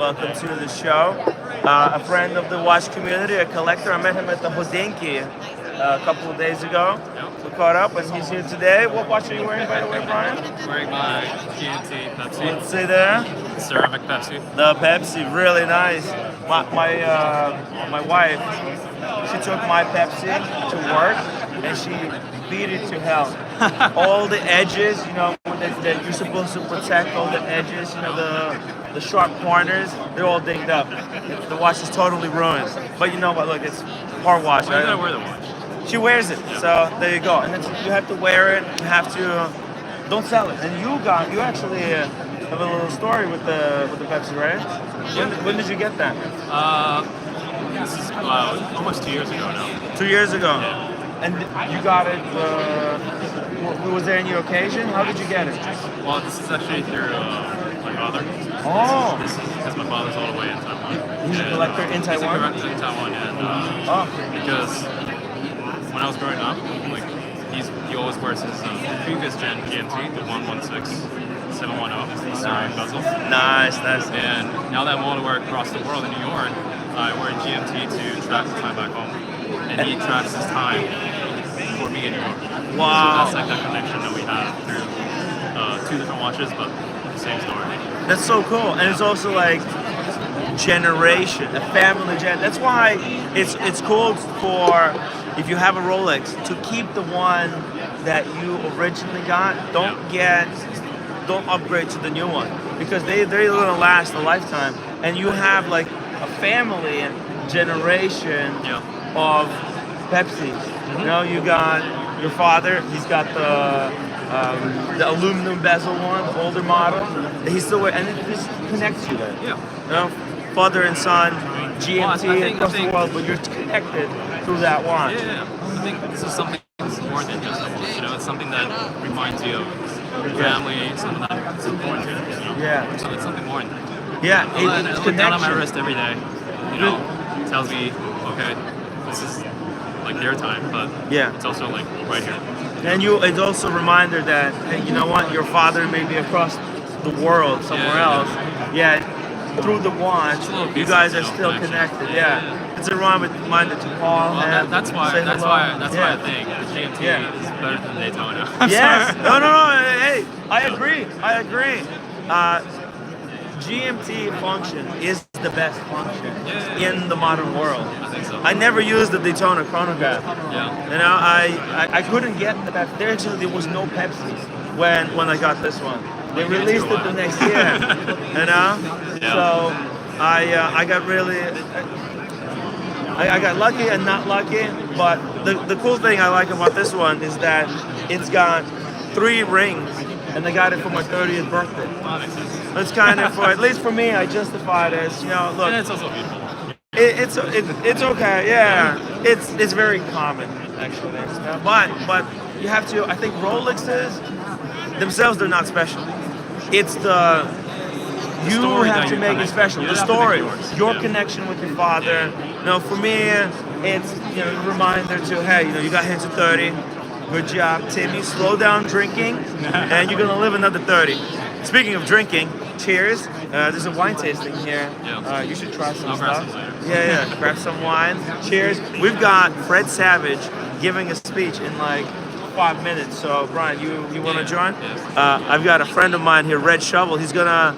Welcome to the show. A friend of the watch community, a collector. I met him at the Hodinki a couple of days ago. We caught up, and he's here today. What watch are you wearing, by the way, Brian? Wearing my GMT Pepsi. Let's see there. Ceramic Pepsi. The Pepsi, really nice. My wife, she took my Pepsi to work, and she beat it to hell. All the edges, that you're supposed to protect, all the edges, the sharp corners, they're all dinged up. The watch is totally ruined. But you know what? Look, it's hard watch. Why did I wear the watch? She wears it, so there you go. And then you have to wear it. You have to don't sell it. And you actually have a little story with the Pepsi, right? Yeah. When did you get that? This is about almost 2 years ago now. 2 years ago. Yeah. And you got it. Was there any occasion? How did you get it? Well, this is actually through my father. Oh. This is because my father's all the way in Taiwan. He's a collector in Taiwan? He's a collector in Taiwan, and because when I was growing up, he always wears his previous gen GMT, the 116 710, ceramic bezel. Nice. And now that I'm all the way across the world in New York, I wear a GMT to track the time back home. And he tracks his time for me in New York. Wow. So that's like that connection that we have through two different watches, but the same story. That's so cool. And it's also like generation, a family gen. That's why it's cool for, if you have a Rolex, to keep the one that you originally got. Don't upgrade to the new one, because they're gonna last a lifetime. And you have like a family and generation of Pepsi. You got your father. He's got the aluminum bezel one, the older model. He's still wearing, and it just connects you there. Yeah. Father and son, GMT Well, I think across the world, but you're connected through that watch. Yeah. I think this is something that's more than just a watch. It's something that reminds you of your family, something that's important to you. Yeah. So it's something more than that. Yeah, I it's look down on my connection. wrist every day. Tells me, okay, this is like their time, but it's also like right here. And it's also a reminder that, hey, you know what, your father may be across the world somewhere else. Through the watch, you guys are still connected. It's a reminder to call. Well, that's why I think the GMT is better than Daytona. Yes. No. Hey, I agree. GMT function is the best function in the modern world. I think so. I never used the Daytona chronograph. I couldn't get the Pepsi. There was no Pepsi when I got this one. They released it the next year. So I got really I got lucky and not lucky. But the cool thing I like about this one is that it's got 3 rings. And they got it for my 30th birthday. It's kind of, at least for me, I justify it as, look. And it's also beautiful. It's okay, yeah. It's very common, actually. But you have to, I think Rolexes themselves, they're not special. It's you have to make it special. The story, your connection with your father. For me, it's a reminder to, hey, you got hit to 30. Good job, Timmy. Slow down drinking, and you're gonna live another 30. Speaking of drinking, cheers. There's a wine tasting here. You should try some stuff. Grab some wine. Cheers. We've got Fred Savage giving a speech in like 5 minutes. So, Brian, you want to join? I've got a friend of mine here, Red Shovel. He's gonna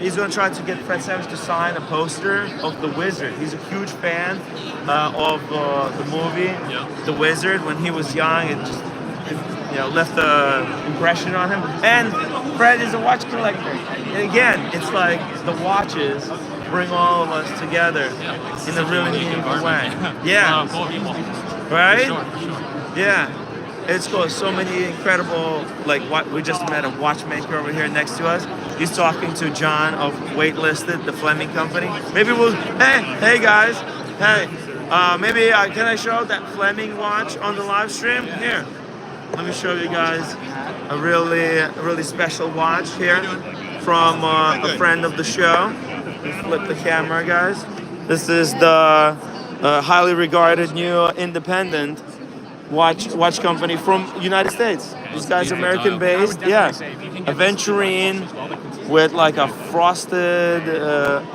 He's going to try to get Fred Savage to sign a poster of The Wizard. He's a huge fan of the movie The Wizard. When he was young, it just left an impression on him. And Fred is a watch collector. And again, it's like the watches bring all of us together in a really meaningful way. Right? Sure. Yeah. It's cool. So many incredible, we just met a watchmaker over here next to us. He's talking to John of Waitlisted, the Fleming company. Maybe hey guys, maybe can I show that Fleming watch on the live stream? Here, let me show you guys a really special watch here from a friend of the show. Flip the camera, guys. This is the highly regarded new independent watch company from United States. These guys are American based. Aventurine, with like a frosted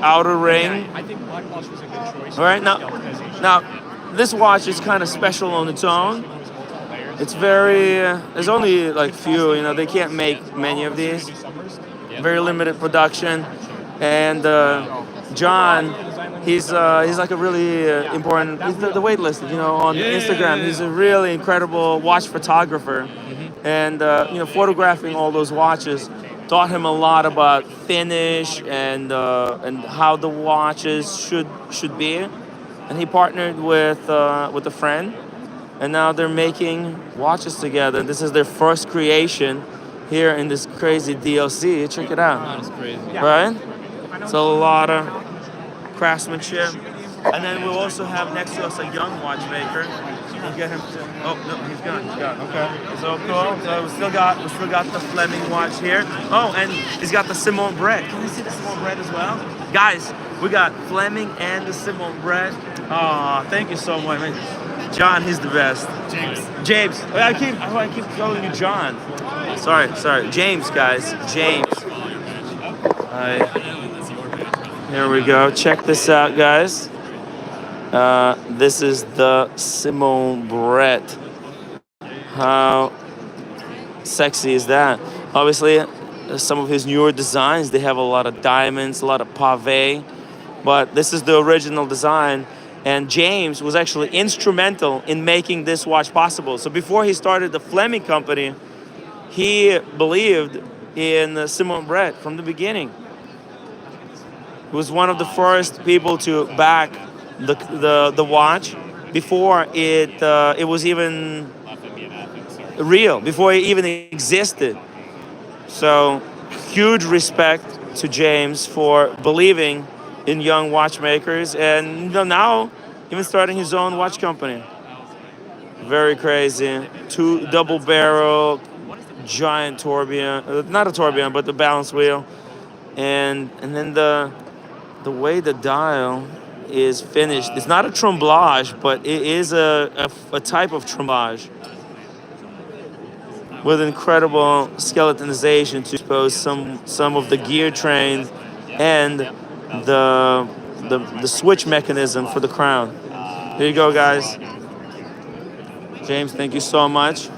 outer ring. I think Black Watch was a good choice. All right, now this watch is kind of special on its own. It's very there's only like few, you know, they can't make many of these. Very limited production, and John, he's like a really important. He's the waitlisted, you know, on Instagram. He's a really incredible watch photographer, and you know, photographing all those watches taught him a lot about finish and how the watches should be. And he partnered with a friend, and now they're making watches together. This is their first creation here in this crazy DLC. Check it out. That's crazy. Right? It's a lot of craftsmanship. And then we'll also have next to us a young watchmaker. We'll get him to. Oh no, he's gone. He's gone. Okay. So cool. So we still got the Fleming watch here. Oh, and he's got the Simone Brett. Can you see the Simone Brett as well, guys? We got Fleming and the Simone Brett. Oh, thank you so much, man. John, he's the best. James. I keep calling you John. Sorry. James, guys. James. Here we go. Check this out, guys. This is the Simone Brett. How sexy is that? Obviously, some of his newer designs, they have a lot of diamonds, a lot of pave. But this is the original design. And James was actually instrumental in making this watch possible. So before he started the Fleming company, he believed in Simone Brett from the beginning. He was one of the first people to back the watch before it was even real, before it even existed. So huge respect to James for believing in young watchmakers, and you know, now even starting his own watch company. Very crazy. 2 double barrel, giant tourbillon, not a tourbillon, but the balance wheel, and then the way the dial is finished. It's not a tremblage, but it is a type of tremblage with incredible skeletonization to expose some of the gear trains and the switch mechanism for the crown. Here you go, guys. James, thank you so much.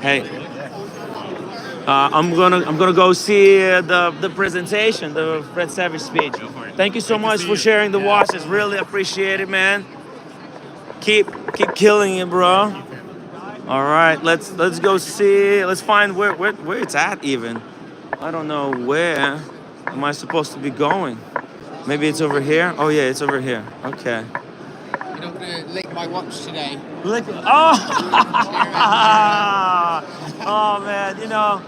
Hey, I'm gonna go see the presentation, the Fred Savage speech. Thank you so much for sharing the watches. Really appreciate it, man. Keep killing it, bro. All right, let's go see. Let's find where it's at even. I don't know where. Am I supposed to be going? Maybe it's over here? Oh yeah, it's over here. Okay. You're not gonna lick my watch today. Lick. Oh! Oh man, you know,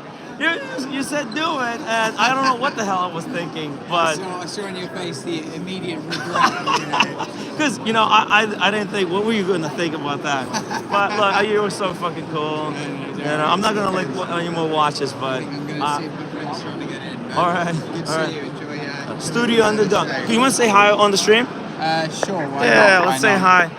you said do it, and I don't know what the hell I was thinking, but I saw on your face the immediate regret. because you know, I didn't think. What were you going to think about that? But look, you were so fucking cool. You know, I'm not gonna lick any more watches, but. I'm gonna see if my friend's trying to get in. All right. Good to see you. Enjoy. Studio Underdog. Do you want to say hi on the stream? Sure. Why Yeah, not? let's say hi.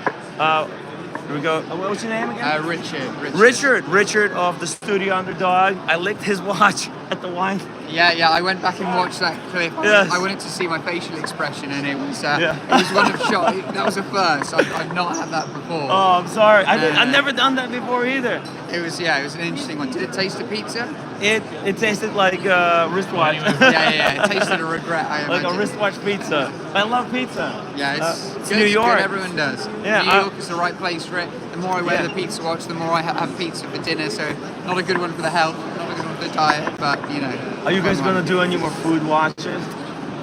Here we go. What's your name again? Richard of the Studio Underdog. I licked his watch at the wine. Yeah. I went back and watched that clip. Yes. I wanted to see my facial expression, and it was one of shock. That was a first. I've not had that before. Oh, I'm sorry. I've never done that before either. It was an interesting one. Did it taste of pizza? It tasted like a wristwatch. Yeah. It tasted a regret. I like imagine. a wristwatch pizza. I love pizza. Yeah, it's good, New York. Good, everyone does. Yeah, New York is the right place for it. The more I wear the pizza watch, the more I have pizza for dinner. So not a good one for the health, not a good one for the diet, but you know. Are you guys gonna do any more food watches?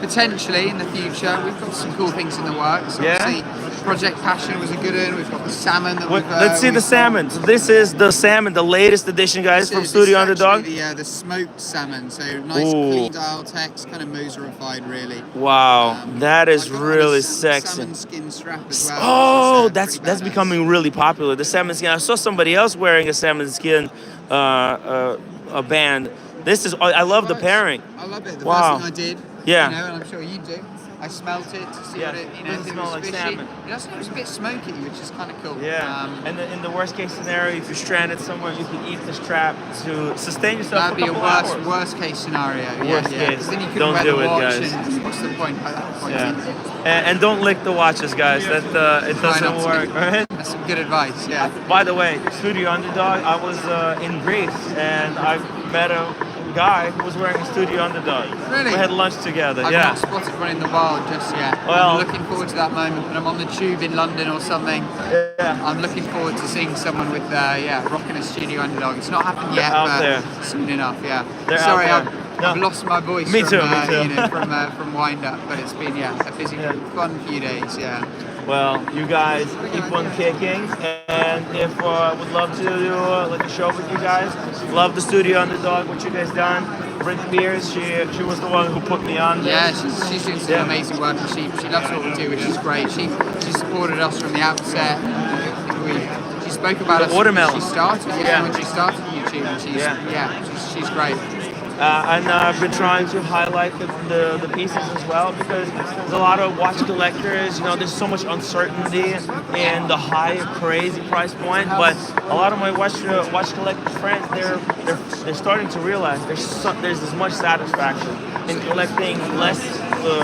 Potentially in the future. We've got some cool things in the works. Yeah? Obviously, Project Passion was a good one. We've got the salmon that Let's see the salmon. So this is the salmon, the latest edition, guys, from Studio Underdog. The smoked salmon. So nice, clean dial text, kind of Moser-ified, really. Wow, that is I've got really a sexy. Salmon skin strap as well. Oh, which that's is, pretty badass. becoming really popular. The salmon skin. I saw somebody else wearing a salmon skin a band. This is. I love the pairing. I love it. The Wow. first thing I did. Yeah. You know, and I'm sure you do. I smelt it to see Yeah, what it, it you know, doesn't if it smell was like fishy. salmon. It also was a bit smoky, which is kind of cool. Yeah, and in the worst case scenario, if you're stranded somewhere, you can eat this trap to sustain yourself That'd for be a a couple hours. worst case scenario. Worst yeah, case. because then you couldn't Don't wear do the it, watch, guys. and what's the point at that point? Yeah, and don't lick the watches, guys. That it Try not doesn't to. work. Right? That's some good advice. Yeah. By the way, Studio Underdog. I was in Greece and I met a guy who was wearing a Studio Underdog. Really? We had lunch together. I've Yeah. not spotted one in the wild just yet. Well- I'm looking forward to that moment when I'm on the tube in London or something. Yeah. I'm looking forward to seeing someone with, rocking a Studio Underdog. It's not happened yet, out but there. soon enough, yeah. They're Sorry, out there. I've No. lost my voice Me from, too, me too. You know, from Windup, but it's been, a busy, fun few days, yeah. Well, you guys keep on kicking, and if would love to do like a show with you guys. Love the Studio Underdog, what you guys done. Britt Pierce, she was the one who put me on this. Yeah, she's doing some Yeah. amazing work, and she loves what we do, which is great. She supported us from the outset. She spoke about The us watermelon. when she started. Yeah. When she started YouTube, and she's great. And I've been trying to highlight the pieces as well because there's a lot of watch collectors. You know, there's so much uncertainty in the high, crazy price point. But a lot of my watch collector friends, they're starting to realize there's as much satisfaction in collecting less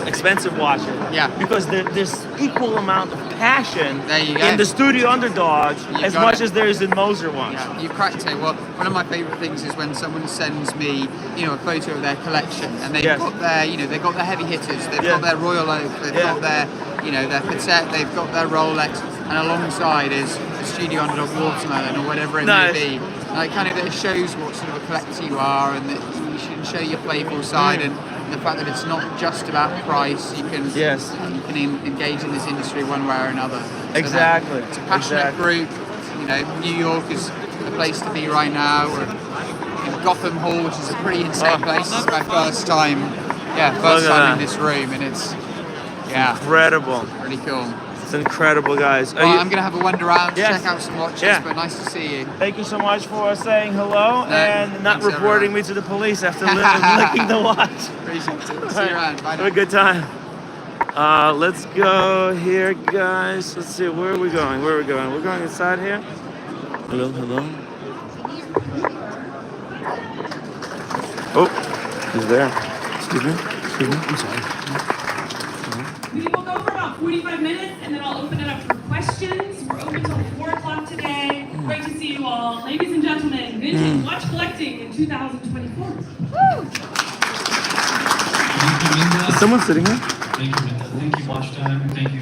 expensive watches. Yeah. Because there's equal amount of passion There you go. in the Studio Underdog You as got much it. as there is in Moser ones. Yeah, you cracked it. Well, one of my favourite things is when someone sends me, a photo of their collection, and they've Yes. got they've got their heavy hitters, they've Yeah. got their Royal Oak, they've Yeah. got their, their Patek, they've got their Rolex, and alongside is a Studio Underdog watermelon or whatever it Nice. may be. Like, kind of, it shows what sort of a collector you are, and that you should show your playful side, and the fact that it's not just about price. You can Yes. you can engage in this industry one way or another. So Exactly. it's a passionate Exactly. group. New York is the place to be right now. We're in Gotham Hall, which is a pretty insane place. This is my first time, Look first at time that. in this room, and it's, Incredible. really cool. It's incredible, guys. Well, I'm gonna have a wander around, Yes. check out some watches, Yeah. but nice to see you. Thank you so much for saying hello and not thanks, reporting everyone. me to the police after licking the watch. Appreciate it. See you around. Bye Have now. a good time. Let's go here, guys. Let's see, where are we going? We're going inside here. Hello, hello. Oh, he's there. Excuse me. I'm sorry. We will go for about 45 minutes and then I'll open it up for questions. We're open until 4 o'clock today. Great to see you all. Ladies and gentlemen, vintage watch collecting in 2024. Is someone sitting here? Thank you, Minda. Thank you, Watch Time. Thank you,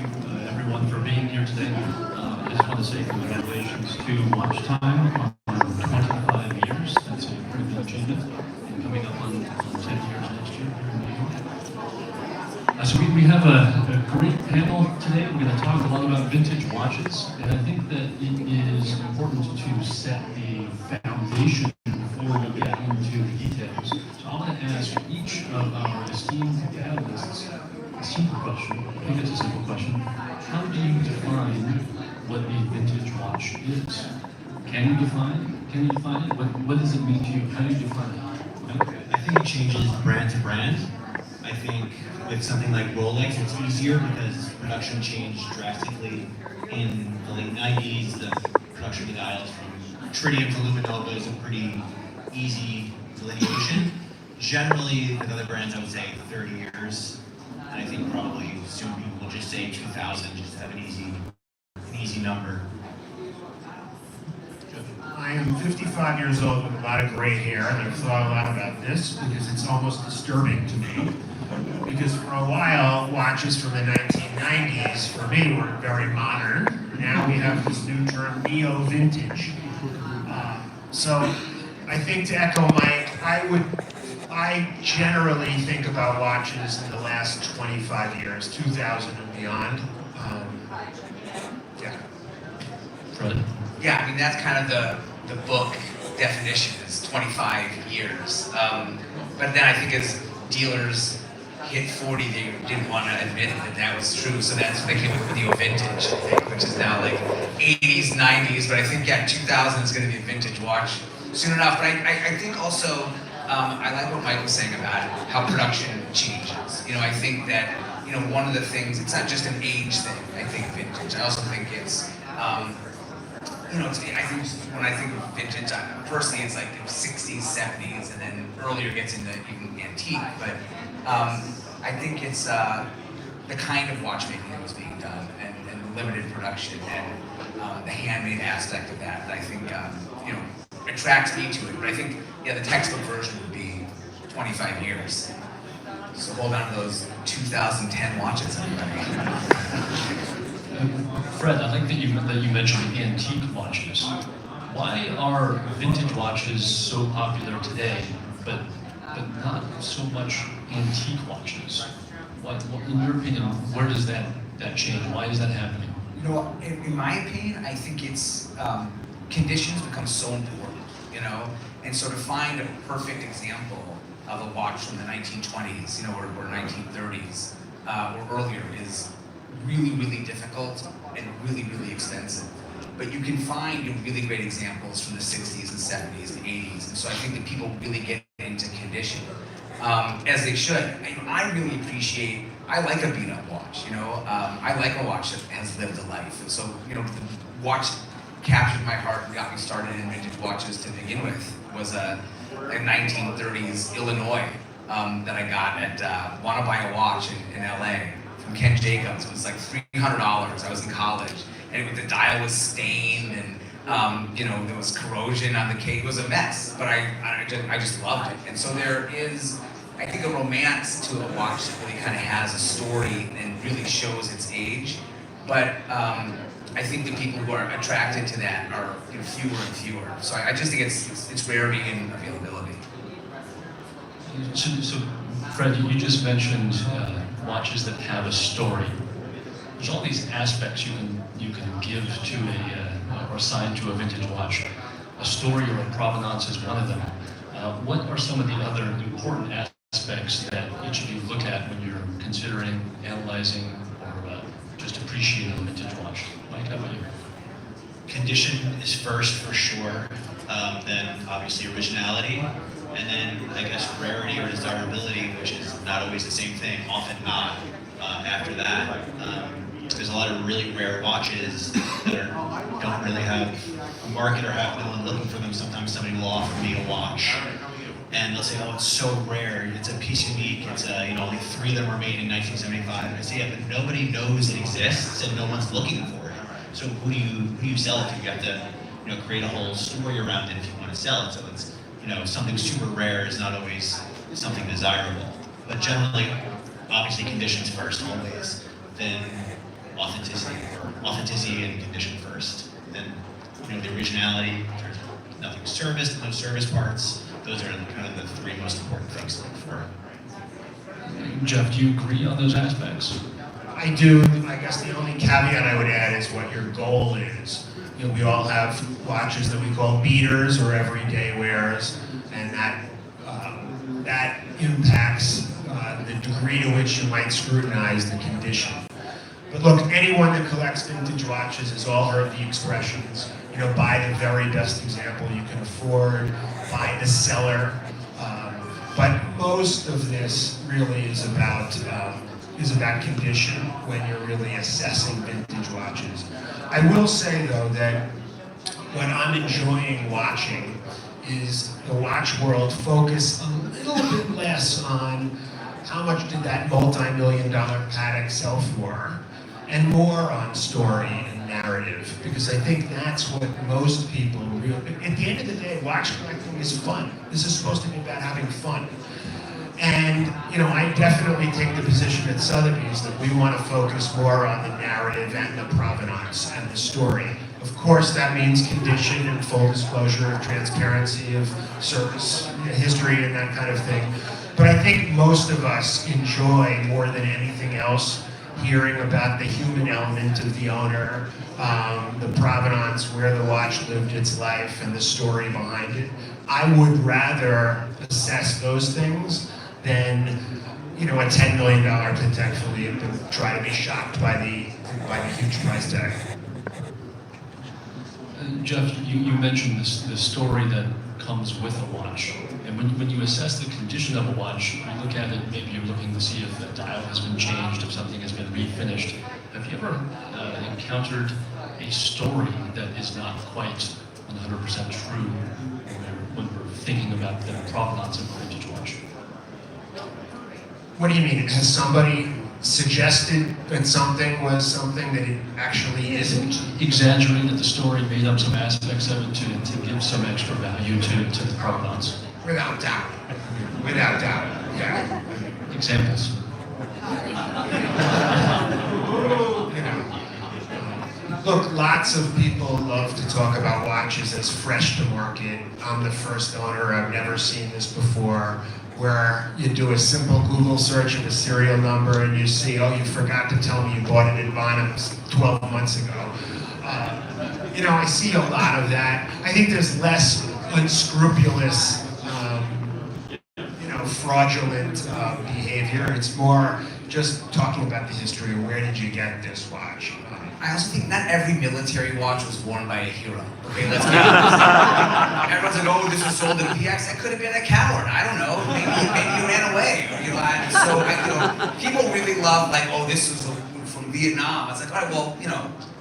everyone, for being here today. I just want to say congratulations to Watch Time on 25 years. That's a pretty big achievement. And coming up on 10 years next year here in New York. So we have a great panel today. We're going to talk a lot about vintage watches. And I think that it is important to set the foundation before we get into the details. So I want to ask each of our esteemed panelists a simple question. I think it's a simple question. How do you define what a vintage watch is? Can you define it? What does it mean to you? How do you define it? I think it changes brand to brand. I think with something like Rolex, it's easier because production changed drastically in the late 90s. The production of the dials from tritium to luminova is a pretty easy delineation. Generally, with other brands, I would say 30 years. And I think probably soon people will just say 2000, just to have an easy number. I am 55 years old with a lot of gray hair, and I've thought a lot about this because it's almost disturbing to me. Because for a while, watches from the 1990s, for me, were very modern. Now we have this new term, neo-vintage. So I think to echo Mike, I generally think about watches in the last 25 years, 2000 and beyond. Yeah. Fred? Yeah, I mean, that's kind of the book definition is 25 years. But then I think as dealers hit 40, they didn't want to admit that that was true. So that's when they came up with neo vintage, I think, which is now like 80s, 90s. But I think, 2000 is going to be a vintage watch soon enough. But I think also I like what Mike was saying about how production changes. I think that one of the things, it's not just an age thing. I think vintage. I also think it's I think when I think of vintage, personally, it's like the 60s, 70s, and then earlier gets into even antique. But I think it's the kind of watchmaking that was being done, and limited production, and the handmade aspect of that I think attracts me to it. But I think the textbook version would be 25 years. So hold on to those 2010 watches, everybody. Fred, I like that you mentioned antique watches. Why are vintage watches so popular today, but not so much antique watches? In your opinion, where does that change? Why is that happening? In my opinion, I think it's conditions become so important, and so to find a perfect example of a watch from the 1920s, or 1930s, or earlier is really, really difficult and really, really expensive. But you can find really great examples from the 60s and 70s and 80s, and so I think that people really get into condition, as they should. I really appreciate, I like a beat-up watch, I like a watch that has lived a life. And so, the watch captured my heart and got me started in vintage watches to begin with was a 1930s Illinois that I got at Wanna Buy a Watch in LA from Ken Jacobs. It was like $300. I was in college, and the dial was stained, and there was corrosion on the case. It was a mess, but I just loved it. And so there is, I think, a romance to a watch that really kind of has a story and really shows its age. But I think the people who are attracted to that are fewer and fewer. So I just think it's rarity and availability. So Fred, you just mentioned watches that have a story. There's all these aspects you can give to or assign to a vintage watch. A story or a provenance is one of them. What are some of the other important aspects that each of you look at when you're considering, analyzing, or just appreciating a vintage watch? Mike, how about you? Condition is first for sure, then obviously originality, and then I guess rarity or desirability, which is not always the same thing, often not after that. There's a lot of really rare watches that don't really have a market or have no one looking for them. Sometimes somebody will offer me a watch, and they'll say, "Oh, it's so rare. It's a piece unique. It's only 3 of them were made in 1975." And I say, "Yeah, but nobody knows it exists, and no one's looking for it. So who do you sell it to? You have to create a whole story around it if you want to sell it. So it's something super rare is not always something desirable. But generally, obviously, conditions first always. Then authenticity and condition first. Then the originality. Nothing serviced, no service parts. Those are kind of the 3 most important things to look for. Jeff, do you agree on those aspects? I do. I guess the only caveat I would add is what your goal is. We all have watches that we call beaters or everyday wears, and that impacts the degree to which you might scrutinize the condition. But look, anyone that collects vintage watches has all heard the expressions. Buy the very best example you can afford, buy the seller. But most of this really is about condition when you're really assessing vintage watches. I will say though that what I'm enjoying watching is the watch world focus a little bit less on how much did that multi-million-dollar Patek sell for, and more on story and narrative, because I think that's what most people really, at the end of the day, watch collecting is fun. This is supposed to be about having fun. And, I definitely take the position at Sotheby's that we want to focus more on the narrative and the provenance and the story. Of course, that means condition and full disclosure of transparency of service history and that kind of thing. But I think most of us enjoy, more than anything else, hearing about the human element of the owner, the provenance, where the watch lived its life, and the story behind it. I would rather assess those things than, a $10 million Patek Philippe and try to be shocked by the huge price tag. Jeff, you mentioned the story that comes with a watch, And when you assess the condition of a watch, you look at it, maybe you're looking to see if the dial has been changed, if something has been refinished. Have you ever encountered a story that is not quite 100% true when we're thinking about the provenance of a vintage watch? What do you mean? Has somebody suggested that something was something that it actually isn't? Exaggerated the story, made up some aspects of it to give some extra value to the provenance. Without doubt. Without doubt, yeah. Examples. You know, look, lots of people love to talk about watches as fresh to market. I'm the first owner, I've never seen this before, where you do a simple Google search of a serial number and you see, oh, you forgot to tell me you bought it in Bonhams 12 months ago. You know, I see a lot of that. I think there's less unscrupulous, fraudulent behavior. It's more just talking about the history of where did you get this watch. I also think not every military watch was worn by a hero. Okay, let's be honest. Everyone's like, oh, this was sold in PX. That could have been a coward. I don't know. Maybe he ran away. Or, people really love like, oh, this was from Vietnam. It's like, all right, well,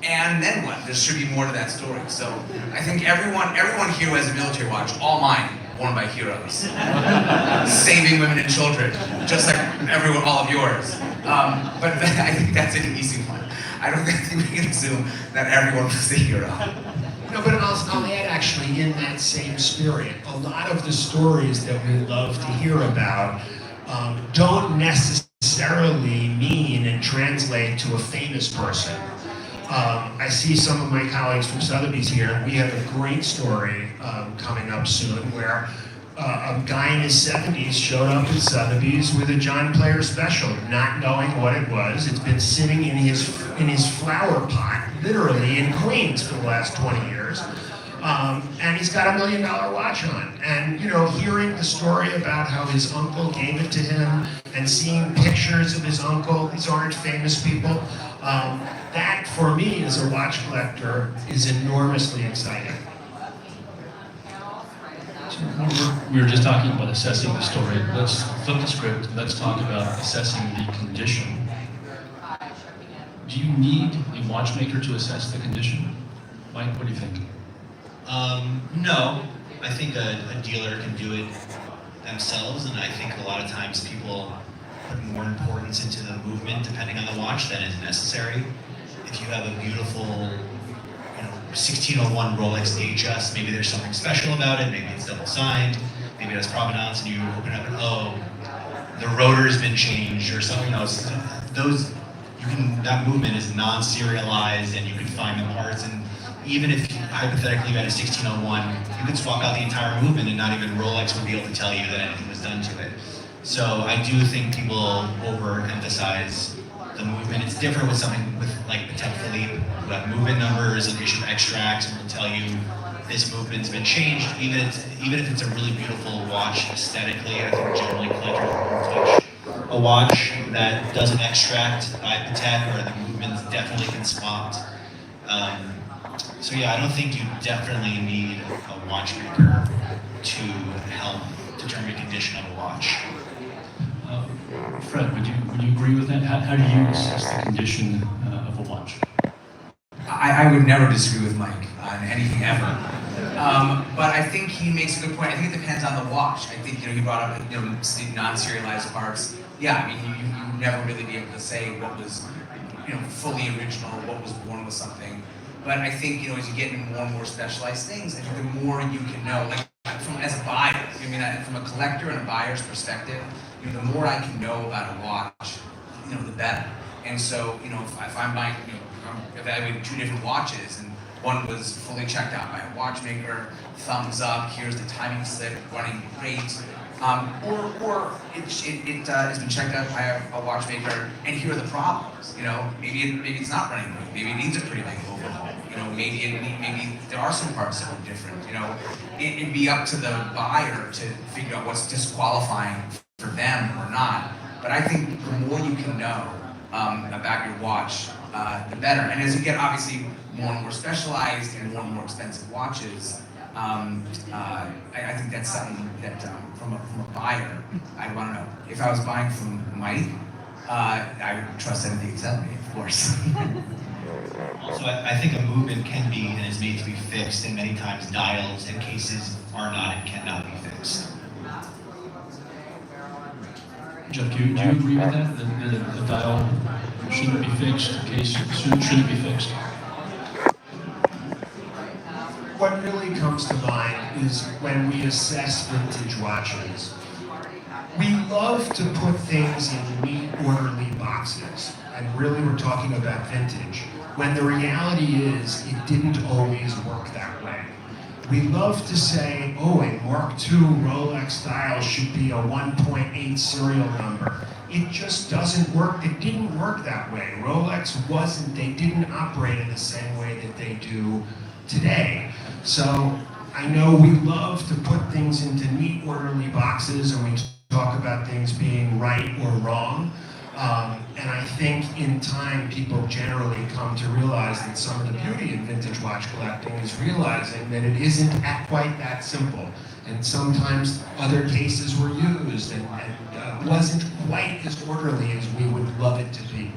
and then what? There should be more to that story. So I think everyone here has a military watch. All mine worn by heroes, saving women and children, just like all of yours. But I think that's an easy one. I don't think we can assume that everyone was a hero. No, but I'll add actually in that same spirit, a lot of the stories that we love to hear about don't necessarily mean and translate to a famous person. I see some of my colleagues from Sotheby's here. We have a great story coming up soon where a guy in his 70s showed up at Sotheby's with a John Player special, not knowing what it was. It's been sitting in his flower pot, literally in Queens for the last 20 years. And he's got $1 million watch on. And hearing the story about how his uncle gave it to him and seeing pictures of his uncle, these aren't famous people, that for me as a watch collector is enormously exciting. We were just talking about assessing the story. Let's flip the script. Let's talk about assessing the condition. Do you need a watchmaker to assess the condition? Mike, what do you think? No. I think a dealer can do it themselves, and I think a lot of times people put more importance into the movement depending on the watch than is necessary. If you have a beautiful 1601 Rolex HS, maybe there's something special about it, maybe it's double signed, maybe it has provenance, and you open it up and the rotor has been changed or something else. That movement is non-serialized and you can find the parts, and even if hypothetically you had a 1601, you could swap out the entire movement and not even Rolex would be able to tell you that anything was done to it. So I do think people overemphasize the movement. It's different with something like Patek Philippe, who have movement numbers and issue extracts and will tell you this movement's been changed. Even if it's a really beautiful watch aesthetically, I think generally collectors won't touch a watch that does an extract by Patek or the movement's definitely been swapped. So yeah, I don't think you definitely need a watchmaker to help determine condition of a watch. Fred, would you agree with that? How do you assess the condition of a watch? I would never disagree with Mike on anything ever. But I think he makes a good point. I think it depends on the watch. I think he brought up non-serialized parts. Yeah, I mean you never really be able to say what was fully original, what was born with something. But I think as you get into more and more specialized things, I think the more you can know, like as a buyer, from a collector and a buyer's perspective, the more I can know about a watch, the better. And so, if I'm buying, I'm evaluating 2 different watches, and one was fully checked out by a watchmaker, thumbs up, here's the timing slip, running great, or it has been checked out by a watchmaker, and here are the problems. Maybe it's not running great, maybe it needs a pretty big overhaul. Maybe there are some parts that are different. It'd be up to the buyer to figure out what's disqualifying for them or not. But I think the more you can know about your watch, the better. And as you get obviously more and more specialized and more expensive watches, I think that's something that from a buyer, I'd want to know. If I was buying from Mike, I would trust anything he tells me, of course. Also, I think a movement can be and is made to be fixed, and many times dials and cases are not and cannot be fixed. Jeff, do you agree with that? That the dial shouldn't be fixed, the case shouldn't be fixed? What really comes to mind is when we assess vintage watches, we love to put things in neat, orderly boxes, and really we're talking about vintage, when the reality is it didn't always work that way. We love to say, oh, a Mark II Rolex dial should be a 1.8 serial number. It just doesn't work. It didn't work that way. Rolex wasn't, they didn't operate in the same way that they do today. So I know we love to put things into neat, orderly boxes, and we talk about things being right or wrong. And I think in time, people generally come to realize that some of the beauty in vintage watch collecting is realizing that it isn't quite that simple. And sometimes other cases were used and wasn't quite as orderly as we would love it to be.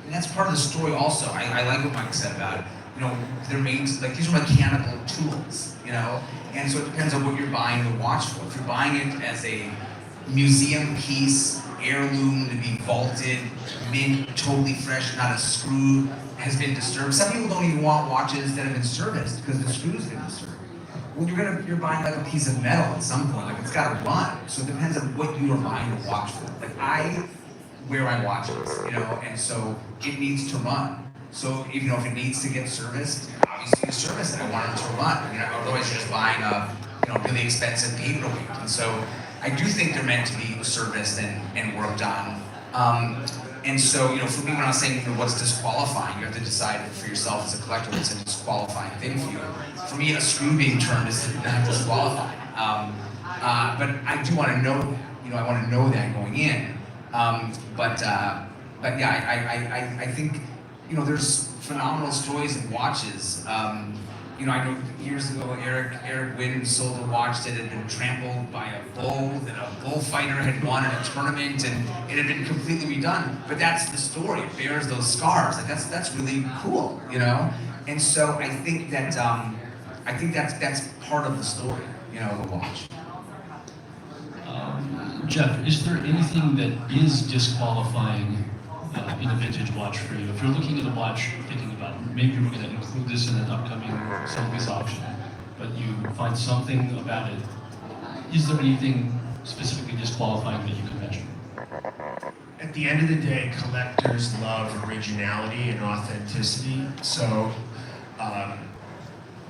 And that's part of the story also. I like what Mike said about it. You know, they're made, like, these are mechanical tools, you know? And so it depends on what you're buying the watch for. If you're buying it as a museum piece, heirloom to be vaulted, mint, totally fresh, not a screw has been disturbed. Some people don't even want watches that have been serviced because the screw's been disturbed. Well, you're buying like a piece of metal at some point, like it's gotta run. So it depends on what you are buying a watch for. Like I wear my watches, you know, and so it needs to run. So if it needs to get serviced, obviously you service it. I want it to run. You know, otherwise you're just buying a really expensive paperweight. And so I do think they're meant to be serviced and worked on. And so, for me, when I was saying, what's disqualifying, you have to decide for yourself as a collector what's a disqualifying thing for you. For me, a screw being turned is not disqualifying. But I do want to know, I want to know that going in. But yeah, I think, there's phenomenal stories in watches. I know years ago, Eric Wynn sold a watch that had been trampled by a bull, that a bullfighter had won in a tournament, and it had been completely redone. But that's the story. It bears those scars. Like that's really cool, And so I think that that's part of the story, the watch. Jeff, is there anything that is disqualifying in a vintage watch for you? If you're looking at a watch, thinking about maybe we're going to include this in an upcoming Sotheby's auction, but you find something about it, is there anything specifically disqualifying that you can mention? At the end of the day, collectors love originality and authenticity. So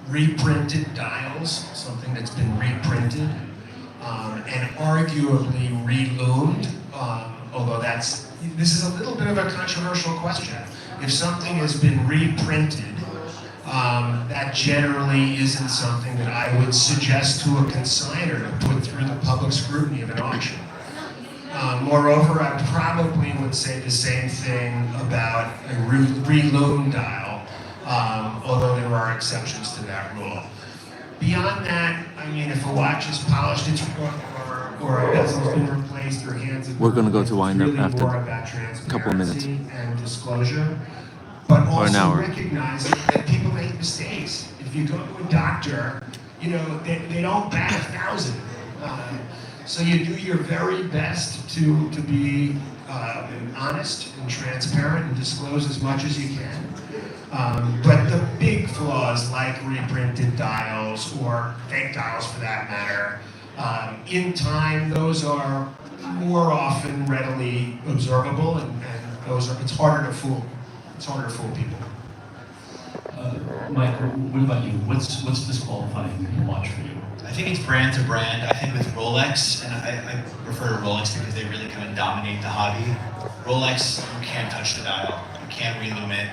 reprinted dials, something that's been reprinted, and arguably reloomed, although this is a little bit of a controversial question. If something has been reprinted, that generally isn't something that I would suggest to a consignor to put through the public scrutiny of an auction. Moreover, I probably would say the same thing about a reloomed dial, although there are exceptions to that rule. Beyond that, if a watch is polished, or a bezel's been replaced, or hands have been We're going to go to Windup really after more about a couple of minutes. transparency and disclosure, but Or an also hour. recognizing that people make mistakes. If you go to a doctor, they don't bat 1,000. So you do your very best to be honest and transparent and disclose as much as you can. But the big flaws like reprinted dials or fake dials for that matter, in time those are more often readily observable, and it's harder to fool. It's harder to fool people. Mike, what about you? What's disqualifying in a watch for you? I think it's brand to brand. I think with Rolex, and I refer to Rolex because they really kind of dominate the hobby. Rolex, you can't touch the dial. You can't reloom it.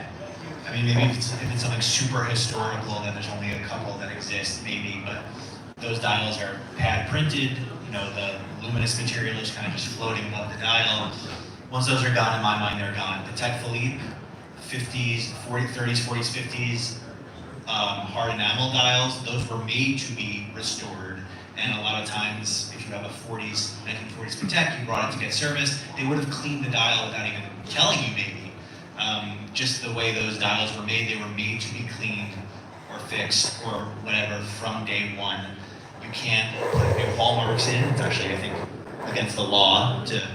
Maybe if it's something super historical, then there's only a couple that exist, maybe, but those dials are pad printed, the luminous material is kind of just floating above the dial. Once those are gone, in my mind, they're gone. Patek Philippe, 50s, 30s, 40s, 50s, hard enamel dials, those were made to be restored. And a lot of times, if you have a 1940s Patek, you brought it to get serviced, they would have cleaned the dial without even telling you maybe. Just the way those dials were made, they were made to be cleaned or fixed or whatever from day one. You can't put new hallmarks in. It's actually, I think, against the law to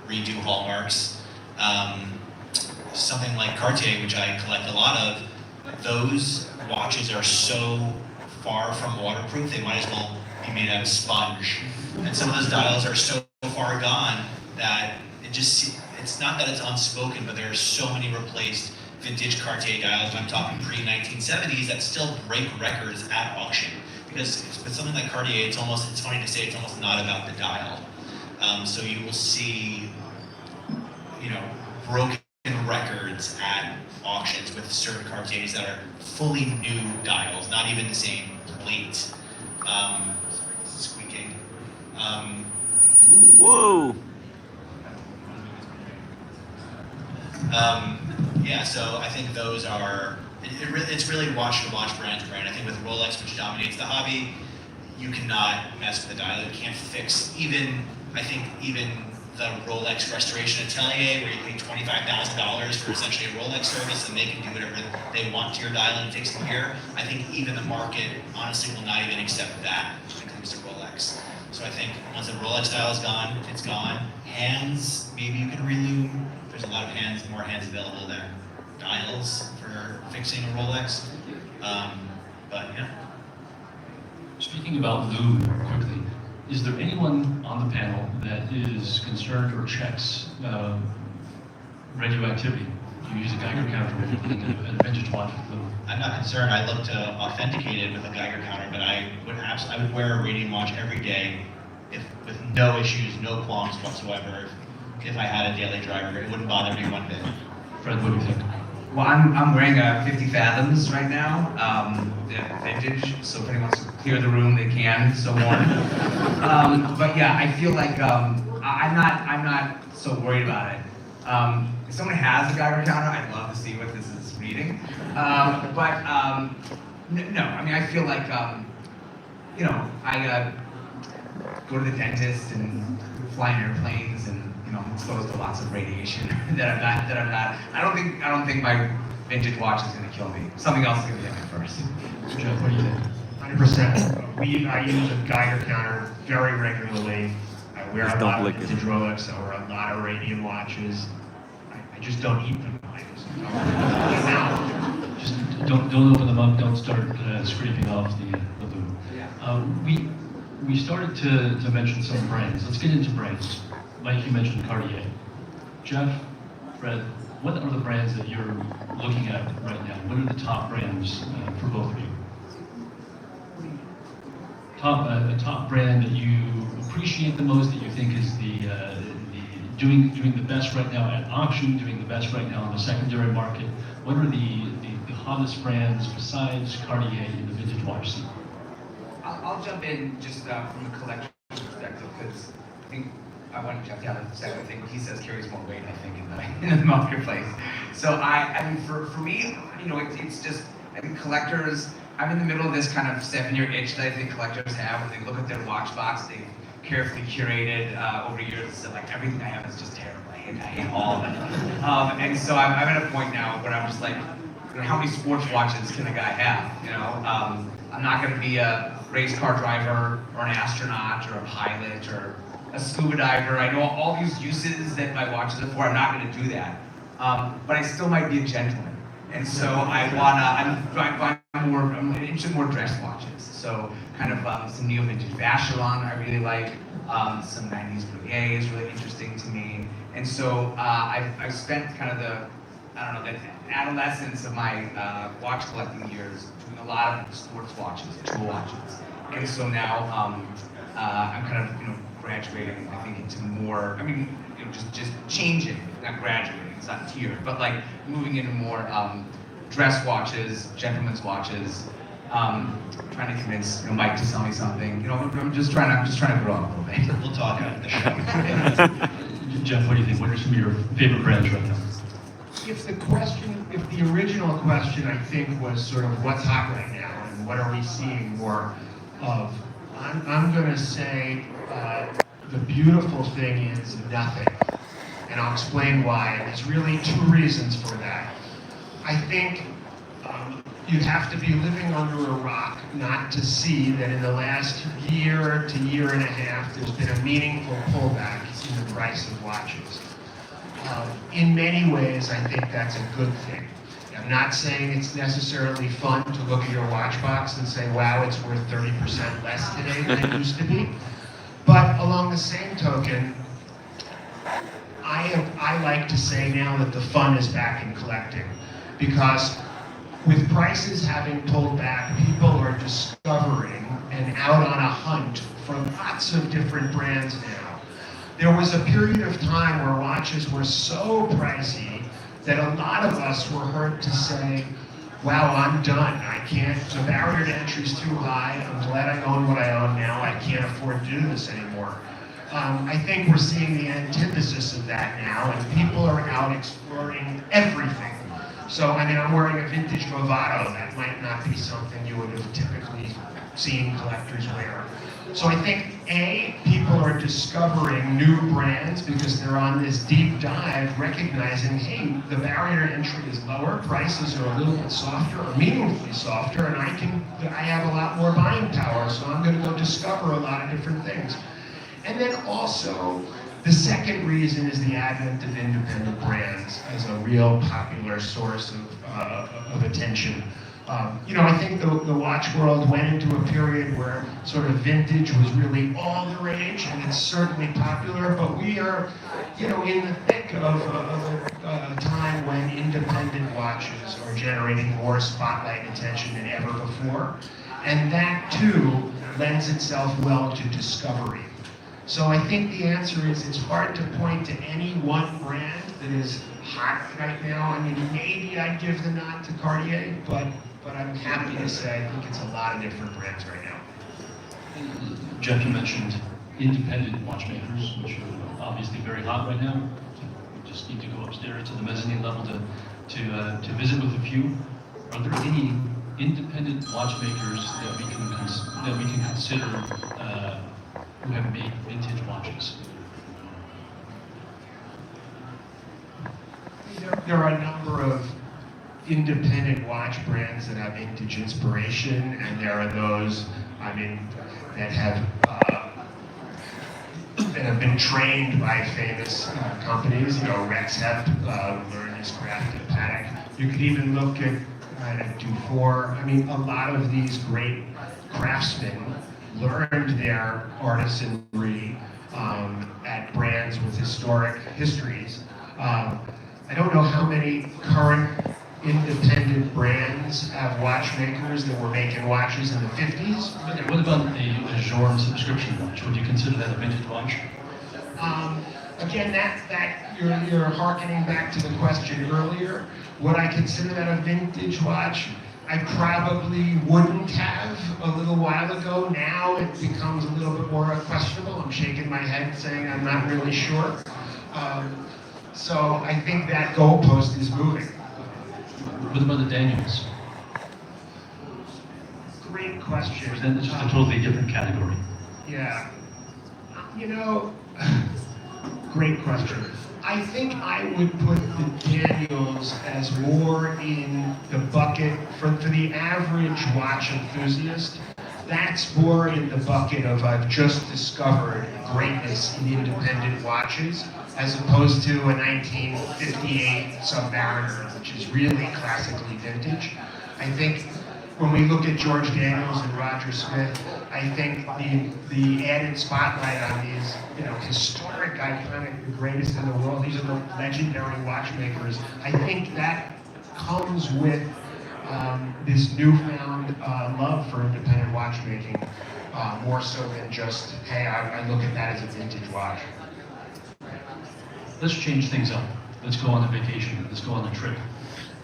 redo hallmarks. Something like Cartier, which I collect a lot of, those watches are so far from waterproof, they might as well be made out of sponge. And some of those dials are so far gone that it's not that it's unspoken, but there are so many replaced vintage Cartier dials, I'm talking pre-1970s, that still break records at auction. Because with something like Cartier, it's funny to say, it's almost not about the dial. So you will see, broken records at auctions with certain Cartiers that are fully new dials, not even the same plate. Squeaking. Whoa. Yeah, so I think those are, it's really watch to watch, brand to brand. I think with Rolex, which dominates the hobby, you cannot mess with the dial. You can't fix even the Rolex Restoration Atelier, where you pay $25,000 for essentially a Rolex service, and they can do whatever they want to your dial and it takes a year. I think even the market, honestly, will not even accept that when it comes to Rolex. So I think once the Rolex dial is gone, it's gone. Hands, maybe you can relume. There's a lot of more hands available than dials for fixing a Rolex. But yeah. Speaking about loom quickly, is there anyone on the panel that is concerned or checks radioactivity? Do you use a Geiger counter when you're looking at a vintage watch with loom? I'm not concerned. I look to authenticate it with a Geiger counter, but I would wear a radium watch every day with no issues, no qualms whatsoever. If I had a daily driver, it wouldn't bother me one bit. Fred, what do you think? Well, I'm wearing a 50 Fathoms right now, vintage, so if anyone wants to clear the room, they can, so worn. But yeah, I feel like I'm not so worried about it. If someone has a Geiger counter, I'd love to see what this is reading. But no, I mean, I feel like, I go to the dentist and fly in airplanes and I'm exposed to lots of radiation that I'm not. I don't think my vintage watch is going to kill me. Something else is going to hit me first. Jeff, what do you think? 100%. I use a Geiger counter very regularly. I wear a lot of vintage Rolex. I wear a lot of radium watches. I just don't eat them. Just don't open them up. Don't start scraping off the loom. We started to mention some brands. Let's get into brands. Mike, you mentioned Cartier. Jeff, Fred, what are the brands that you're looking at right now? What are the top brands for both of you? A top brand that you appreciate the most, that you think is doing the best right now at auction, doing the best right now in the secondary market. What are the hottest brands besides Cartier in the vintage watch scene? I'll jump in just from a collection perspective, because I think I want Jeff to have a second thing. What he says carries more weight, I think, in the marketplace. So I mean, for me, it's just, I think collectors, I'm in the middle of this kind of 7-year itch that I think collectors have when they look at their watch box. They've carefully curated over years, so like everything I have is just terrible. I hate all of it. And so I'm at a point now where I'm just like, how many sports watches can a guy have? I'm not going to be a race car driver or an astronaut or a pilot or a scuba diver. I know all these uses that my watches are for. I'm not going to do that. But I still might be a gentleman. And so I'm interested in more dress watches. So kind of some neo-vintage Vacheron I really like. Some 90s Breguet is really interesting to me. And so I've spent kind of the adolescence of my watch collecting years doing a lot of sports watches, tool watches. And so now I'm kind of graduating, I think, into more, just changing, not graduating, it's not tiered, but like moving into more dress watches, gentlemen's watches, trying to convince Mike to sell me something. I'm just trying to grow up a little bit. We'll talk after the show. Jeff, what do you think? What are some of your favorite brands right now? if the original question, I think, was sort of what's hot right now and what are we seeing more of, I'm going to say the beautiful thing is nothing. And I'll explain why. And there's really two reasons for that. I think you'd have to be living under a rock not to see that in the last year to year and a half, there's been a meaningful pullback in the price of watches. In many ways, I think that's a good thing. I'm not saying it's necessarily fun to look at your watch box and say, wow, it's worth 30% less today than it used to be. But along the same token, I like to say now that the fun is back in collecting, because with prices having pulled back, people are discovering and out on a hunt for lots of different brands now. There was a period of time where watches were so pricey that a lot of us were hurt to say, wow, I'm done. I can't, the barrier to entry is too high. I'm glad I own what I own now. I can't afford to do this anymore. I think we're seeing the antithesis of that now, and people are out exploring everything. So, I mean, I'm wearing a vintage Movado. That might not be something you would have typically seen collectors wear. So I think, A, people are discovering new brands because they're on this deep dive, recognizing, hey, the barrier to entry is lower, prices are a little bit softer, or meaningfully softer, and I have a lot more buying power, so I'm going to go discover a lot of different things. And then also, the second reason is the advent of independent brands as a real popular source of attention. I think the watch world went into a period where sort of vintage was really all the rage, and it's certainly popular, but we are, in the thick of a time when independent watches are generating more spotlight attention than ever before, and that too lends itself well to discovery. So I think the answer is it's hard to point to any one brand that is hot right now. I mean, maybe I'd give the nod to Cartier, but I'm happy to say I think it's a lot of different brands right now. Jeff, you mentioned independent watchmakers, which are obviously very hot right now. We just need to go upstairs to the mezzanine level to visit with a few. Are there any independent watchmakers that we can consider who have made vintage watches? There are a number of independent watch brands that have vintage inspiration, and there are those, that have been trained by famous companies. Rexhep learned his craft at Patek. You could even look at Dufour. A lot of these great craftsmen learned their artisanry at brands with historic histories. I don't know how many current independent brands have watchmakers that were making watches in the 50s. What about a Journe subscription watch? Would you consider that a vintage watch? Again, that you're hearkening back to the question earlier. Would I consider that a vintage watch? I probably wouldn't have a little while ago. Now it becomes a little bit more questionable. I'm shaking my head saying I'm not really sure. So I think that goalpost is moving. What about the Daniels? Great question. Then it's just a totally different category. Yeah. Great question. I think I would put the Daniels as more in the bucket for the average watch enthusiast. That's more in the bucket of I've just discovered greatness in independent watches, as opposed to a 1958 Submariner, which is really classically vintage. I think when we look at George Daniels and Roger Smith, I think the added spotlight on these, historic, iconic, the greatest in the world, these are the legendary watchmakers. I think that comes with this newfound love for independent watchmaking, more so than just, hey, I look at that as a vintage watch. Let's change things up. Let's go on a vacation. Let's go on a trip.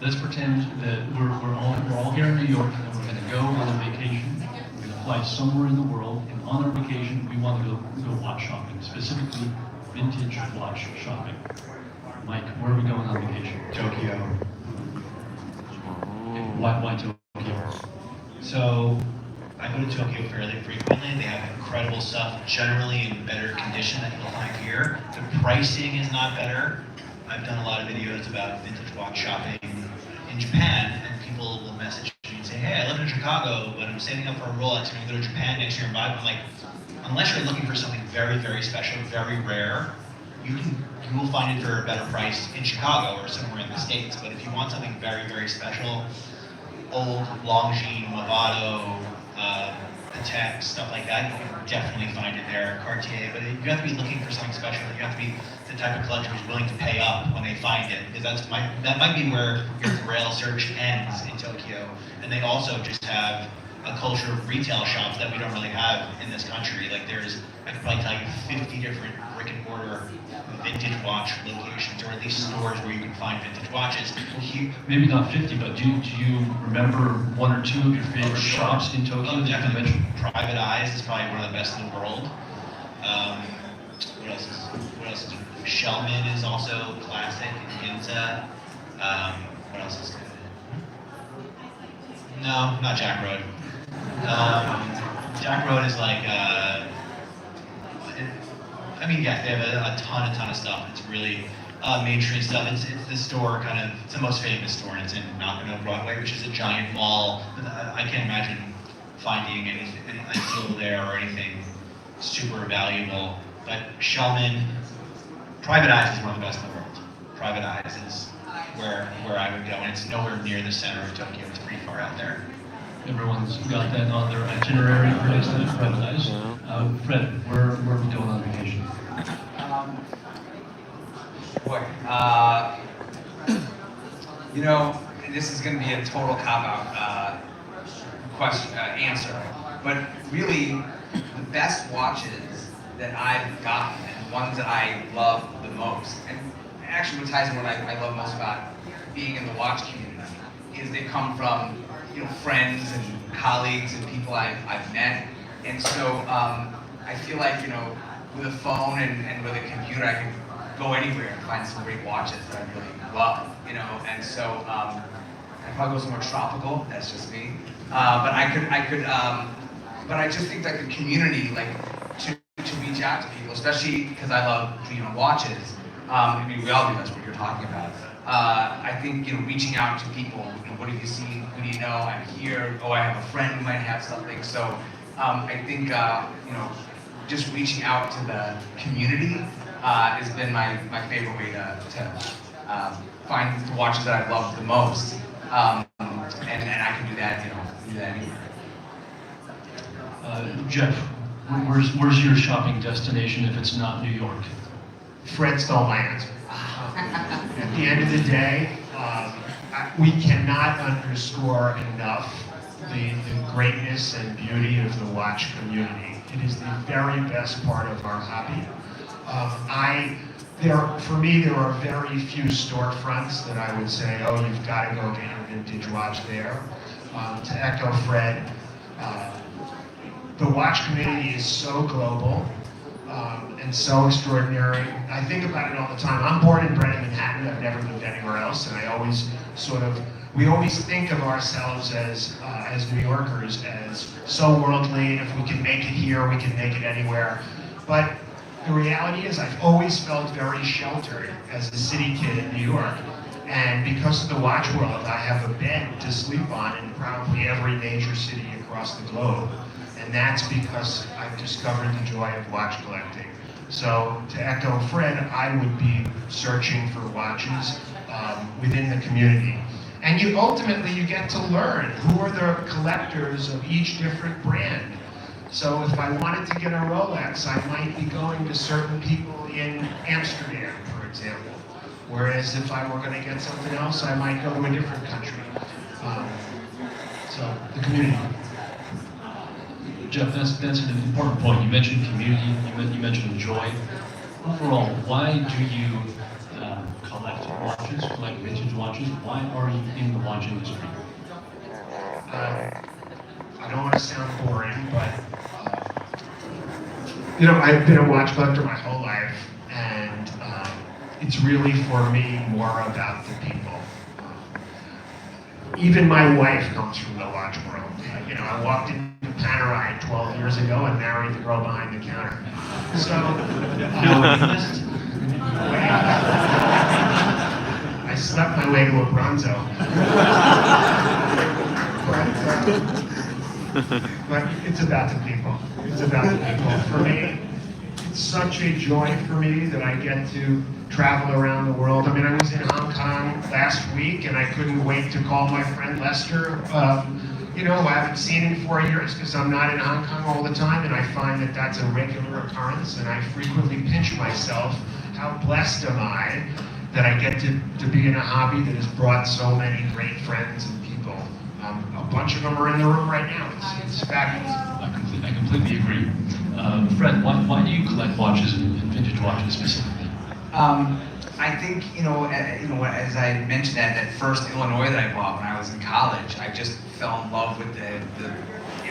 Let's pretend that we're all here in New York and we're going to go on a vacation. We're going to fly somewhere in the world, and on our vacation we want to go watch shopping, specifically vintage watch shopping. Mike, where are we going on vacation? Tokyo. valuable stuff generally in better condition that you'll find here. The pricing is not better. I've done a lot of videos about vintage watch shopping in Japan, and people will message me and say, hey, I live in Chicago, but I'm saving up for a Rolex, I'm gonna go to Japan next year and buy it. I'm like, unless you're looking for something very, very special, very rare, you will find it for a better price in Chicago or somewhere in the States. But if you want something very, very special, old Longines, Movado, Patek, stuff like that, you can definitely find it there, Cartier. But you have to be looking for something special. You have to be the type of collector who's willing to pay up when they find it, because that might be where your Grail search ends in Tokyo. And they also just have a culture of retail shops that we don't really have in this country. Like I could probably tell you 50 different brick and mortar vintage watch locations, or at least stores where you can find vintage watches. Maybe not 50, but do you remember one or two of your favorite shops in Tokyo? Definitely. Private Eyes is probably one of the best in the world. What else is Shellman is also classic in Ginza. What else is good? No, not Jack Road. Jack Road is like, yes, they have a ton of stuff. It's really mainstream stuff. It's the store it's the most famous store, and it's in Nakano Broadway, which is a giant mall. I can't imagine finding anything until there or anything super valuable. But Shellman, Private Eyes is one of the best in the world. Private Eyes is where I would go, and it's nowhere near the center of Tokyo. It's pretty far out there. Everyone's got that on their itinerary for next time, Private Eyes. Fred, where are we going on vacation? This is going to be a total cop-out answer, but really, the best watches that I've gotten and the ones that I love the most, and actually what ties in what I love most about being in the watch community, is they come from friends and colleagues and people I've met, and so I feel like with a phone and with a computer I can go anywhere and find some great watches that I really love, and so I'd probably go somewhere tropical. That's just me, but but I just think like the community, like to reach out to people, especially because I love watches. We all do. That's what you're talking about. I think reaching out to people. What have you seen? Who do you know? I'm here. Oh, I have a friend who might have something. So I think just reaching out to the community has been my favorite way to find the watches that I love the most, and I can do that anywhere. Jeff, where's your shopping destination if it's not New York? Fred stole my answer. At the end of the day, we cannot underscore enough the greatness and beauty of the watch community. It is the very best part of our hobby. For me, there are very few storefronts that I would say, oh, you've got to go get a vintage watch there. To echo Fred, the watch community is so global and so extraordinary. I think about it all the time. I'm born and bred in Manhattan. I've never lived anywhere else, and I always we always think of ourselves as New Yorkers as so worldly, and if we can make it here, we can make it anywhere. But the reality is I've always felt very sheltered as a city kid in New York. And because of the watch world, I have a bed to sleep on in probably every major city across the globe. And that's because I've discovered the joy of watch collecting. So to echo Fred, I would be searching for watches within the community. And ultimately you get to learn who are the collectors of each different brand. So if I wanted to get a Rolex, I might be going to certain people in Amsterdam, for example. Whereas if I were going to get something else, I might go to a different country. So the community. Jeff, that's an important point. You mentioned community, you mentioned joy. Overall, why do you collect vintage watches? Why are you in the watch industry? I don't want to sound boring, but I've been a watch collector my whole life, and it's really for me more about the people. even my wife comes from the watch world. You know, I walked into Panerai 12 years ago and married the girl behind the counter. So, I slept my way to a Bronzo. But it's about the people. It's about the people. For me, it's such a joy for me that I get to travel around the world. I mean, I was in Hong Kong last week, and I couldn't wait to call my friend Lester. You know, I haven't seen him for years because I'm not in Hong Kong all the time, and I find that that's a regular occurrence, and I frequently pinch myself. How blessed am I that I get to be in a hobby that has brought so many great friends and people. A bunch of them are in the room right now. It's fabulous. I completely agree. Fred, why do you collect watches and vintage watches specifically? I think, as I mentioned that first Illinois that I bought when I was in college, I just fell in love with it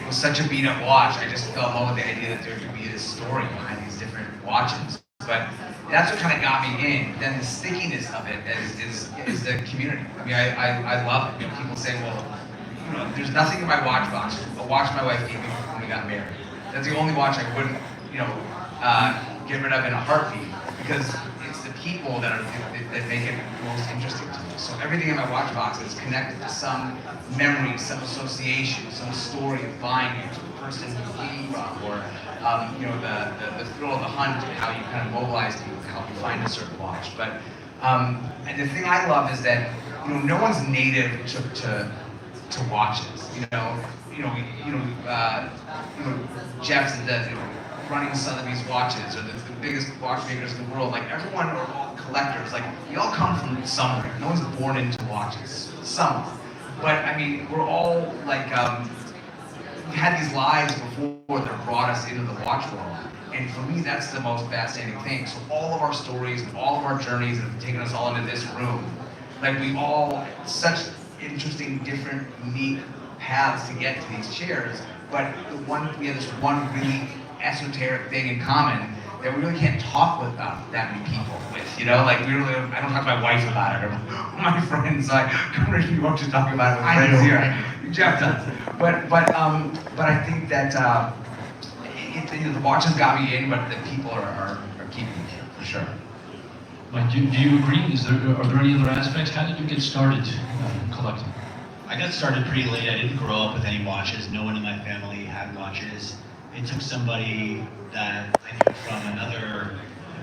was such a beat up watch. I just fell in love with the idea that there could be this story behind these different watches. But that's what kind of got me in. Then the stickiness of it is the community. I mean, I love it. You know, people say, well, there's nothing in my watch box. A watch my wife gave me when we got married. That's the only watch I wouldn't, get rid of in a heartbeat, because it's the people that make it most interesting to me. So everything in my watch box is connected to some memory, some association, some story of buying it, to the person who came from, or the thrill of the hunt and how you kind of mobilize people to help you find a certain watch. But and the thing I love is that no one's native to watches. Jeff's running Sotheby's watches, or the biggest watchmakers in the world. Like, everyone are all collectors. Like, we all come from somewhere. No one's born into watches. Some, but I mean, we're all like we had these lives before that brought us into the watch world. And for me, that's the most fascinating thing. So all of our stories and all of our journeys that have taken us all into this room, like, we all such interesting, different, unique paths to get to these chairs, but we have this one really esoteric thing in common that we really can't talk about that many people with, like, I don't talk to my wife about it, or my friends, like, come to New York to talk about it with friends here. Jeff does. But I think that the watches got me in, but the people are keeping me here, for sure. Mike, do you agree? Are there any other aspects? How did you get started collecting? I got started pretty late. I didn't grow up with any watches. No one in my family had watches. It took somebody that I knew from another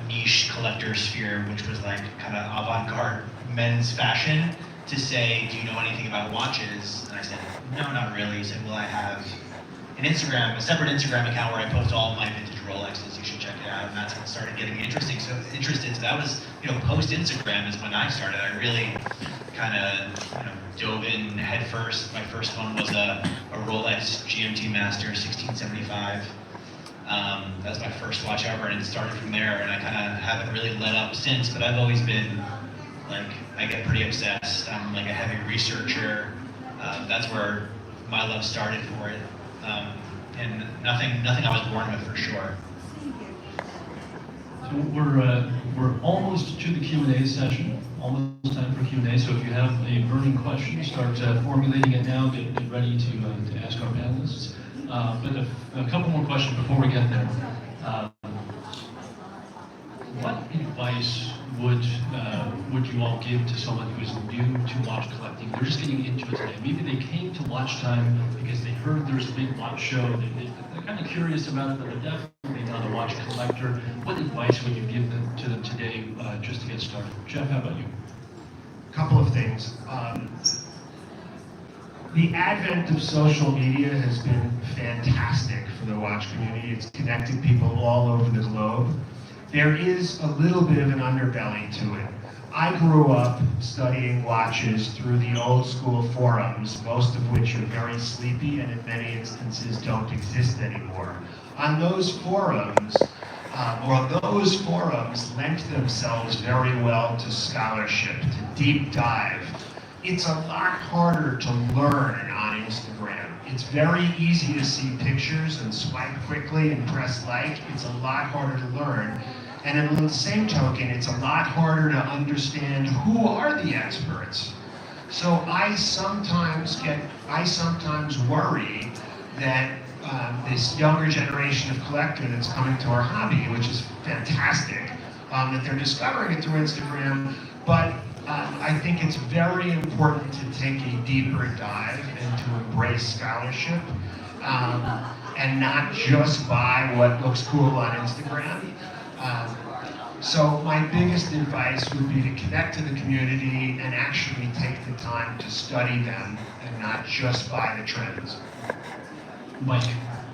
niche collector sphere, which was like kind of avant-garde men's fashion, to say, do you know anything about watches? And I said, no, not really. He said, well, I have a separate Instagram account where I post all of my vintage Rolexes. You should check it out. And that's when it started getting interested. So that was, post Instagram is when I started. I really kind of, dove in head first. My first one was a Rolex GMT Master 1675. That was my first watch ever, and it started from there. And I kind of haven't really let up since. But I've always been like, I get pretty obsessed. I'm like a heavy researcher. That's where my love started for it. And nothing I was born with, for sure. So we're almost to the Q&A session. Almost time for Q&A. So if you have a burning question, start formulating it now. Get ready to ask our panelists. But a couple more questions before we get there. What advice would you all give to someone who is new to watch collecting? They're just getting into it today. Maybe they came to Watch Time because they heard there's a big watch show. They're kind of curious about it, but they're definitely not a watch collector. What advice would you give to them today just to get started? Jeff, how about you? A couple of things. The advent of social media has been fantastic for the watch community. It's connected people all over the globe. There is a little bit of an underbelly to it. I grew up studying watches through the old school forums, most of which are very sleepy and in many instances don't exist anymore. On those forums, those forums lent themselves very well to scholarship, to deep dive. It's a lot harder to learn on Instagram. It's very easy to see pictures and swipe quickly and press like. It's a lot harder to learn. And in the same token, it's a lot harder to understand who are the experts. So I sometimes worry that this younger generation of collector that's coming to our hobby, which is fantastic, that they're discovering it through Instagram, but I think it's very important to take a deeper dive and to embrace scholarship, and not just buy what looks cool on Instagram. So my biggest advice would be to connect to the community and actually take the time to study them and not just buy the trends. Mike,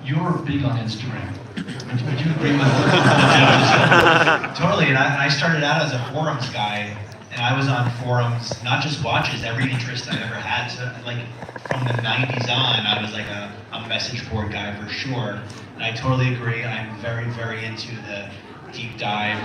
you're big on Instagram. Would you agree with that? Totally, and I started out as a forums guy, and I was on forums, not just watches, every interest I ever had. So, like, from the 90s on, I was like a message board guy for sure. And I totally agree. I'm very, very into the deep dive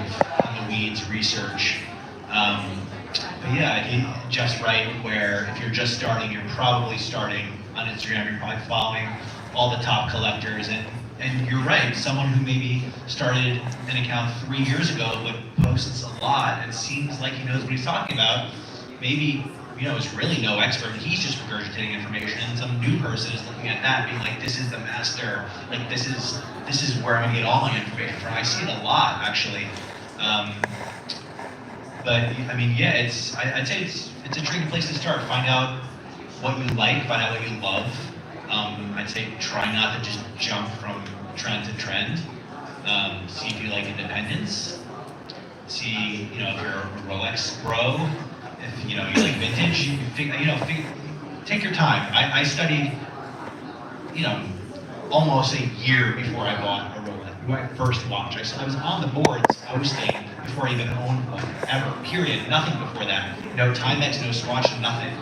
in the weeds research. But yeah, Jeff's right, where if you're just starting, you're probably starting on Instagram, you're probably following all the top collectors, and you're right, someone who maybe started an account 3 years ago but posts a lot and seems like he knows what he's talking about, maybe, is really no expert, and he's just regurgitating information, and some new person is looking at that being like, this is the master, like this is where I'm gonna get all my information from. I see it a lot, actually. But I mean, yeah, I'd say it's a tricky place to start. Find out what you like, find out what you love. I'd say try not to just jump from trend to trend. See if you like independence. See, if you're a Rolex bro, if you like vintage, take your time. I studied, almost a year before I bought a Rolex, my first watch. I was on the boards posting before I even owned one, ever, period, nothing before that. No Timex, no Swatch, nothing.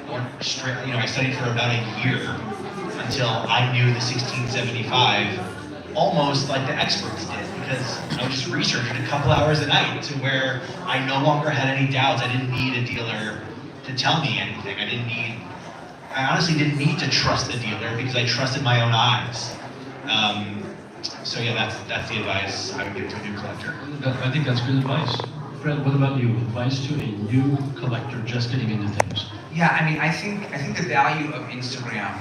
I studied for about a year until I knew the 1675, almost like the experts did, because I was just researching a couple hours a night to where I no longer had any doubts. I didn't need a dealer to tell me anything. I honestly didn't need to trust the dealer because I trusted my own eyes. So yeah, that's the advice I would give to a new collector. I think that's good advice. Fred, what about you? Advice to a new collector just getting into things? Yeah, I mean, I think the value of Instagram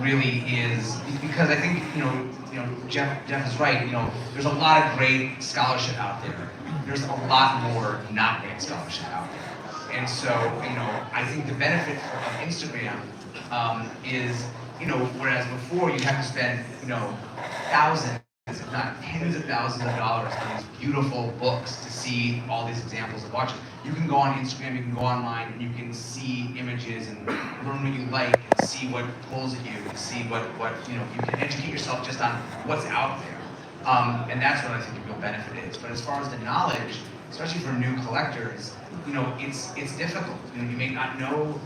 really is because I think Jeff is right. There's a lot of great scholarship out there. There's a lot more not great scholarship out there. And so, I think the benefit of Instagram is, whereas before you have to spend, thousands, if not tens of thousands of dollars on these beautiful books to see all these examples of watches. You can go on Instagram, you can go online, and you can see images and learn what you like, and see what pulls at you, and see what you can educate yourself just on what's out there. And that's what I think the real benefit is. But as far as the knowledge, especially for new collectors, it's difficult. You may not know,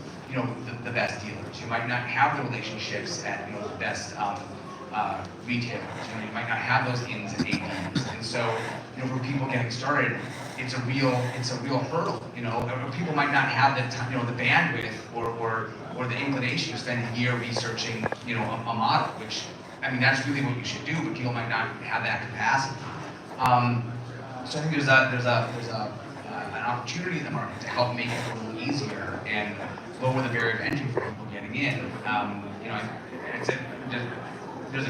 the best dealers. You might not have the relationships at, the best retailers. You might not have those ins and outs. And so, for people getting started, it's a real hurdle. People might not have the time, the bandwidth or the inclination to spend a year researching, a model, which, I mean, that's really what you should do, but people might not have that capacity. So I think there's an opportunity in the market to help make it a little easier and lower the barrier of entry for people getting in.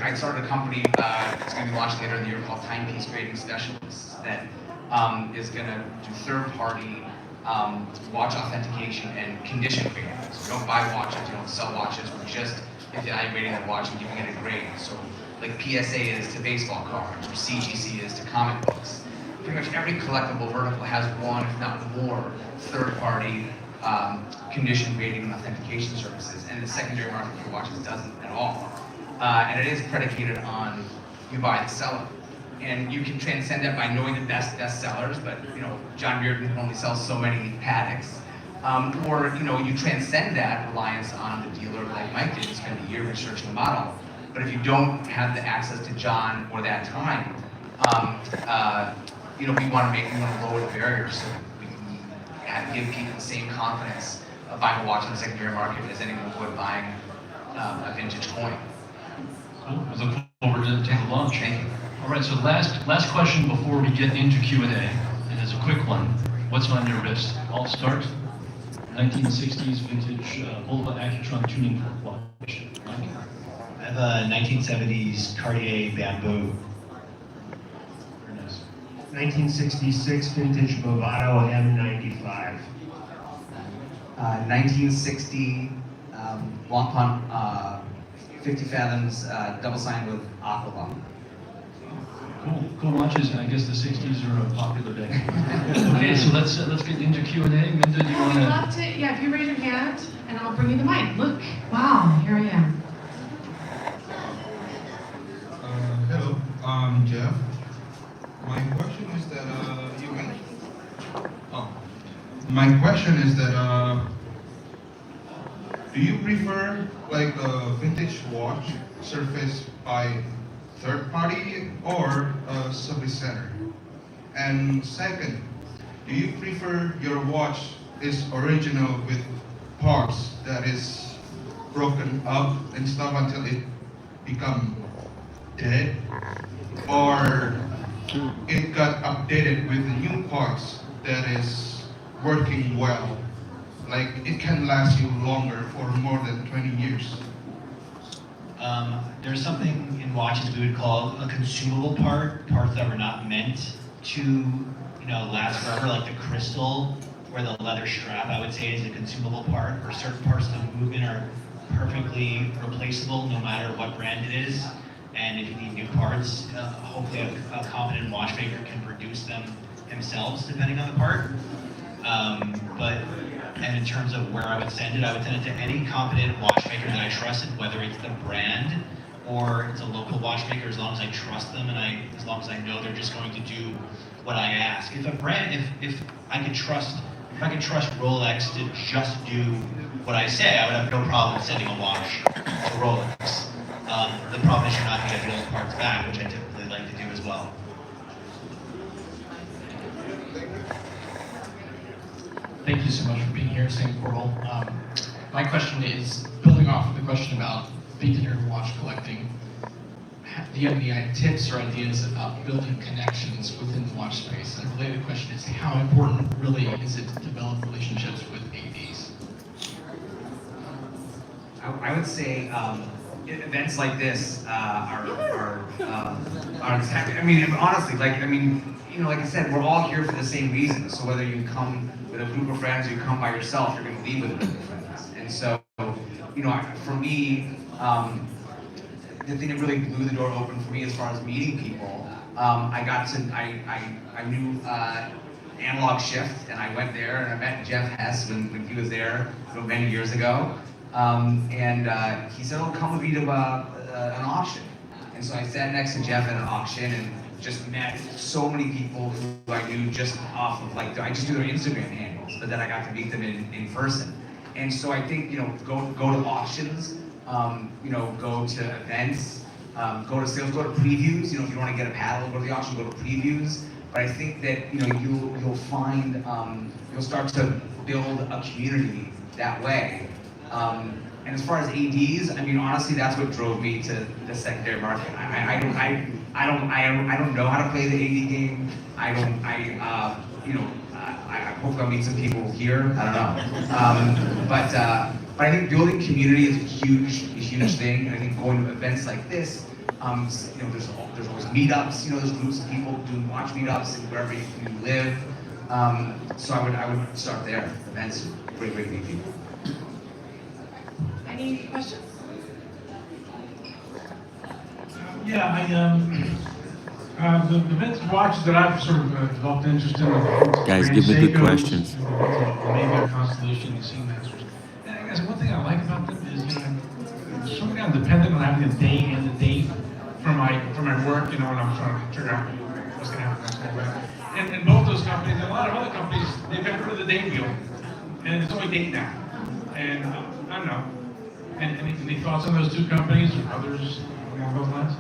I started a company that's going to be launched later in the year called Timepiece Grading Specialists that is going to do third-party watch authentication and condition grading. So we don't buy watches, we don't sell watches, we're just evaluating the watch and giving it a grade. So like PSA is to baseball cards, or CGC is to comic books. Pretty much every collectible vertical has one, if not more, third-party condition grading and authentication services, and the secondary market for watches doesn't at all. And it is predicated on you buy the seller. And you can transcend that by knowing the best sellers, but John Bearden can only sell so many Paddocks. Or you transcend that reliance on the dealer like Mike did, spend a year researching the model. But if you don't have the access to John or that time, we want to lower the barriers so we can give people the same confidence of buying a watch in the secondary market as anyone would buying a vintage coin. Cool. We look forward to the launch. Thank you. All right, so last question before we get into Q&A, and it's a quick one. What's on your wrist? I'll start. 1960s vintage Volvo Accutron tuning fork watch. Mike? I have a 1970s Cartier Bamboo. Very nice. 1966 vintage Movado M95. 1960 Blancpain 50 fathoms double signed with Aqualung. Cool watches, and I guess the 60s are a popular day. Okay, so let's get into Q&A. Minda, do you want We'd to? love to, yeah, if you raise your hand, and I'll bring you the mic. Look, wow, here I am. Hello, I'm Jeff. My question is that do you prefer like a vintage watch surfaced by third party or a service center? And second, do you prefer your watch is original with parts that is broken up and stuff until it become dead, or it got updated with the new parts that is working well, like it can last you longer for more than 20 years? There's something in watches we would call a consumable parts that were not meant to, last forever, like the crystal or the leather strap, I would say is a consumable part, or certain parts of the movement are perfectly replaceable no matter what brand it is. And if you need new parts, hopefully a competent watchmaker can produce them themselves depending on the part. And in terms of where I would send it to any competent watchmaker that I trusted, whether it's the brand or it's a local watchmaker, as long as I trust them and as long as I know they're just going to do what I ask. If a brand, if I could trust Rolex to just do what I say, I would have no problem sending a watch to Rolex. The problem is you're not going to get those parts back, which I typically like to do as well. Thank you so much for being here, St. Portal. My question is, building off of the question about beginner watch collecting, do you have any tips or ideas about building connections within the watch space? And a related question is, how important really is it to develop relationships with ADs? I would say events like this are exactly. I mean, honestly, like I said, we're all here for the same reason. So whether you come with a group of friends or you come by yourself, you're going to leave with a group of friends. And so, for me, the thing that really blew the door open for me as far as meeting people, I knew Analog Shift, and I went there and I met Jeff Hess when he was there many years ago. And he said, "Oh, come with me to an auction." And so I sat next to Jeff at an auction and just met so many people who I knew just off of I just knew their Instagram handles, but then I got to meet them in person. And so I think go to auctions, go to events, go to sales, go to previews. If you want to get a paddle, go to the auction, go to previews. But I think that you'll find you'll start to build a community that way. And as far as ADs, I mean, honestly, that's what drove me to the secondary market. I don't know how to play the AD game. I hope I'll meet some people here. I don't know. But I think building community is a huge thing. And I think going to events like this, there's always meetups. There's groups of people doing watch meetups wherever you live. So I would start there. Events, great to meet people. Any questions? Yeah, the vintage watches that I've sort of developed an interest in. Guys, give me good questions. Omega Constellation, you've seen that sort of. And I guess one thing I like about them is, sort of I'm dependent on having a day and a date for my work, when I'm trying to figure out what's going to happen next week. And both those companies, and a lot of other companies, they've got rid of the date wheel, and it's only date now. And I don't know. And any thoughts on those two companies or others along those lines?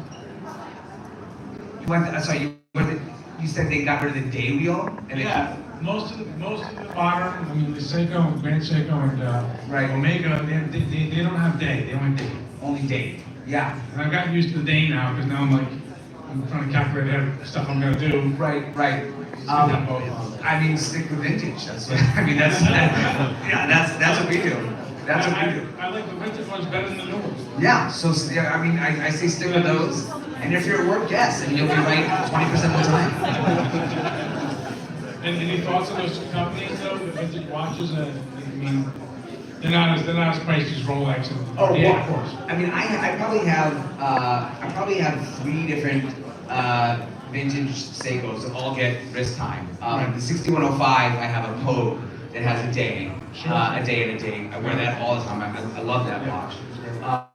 You said they got rid of the day wheel? And most of the modern, the Seiko, Grand Seiko, and right. Omega, they don't have day. They only date. Only date. Yeah. And I've gotten used to the day now because now I'm trying to calculate stuff I'm going to do. Right. I mean, stick with vintage. That's what I mean. That's what we do. That's what we do. I like the vintage ones better than the new ones. Yeah. So yeah, I mean, I say stick with those. And if you're at work, yes, and you'll be right 20% of the time. And any thoughts on those companies though, the vintage watches? I mean, they're not as pricey as Rolex. And, Oh, yeah, well, of course. I mean, I probably have 3 different vintage Seikos that all get wrist time. The 6105, I have a Pogue that has a day and a day. I wear that all the time. I love that watch.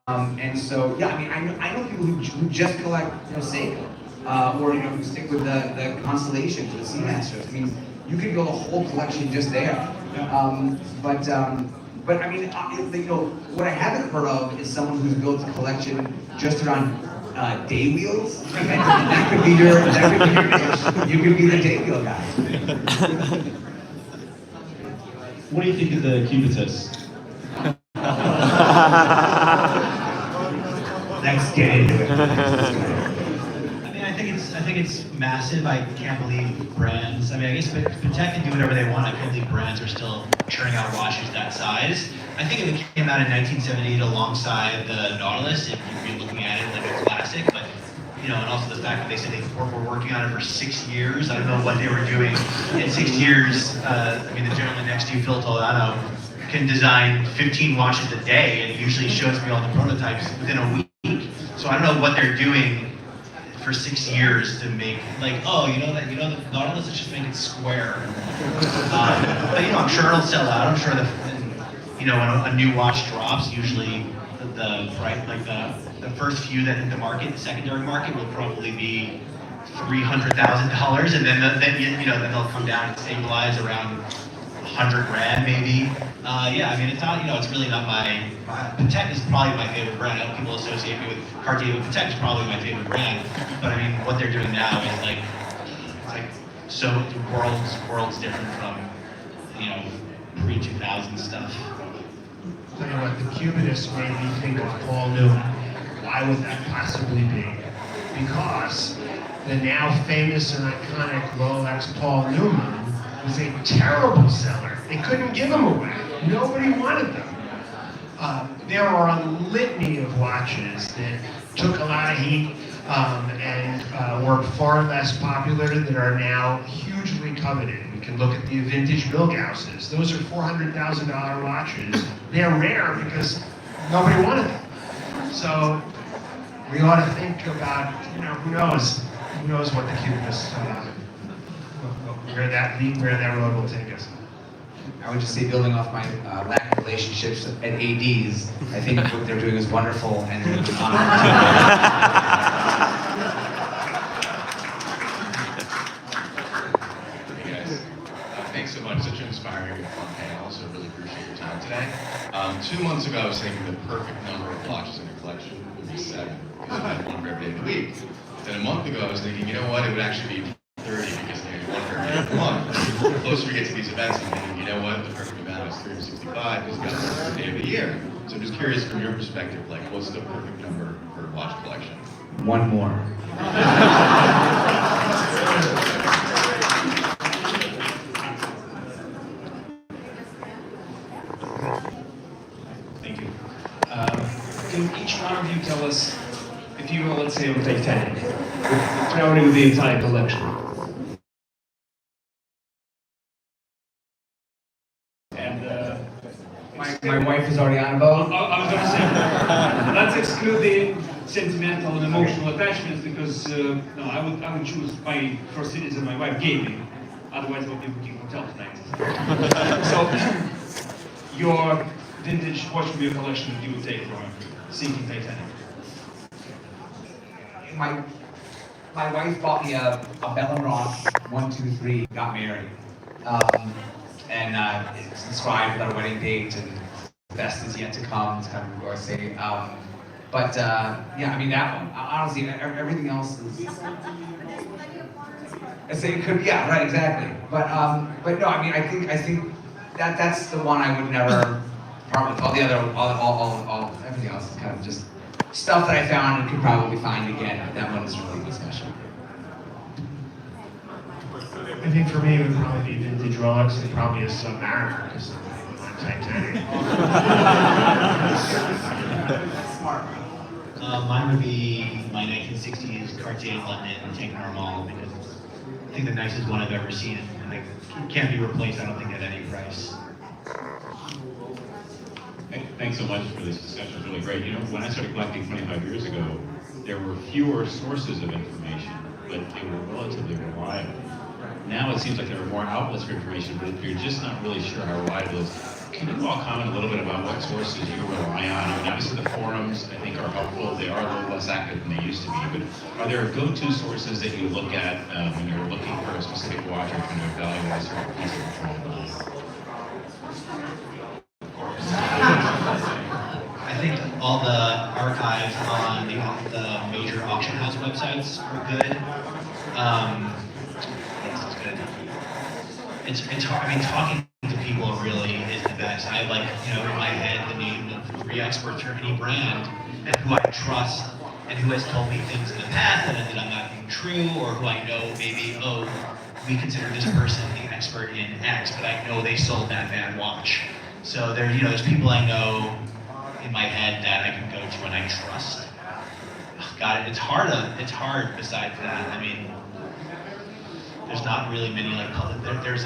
And so, yeah, I mean, I know people who just collect, Seiko, or who stick with the Constellations, the Seamasters. I mean, you could build a whole collection just there. But I mean, what I haven't heard of is someone who's built a collection just around day wheels. That could be your niche. You could be the day wheel guy. What do you think of the Cubitus? Let's get into it. I mean, I think it's massive. I can't believe brands. I mean, I guess Patek can do whatever they want. I can't believe brands are still churning out watches that size. I think if it came out in 1978 alongside the Nautilus, if you'd be looking at it like a classic. But and also the fact that they said they were working on it for 6 years. I don't know what they were doing in 6 years. I mean, the gentleman next to you, Phil Toledano, can design 15 watches a day, and he usually shows me all the prototypes within a week. So I don't know what they're doing for 6 years to make, the Nautilus, let's just make it square. But I'm sure it'll sell out. I'm sure that when a new watch drops, usually the price, the first few that hit the market, the secondary market, will probably be $300,000, and then they'll come down and stabilize around 100 grand maybe. Yeah, I mean, it's not, it's really not my Patek is probably my favorite brand. I know people associate me with Cartier, but Patek is probably my favorite brand. But I mean, what they're doing now is so worlds different from, pre-2000 stuff. Tell you what, the Cubitus made me think of Paul Newman. Why would that possibly be? Because the now famous and iconic Rolex Paul Newman was a terrible seller. They couldn't give them away. Nobody wanted them. There are a litany of watches that took a lot of heat and were far less popular that are now hugely coveted. We can look at the vintage Milgausses. Those are $400,000 watches. They're rare because nobody wanted them. So we ought to think about, who knows what the Cubitus, where that road will take us. I would just say, building off my lack of relationships at ADs, I think what they're doing is wonderful and Thanks so much. Such an inspiring and fun panel. So really appreciate your time today. 2 months ago, I was thinking the perfect number of watches in your collection would be 7, because I had one for every day of the week. Then a month ago, I was thinking, you know what, it would actually be 30, because I had one for every day of the month. The closer we get to these events, I'm thinking, you know what, the perfect amount is 365, because you got one every day of the year. So I'm just curious, from your perspective, what's the perfect number for a watch collection? one more. Thank you. Can each one of you tell us, if you will, let's say, of Titanic, traveling the entire collection? And my wife is already on a boat. I was going to say, let's exclude the sentimental and emotional attachments, because I would choose my first citizen my wife gave me. Otherwise, we'll be booking hotel tonight. So, your vintage watchmobile collection that you would take from sinking Titanic? My wife bought me a Bell & Ross 123, got married. And it's inscribed with our wedding date, and the best is yet to come, it's kind of what I say. Yeah, I mean, that one, honestly, everything else is... I say it could, yeah, right, exactly. But no, I mean, I think that's the one I would never part with. All the other, everything else is kind of just stuff that I found and could probably find again. That one is really special. I think for me it would probably be vintage Rolex and probably a Submariner because I'm on Titanic. Mine would be my 1960s Cartier London Tank Normal because I think the nicest one I've ever seen, and like, it can't be replaced, I don't think, at any price. Thanks so much for this discussion. It's really great. You know, when I started collecting 25 years ago, there were fewer sources of information, but they were relatively reliable. Now it seems like there are more outlets for information, but you're just not really sure how reliable it is. Can you all comment a little bit about what sources you rely on? I mean, obviously the forums, I think, are helpful. They are a little less active than they used to be, but are there go-to sources that you look at when you're looking for a specific watch or trying to evaluate a certain piece of information? I think all the archives on the major auction house websites are good. Yes, it's good. It's hard. I mean, talking to people really is the best. I have, like, you know, in my head the name of 3 experts for any brand and who I trust and who has told me things in the past that ended up not being true, or who I know maybe, oh, we consider this person the expert in X, but I know they sold that bad watch. So there, you know, there's people I know in my head that I can go to and I trust. God, it's hard. Besides that, I mean, there's not really many like public. There's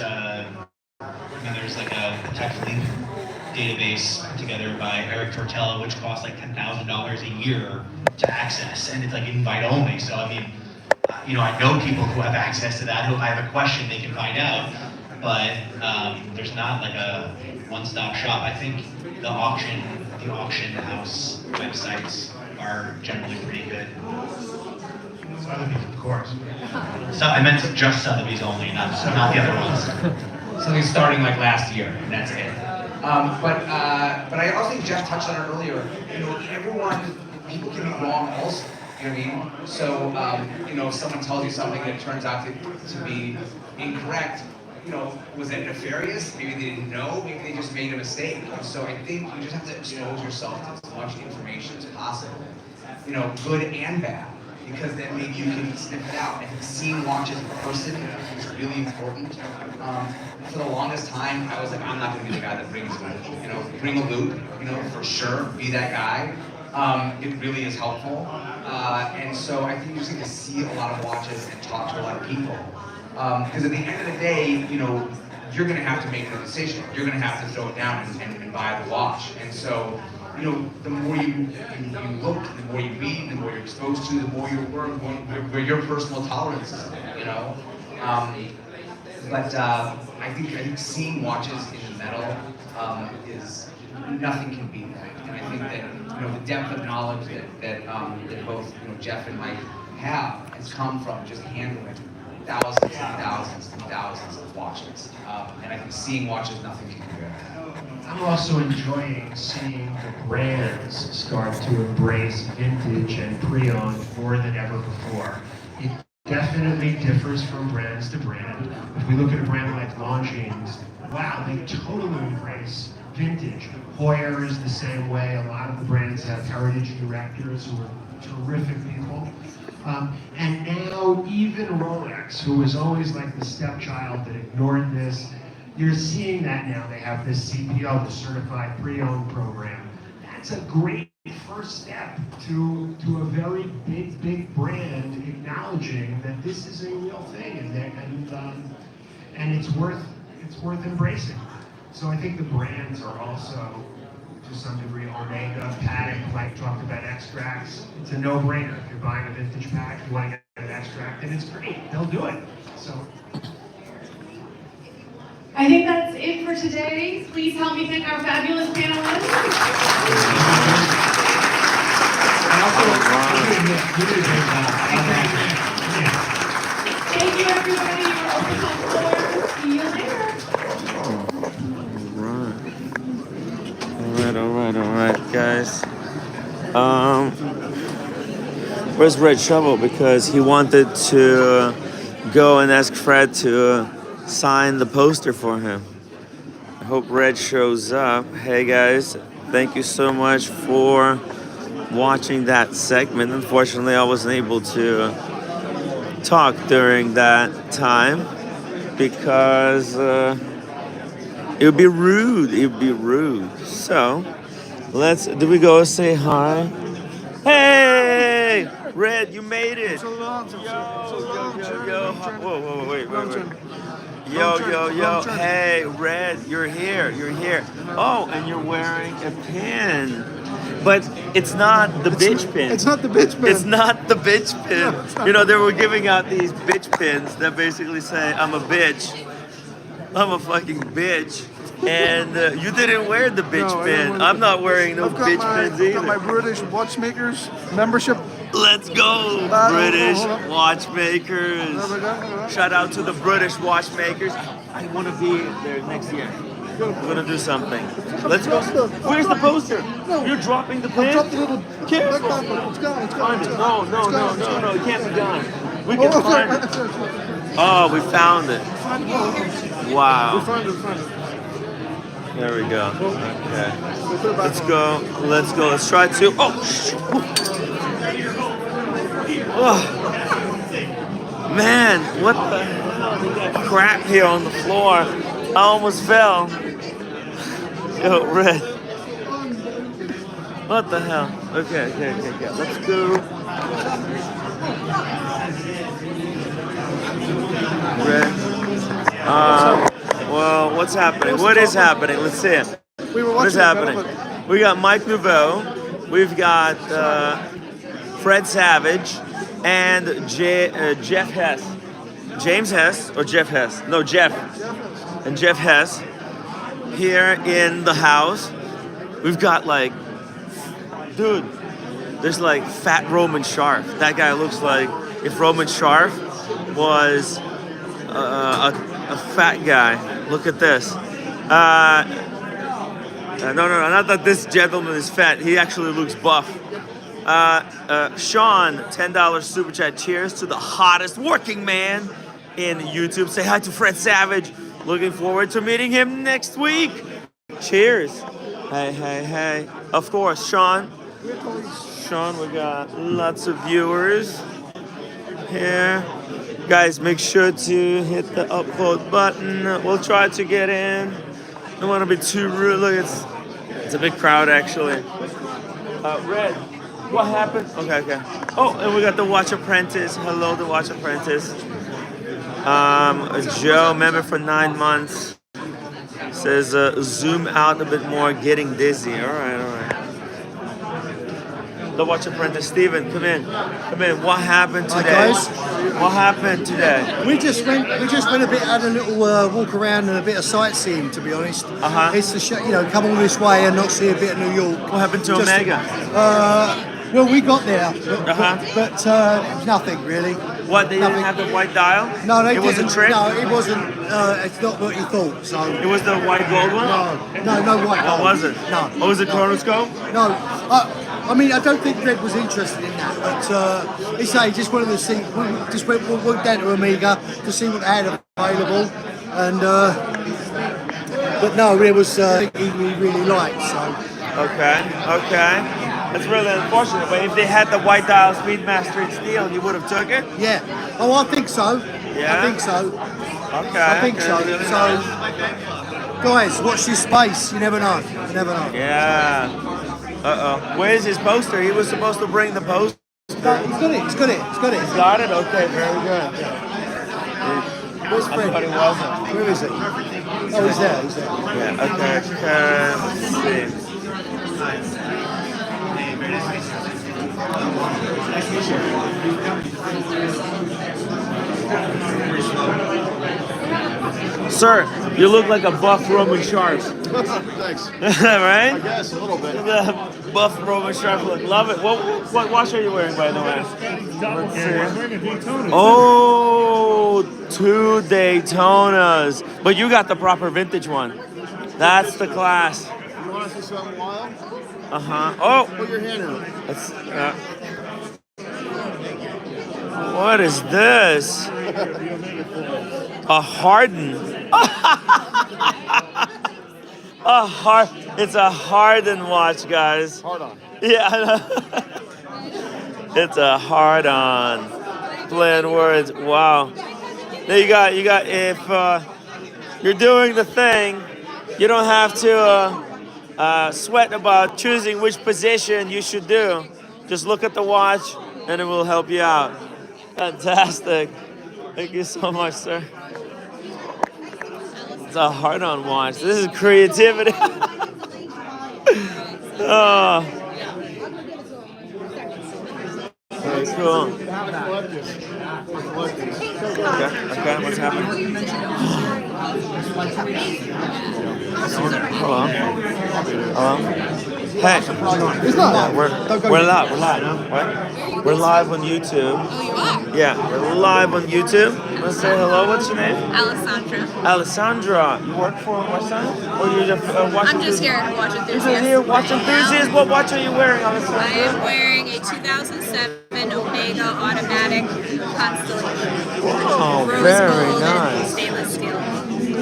like a text link database put together by Eric Tortella, which costs like $10,000 a year to access, and it's like invite only. So I mean, you know, I know people who have access to that. Who, if I have a question, they can find out. But there's not like a one-stop shop. I think the auction house websites are generally pretty good. Sotheby's, of course. So I meant just Sotheby's only, not the other ones. Something starting like last year, and that's it. But I also think Jeff touched on it earlier. You know, people can be wrong also. You know what I mean? So, you know, if someone tells you something that turns out to be incorrect, you know, was it nefarious? Maybe they didn't know, maybe they just made a mistake. So I think you just have to expose yourself to as much information as possible. You know, good and bad. Because then maybe you can sniff it out. And seeing watches in person is really important. For the longest time, I was like, I'm not going to be the guy that brings a loop. You know, bring a loop. You know, for sure, be that guy. It really is helpful. And so I think you just need to see a lot of watches and talk to a lot of people. Because at the end of the day, you know, you're going to have to make the decision. You're going to have to throw it down and buy the watch. And so, you know, the more you look, the more you read, the more you're exposed to, the more you work, where your personal tolerance is, you know. But I think seeing watches in the metal is, nothing can beat that. And I think that, you know, the depth of knowledge that both, you know, Jeff and Mike have has come from just handling thousands and thousands and thousands of watches. And I think seeing watches, nothing can compare to that. I'm also enjoying seeing the brands start to embrace vintage and pre-owned more than ever before. It definitely differs from brands to brand. If we look at a brand like Longines, wow, they totally embrace vintage. Hoyer is the same way. A lot of the brands have heritage directors who are terrific people. And now even Rolex, who was always like the stepchild that ignored this, you're seeing that now. They have this CPO, the Certified Pre-Owned Program. That's a great first step to a very big brand acknowledging that this is a real thing, and it's worth embracing. So I think the brands are also, to some degree, Omega, Patek, like talked about extracts. It's a no-brainer. If you're buying a vintage pack, you want to get an extract, and it's great. They'll do it. So. I think that's it for today. Please help me thank our fabulous panelists. Thank you, everybody. You're open to the floor. See you later. All right, guys. Where's Red Shovel? Because he wanted to go and ask Fred to sign the poster for him. I hope Red shows up. Hey guys, thank you so much for watching that segment. Unfortunately, I wasn't able to talk during that time, because it would be rude. It would be rude. So do we go say hi? Hey, Red, you made it. Yo, whoa, wait. Yo. Hey, Red, you're here. Oh, and you're wearing a pin. But it's not the bitch pin. It's not the bitch pin. It's not the bitch pin. You know, they were giving out these bitch pins that basically say, I'm a bitch. I'm a fucking bitch. And you didn't wear the bitch pin. I'm not wearing no bitch pins either. I've got my British Watchmakers membership. Let's go, British Watchmakers. Shout out to the British Watchmakers. I want to be there next year. We're going to do something. Let's go. Where's the poster? You're dropping the pin? Drop the little... Careful. It's gone. Find it. No. It can't be gone. We can find it. Oh, we found it. Wow. We found it. There we go. Okay. Let's go. Let's try to. Oh, man, what the hell? They got crap here on the floor. I almost fell. Yo, Red. What the hell? Okay. Let's go. Red. Well, what's happening? What is happening? Let's see it. What is happening? We got Mike Nouveau. We've got Fred Savage and Jeff Hess. James Hess or Jeff Hess? No, Jeff. And Jeff Hess here in the house. We've got dude, there's fat Roman Sharp. That guy looks like if Roman Sharp was a fat guy. Look at this. No, not that this gentleman is fat. He actually looks buff. Sean, $10 super chat. Cheers to the hottest working man in YouTube. Say hi to Fred Savage. Looking forward to meeting him next week. Cheers. Hey. Of course, Sean. Sean, we got lots of viewers here. Guys, make sure to hit the upvote button. We'll try to get in. Don't want to be too rude. Look, it's a big crowd actually. Red, what happened? Okay. Oh, and we got the Watch Apprentice. Hello, the Watch Apprentice. Joe, member for 9 months. Says zoom out a bit more, getting dizzy. All right. The Watch Apprentice, Steven, come in. What happened today? Hi guys. What happened today? We just went a bit, had a little walk around and a bit of sightseeing. To be honest, it's the show, come all this way and not see a bit of New York. What happened to Omega? Well, we got there, but nothing really. What? They didn't have the white dial? No, they didn't. It was a trick. No, it wasn't. It's not what you thought. So it was the white gold one. No white gold. What was it? No. What was it? Chronoscope? No. I mean, I don't think Red was interested in that, but he just wanted to see. We just went down to Omega to see what they had available, and but no, it was he really liked. So okay. That's really unfortunate, but if they had the white dial Speedmaster in steel, you would have took it? Yeah. Oh, I think so. Yeah? I think so. Okay. I think so. So, guys, watch this space. You never know. Yeah. Where's his poster? He was supposed to bring the poster. He's got it. He's got it? Okay, very good. Where's Fred? I thought he wasn't. Where is he? Oh, he's there. Yeah, okay. Let's see. Sir, you look like a buff Roman Sharp. Thanks. Right? I guess a little bit. The buff Roman Sharp look. Love it. What watch are you wearing, by the way? Oh, 2 Daytonas. But you got the proper vintage one. That's the class. You want to see something wild? Oh. Put your hand in it. What is this? A Harden. It's a Harden watch, guys. Hard on. Yeah. It's a hard on. Playing words. Wow. You got. If you're doing the thing, you don't have to sweat about choosing which position you should do. Just look at the watch, and it will help you out. Fantastic. Thank you so much, sir. It's a hard-on watch. This is creativity. Oh, very cool. Okay, what's happening? Hello. Hello. Hey. Yeah, we're live. What? We're live on YouTube. Oh, you are? Yeah, we're live on YouTube. Let's say hello. What's your name? Alessandra. Alessandra. You work for Watch Time? Or you're just watch I'm just enthusiast? here to watch You're enthusiast. just here watch enthusiast. What watch are you wearing, I Alessandra? am wearing a 2007 Omega automatic Constellation. Oh, Rose very gold and nice. stainless steel.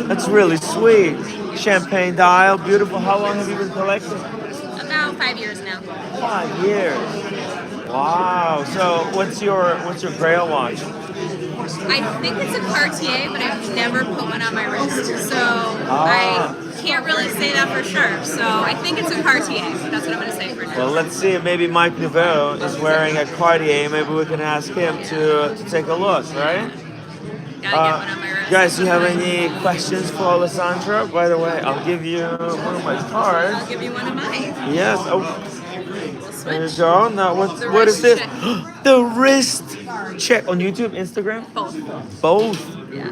That's really sweet. Champagne dial, beautiful. How long have you been collecting? About 5 years now. 5 years. Wow. So what's your Grail watch? I think it's a Cartier, but I've never put one on my wrist, so I can't really say that for sure. So I think it's a Cartier. That's what I'm going to say for now. Well, let's see. Maybe Mike Nouveau is wearing a Cartier. Maybe we can ask him to take a look, right? Gotta get one on my wrist. Guys, do you have any questions for Alessandra? By the way, I'll give you one of my cards. I'll give you one of mine. Yes. Oh. There you go. Now, what is this? The wrist check on YouTube, Instagram? Both. Yeah.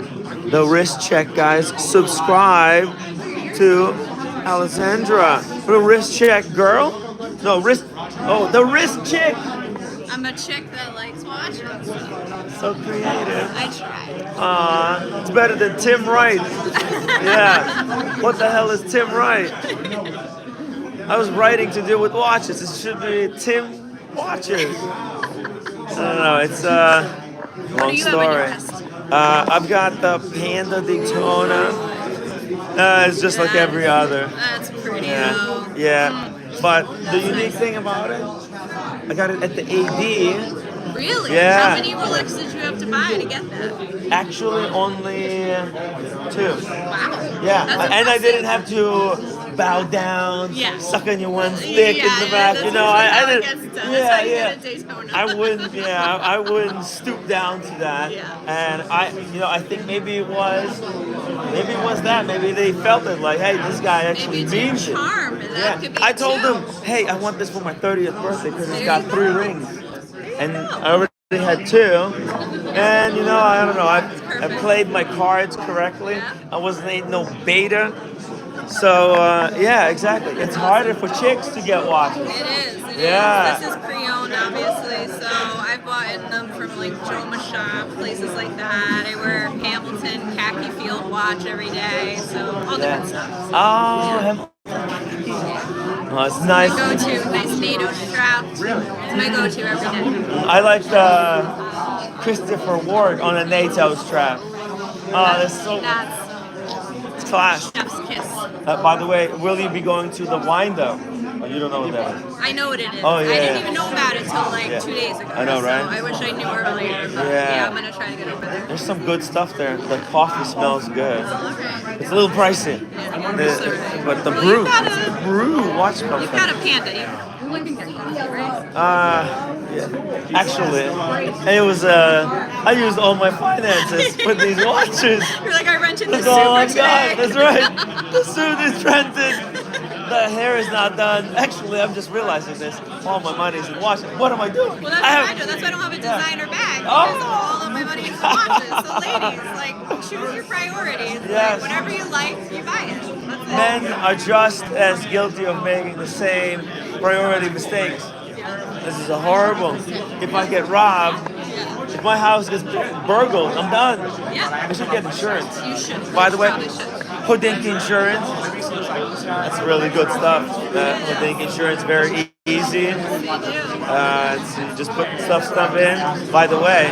The wrist check, guys. Subscribe to Alessandra. The wrist check girl? No, wrist. Oh, the wrist chick. I'm a chick that likes watches. So creative. I try. It's better than Tim Wright. Yeah. What the hell is Tim Wright? I was writing to do with watches. It should be Tim Watches. I don't know. It's a long story. I've got the Panda Daytona. It's just like every other. That's pretty Yeah. Yeah. But the unique thing about it, I got it at the AD. Really? Yeah. How many Rolex did you have to buy to get that? Actually, only 2. Wow. Yeah, That's and I impressive. didn't have to bow down, Yeah. suck on your one stick in the back. You know, I didn't. Yeah. I wouldn't. Yeah, I wouldn't stoop down to that. And I think maybe it was that. Maybe they felt it like, hey, this guy actually means it. Charm. That Yeah. could be I told too. them, hey, I want this for my 30th birthday because it's got 3 rings, and I already had 2. And I don't know. I played my cards correctly. I wasn't no beta. So yeah, exactly. It's harder for chicks to get watches. It is. Yeah. This is pre-owned, obviously. So I've bought them from like Joma Shop, places like that. I wear Hamilton khaki field watch every day. So all the good stuff. Oh, it's nice. My go-to, nice NATO strap. It's my go-to every day. I like the Christopher Ward on a NATO strap. Oh, that's so. It's class. Chef's kiss. By the way, will you be going to the Windup? Oh, you don't know what that is. I know what it is. Oh, yeah. I didn't even know about it till like 2 days ago. I know, right? So I wish I knew earlier. But Yeah. I'm gonna try to get over there. There's some good stuff there. The coffee smells good. It's a little pricey. But the brew, watch You've comes got a Panda. You're looking at coffee, right? yeah. Actually, it was I used all my finances for these watches. You're like, I rented the That's all I've Super got. today. That's right. The suit is rented. The hair is not done. Actually, I'm just realizing this. All my money is in watches. What am I doing? Well, that's what I do. That's why I don't have a designer bag. Because all of my money is in watches. So ladies, like, choose your priorities. Yes. Like, whatever you like, you buy it. That's it. Men are just as guilty of making the same priority mistakes. This is a horrible. If I get robbed, if my house gets burgled, I'm done. Yeah. I should get insurance. You should. By the way, Probably should. Hodinky Insurance. That's really good stuff. Hodinky Insurance, very easy. You just put stuff in. By the way,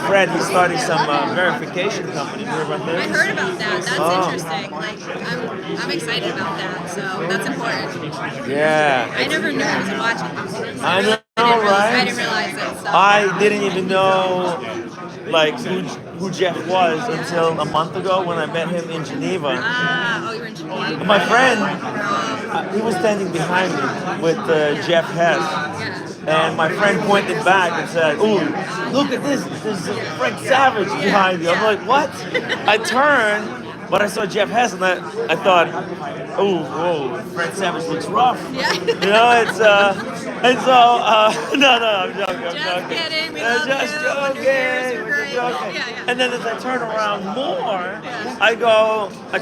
Fred, he's starting some verification company. You heard about this? I heard about that. That's interesting. Like, I'm excited about that. So that's important. Yeah. I never knew I was a watch enthusiast. I know, I right? didn't realize that. So. I didn't even know, like, who Jeff was until a month ago when I met him in Geneva. Oh, you were in Geneva. My friend, he was standing behind me with Jeff Hess. And my friend pointed back and said, "Ooh, look at this! There's Frank Savage behind you." I'm like, "What?" I turned, but I saw Jeff Hess, and I thought, "Oh, whoa, Frank Savage looks rough." Yeah. You know, it's and so no, I'm joking. I'm joking. Kidding. We Just love joking. you. We're just joking. And then as I turn around more, I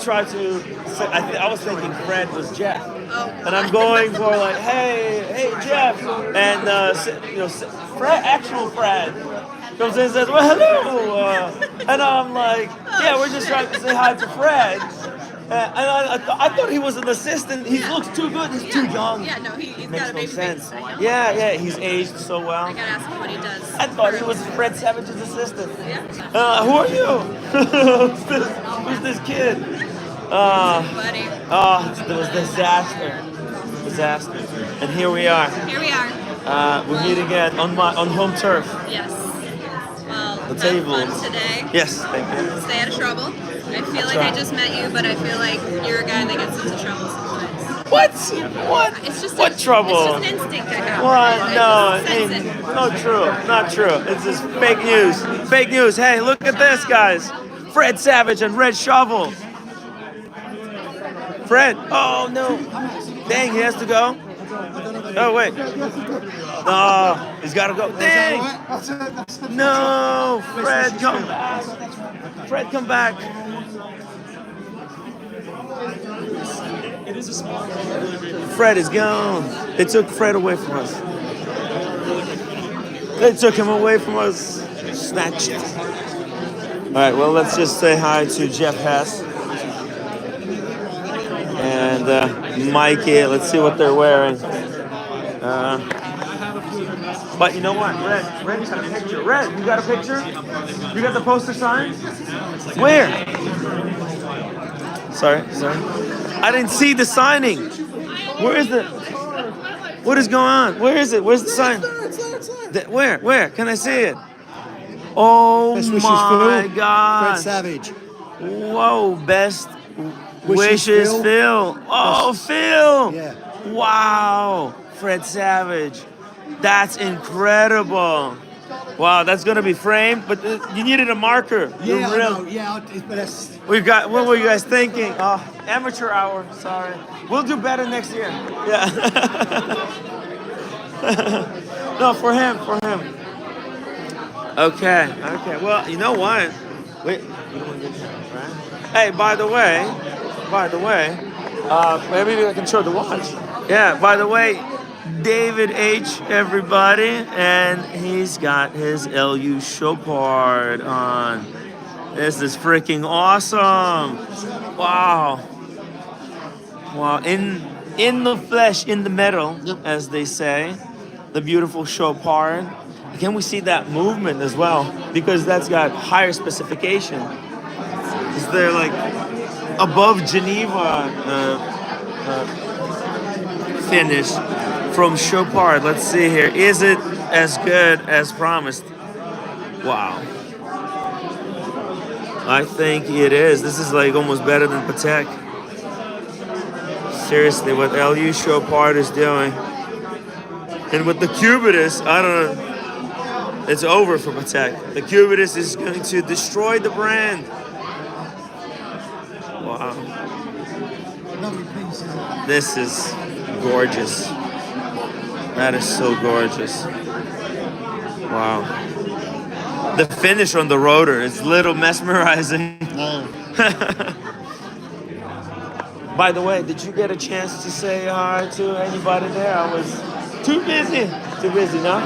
try to say, I was thinking Fred was Jeff. And I'm going for like, hey Jeff, and Fred, actual Fred, comes in and says, "Well, hello," and I'm like, "Yeah, we're just trying to say hi to Fred." And I thought he was an assistant. He looks too good. He's too young. Yeah, no, he's Makes got a no baby sense. face. I know. Yeah, he's aged so well. I gotta ask him what he does. I thought he was Fred Savage's assistant. Yeah. Who are you? Who's this kid? Buddy. It was disaster. And here we are. Here we are. We meet again on home turf. Yes. Well, The have table. fun today. Yes, thank you. Stay out of trouble. I feel like I just met you, but I feel like you're a guy that gets into trouble sometimes. What? It's just What trouble? It's just an instinct I have. What? I No, just sense it. not true. It's just fake news. Fake news. Hey, look at this, guys. Fred Savage and Red Shovel. Fred. Oh no. Dang, he has to go. Oh wait. No, he's got to go. Dang. No, Fred, come back. Fred, come back. Fred is gone. They took Fred away from us. They took him away from us. Snatched. All right, well, let's just say hi to Jeff Hess. And Mikey, let's see what they're wearing. But you know what, Red, you got a picture. Red, you got a picture? You got the poster signed? Where? Sorry. I didn't see the signing. Where is it? What is going on? Where is it? Where's the sign? Where? Can I see it? Oh Best wishes, my Phil. God. Fred Savage. Whoa, best wishes, Phil. Oh, Phil. Yeah. Wow, Fred Savage. That's incredible. Wow, that's gonna be framed, but you needed a marker. Yeah, I know. Yeah, but that's. What were you guys thinking? Oh, amateur hour. Sorry. We'll do better next year. Yeah. No, for him. Okay. Well, you know what? Wait. You don't want to get that, right? Hey, by the way, maybe I can show the watch. Yeah. By the way, David H. Everybody, and he's got his LU Chopard on. This is freaking awesome! Wow. In the flesh, in the metal, as they say, the beautiful Chopard. Can we see that movement as well? Because that's got higher specification. Is there like above Geneva finish from Chopard? Let's see here. Is it as good as promised? Wow. I think it is. This is like almost better than Patek. Seriously, what LU Chopard is doing. And with the Cubitus, I don't know. It's over for Patek. The Cubitus is going to destroy the brand. Wow. This is gorgeous. That is so gorgeous. Wow. The finish on the rotor is a little mesmerizing. By the way, did you get a chance to say hi to anybody there? I was too busy. Too busy, no?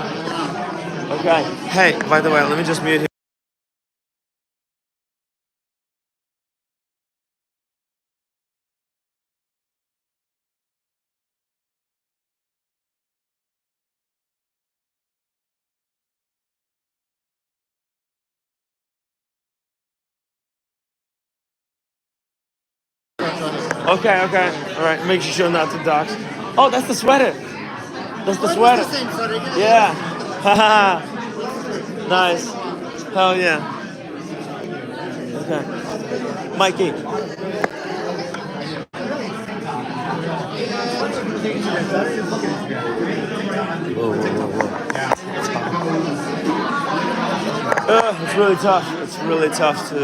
Okay. Hey, by the way, let me just mute him. Okay. All right, make sure not to dox. Oh, that's the sweater. That's the sweater. Yeah. Haha. Nice. Hell yeah. Okay. Mikey. It's really tough. It's really tough to.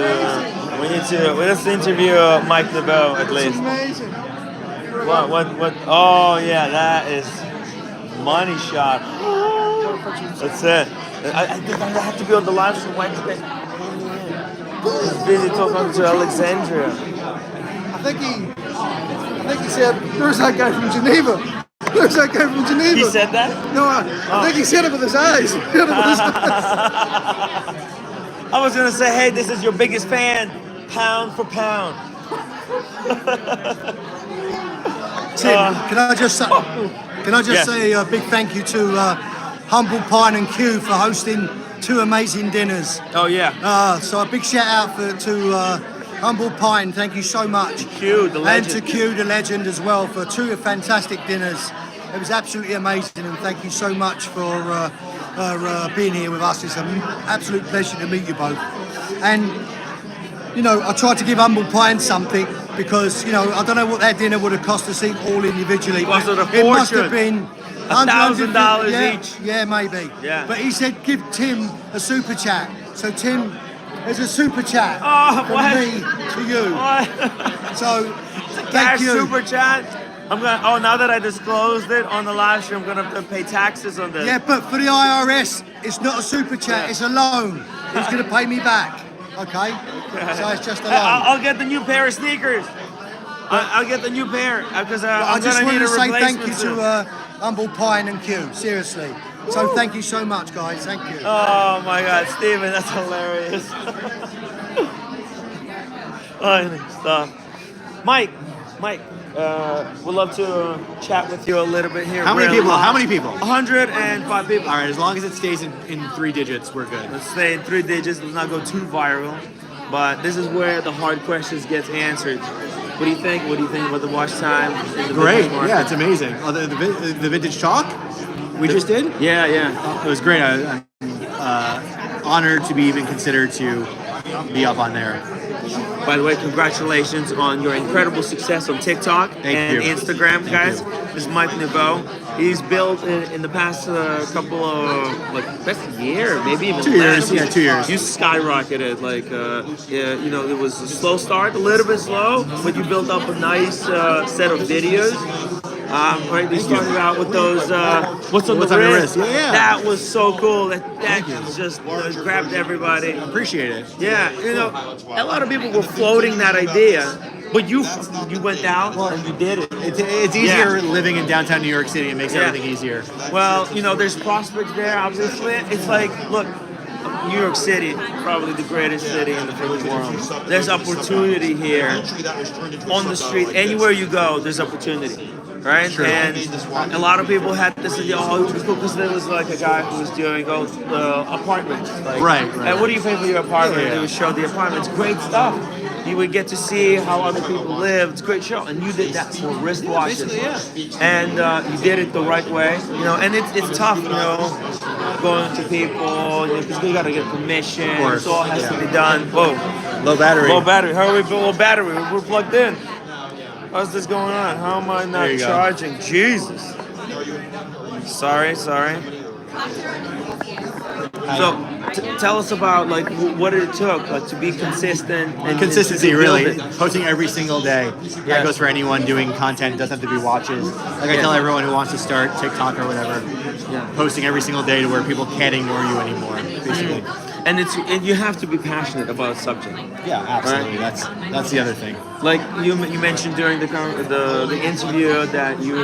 Let's interview Mike DeVoe at least. Amazing. What? Oh yeah, that is money shot. That's it. I think I have to be on the live stream Wednesday. He's busy talking to Alexandria. I think he said, there's that guy from Geneva. There's that guy from Geneva. He said that? No, I think he said it with his eyes. I was gonna say, hey, this is your biggest fan, pound for pound. Tim, can I just say a big thank you to Humble Pine and Q for hosting 2 amazing dinners. Oh yeah. So a big shout out to Humble Pine. Thank you so much. Q, the legend. And to Q, the legend, as well, for 2 fantastic dinners. It was absolutely amazing, and thank you so much for being here with us. It's an absolute pleasure to meet you both. And you know, I tried to give Humble Pine something because, you know, I don't know what that dinner would have cost us all individually. Was it a It must fortune? have been $1,000 yeah, each. Yeah, maybe. Yeah. But he said give Tim a super chat. So Tim, there's a super chat from what? me to you. What? So Cash thank you. super chat. I'm gonna. Oh, now that I disclosed it on the live stream, I'm gonna have to pay taxes on this. Yeah, but for the IRS, it's not a super chat. It's a loan. He's going to pay me back. Okay. So it's just a loan. I'll get the new pair of sneakers. I'll get the new pair because I I'm just gonna need wanted a to say replacement thank you soon. to Humble Pine and Q. Seriously. So thank you so much, guys. Thank you. Oh my God, Steven, that's hilarious. Stop. Mike, we'd love to chat with you a little bit here. How many people? How many people? 105 people. All right, as long as it stays in 3 digits, we're good. Let's stay in 3 digits. Let's not go too viral. But this is where the hard questions get answered. What do you think? What do you think about the watch time? In the Great. vintage market? Yeah, it's amazing. Oh, the vintage chalk we just did? Yeah. It was great. I'm honored to be even considered to be up on there. By the way, congratulations on your incredible success on TikTok and you. Instagram, Thank guys. you. This is Mike DeVoe. He's built in the past couple of, best year, maybe even 2 years. less. Yeah, 2 years. You skyrocketed. You know, it was a slow start, a little bit slow, but you built up a nice set of videos. Right, they started out with those what's on the wrist? Yeah. That was so cool. That just grabbed everybody. Appreciate it. Yeah, you know, a lot of people were floating that idea, but you went down and you did it. It's easier living in downtown New York City. It makes everything easier. Well, you know, there's prospects there, obviously. It's like, look, New York City, probably the greatest city in the freaking world. There's opportunity here on the street. Anywhere you go, there's opportunity. Right? True. And a lot of people had this idea, oh, it was cool because there was like a guy who was doing apartments. Like, Right. And what do you pay for your apartment? Yeah. They would show the apartments. Great stuff. You would get to see how other people live. It's a great show. And you did that for wristwatches. And you did it the right way. You know, and it's tough, you know, going to people, because they got to get permission. Of course. It all has to be done. Whoa. Low battery. Low battery. How are we? Low battery. We're plugged in. How's this going on? How am I not charging? Jesus. Sorry. So, tell us about what it took to be consistent and Consistency, to build really. it. Posting every single day. That goes for anyone doing content. It doesn't have to be watches. Like I tell everyone who wants to start TikTok or whatever, posting every single day to where people can't ignore you anymore, basically. And you have to be passionate about a subject. Yeah, absolutely. Right? That's the other thing. Like you mentioned during the interview that you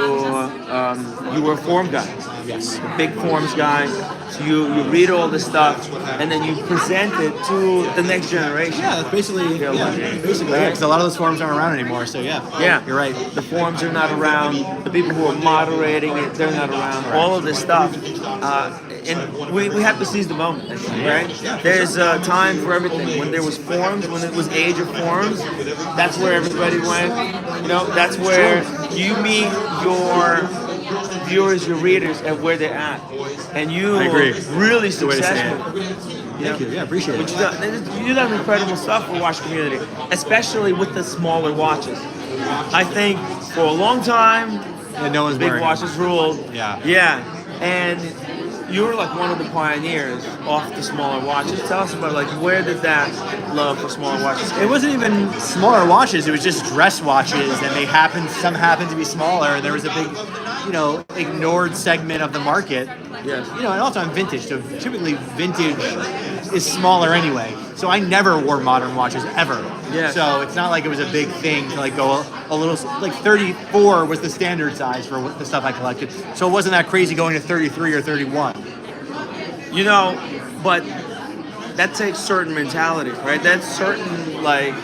were a form guy. Yes. A big forms guy. So you read all this stuff and then you present it to the next generation. Yeah, that's basically because a lot of those forums aren't around anymore. So yeah, you're right. The forums are not around. The people who are moderating it, they're not around. All of this stuff, and we have to seize the moment, right? There's time for everything. When there was forums, when it was age of forums, that's where everybody went. You know, that's where you meet your viewers, your readers, and where they're at. And you I agree. really That's the way to say successful. it. Thank you. Yeah, appreciate But it. you done incredible stuff for the watch community, especially with the smaller watches. I think for a long time, no one's big wearing watches ruled. Yeah. Yeah, and you were like one of the pioneers off the smaller watches. Tell us about like where did that love for smaller watches? It wasn't even smaller watches. It was just dress watches, and some happened to be smaller. And there was a big, ignored segment of the market. Yes. And also I'm vintage, so typically vintage is smaller anyway. So I never wore modern watches ever. Yeah. So it's not like it was a big thing to like go a little, like 34 was the standard size for the stuff I collected. So it wasn't that crazy going to 33 or 31. But that takes certain mentality, right? That's certain, like,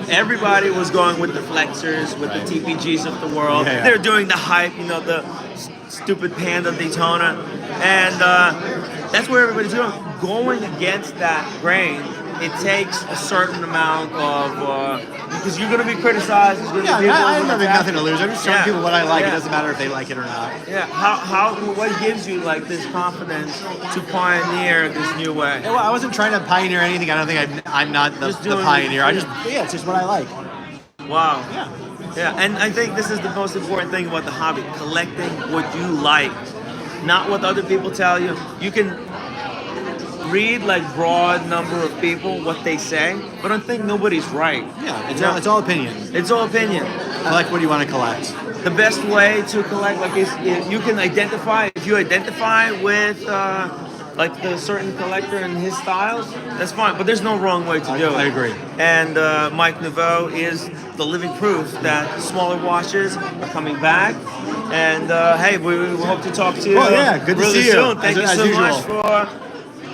everybody was going with the flexors, with the TPGs of the world. Yeah. They're doing the hype, the stupid Panda Daytona. And that's where everybody's going against that grain. It takes a certain amount of, because you're going to be criticized. Yeah, I have nothing to lose. I'm just showing people what I like. It doesn't matter if they like it or not. Yeah, what gives you like this confidence to pioneer this new way? Well, I wasn't trying to pioneer anything. I don't think I'm not the pioneer. It's just what I like. Wow. Yeah, and I think this is the most important thing about the hobby: collecting what you like, not what other people tell you. You can read like broad number of people what they say, but I think nobody's right. Yeah, it's all opinion. It's all opinion. Collect what do you want to collect. The best way to collect is you can identify. If you identify with like the certain collector and his styles, that's fine. But there's no wrong way to do it. I agree. And Mike Nouveau is the living proof that smaller watches are coming back. And hey, we hope to talk to you. Well, yeah, good to really see you. soon. Thank you so usual. much for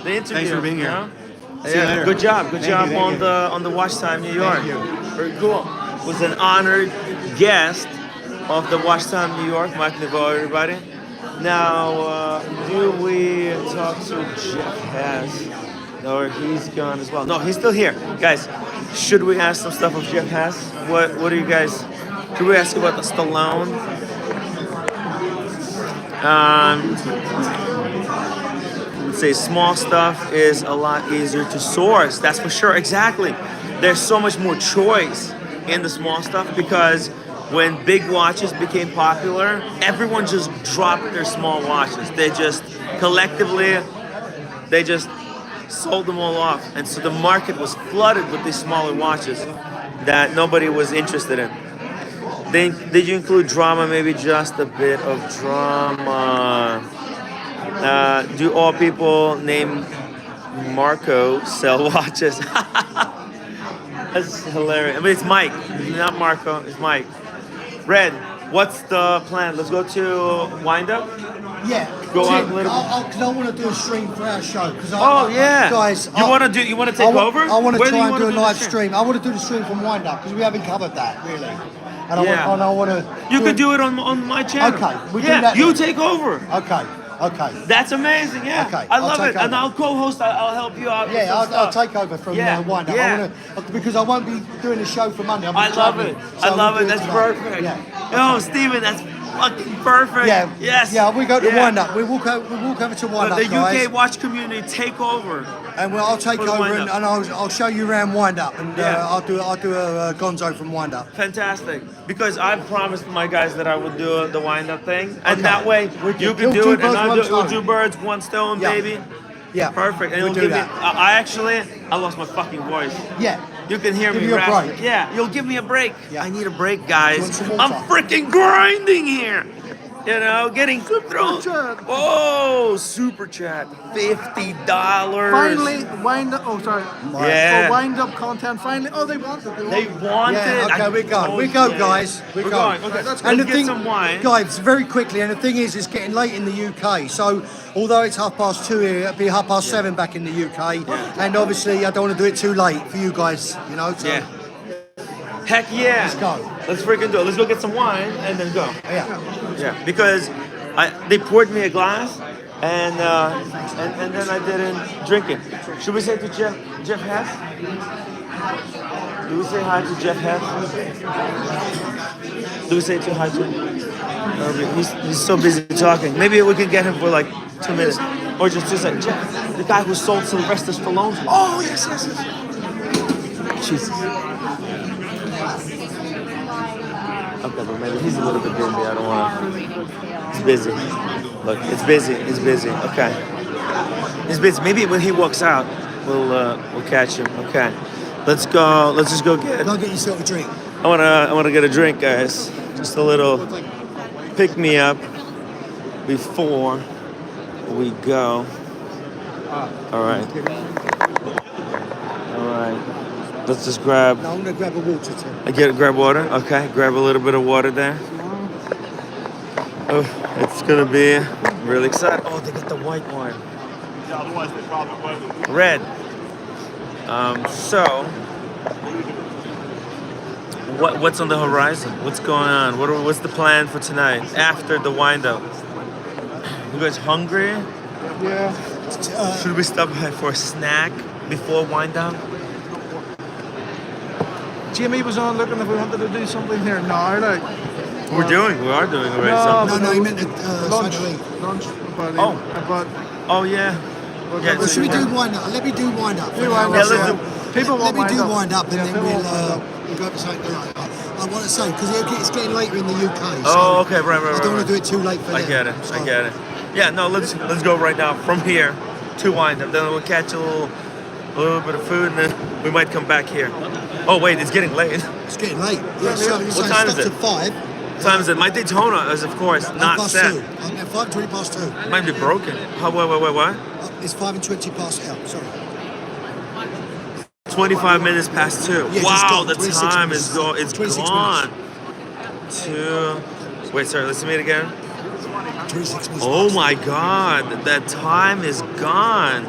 the interview. Thanks for being here. See you later. Good job. Good job you, thank on the Watch Time New York. Thank you. Very cool. Was an honored guest of the Watch Time New York, Mike Nouveau, everybody. Now, do we talk to Jeff Hess? Or he's gone as well. No, he's still here. Guys, should we ask some stuff of Jeff Hess? What do you guys, should we ask about the Stallone? Let's say small stuff is a lot easier to source. That's for sure. Exactly. There's so much more choice in the small stuff because when big watches became popular, everyone just dropped their small watches. They just collectively, they just sold them all off. And so the market was flooded with these smaller watches that nobody was interested in. Did you include drama? Maybe just a bit of drama. Do all people named Marco sell watches? That's hilarious. I mean, it's Mike, not Marco. It's Mike. Red, what's the plan? Let's go to Windup. Yeah. Go on a little. Because I want to do a stream for our show. Guys, you want to take over? I want to Where try you and do a wanna live the stream. I want to do the stream from Windup because we haven't covered that really. And I want to. You could do it on my channel. Okay, we do yeah, that. you take over. Okay. That's amazing. Yeah. Okay, I love I'll it, take and over. I'll co-host. I'll help you out. Yeah, I'll take over from Windup. Yeah. Because I won't be doing the show for Monday. I love it. I love it. That's perfect. Yeah. Oh, Steven, that's fucking perfect. Yeah. Yes. Yeah, we go to Windup. We walk over to Windup, the guys. UK watch community take over. And I'll take over and I'll show you around Windup, and I'll do a gonzo from Windup. Fantastic. Because I promised my guys that I would do the Windup thing, and that way you can do it, and we'll do birds, one stone, baby. Yeah. Perfect. And We'll it'll do give me. that. I lost my fucking voice. Yeah. You can hear Give me you a rasping. break. Yeah, you'll give me a break. Yeah. I need a break, guys. You want some I'm water? freaking grinding here. You know, getting through. Oh, super chat, $50. Finally, Windup. Oh, sorry. Yeah. Oh, Windup content. Finally. Oh, they want it. They want Yeah, it. okay, we go, guys. We're going. Okay, let's get some wine. Guys, very quickly, and the thing is, it's getting late in the UK. So, although it's 2:30 here, it'll be 7:30 back in the UK. And obviously, I don't want to do it too late for you guys. You know. So. Yeah. Heck yeah. Let's go. Let's freaking do it. Let's go get some wine and then go. Yeah. Yeah. Because they poured me a glass and then I didn't drink it. Should we say to Jeff Hess? Do we say hi to Jeff Hess? Do we say hi to him? He's so busy talking. Maybe we can get him for like 2 minutes. Or just like, Jeff, the guy who sold Sylvester Stallone. Oh, yes. Jesus. Okay, but maybe he's a little bit busy. I don't want to. It's busy. Look, it's busy. Okay. It's busy. Maybe when he walks out, we'll catch him. Okay. Let's go. Let's just go get. Go get yourself a drink. I wanna get a drink, guys. Just a little pick me up before we go. All right. Let's just grab. No, I'm gonna grab a water too. Grab water. Okay. Grab a little bit of water there. Oh, it's gonna be really exciting. Oh, they got the white wine. Yeah, otherwise they probably would. Red. So, what's on the horizon? What's going on? What's the plan for tonight after the wind-up? You guys hungry? Yeah. Should we stop by for a snack before wind-up? Jimmy was on looking if we wanted to do something here now, like. We are doing already something. No, he meant lunch. Oh yeah. Yeah, Should we do wind up? Let me do wind up. Let me do wind up, and then we'll go up to something like. I want to say because it's getting later in the UK. Oh, okay, right. I don't want to do it too late for them. I get it. Yeah, no, let's go right now from here to wind up. Then we'll catch a little bit of food, and then we might come back here. Oh wait, it's getting late. It's getting late. Yeah, so what time is it? At 5. What time is it? My Daytona is, of course, not set. 2. I'm at 5:20 past 2. It might be broken. Wait, what? It's 5:20 past out. Sorry. 25 minutes past 2. Yeah, wow, the time minutes. is gone. It's gone. 2. Wait, sorry. Let's see it again. 26 minutes. Oh my God, that time is gone.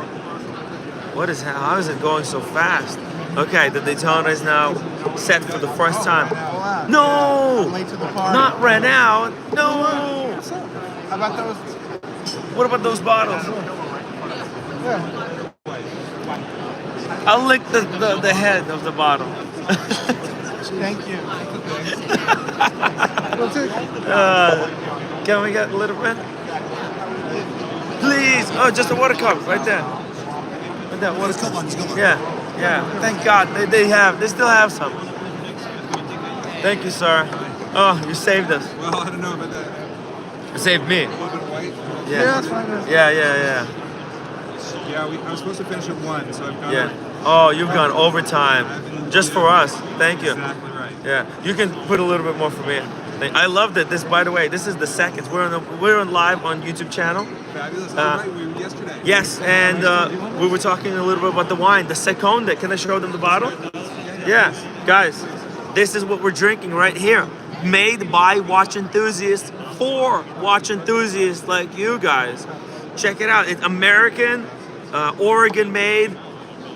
How is it going so fast? Okay, the Daytona is now set for the first time. No! Not ran out. No! How about those? What about those bottles? I'll lick the head of the bottle. Thank you. Can we get a little bit? Please! Oh, just a water cup right there. Right there, water cup. Yeah. Thank God they still have some. Thank you, sir. Oh, you saved us. Well, I don't know about that. You saved me. A little bit of white? Yeah. that's fine. Yeah. Yeah, I was supposed to finish at 1, so I've gone. Yeah. Oh, you've gone overtime. Just for us. Thank you. Exactly right. Yeah. You can put a little bit more for me. I love that. By the way, this is the second. We're on live on YouTube channel. Fabulous. Right, we were yesterday. Yes, and we were talking a little bit about the wine, the Seconde. Can I show them the bottle? Yeah, guys, this is what we're drinking right here. Made by watch enthusiasts for watch enthusiasts like you guys. Check it out. It's American, Oregon made.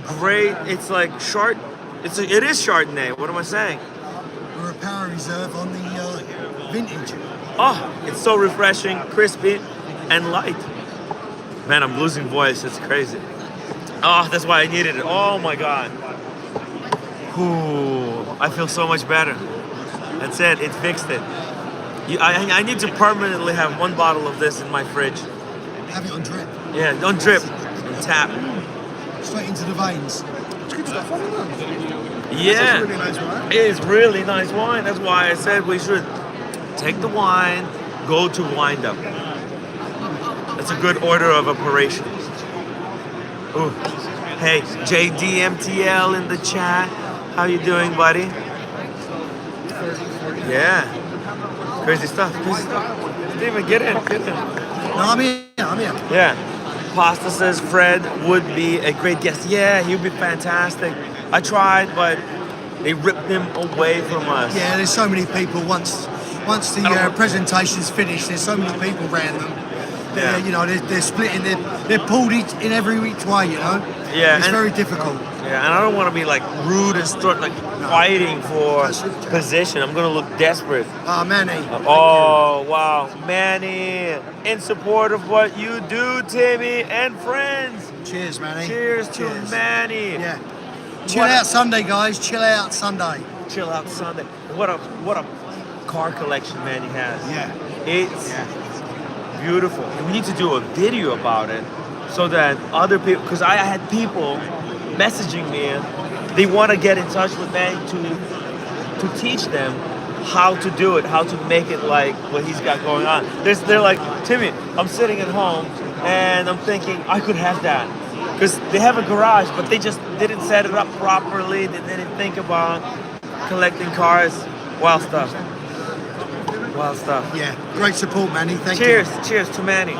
Great. It's like it is Chardonnay. What am I saying? We're a power reserve on the vintage. Oh, it's so refreshing, crispy, and light. Man, I'm losing voice. It's crazy. Oh, that's why I needed it. Oh my God. Ooh, I feel so much better. That's it. It fixed it. I need to permanently have one bottle of this in my fridge. Have it on drip. Yeah, on drip and tap. Straight into the veins. It's good stuff on it. Yeah, Really nice wine. it is really nice wine. That's why I said we should take the wine, go to wind up. That's a good order of operations. Ooh. Hey, JDMTL in the chat. How you doing, buddy? Yeah. Crazy stuff. Steven, get in. No, I'm here. Yeah. Pasta says Fred would be a great guest. Yeah, he would be fantastic. I tried, but they ripped him away from us. Yeah, there's so many people. Once the presentation's finished, there's so many people around them. Yeah. You know, they're splitting. They're pulled in every which way. You know. Yeah, It's very difficult. Yeah, and I don't want to be like rude and start like fighting for position. I'm gonna look desperate. Manny. Oh wow, Manny, in support of what you do, Timmy and friends. Cheers, Manny. Cheers to Manny. Yeah. Chill out Sunday, guys. Chill out Sunday. Chill out Sunday. What a car collection, man, he has. Yeah. It's beautiful. And we need to do a video about it so that other people, because I had people messaging me and they want to get in touch with me to teach them how to do it, how to make it like what he's got going on. They're like, Timmy, I'm sitting at home and I'm thinking I could have that. Because they have a garage, but they just didn't set it up properly. They didn't think about collecting cars. Wild stuff. Wild stuff. Yeah, great support, Manny. Thank Cheers. you. Cheers to Manny.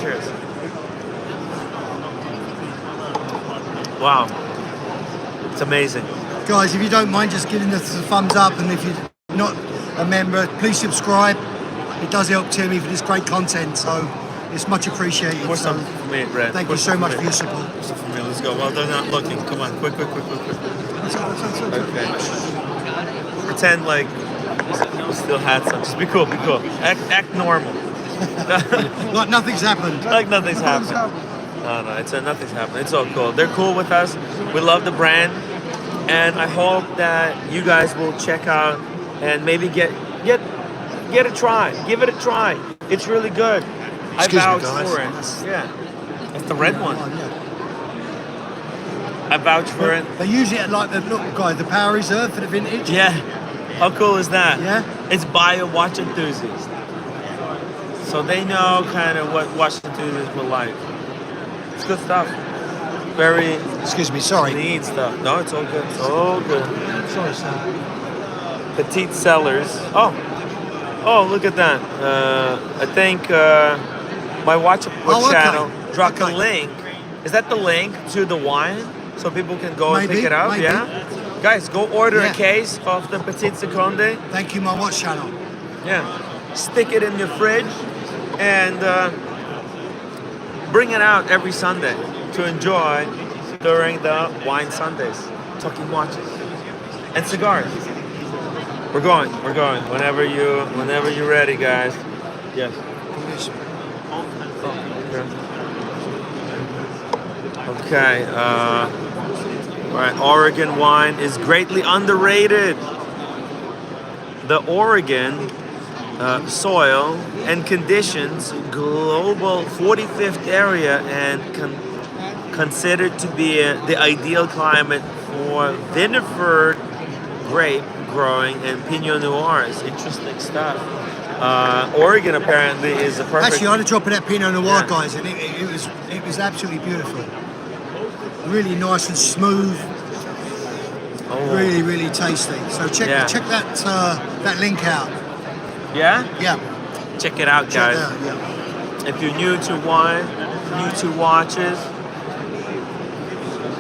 Cheers. Wow. It's amazing. Guys, if you don't mind just giving us a thumbs up, and if you're not a member, please subscribe. It does help Timmy for this great content, so it's much appreciated. Pour So some for me, Red. thank Pour you so some much for for me. your support. Pour some for me. Let's go. Well, they're not looking. Come on. Quick. Okay. Pretend like we still had some. Just be cool. Act normal. Like nothing's happened. Like nothing's happened. No, it's nothing's happened. It's all cool. They're cool with us. We love the brand, and I hope that you guys will check out and maybe get a try. Give it a try. It's really good. Excuse me, I vouch guys. for it. Yeah, that's the red one. I vouch for it. They use it like the power reserve for the vintage. Yeah. How cool is that? Yeah. It's by a watch enthusiast. So they know kind of what watch enthusiasts will like. It's good stuff. Very Excuse me, sorry. clean stuff. No, it's all good. It's all good. Sorry, sir. Petite sellers. Oh, look at that. I think my watch okay. channel dropped a link. Is that the link to the wine? So people can go and Maybe, pick it up? maybe. Yeah? Guys, go order Yeah. a case of the Petite Seconde. Thank you, my watch channel. Yeah. Stick it in your fridge and bring it out every Sunday to enjoy during the wine Sundays. Talking watches and cigars. We're going. Whenever you're ready, guys. Yes. Okay. All right. Oregon wine is greatly underrated. The Oregon soil and conditions, global 45th area, and considered to be the ideal climate for vinifera grape growing and Pinot Noirs. Interesting stuff. Oregon apparently is a perfect. Actually, I had a drop of that Pinot Noir, Yeah. guys, and it was absolutely beautiful. Really nice and smooth. Oh. Really, really tasty. So check that link out. Yeah? Yeah. Check it out, Check guys. it out, yeah. If you're new to wine, new to watches,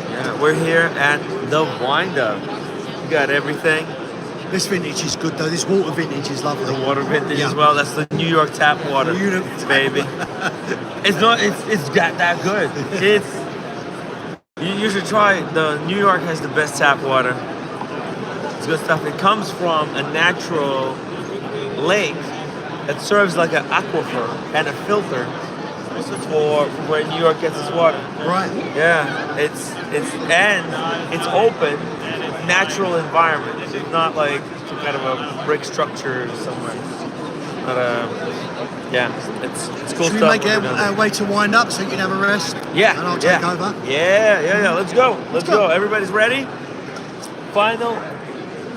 yeah, we're here at the Windup. We got everything. This vintage is good though. This water vintage is lovely. The water vintage as well. That's the New York tap water, baby. It's got that good. You should try it. The New York has the best tap water. It's good stuff. It comes from a natural lake that serves like an aquifer and a filter for where New York gets its water. Right. Yeah. It's open, natural environment. It's not like some kind of a brick structure somewhere. But it's cool Should we stuff. make our way to wind up so you can have a rest? Yeah. And I'll take over. Yeah. Let's go. Let's go. Everybody's ready? Final.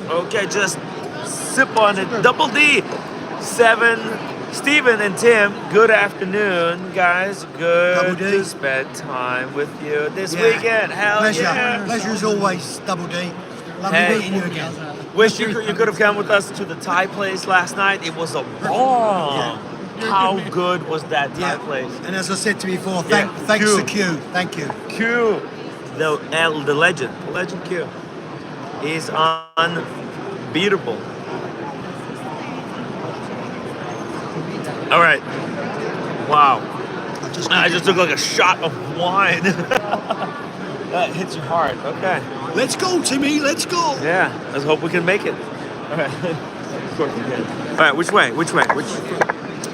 Okay, just sip on it. Double D. 7. Stephen and Tim, good afternoon, guys. Good to spend time with you this weekend. Hell Pleasure. yeah. Pleasure as always, Double D. Lovely meeting you again. Wish you could have come with us to the Thai place last night. It was a bomb. How good was that Thai place? And as I said to you before, thanks to Q. Thank you. Q, the legend. The legend Q is unbeatable. All right. Wow. I just took like a shot of wine. That hits you hard. Okay. Let's go, Timmy. Let's go. Yeah. Let's hope we can make it. All right. Of course we can. All right. Which way?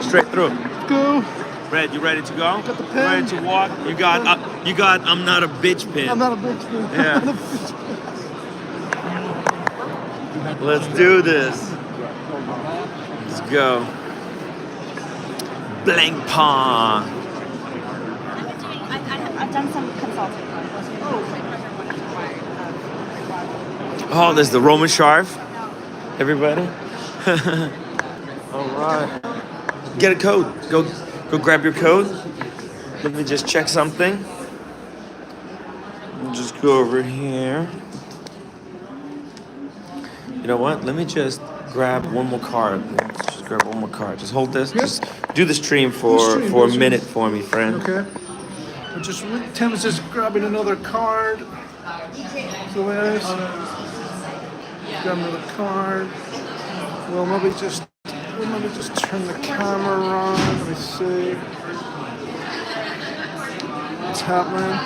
Straight through. Go. Red, you ready to go? Got the pen. Ready to walk? You got You got I'm not a bitch pin. I'm not a bitch pin. Yeah. I'm not a bitch pin. Let's do this. Let's go. Blank paw. I've done some consulting. Oh, there's the Roman scarf. Everybody. All right. Get a code. Go grab your code. Let me just check something. We'll just go over here. You know what? Let me just grab one more card. Let's just grab one more card. Just hold this. Just do the stream for a minute for me, friend. Okay. Tim is just grabbing another card. So there's. Grab another card. We'll maybe just turn the camera on. Let me see what's happening.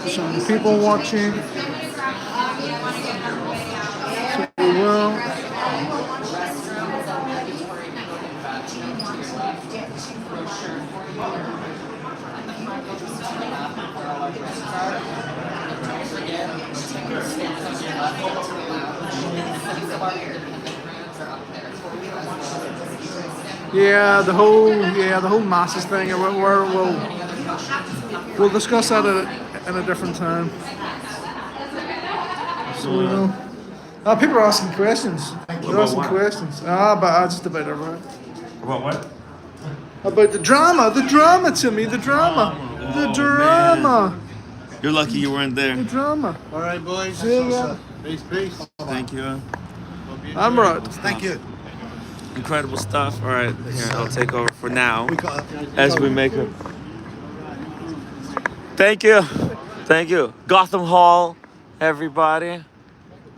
Some people watching. So we will. Yeah, the whole masses thing. We'll discuss that at a different time. So we will. People are asking questions. They're asking questions. But just about everything. About what? About the drama, Timmy, the drama. You're lucky you weren't there. The drama. All right, boys. See you again. Peace, peace. Thank you. I'm right. Thank you. Incredible stuff. All right, here, I'll take over for now as we make it. Thank you. Thank you. Gotham Hall, everybody,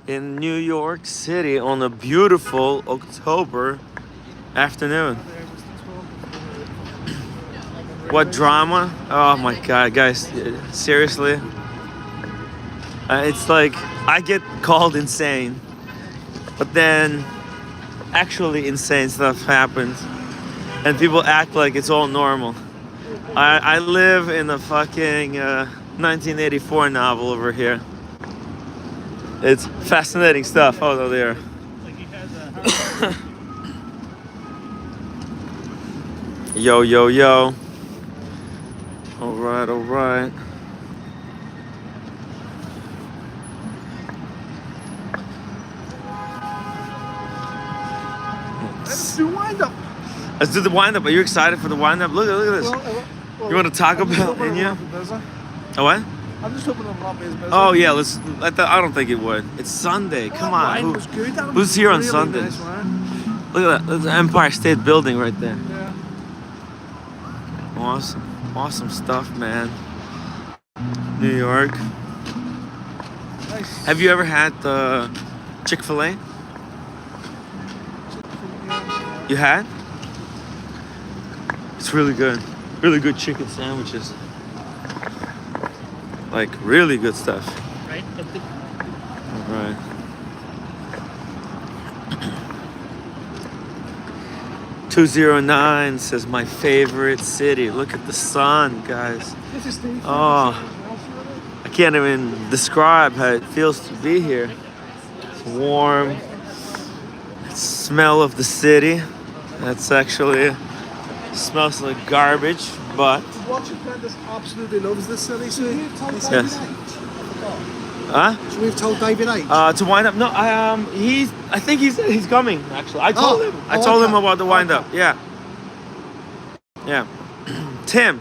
in New York City on a beautiful October afternoon. What drama? Oh my God, guys, seriously? It's like I get called insane, but then actually insane stuff happens and people act like it's all normal. I live in a fucking 1984 novel over here. It's fascinating stuff. Oh, no, there. Yo, yo, yo. All right, all right. Let's do wind up. Let's do the wind up. Are you excited for the wind up? Look at this. You want to talk about in here? Oh, what? I'm just hoping I'm not as busy. Oh yeah, I don't think it would. It's Sunday. Come on. Who's here on Sunday? Nice, Look at that. That's the Empire State Building right there. Yeah. Awesome stuff, man. New York. Nice. Have you ever had the Chick-fil-A? You had? It's really good. Really good chicken sandwiches. Like really good stuff. Right. All right. "209 says my favorite city. Look at the sun, guys. Oh, I can't even describe how it feels to be here. It's warm. Smell of the city. That's actually smells like garbage, but Watchmaker just absolutely loves this city. So yes. Huh? So we've told David H. To wind up. No, I think he's coming. Actually, I told him. I told him about the wind up. Yeah. Yeah. Tim.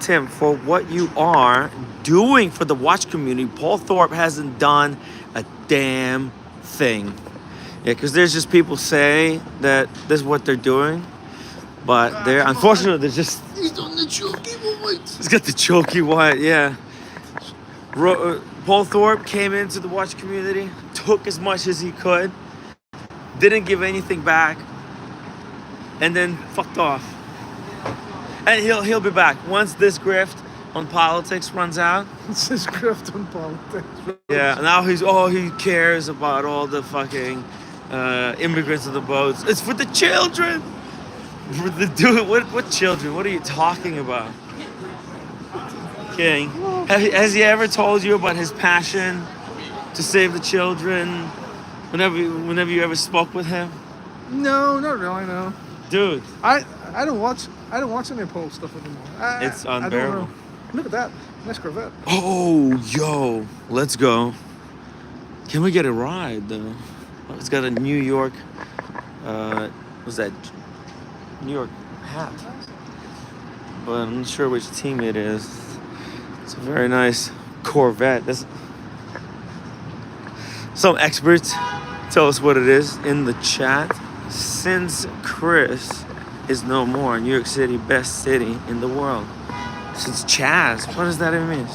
Tim, for what you are doing for the watch community, Paul Thorpe hasn't done a damn thing. Yeah, because there's just people say that this is what they're doing, but they're unfortunately they're just. He's done the choky white. He's got the choky white, yeah. Paul Thorpe came into the watch community, took as much as he could, didn't give anything back, and then fucked off. And he'll be back once this grift on politics runs out. It's his grift on politics. Yeah, now he cares about all the fucking immigrants on the boats. It's for the children. What children? What are you talking about? king. Has he ever told you about his passion to save the children? Whenever you ever spoke with him? No, not really. No. Dude, I don't watch any Pole stuff anymore. it's I don't unbearable. know. Look at that, nice Corvette. Oh, yo, let's go. Can we get a ride though? Oh, it's got a New York, what's that? New York hat. But I'm not sure which team it is. It's a very nice Corvette. Some experts tell us what it is in the chat. Since Chris is no more, New York City, best city in the world. Since Chaz, what does that even mean?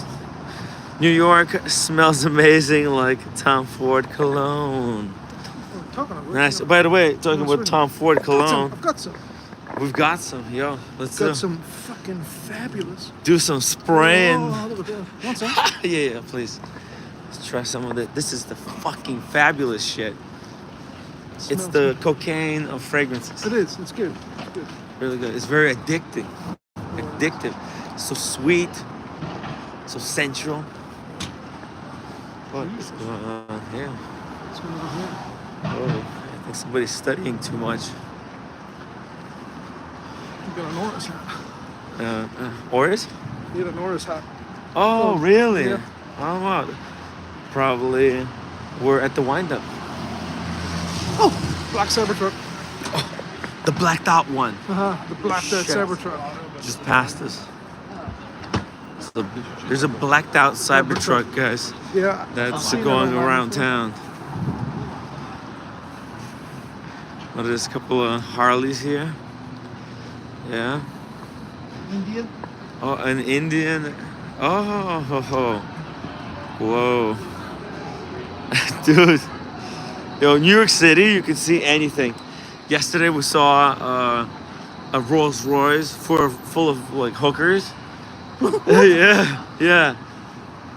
New York smells amazing like Tom Ford cologne. Nice. By the way, talking about Tom Ford cologne. I've got some. We've got some. Yo, let's Got some fucking fabulous. do some spraying. Oh, look at that. Want some? Yeah, please. Let's try some of it. This is the fucking fabulous shit. It's Smells the cocaine of fragrances. It is. It's good. It's good. Really good. It's very addicting. Addictive. So sweet. So sensual. What is going on here? What's going on here? Oh, I think somebody's studying too much. You got an Norris hat. Oris? You had a Norris hat. Oh, really? Yeah. Oh, wow. Probably we're at the Windup. Oh, black Cybertruck. The blacked out one. The blacked out Shit. Cybertruck. Just passed us. So there's a blacked out Cybertruck, guys. Yeah. That's I've seen going it online around before. town. Well, there's a couple of Harleys here. Yeah. Indian. Oh, an Indian. Oh, ho, ho. Whoa. Dude. Yo, New York City, you can see anything. Yesterday we saw a Rolls Royce full of like hookers. yeah.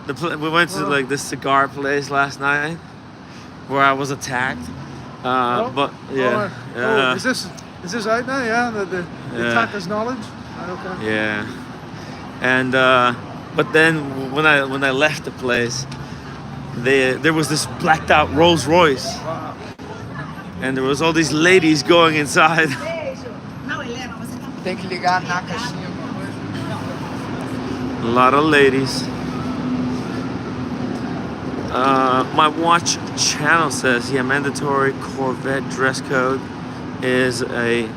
We went to like this cigar place last night where I was attacked. But yeah. Oh, is this out now? Yeah. The Yeah. attacker's knowledge. Okay. Yeah. And but then when I left the place, there was this blacked out Rolls Royce. Wow. And there was all these ladies going inside. Tem que ligar na caixinha. A lot of ladies. My watch channel says, yeah, mandatory Corvette dress code is a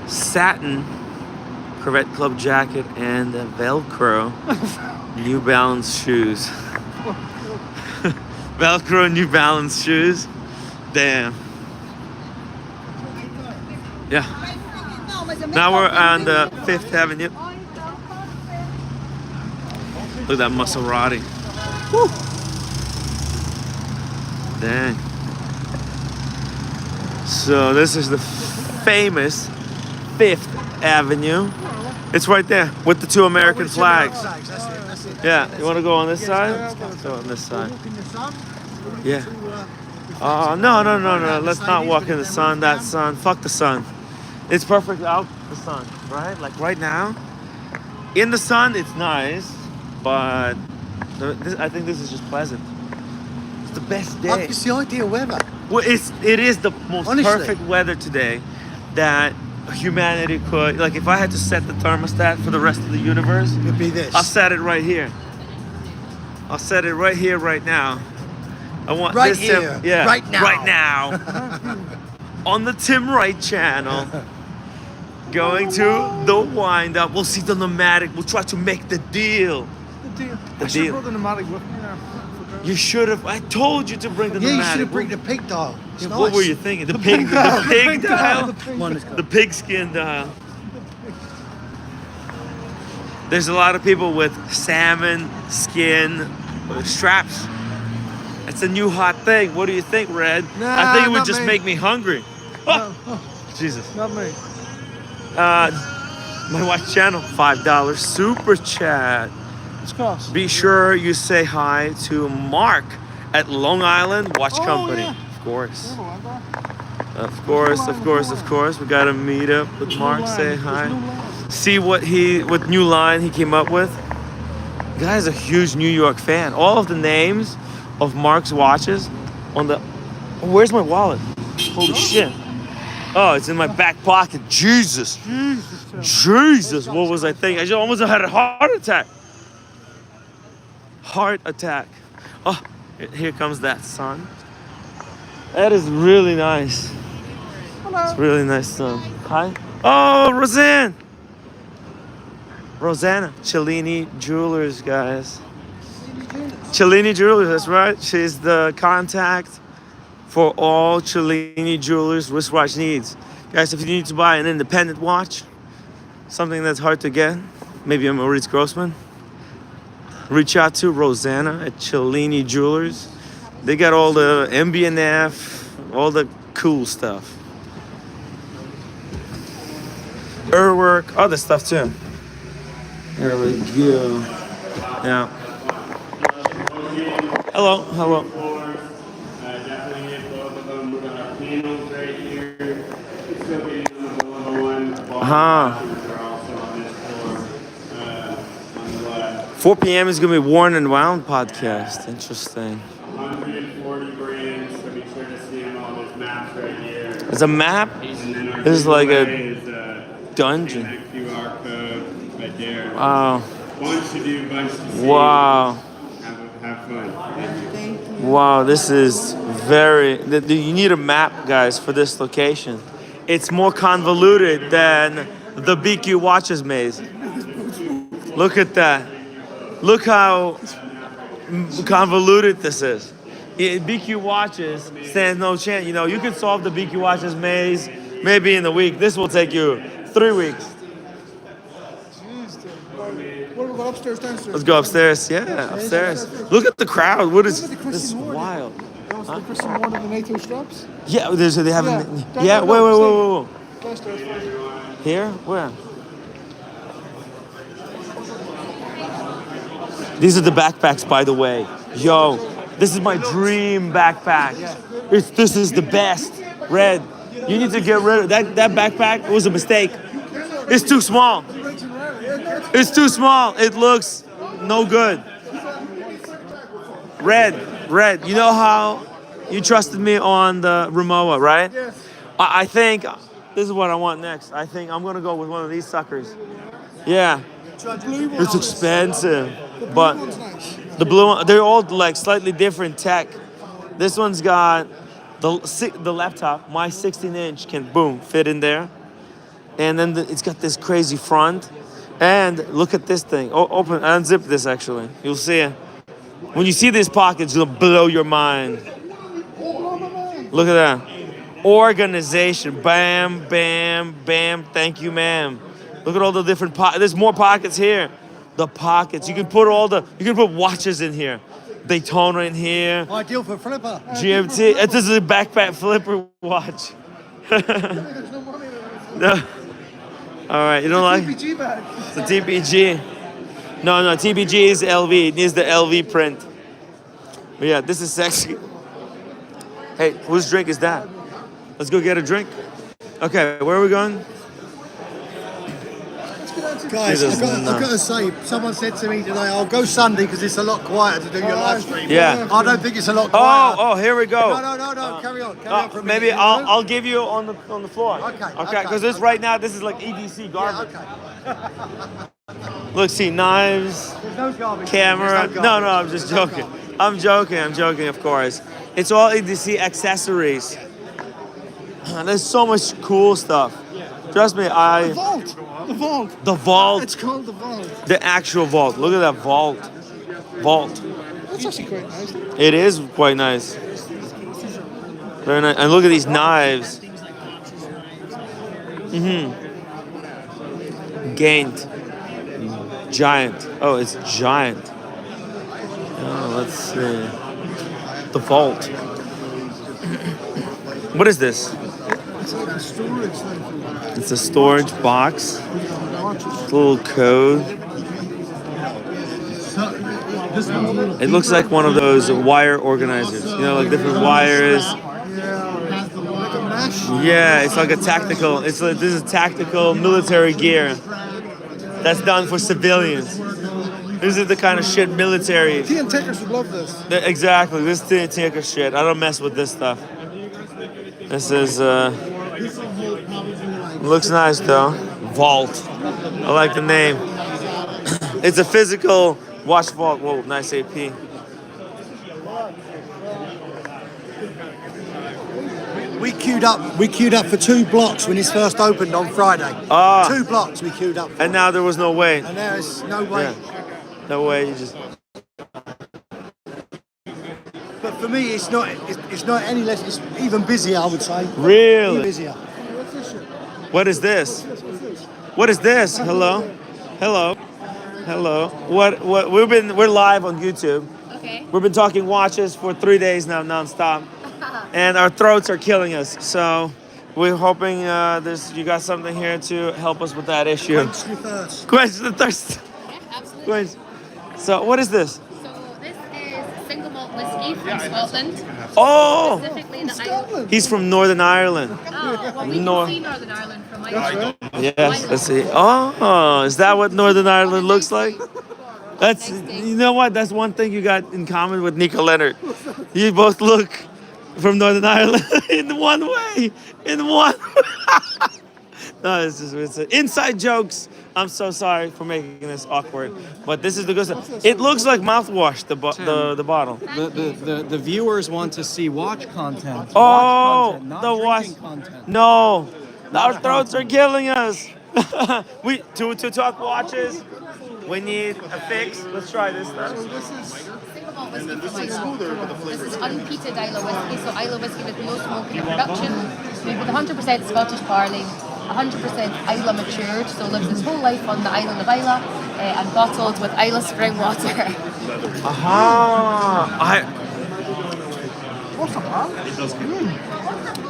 satin Corvette club jacket and a Velcro New Balance shoes. Velcro New Balance shoes. Damn. Yeah. Now we're on the 5th Avenue. Look at that Maserati. Woo. Dang. So this is the famous 5th Avenue. It's right there with the two American flags. Yeah, you want to go on this side? Let's go on this side. Yeah. Oh, no. Let's not walk in the sun. That sun. Fuck the sun. It's perfect out the sun, right? Like right now. In the sun, it's nice, but I think this is just pleasant. It's the best day. It's the ideal weather. Well, it is the most Honestly. perfect weather today that humanity could. Like, if I had to set the thermostat for the rest of the universe, It'd be this. I'll set it right here. I'll set it right here, right now. I want Right this here, yeah, right now. right now. On the Timwrite channel. Going to the Windup. We'll see the Nomadic. We'll try to make the deal. The deal. The I should deal. have brought the Nomadic with me. Yeah. You should have. I told you to bring the Yeah, you Nomadic. should have bring the pig dial. It's Yeah, nice. what were you thinking? The pig dial? One is The pigskin dial. There's a lot of people with salmon skin straps. It's a new hot thing. What do you think, Red? I think it would not just me. make me hungry. No, Jesus. not me. My watch channel, $5 super chat. It's cost. Be sure you say hi to Mark at Long Island Watch Company. yeah. Of course. Of course. We got to meet up with Mark, say hi. See what new line he came up with. The guy's a huge New York fan. All of the names of Mark's watches on the... Where's my wallet? Holy shit. Oh, it's in my back pocket. Jesus. Jesus. What was I thinking? I just almost had a heart attack. Heart attack. Oh, here comes that sun. That is really nice. It's really nice sun. Hi. Oh, Roseanne. Rosanna. Cellini Jewelers, guys. Cellini Jewelers, that's right. She's the contact for all Cellini Jewelers wristwatch needs. Guys, if you need to buy an independent watch, something that's hard to get, maybe a Maurice Grossman, reach out to Rosanna at Cellini Jewelers. They got all the MB&F, all the cool stuff. Work, other stuff too. There we go. Yeah. Hello, hello. Uh-huh. 4 p.m. is going to be Worn and Wound podcast. Interesting. 140 brands, so be sure to see them all. There's maps right here. It's a map? This is like a dungeon. QR code right there. Wow. Bunch to do, bunch to see. Wow. Have fun. Wow, this is very... You need a map, guys, for this location. It's more convoluted than the BQ Watches maze. Look at that. Look how convoluted this is. BQ Watches stands no chance. You know, you can solve the BQ Watches maze maybe in a week. This will take you 3 weeks. What do we go upstairs, downstairs? Let's go upstairs. Yeah, upstairs. Look at the crowd. What is this? Is wild. That was the Christian Morning and NATO straps? Yeah, they have. Yeah, Yeah, wait. Downstairs. Here? Where? These are the backpacks, by the way. Yo, this is my dream backpack. This is the best. Red. You need to get rid of that backpack. It was a mistake. It's too small. It's too small. It looks no good. Red. You know how you trusted me on the Rimowa, right? Yes. I think this is what I want next. I think I'm gonna go with one of these suckers. Yeah. It's expensive, but the blue one, they're all like slightly different tech. This one's got the laptop. My 16-inch can boom fit in there, and then it's got this crazy front. And look at this thing. Open, unzip this actually. You'll see it. When you see these pockets, it'll blow your mind. Look at that. Organization. Bam, bam, bam. Thank you, ma'am. Look at all the different pockets. There's more pockets here. The pockets. You can put watches in here. Daytona in here. Ideal for flipper. GMT. This is a backpack flipper watch. No. All right, you don't like it? TPG bag. It's a TPG. No, TPG is LV. It needs the LV print. But yeah, this is sexy. Hey, whose drink is that? Let's go get a drink. Okay, where are we going? Guys, I've got to say, someone said to me today, I'll go Sunday because it's a lot quieter to do your live stream. Yeah. I don't think it's a lot quieter. Oh, here we go. No, carry on for a maybe minute. I'll give you on the floor. Okay. Because this right now, this is like EDC garbage. Yeah, okay. Look, see, knives, There's no garbage. camera. There's no No, garbage. I'm just joking. I'm joking, of course. It's all EDC accessories. There's so much cool stuff. Trust me, The vault. The vault. It's called the vault. The actual vault. Look at that vault. That's actually quite nice. It is quite nice. Very nice. And look at these knives. Gained. Giant. Oh, it's giant. Oh, let's see. The vault. What is this? It's like a storage thing. It's a storage box. A little code. It looks like one of those wire organizers. You know, like different wires. Yeah, it's like a tactical. This is tactical military gear that's done for civilians. This is the kind of shit military. Tea and takers would love this. Exactly. This tea and taker shit. I don't mess with this stuff. This is looks nice though. Vault. I like the name. It's a physical watch vault. Whoa, nice AP. We queued up for 2 blocks when this first opened on Friday. 2 blocks we queued up for. And now there was no way. And there is no way. Yeah. No way. You just. But for me, it's not any less. It's even busier, I would say. Really? Even busier. What is this? What is this? Hello, hello, hello. What? We're live on YouTube. Okay. We've been talking watches for 3 days now, nonstop, and our throats are killing us. So we're hoping you got something here to help us with that issue. Quench the thirst. Quench the thirst. Yeah, absolutely. Quench. So what is this? So this is single malt whiskey from Scotland. Oh, Specifically the Isle. he's from Northern Ireland. Oh, well, we can see Northern Ireland from Ireland. Yes, let's see. Oh, is that what Northern Ireland looks like? That's, you know what? That's one thing you got in common with Nico Leonard. You both look from Northern Ireland in one way. In one. No, it's inside jokes. I'm so sorry for making this awkward, but this is the good stuff. It looks like mouthwash. The bottle. The viewers want to see watch content. Oh, Watch content, not the watch. drinking content. No, our throats are killing us. We to talk watches. We need a fix. Let's try this stuff. Single malt whiskey from Ireland. This is unpeated Isla whiskey, so Isla whiskey with no smoke in production. Made with 100% Scottish barley, 100% Isla matured, so lives its whole life on the island of Isla, and bottled with Isla spring water. Aha! What's up, man? It does good.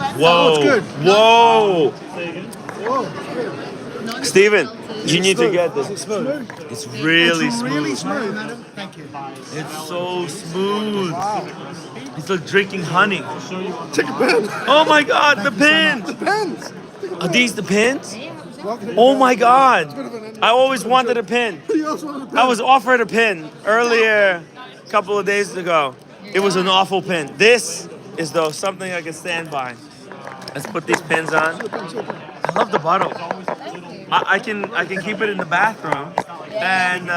Oh, Whoa! it's good. Whoa! Whoa. Steven, you need to get this. It's smooth. It's really It's smooth. really smooth, madam. Thank you. It's so smooth. It's like drinking honey. Take a pen. Oh my God, the pins! The pens. Are these the pins? Oh my God! I always wanted a pin. I was offered a pin earlier, a couple of days ago. It was an awful pin. This is though something I can stand by. Let's put these pins on. I love the bottle. I can keep it in the bathroom, and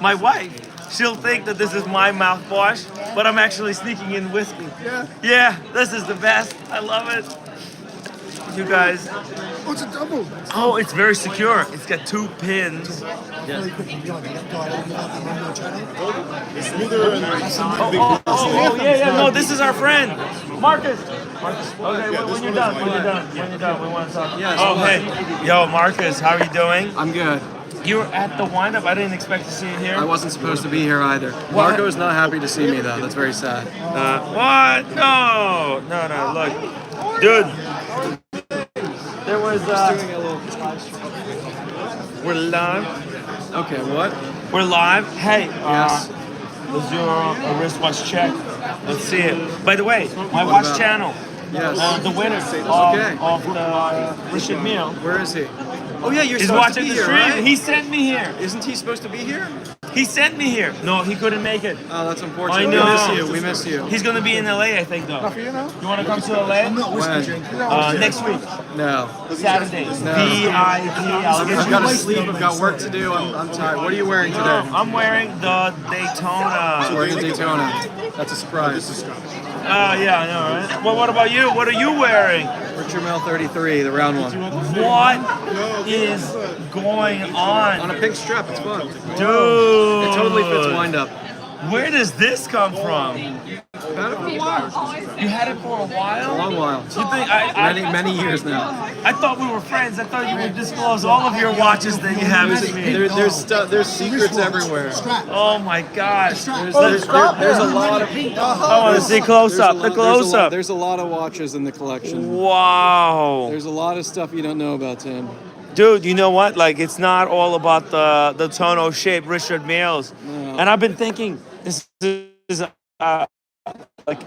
my wife, she'll think that this is my mouthwash, but I'm actually sneaking in whiskey. Yeah, this is the best. I love it. You guys. Oh, it's a double. Oh, it's very secure. It's got 2 pins. Oh, yeah. No, this is our friend, Marcus. Okay, when you're done, we want to talk. Yes, oh, hey, yo, Marcus, how are you doing? I'm good. You were at the Windup. I didn't expect to see you here. I wasn't supposed to be here either. Marco is not happy to see me though. That's very sad. What? No. Look, dude. There was. We're live. Okay, what? We're live. Hey. Yes. Let's do a wristwatch check. Let's see it. By the way, my watch channel. Yes. The winner of the Richard Mille. Where is he? Oh yeah, you're He's supposed watching to be the here, stream. right? He sent me here. Isn't he supposed to be here? He sent me here. No, he couldn't make it. Oh, that's unfortunate. I know. We miss you. He's gonna be in LA, I think, though. You want to come to LA? I'm not whiskey drinking. Next week. No. Saturday. No. VIP. I'll get I've you. got to sleep. I've got work to do. I'm tired. What are you wearing today? I'm wearing the Daytona. He's wearing a Daytona. That's a surprise. Oh, yeah, I know, right? Well, what about you? What are you wearing? Richard Mille 33, the round one. What is going on? On a pink strap, it's fun. Dude. It totally fits Windup. Where does this come from? I've had it for a while. You had it for a while? A long while. You think many years now. I thought we were friends. I thought you would disclose all of your watches that you have to me. There's secrets everywhere. Oh my gosh. There's a lot of. I want to see close up. The close up. There's a lot of watches in the collection. Wow. There's a lot of stuff you don't know about, Tim. Dude, you know what? Like, it's not all about the tonneau shaped Richard Milles. No. And I've been thinking, this is like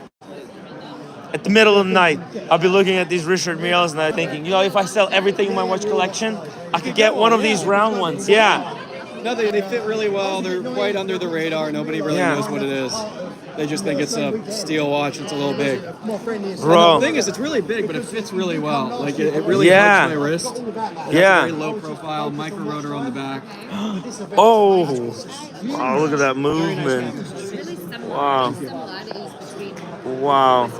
at the middle of the night, I'll be looking at these Richard Milles and I'm thinking, if I sell everything in my watch collection, I could get one of these round ones. Yeah. No, they fit really well. They're quite under the radar. Nobody really Yeah. knows what it is. They just think it's a steel watch. It's a little big. Bro. And the thing is, it's really big, but it fits really well. Like it really Yeah. hugs my wrist. It has Yeah. a very low profile micro rotor on the back. Oh, look at that movement. Wow. Wow.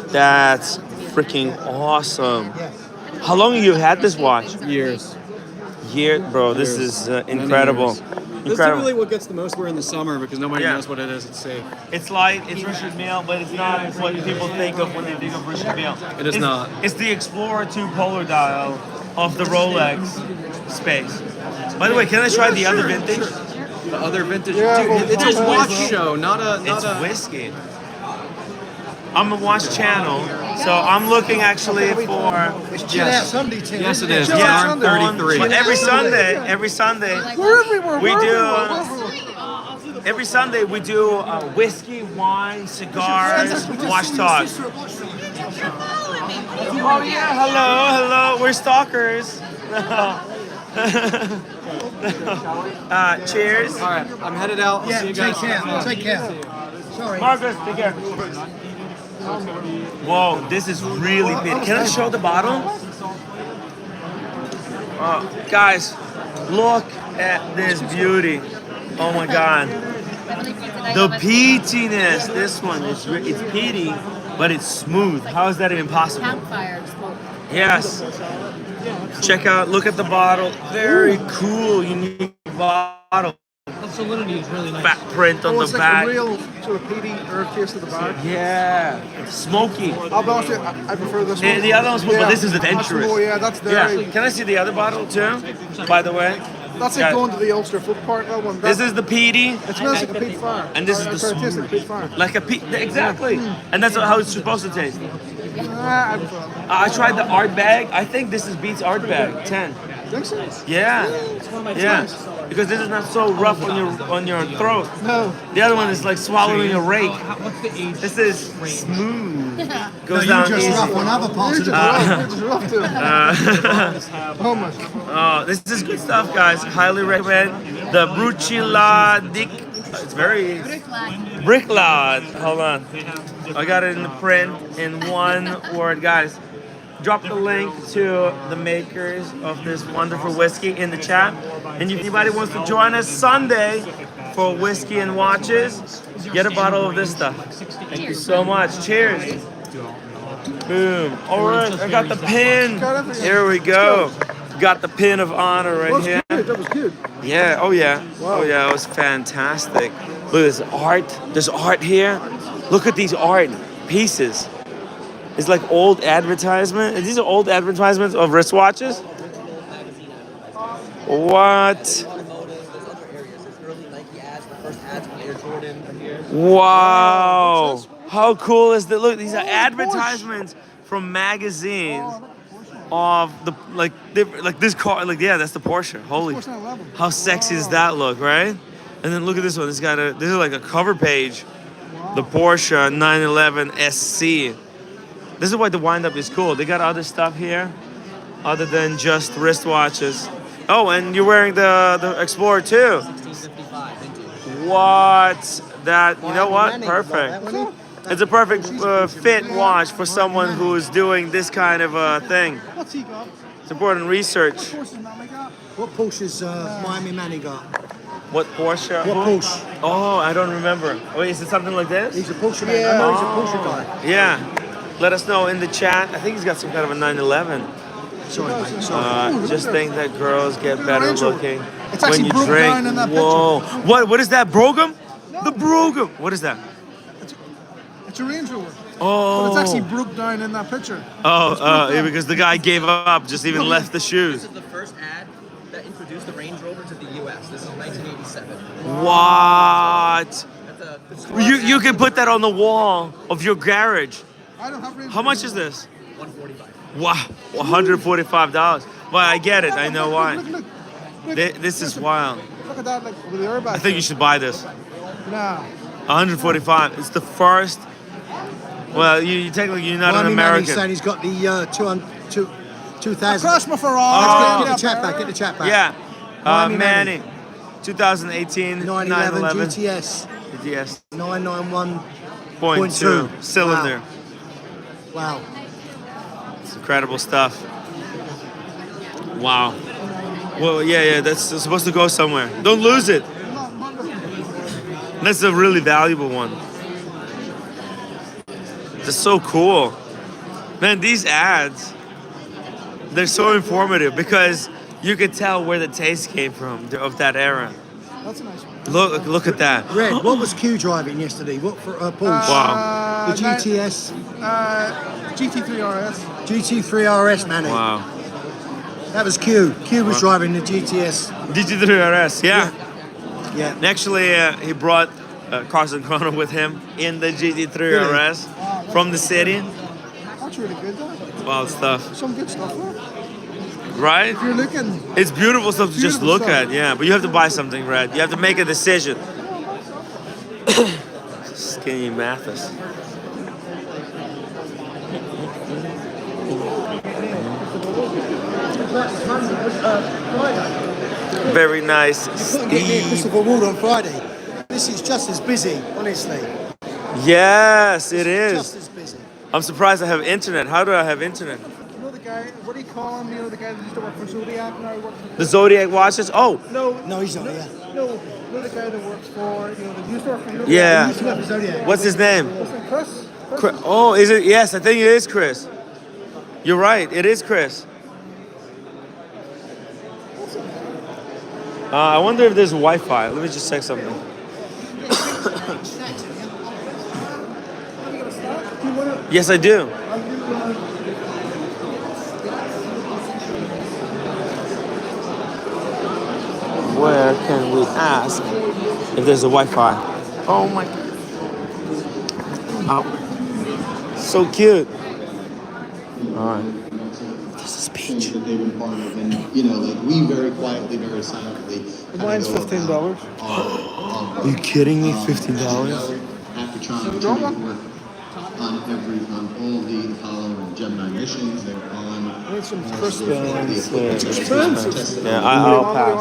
That's freaking awesome. How long have you had this watch? Years. Bro, this is incredible. This is Incredible. really what gets the most wear in the summer because nobody Yeah. knows what it is. It's safe. It's light, it's Richard Mille, but it's not what people think of when they think of Richard Mille. It is not. It's the Explorer 2 polar dial of the Rolex space. By the way, can I try the other vintage? The other vintage. Yeah, Dude, it's a watch show, not a. It's whiskey. I'm a watch channel, so I'm looking actually for. Chill Out Sunday, Tim. Yes, it is. Chill It's Out on Sunday. 33. But every Sunday, we do. Every Sunday we do whiskey, wine, cigars, watch talk. Oh yeah, hello. We're stalkers. Cheers. All right, I'm headed out. I'll Yeah, see you take guys. care. Take care. Sorry. Marcus, take care. Whoa, this is really big. Can I show the bottle? Guys, look at this beauty. Oh my God. The peatiness. This one is it's peaty, but it's smooth. How is that even possible? Campfire smoke. Yes. Check out, look at the bottle. Very cool, unique bottle. The solidity is really nice. Fat print on It's the like back. a real sort of peaty herb taste to the back. Yeah, smoky. I'll be honest with you, I prefer this one. And the other one's smooth, but this is That's adventurous. more, yeah, that's very. Yeah. Can I see the other bottle too? By the way. That's like going to the Ulster food park. That one. This is the peaty. It smells like a peat fire. And this is the Sorry, it tastes like a peat smooth. fire. Like a peat, exactly. And that's how it's supposed to taste. I prefer. I tried the art bag. I think this is beats art bag 10. Think so? Yeah. Yeah. nice. Because this is not so rough on your throat. No. The other one is like swallowing a rake. This is smooth. Goes down easy. on other parts of the Oh my. Oh, this is good stuff, guys. Highly recommend the Bruccioladic. It's very Bricklad. Hold on, I got it in the print in one word, guys. Drop the link to the makers of this wonderful whiskey in the chat. And if anybody wants to join us Sunday for whiskey and watches, get a bottle of this stuff. Thank you so much. Cheers. Boom. All right, I got the pin. Here we go. Got the pin of honor right here. That was good. Yeah, oh yeah. Oh yeah, it was fantastic. Look, there's art. There's art here. Look at these art pieces. It's like old advertisement. These are old advertisements of wristwatches. What? Wow. How cool is that? Look, these are advertisements from magazines of the like this car. Like, yeah, that's the Porsche. Holy, how sexy does that look, right? And then look at this one. This is like a cover page. The Porsche 911 SC. This is why the Windup is cool. They got other stuff here other than just wristwatches. Oh, and you're wearing the Explorer too. What? That, you know what? Perfect. It's a perfect fit watch for someone who's doing this kind of thing. What's he got? It's important research. What Porsche's Miami Manny got? What Porsche? What Porsche? Oh, I don't remember. Wait, is it something like this? He's a Porsche man. I know he's a Porsche guy. Yeah. Let us know in the chat. I think he's got some kind of a 911. Sorry, mate. Sorry. Just think that girls get better looking It's when actually you broke drink. down in that Whoa. What is that? Brogum? The Brogum. What is that? It's a Range Rover. Oh. But it's actually broke down in that picture. Yeah, because the guy gave up, just even left the shoes. This is the first ad that introduced the Range Rover to the U.S. This is 1987. What? You can put that on the wall of your garage. I don't have Range How much is this? $145. Wow, $145. Well, I get it. I know why. Look, This is wild. look at that, like with the airbag. I think you should buy this. Nah. 145. It's the first. Well, you technically you're not an Miami Manny's American. saying he's got the 2000. I crashed my Ferrari. Oh. Get the chat back. Get the chat back. Yeah. Miami Manny. 2018 911 911 GTS. GTS 991.2 cylinder. Wow. It's incredible stuff. Wow. Well, yeah, that's supposed to go somewhere. Don't lose it. That's a really valuable one. That's so cool. Man, these ads, they're so informative because you could tell where the taste came from of that era. That's a nice one. Look at that. Red, what was Q driving yesterday? What for Porsche? Wow. The GTS? GT3 RS. GT3 RS, Manny. Wow. That was Q. Q was driving the GTS. GT3 RS, yeah. Yeah. And actually, he brought Carson Chrono with him in the GT3 Really? RS from the city. That's really good, though. Wild stuff. Some good stuff there. Right? If you're looking. It's beautiful stuff to just Beautiful look stuff. at, yeah. But you have to buy something, Red. You have to make a decision. Skinny Mathis. Very nice. Couldn't get near Christopher Ward on Friday. This is just as busy, honestly. Yes, it Just is. as busy. I'm surprised I have internet. How do I have internet? You know the guy, what do you call him? You know the guy that used to work for Zodiac, now he works for... The Zodiac watches? Oh, No, he's not here. No, you know the guy that works for, you know, that used to work for Zodiac. yeah. He used to work for Zodiac. What's his name? Listen, Chris? Oh, is it? Yes, I think it is Chris. You're right. It is Chris. I wonder if there's Wi-Fi. Let me just check something. Yes, I do. Where can we ask if there's a Wi-Fi? Oh my God. Oh. So cute. All right. This is peach. That they've been part of, and you know, like we very quietly, very silently. Mine's $15. Are you kidding me? $15? After trying to work on all the Apollo and Gemini missions, they were on. Some Yeah, I'll pass.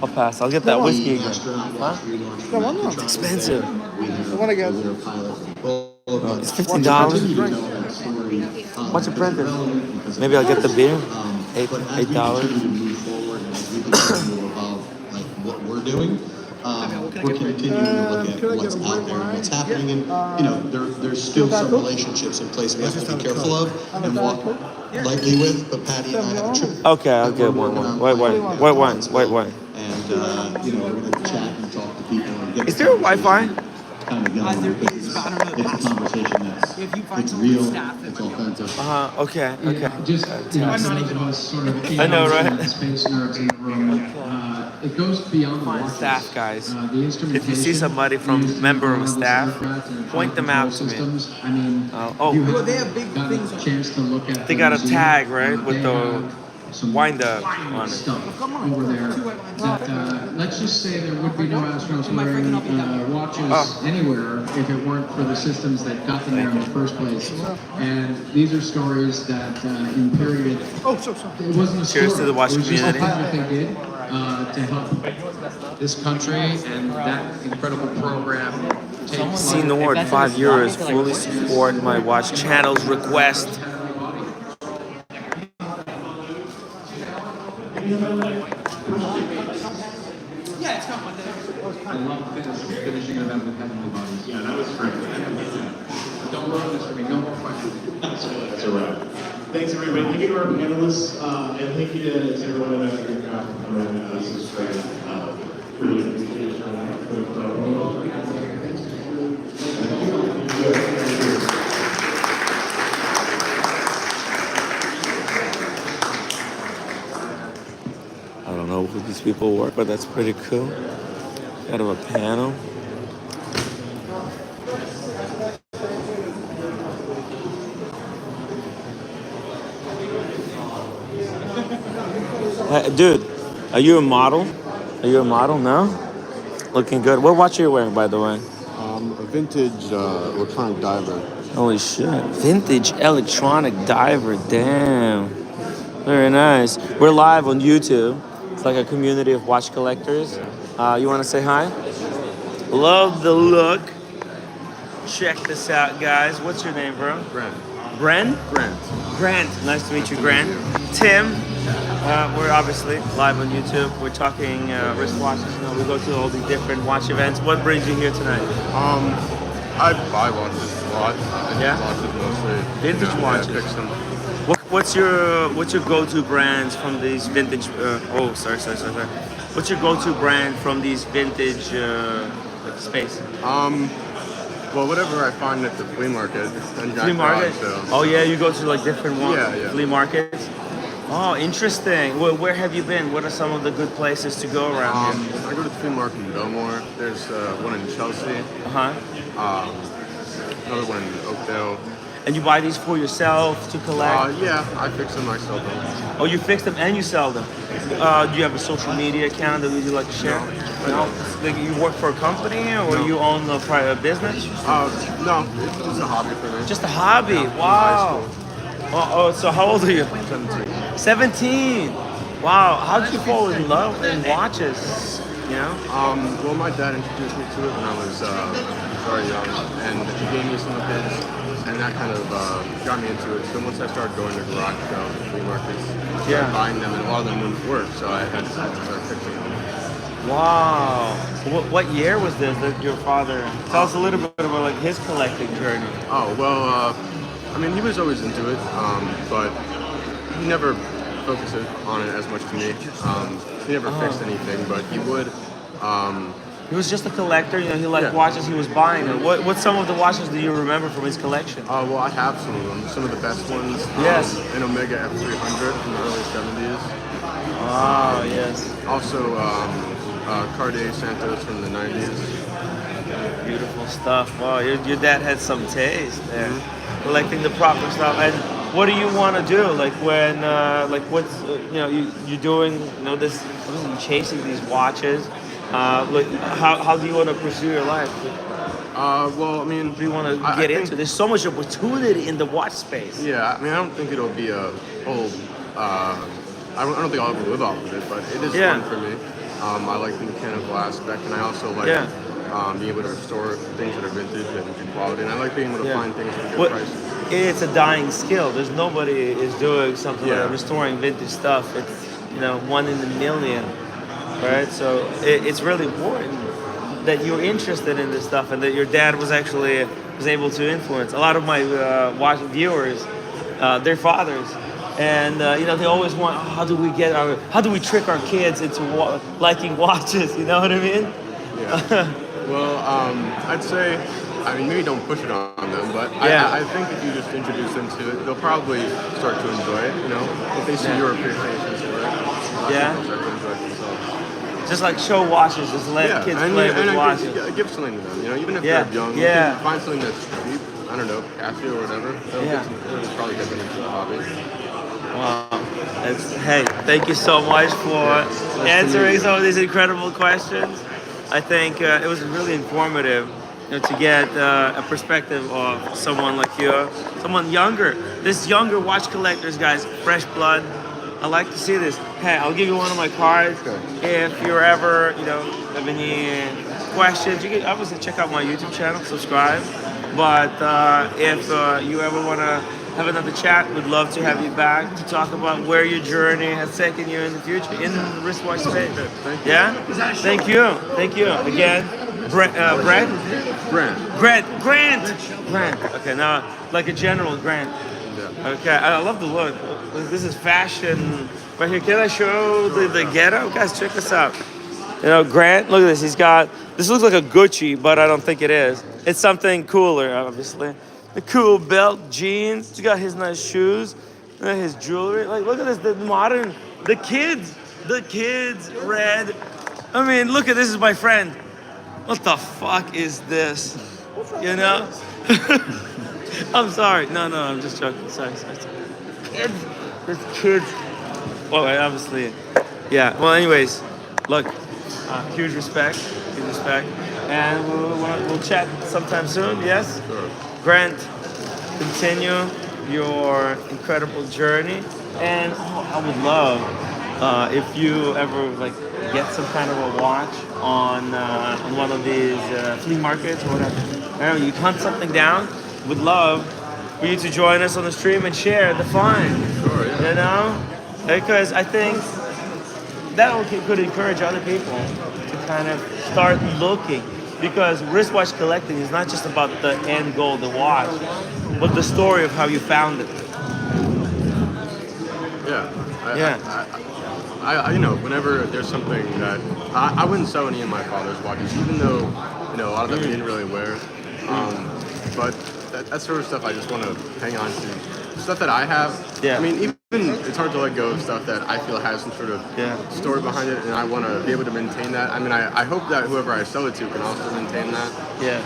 I'll pass. I'll get that whiskey again. Huh? It's expensive. I want to get... It's $15. What's it printed? Maybe I'll get the beer. $8. What we're doing. We're continuing to look at what's out there and what's happening, and you know, there's still some relationships in place we have to be careful of and walk lightly with. But Patty and I have a trip. Okay, I'll get one. White wine. And you know, we're gonna chat and talk to people and get. Is there a Wi-Fi? Kind of going it's a conversation that's it's real, it's authentic. Okay. Just some of us sort of I know, right? space nerds in the room. It goes beyond the watches. Staff guys. The instrumentation. If you see somebody from member of staff, point them out to me. I mean, they have big things. Chance to look at. They got a tag, right, with the Windup on it. Stuff over there. That, let's just say there would be no astronauts wearing watches anywhere if it weren't for the systems that got them there in the first place. And these are stories that in period. It wasn't a story. Cheers to the watch community. It was just something that they did to help this country and that incredible program. Seen the word 5 euros. Fully support my watch channel's request. Yeah, it's not my day. I love finishing it up with heavenly bodies. Yeah, that was great. Don't ruin this for me. No more questions. That's a wrap. Thanks, everybody. Thank you to our panelists, and thank you to everyone at Underdog for coming. This is great. Really appreciate it. I don't know who these people were, but that's pretty cool. Kind of a panel. Hey, dude, are you a model? Are you a model? No? Looking good. What watch are you wearing, by the way? A vintage electronic diver. Holy shit. Vintage electronic diver. Damn. Very nice. We're live on YouTube. It's like a community of watch collectors. You want to say hi? Love the look. Check this out, guys. What's your name, bro? Grant. Bren? Grant. Grant. Nice to meet you, Grant. Tim. We're obviously live on YouTube. We're talking wristwatches. You know, we go to all these different watch events. What brings you here tonight? I buy watches a lot. Yeah? Watches mostly. Vintage watches. Yeah, fix them. What's your go-to brands from these vintage? Sorry. What's your go-to brand from these vintage space? Well, whatever I find at the flea market. And Flea market? Oh yeah, you go to like different ones. Yeah. Flea markets. Oh, interesting. Where have you been? What are some of the good places to go around here? I go to the flea market in Belmore. There's one in Chelsea. Another one in Oakdale. And you buy these for yourself to collect? Yeah, I fix them, I sell them. Oh, you fix them and you sell them. Do you have a social media account that you like to share? No. Like you work for a company or you own a private business? No, it's just a hobby for me. Just a hobby? Yeah, Wow. So how old are you? 17. 17. Wow. How did you fall in love in watches? You know? Well, my dad introduced me to it when I was very young, and he gave me some of his, and that kind of got me into it. So once I started going to garage sales and flea markets, I started buying them, and a lot of them wouldn't work, so I had to start fixing them. Wow. What year was this that your father? Tell us a little bit about like his collecting journey. Oh well, I mean he was always into it, but he never focused on it as much to me. He never fixed anything, but he would. He was just a collector, you know. He liked watches he was buying. What's some of the watches do you remember from his collection? Well, I have some of them. Some of the best ones. Yes. An Omega F300 from the early 70s. Oh yes. Also, Cartier Santos from the 90s. Beautiful stuff. Wow, your dad had some taste there, collecting the proper stuff. And what do you want to do? Like when, what's you're doing? You know, this you're chasing these watches. Like how do you want to pursue your life? Well, I mean, what do you want to get into? There's so much opportunity in the watch space. Yeah, I mean, I don't think it'll be a whole. I don't think I'll ever live off of it, but it is fun for me. I like the mechanical aspect, and I also like being able to restore things that are vintage and good quality, and I like being able to find things at good prices. It's a dying skill. There's nobody is doing something like restoring vintage stuff. It's 1 in a million, right? So it's really important that you're interested in this stuff and that your dad was able to influence. A lot of my watch viewers, their fathers. And they always want, how do we trick our kids into liking watches? You know what I mean? Yeah. Well, I'd say, maybe don't push it on them, but I think if you just introduce them to it, they'll probably start to enjoy it. If they see your appreciation for it, they'll start to enjoy it themselves. Just like show watches, just let kids play with watches. Give something to them. Even if they're young, you can find something that's cheap. I don't know, Casio or whatever. It'll probably get them into the hobby. Wow. Hey, thank you so much for answering some of these incredible questions. I think it was really informative to get a perspective of someone like you, someone younger. This younger watch collectors, guys, fresh blood. I like to see this. Hey, I'll give you one of my cards. If you're ever, have any questions, you can obviously check out my YouTube channel, subscribe. But if you ever want to have another chat, we'd love to have you back to talk about where your journey has taken you in the future in the wristwatch space. Yeah? Thank you. Again, Grant. Okay, now like a general Grant. Okay, I love the look. This is fashion right here. Can I show the ghetto? Guys, check this out. Grant, look at this. This looks like a Gucci, but I don't think it is. It's something cooler, obviously. The cool belt, jeans. He got his nice shoes, his jewelry. Like, look at this, the kids, red. Look at this is my friend. What the fuck is this? I'm sorry. No, I'm just joking. Sorry. Kids. Well, obviously. Yeah. Well, anyways, look, huge respect. And we'll chat sometime soon, yes? Sure. Grant, continue your incredible journey. And I would love if you ever like get some kind of a watch on one of these flea markets or whatever, I don't know, you hunt something down, would love for you to join us on the stream and share the find. Sure, yeah. You know, because I think that could encourage other people to kind of start looking. Because wristwatch collecting is not just about the end goal, the watch, but the story of how you found it. I you know, whenever there's something that I wouldn't sell any of my father's watches, even though you know a lot of them he didn't really wear. But that sort of stuff I just want to hang on to. Stuff that I have. Yeah. I mean, even it's hard to let go of stuff that I feel has some sort of story behind it, and I want to be able to maintain that. I mean, I hope that whoever I sell it to can also maintain that. Yeah.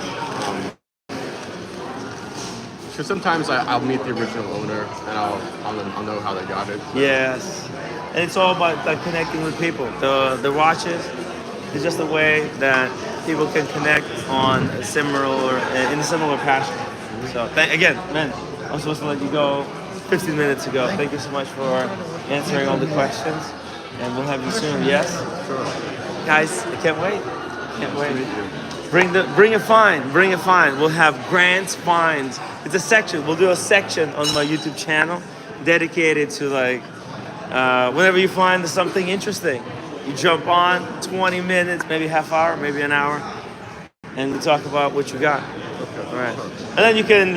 Because sometimes I'll meet the original owner and I'll know how they got it. Yes. And it's all about like connecting with people. The watches is just a way that people can connect on a similar in a similar passion. So again, man, I'm supposed to let you go 15 minutes ago. Thank you so much for answering all the questions, and we'll have you soon. Yes. Sure. Guys, I can't wait. Can't wait. Bring a find. We'll have Grant's finds. It's a section. We'll do a section on my YouTube channel dedicated to like whenever you find something interesting, you jump on 20 minutes, maybe half hour, maybe an hour, and we talk about what you got. All right. And then you can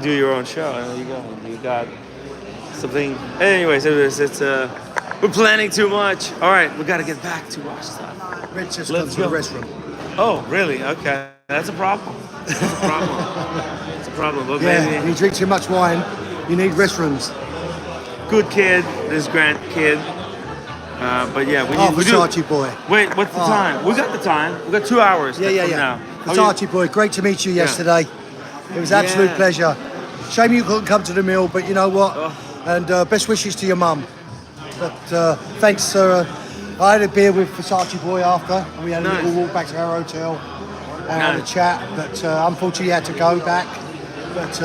do your own show. And there you go. You got something. Anyways, we're planning too much. All right, we got to get back to watch stuff. Rich just comes to the restroom. Oh, really? Okay. That's a problem. It's a problem. But maybe when you drink too much wine, you need restrooms. Good kid, this Grant kid. But yeah, we do. Versace boy. Wait, what's the time? We got the time. We got 2 hours. From now. Versace boy, great to meet you yesterday. It was an absolute pleasure. Shame you couldn't come to the meal, but you know what? And best wishes to your mum. But thanks, sir. I had a beer with Versace boy after, and we had a little walk back to our hotel and had a chat. But unfortunately, he had to go back. But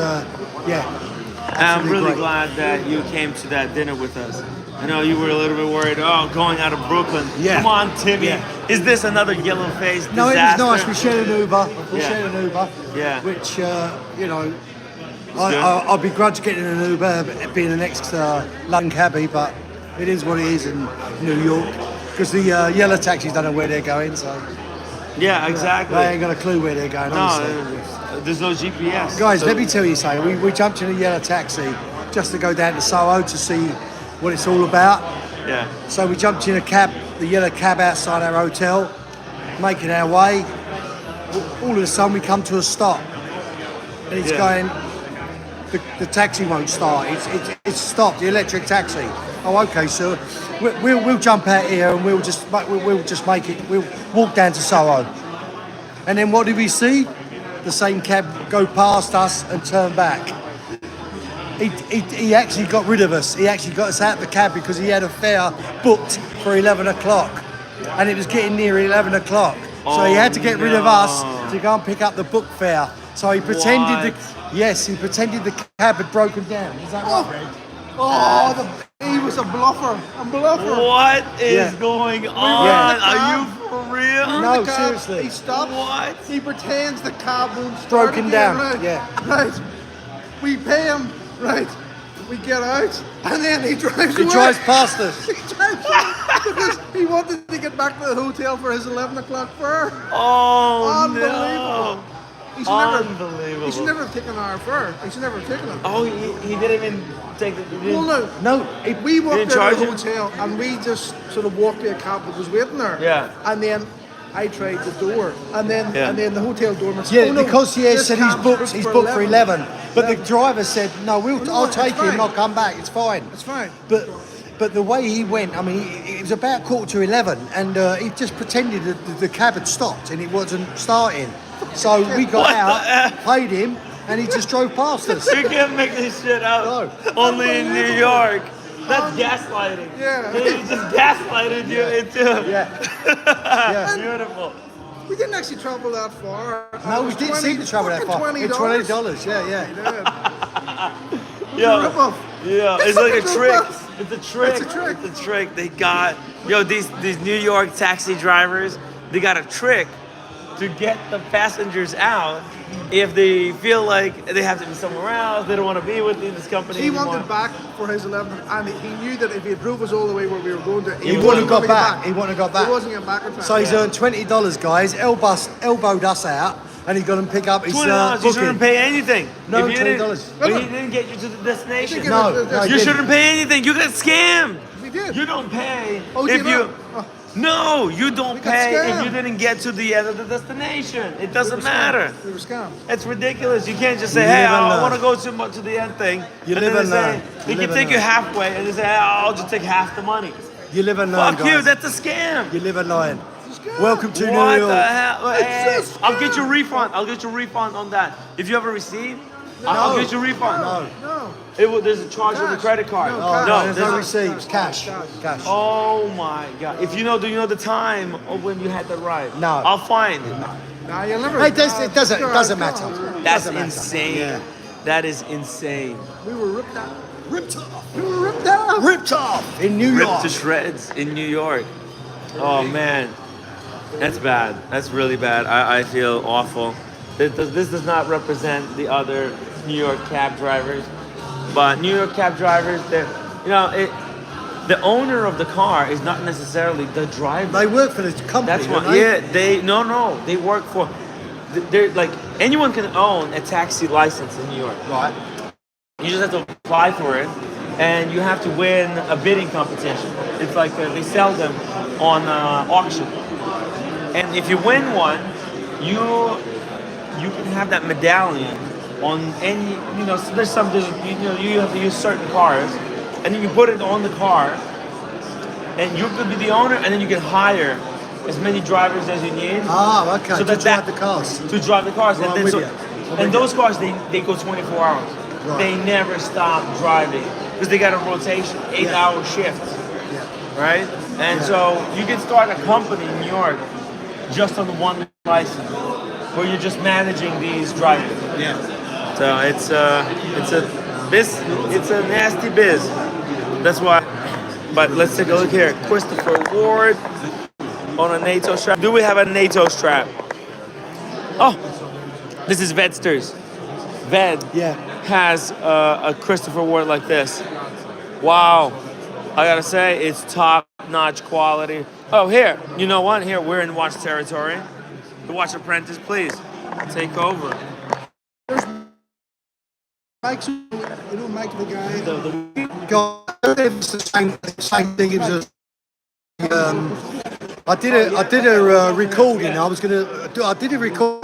I'm really glad that you came to that dinner with us. I know you were a little bit worried. Oh, going out of Brooklyn. Yeah. Come on, Timmy. Yeah. Is this another yellow face disaster? No, it was nice. We shared an Uber. Yeah. Which I'll begrudge getting an Uber, being an ex-London cabbie, but it is what it is in New York. Because the yellow taxis don't know where they're going, so. Yeah, exactly. They ain't got a clue where they're going. There's no GPS. Guys, let me tell you something. We jumped in a yellow taxi just to go down to Soho to see what it's all about. Yeah. So we jumped in the yellow cab outside our hotel, making our way. All of a sudden we come to a stop. And it's going, the taxi won't start. It's stopped, the electric taxi. Oh, okay, sir. We'll jump out here and we'll just make it. We'll walk down to Soho. And then what did we see? The same cab go past us and turn back. He actually got rid of us. He actually got us out of the cab because he had a fare booked for 11 o'clock. And it was getting near 11 o'clock. So he had to get rid of us to go and pick up the book fare. So he pretended the cab had broken down. Is that right, Red? He was a bluffer. What is going on? Are you for real? No, seriously. He stops. What? He pretends the cab won't start Broken again, down. Right? Yeah. Right. We pay him. Right. We get out, and then he drives away. He drives past us. He drives because he wanted to get back to the hotel for his 11 o'clock fare. Oh, unbelievable. No. Unbelievable. He should never have taken our fare. He should never have taken it. Oh, he didn't even take the... We walked out of the hotel, and we just sort of walked to a cab that was waiting there. Yeah. And then I tried the door, and then the hotel doorman said, Yeah, because he said he's booked for 11. But the driver said, no, I'll take him and I'll come back, it's fine. It's fine. But the way he went, I mean, it was about 11:15, and he just pretended that the cab had stopped and it wasn't starting. So we got out, paid him, and he just drove past us. You can't make this shit up. Only in New York. That's gaslighting. Yeah. He just gaslighted you into... Yeah. Beautiful. We didn't actually travel that far. No, we didn't seem to travel that far. $20. $20, yeah. Yeah, it's like a trick. It's a trick. It's a trick. They got these New York taxi drivers. They got a trick to get the passengers out if they feel like they have to be somewhere else. They don't want to be with this company He anymore. wanted back for his 11, and he knew that if he drove us all the way where we were going to, He wouldn't have got back. He wouldn't have got back. He wasn't getting back in time. So he's earned $20, guys. Elbowed us out, and he's going to pick up his $20. You shouldn't booking. pay anything. No, If you didn't- $20. But he didn't get you to the destination. No, he you didn't. shouldn't pay anything. You got scammed. We did. You don't pay Oh, if did you. not? No, you don't got pay if scammed. you didn't get to the end of the destination. It We doesn't were matter. scammed. We were scammed. It's ridiculous. You can't just say, You "Hey, live and I learn. want to go to the end thing." You and live then and they say, learn. they You can live take and you learn. halfway, and they say, "I'll just take half the money." You live and learn, Fuck you. guys. That's a scam. You live and learn. Welcome to New What York. the hell? Hey, I'll get you a refund. I'll get you a refund on that. If you have a receipt, I'll get you a refund. No. There's a charge with the credit card. No, there's no receipts. Cash. Oh my God! If do you know the time of when you had that ride? No. I'll find it. Nah, you'll never. Hey, it doesn't matter. That's Doesn't matter. insane. Yeah. That is insane. We were ripped out. Ripped off. We were ripped out. Ripped off in New Ripped York. to shreds in New York. Oh man, that's bad. That's really bad. I feel awful. This does not represent the other New York cab drivers, but New York cab drivers, the owner of the car is not necessarily the driver. They work for the company. That's don't what. they? Yeah, they work for. They're like anyone can own a taxi license in New York. Right. You just have to apply for it, and you have to win a bidding competition. It's like they sell them on auction, and if you win one, you can have that medallion on any. You have to use certain cars, and then you put it on the car, and you could be the owner, and then you can hire as many drivers as you need. Ah, okay. So to that drive the cars. To drive the cars, Well, and I'm then with you. and those cars they go 24 hours. Right. They never stop driving because they got a rotation, 8-hour shifts, right? And so you can start a company in New York just on one license, where you're just managing these drivers. Yeah. So it's a nasty biz. That's why. But let's take a look here. Christopher Ward on a NATO strap. Do we have a NATO strap? Oh, this is Vedsters. Ved has a Christopher Ward like this. Wow. I gotta say, it's top-notch quality. Oh, here. You know what? Here, we're in watch territory. The Watch Apprentice, please take over. Mike's, you know, Mike the guy. God, it was the same thing. It was I did a recording. I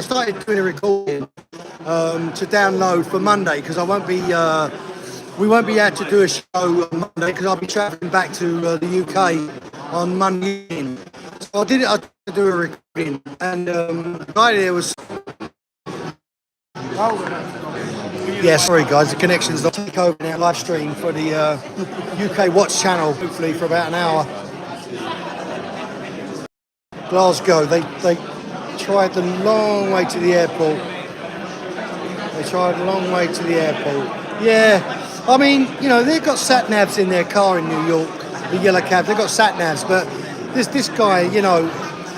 started doing a recording to download for Monday because we won't be able to do a show on Monday because I'll be travelling back to the UK on Monday. So I did do a recording, and the guy there was. Yeah, sorry guys, the connection's not take over now. Live stream for the UK Watch channel, hopefully for about an hour. Glasgow, they tried the long way to the airport. Yeah, I mean, you know, they've got sat navs in their car in New York, the yellow cabs. They've got sat navs, but this guy, you know,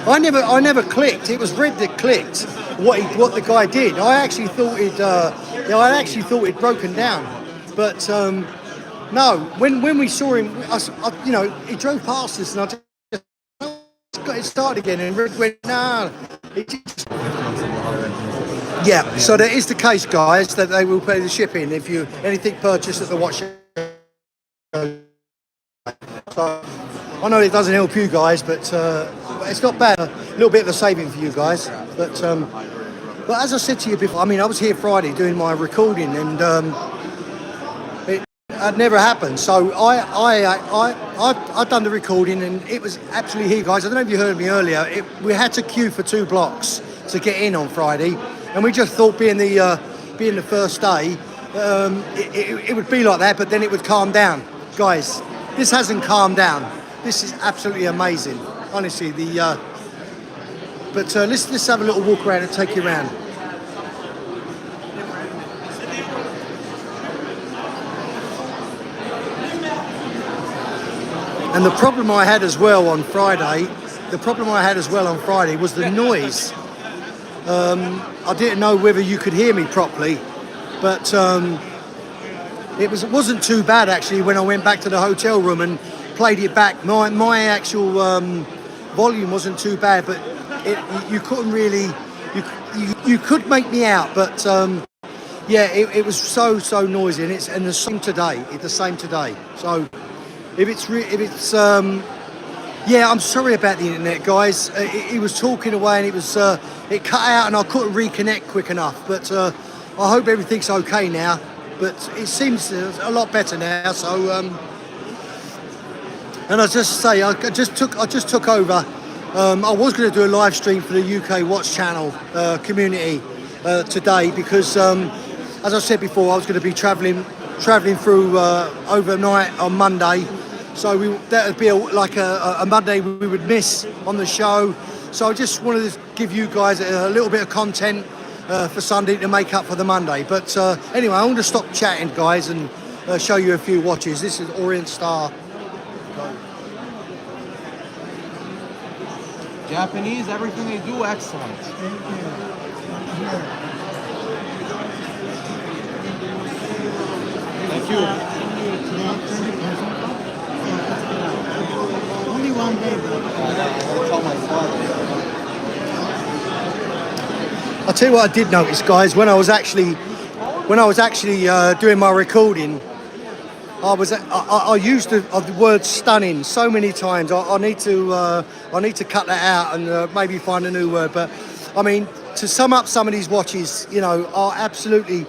I never clicked. It was Red that clicked what the guy did. I actually thought it broken down, but no. When we saw him, you know, he drove past us, and I just got it started again, and Red went nah. Yeah, so that is the case, guys, that they will pay the shipping if you anything purchased at the watch. So I know it doesn't help you guys, but it's not bad. A little bit of a saving for you guys, but as I said to you before, I mean, I was here Friday doing my recording, and it had never happened. So I done the recording, and it was actually here, guys. I don't know if you heard me earlier. We had to queue for 2 blocks to get in on Friday, and we just thought, being the first day, it would be like that, but then it would calm down, guys. This hasn't calmed down. This is absolutely amazing, honestly. But let's have a little walk around and take you around. And the problem I had as well on Friday, was the noise. I didn't know whether you could hear me properly, but it wasn't too bad actually when I went back to the hotel room and played it back. My actual volume wasn't too bad, but you couldn't really, you could make me out, but yeah, it was so noisy, and the same today. It's the same today. So yeah, I'm sorry about the internet, guys. He was talking away, and it cut out, and I couldn't reconnect quick enough. But I hope everything's okay now. But it seems a lot better now. So, and I just say, I just took over. I was going to do a live stream for the UK Watch Channel community today because, as I said before, I was going to be travelling through overnight on Monday. So that would be like a Monday we would miss on the show. So I just wanted to give you guys a little bit of content for Sunday to make up for the Monday. But anyway, I'm going to stop chatting, guys, and show you a few watches. This is Orient Star. Japanese, everything they do, excellent. Thank you. Only one day. I'll tell you what I did notice, guys. When I was actually doing my recording, I used the word stunning so many times. I need to cut that out and maybe find a new word. But I mean, to sum up some of these watches, you know, are absolutely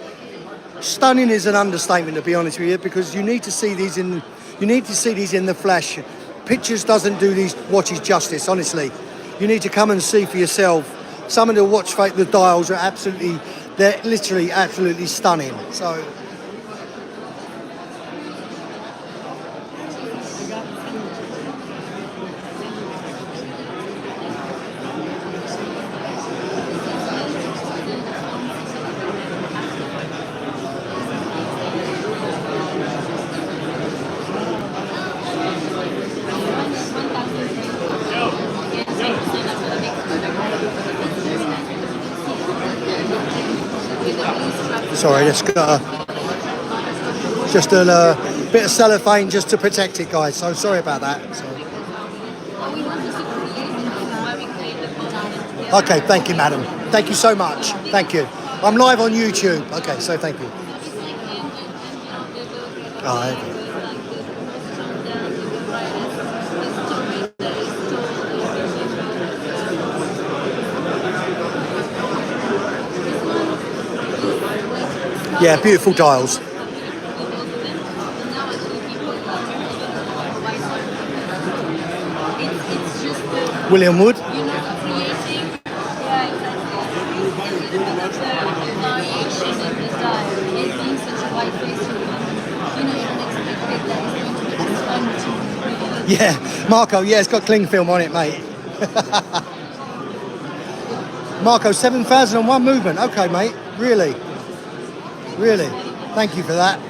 stunning. Is an understatement, to be honest with you, because you need to see these in the flesh. Pictures doesn't do these watches justice, honestly. You need to come and see for yourself. Some of the watch face, the dials are they're literally absolutely stunning. So. Sorry, just a bit of cellophane just to protect it, guys. So sorry about that. So. Okay, thank you, madam. Thank you so much. Thank you. I'm live on YouTube. Okay, so thank you. Oh, okay. Yeah, beautiful dials. William Wood. Yeah, Marco, yeah, it's got cling film on it, mate. Marco, 7,001 movement. Okay, mate, really? Really? Thank you for that.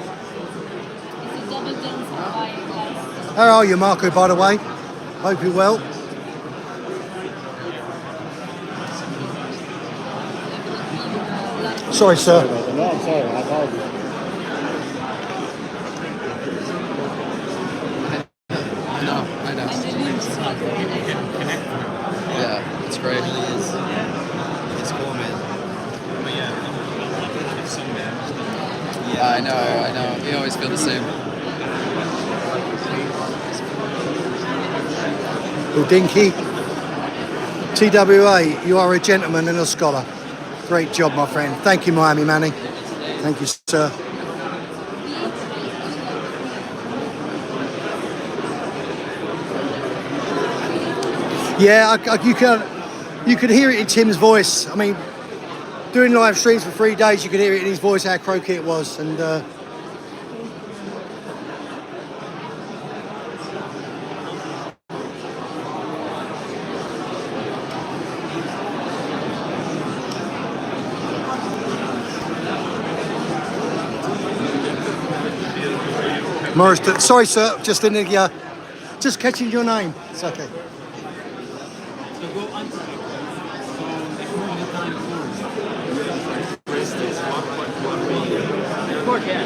How are you, Marco, by the way? Hope you're well. Sorry, sir. No, I'm sorry. I apologize. I know. Yeah, it's great. It really is. It's cool, man. But yeah, it's so bad. Yeah, I know. We always feel the same. Udinki. TWA, you are a gentleman and a scholar. Great job, my friend. Thank you, Miami Manny. Thank you, sir. Yeah, you could hear it in Tim's voice. I mean, doing live streams for 3 days, you could hear it in his voice how croaky it was. And Morris, sorry, sir, just in the just catching your name. It's okay. So go untick. So if you have the time forward. For instance, 1.1 million. Of course, yeah.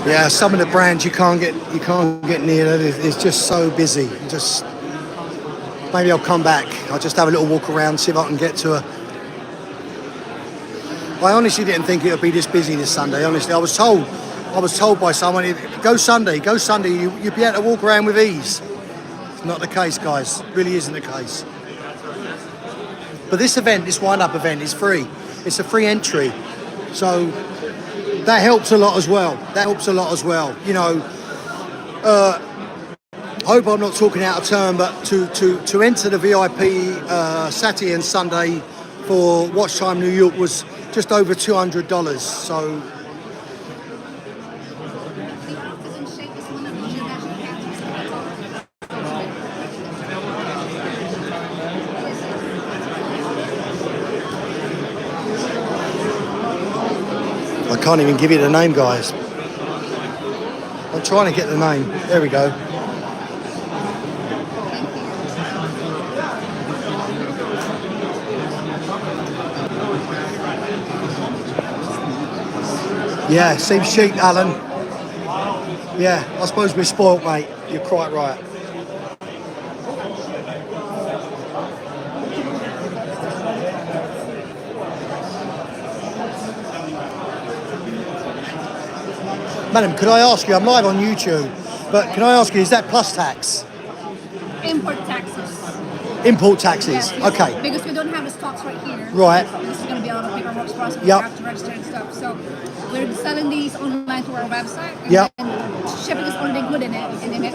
Yeah, some of the brands you can't get near. It's just so busy. Just maybe I'll come back. I'll just have a little walk around, see if I can get to a. I honestly didn't think it would be this busy this Sunday. Honestly, I was told by someone, go Sunday. You'll be able to walk around with ease. It's not the case, guys. It really isn't the case. But this event, this wind-up event, is free. It's a free entry, so that helps a lot as well. You know, I hope I'm not talking out of turn, but to enter the VIP Saturday and Sunday for Watch Time New York was just over $200. So. I can't even give you the name, guys. I'm trying to get the name. There we go. Yeah, seems cheap, Alan. Yeah, I suppose we're spoilt, mate. You're quite right. Madam, could I ask you, I'm live on YouTube, but can I ask you, is that plus tax? Import taxes. Import taxes, Yeah, okay. Because we don't have the stocks right here. Right. This is going to be a lot of paperwork for us. We Yep. have to register and stuff. So we're selling these online to our website. And Yep. then shipping is already included in it.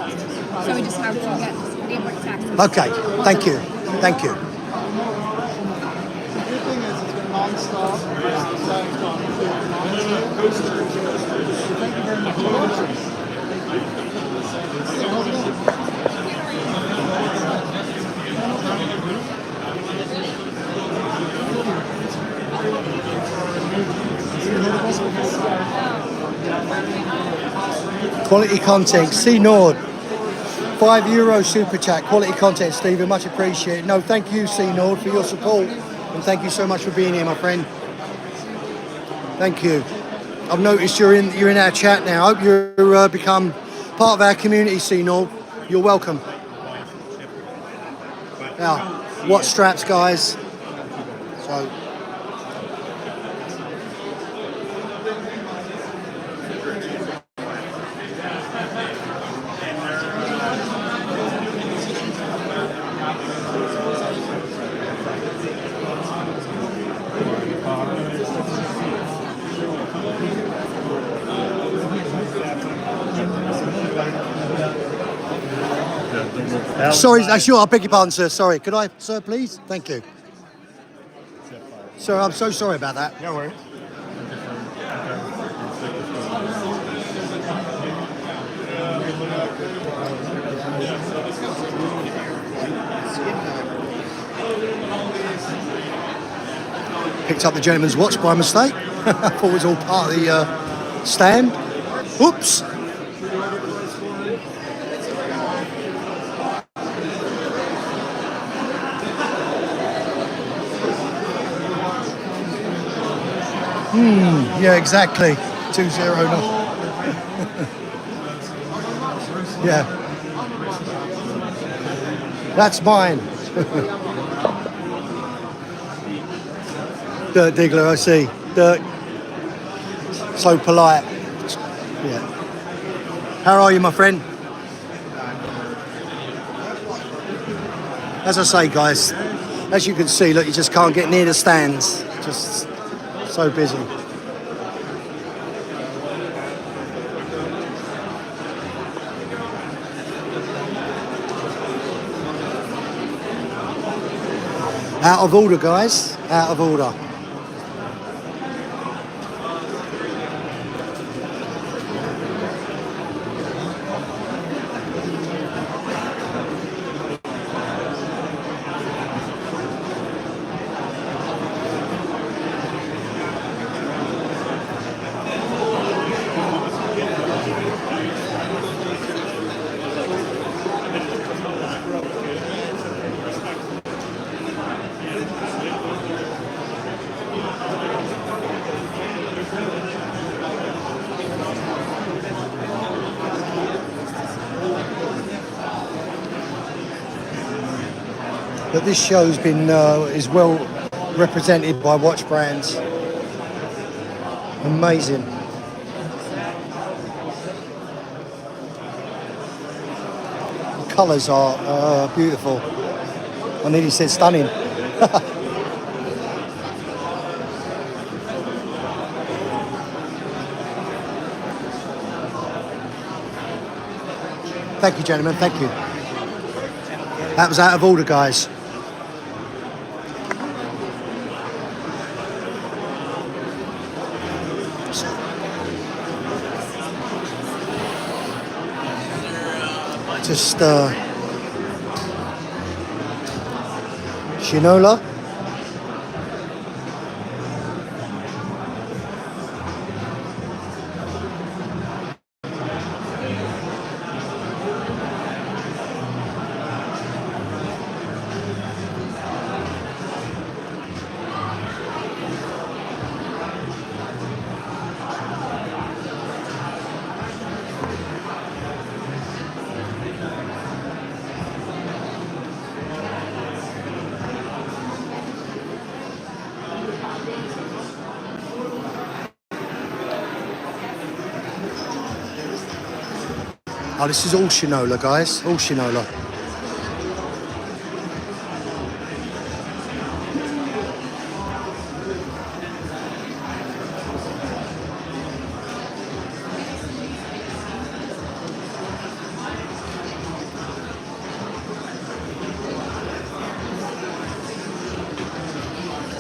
So we just have to get the import taxes. Okay, thank you. Thank you. Thank you very much for watching. Quality content, C Nord. €5 super chat. Quality content, Stephen. Much appreciated. No, thank you, C Nord, for your support. And thank you so much for being here, my friend. Thank you. I've noticed you're in our chat now. I hope you're become part of our community, C Nord. You're welcome. Now, watch straps, guys. So. Sorry, sure, I beg your pardon, sir. Sorry, could I, sir, please? Thank you. Sir, I'm so sorry about that. No worries. Picked up the gentleman's watch by mistake. I thought it was all part of the stand. Whoops. Yeah, exactly. 2-0. Yeah. That's mine. Dirt Diggler, I see. Dirt. So polite. Yeah. How are you, my friend? As I say, guys, as you can see, look, you just can't get near the stands. Just so busy. Out of order, guys. Out of order. that this show's been is well represented by watch brands. Amazing. The colours are beautiful. I nearly said stunning. Thank you, gentlemen. Thank you. That was out of order, guys. Just Shinola. Oh, this is all Shinola, guys. All Shinola.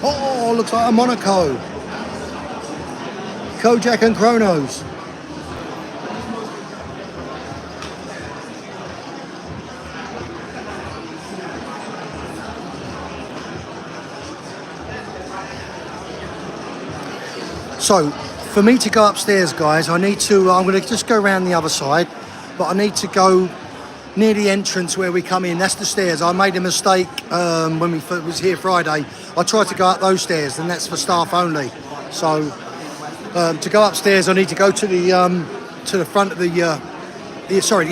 Oh, looks like a Monaco. Kojak and Chronos. So, for me to go upstairs, guys, I need to, I'm going to just go around the other side, but I need to go near the entrance where we come in. That's the stairs. I made a mistake when we was here Friday. I tried to go up those stairs, and that's for staff only. So, to go upstairs, I need to go to the front of the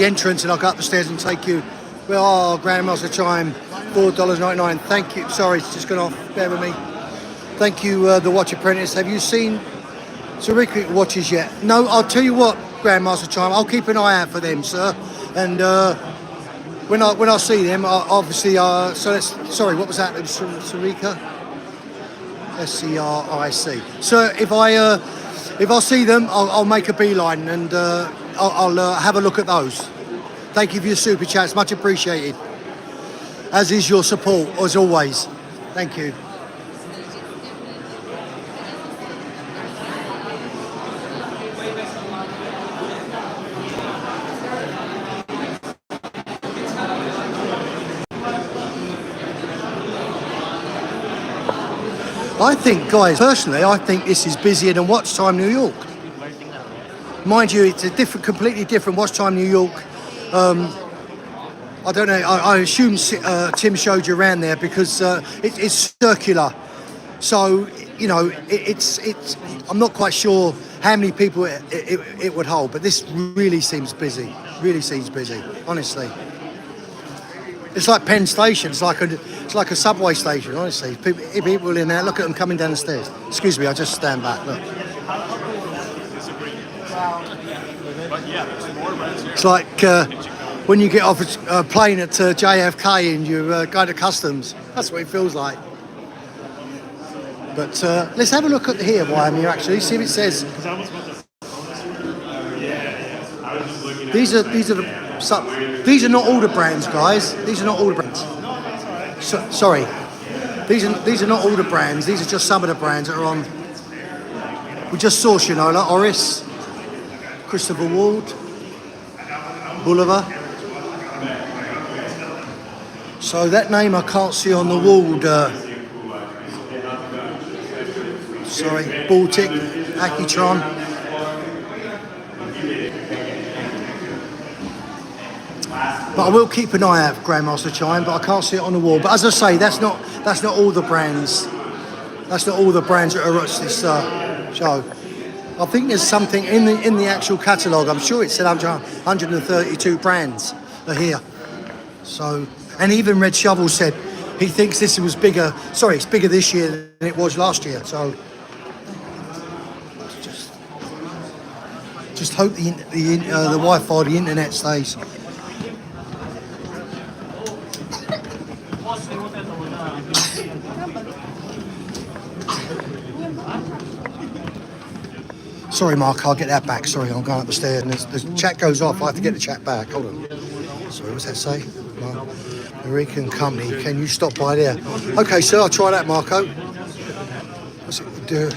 entrance, and I'll go up the stairs and take you. Well, Grandmaster Chime, $4.99. Thank you. Sorry, it's just gone off. Bear with me. Thank you, the Watch Apprentice. Have you seen Sarika watches yet? No, I'll tell you what, Grandmaster Chime, I'll keep an eye out for them, sir. And when I see them, obviously, sorry, what was that? It was Sarika? SCRIC. So if I see them, I'll make a beeline and I'll have a look at those. Thank you for your super chats, much appreciated. As is your support, as always. Thank you. I think, guys, personally, I think this is busier than Watch Time New York. Mind you, it's a completely different Watch Time New York. I don't know, I assume Tim showed you around there because it's circular. So, you know, it's. I'm not quite sure how many people it would hold, but this really seems busy. Really seems busy, honestly. It's like Penn Station. It's like a subway station. Honestly, people in there. Look at them coming down the stairs. Excuse me, I just stand back. Look. It's like when you get off a plane at JFK and you go to customs. That's what it feels like. But let's have a look at here while I'm here. Actually, see if it says. These are not all the brands, guys. These are not all the brands. Sorry. These are not all the brands. These are just some of the brands that are on. We just saw Shinola, Oris, Christopher Ward, Bolivar. So that name I can't see on the wall. Sorry, Baltic, Akitron. But I will keep an eye out for Grandmaster Chime, but I can't see it on the wall. But as I say, that's not all the brands. That's not all the brands that are at this show. I think there's something in the actual catalogue. I'm sure it said 132 brands are here. So, and even Red Shovel said he thinks this was bigger. Sorry, it's bigger this year than it was last year. So just hope the Wi-Fi, the internet stays. Sorry, Mark, I'll get that back. Sorry, I'm going up the stairs and the chat goes off. I have to get the chat back. Hold on. Sorry, what's that say? American company, can you stop by there? Okay, sir, I'll try that, Marco. What's it do?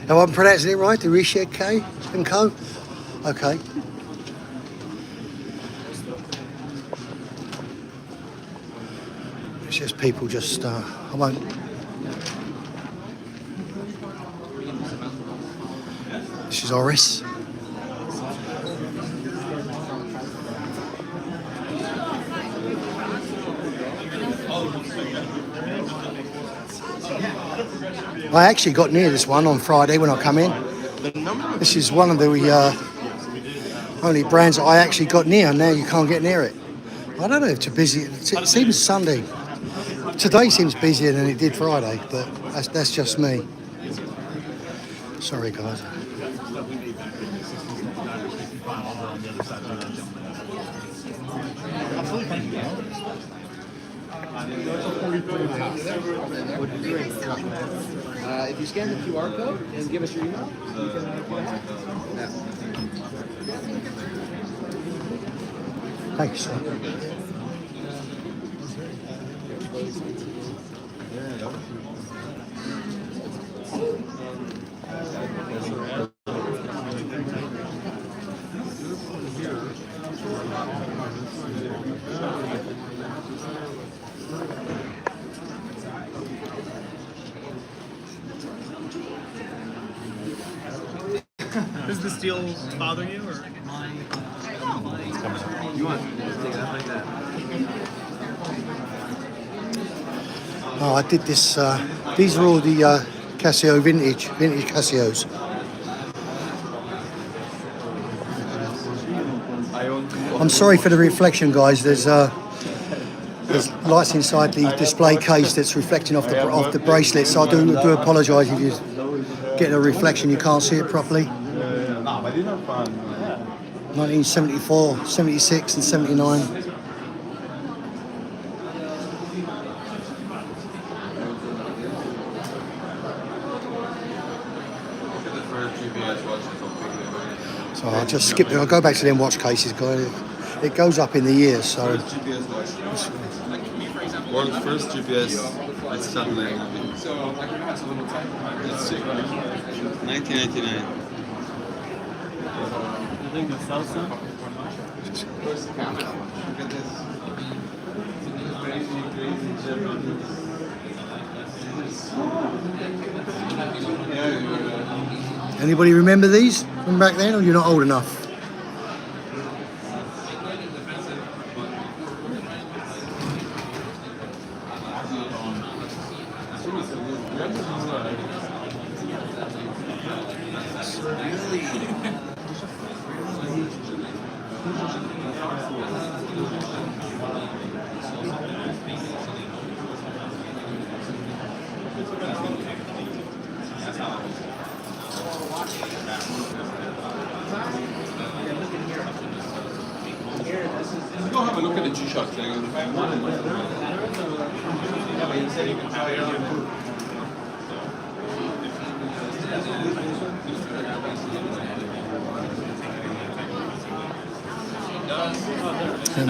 No, I'm pronouncing it right. Derisha K and Co. Okay. It's just people just. I won't. This is Oris. I actually got near this one on Friday when I come in. This is one of the only brands that I actually got near. Now you can't get near it. I don't know if it's busy. It seems Sunday. Today seems busier than it did Friday, but that's just me. Sorry, guys. If you scan the QR code and give us your email, you can Thanks, sir. Does the steel bother you, or? You want to take it out like that? Oh, I did this. These are all the Casio vintage Casios. I'm sorry for the reflection, guys. There's lights inside the display case that's reflecting off the bracelet. So I do apologise if you get a reflection, you can't see it properly. 1974, 76 and 79. So I'll just skip it. I'll go back to them watch cases, guys. It goes up in the years, so. World's first GPS satellite. Let's check. 1999. You think it's salsa? Anybody remember these from back then, or you're not old enough? Let's go have a look at the G-Shock thing. And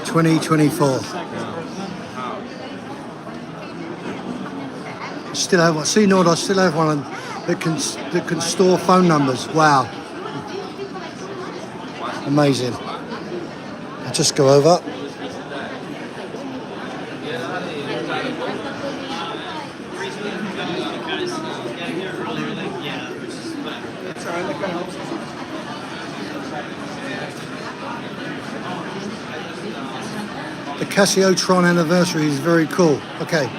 2024. Still have one. See, Nord, I still have one that can store phone numbers. Wow. Amazing. I'll just go over. The Casio Tron anniversary is very cool. Okay.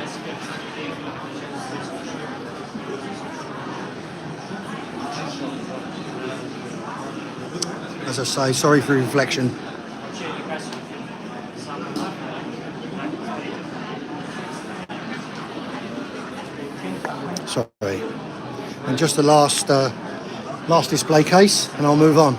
As I say, sorry for reflection. Sorry. And just the last last display case, and I'll move on.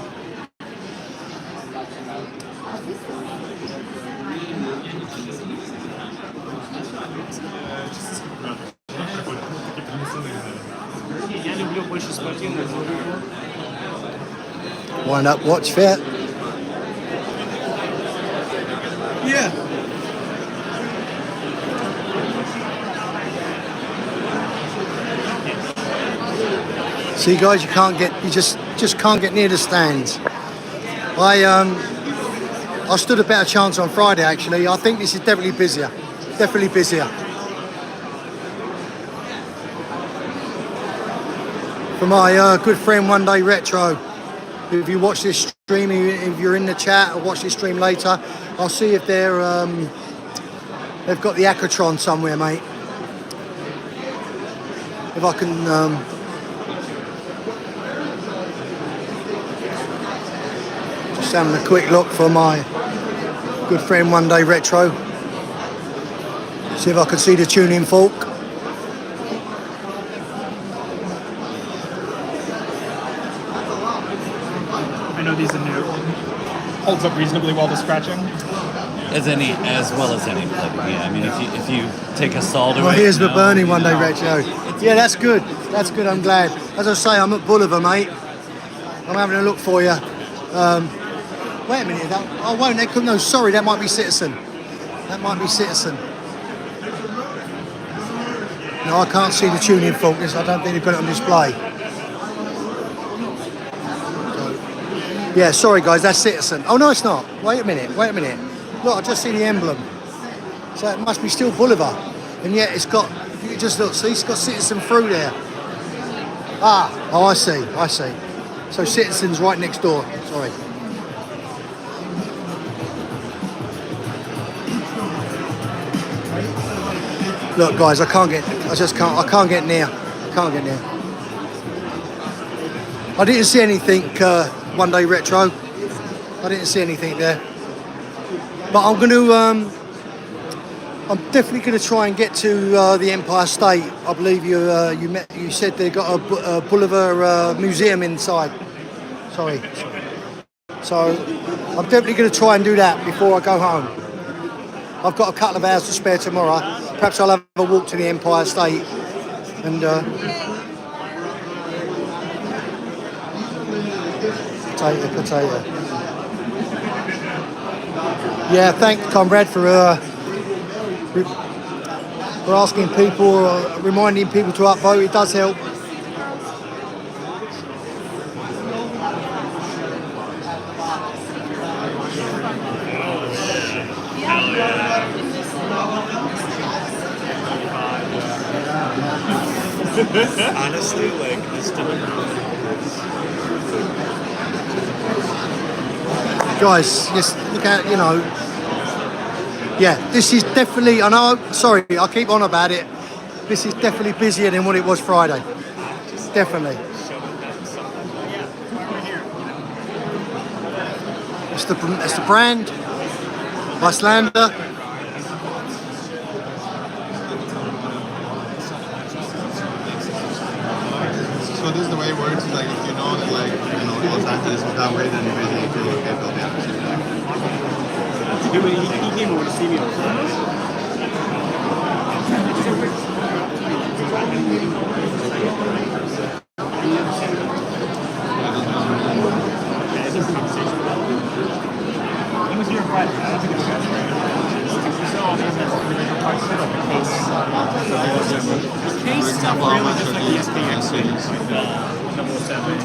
Wind up watch fit. Yeah. See, guys, you just can't get near the stands. I stood a better chance on Friday, actually. I think this is definitely busier. Definitely busier. For my good friend One Day Retro, if you watch this stream, if you're in the chat or watch this stream later, I'll see if they've got the Acatron somewhere, mate. If I can just having a quick look for my good friend One Day Retro. See if I can see the tuning fork. I know these are new. Holds up reasonably well to scratching. As well as any plug. Yeah, I mean, if you take a solder. Well, here's the burning One Day Retro. Yeah, that's good. That's good. I'm glad. As I say, I'm at Bolivar, mate. I'm having a look for you. Wait a minute. I won't. No, sorry. That might be Citizen. That might be Citizen. No, I can't see the tuning fork. I don't think they've got it on display. Yeah, sorry guys, that's Citizen. Oh no, it's not. Wait a minute. Look, I just see the emblem. So it must be still Bolivar. And yet it's got, you just look, see, it's got Citizen through there. Ah, oh, I see. So Citizen's right next door, sorry. Look guys, I can't get near. I didn't see anything, One Day Retro. I didn't see anything there. But I'm definitely gonna try and get to the Empire State. I believe you said they got a Bolivar museum inside. Sorry. So I'm definitely gonna try and do that before I go home. I've got a couple of hours to spare tomorrow. Perhaps I'll have a walk to the Empire State and potato. Yeah, thanks, comrade, for asking people, reminding people to upvote. It does help. Honestly, like, this guys, just look at, yeah, this is definitely, I know, sorry, I keep on about it, this is definitely busier than what it was Friday. Definitely. It's the brand, Icelander. So this is the way it works, like if you know that Los Angeles is that way, then you basically feel okay building up. He came over to see me over He was here on Friday. I don't think it's the case is not really just like the SPX series. 007.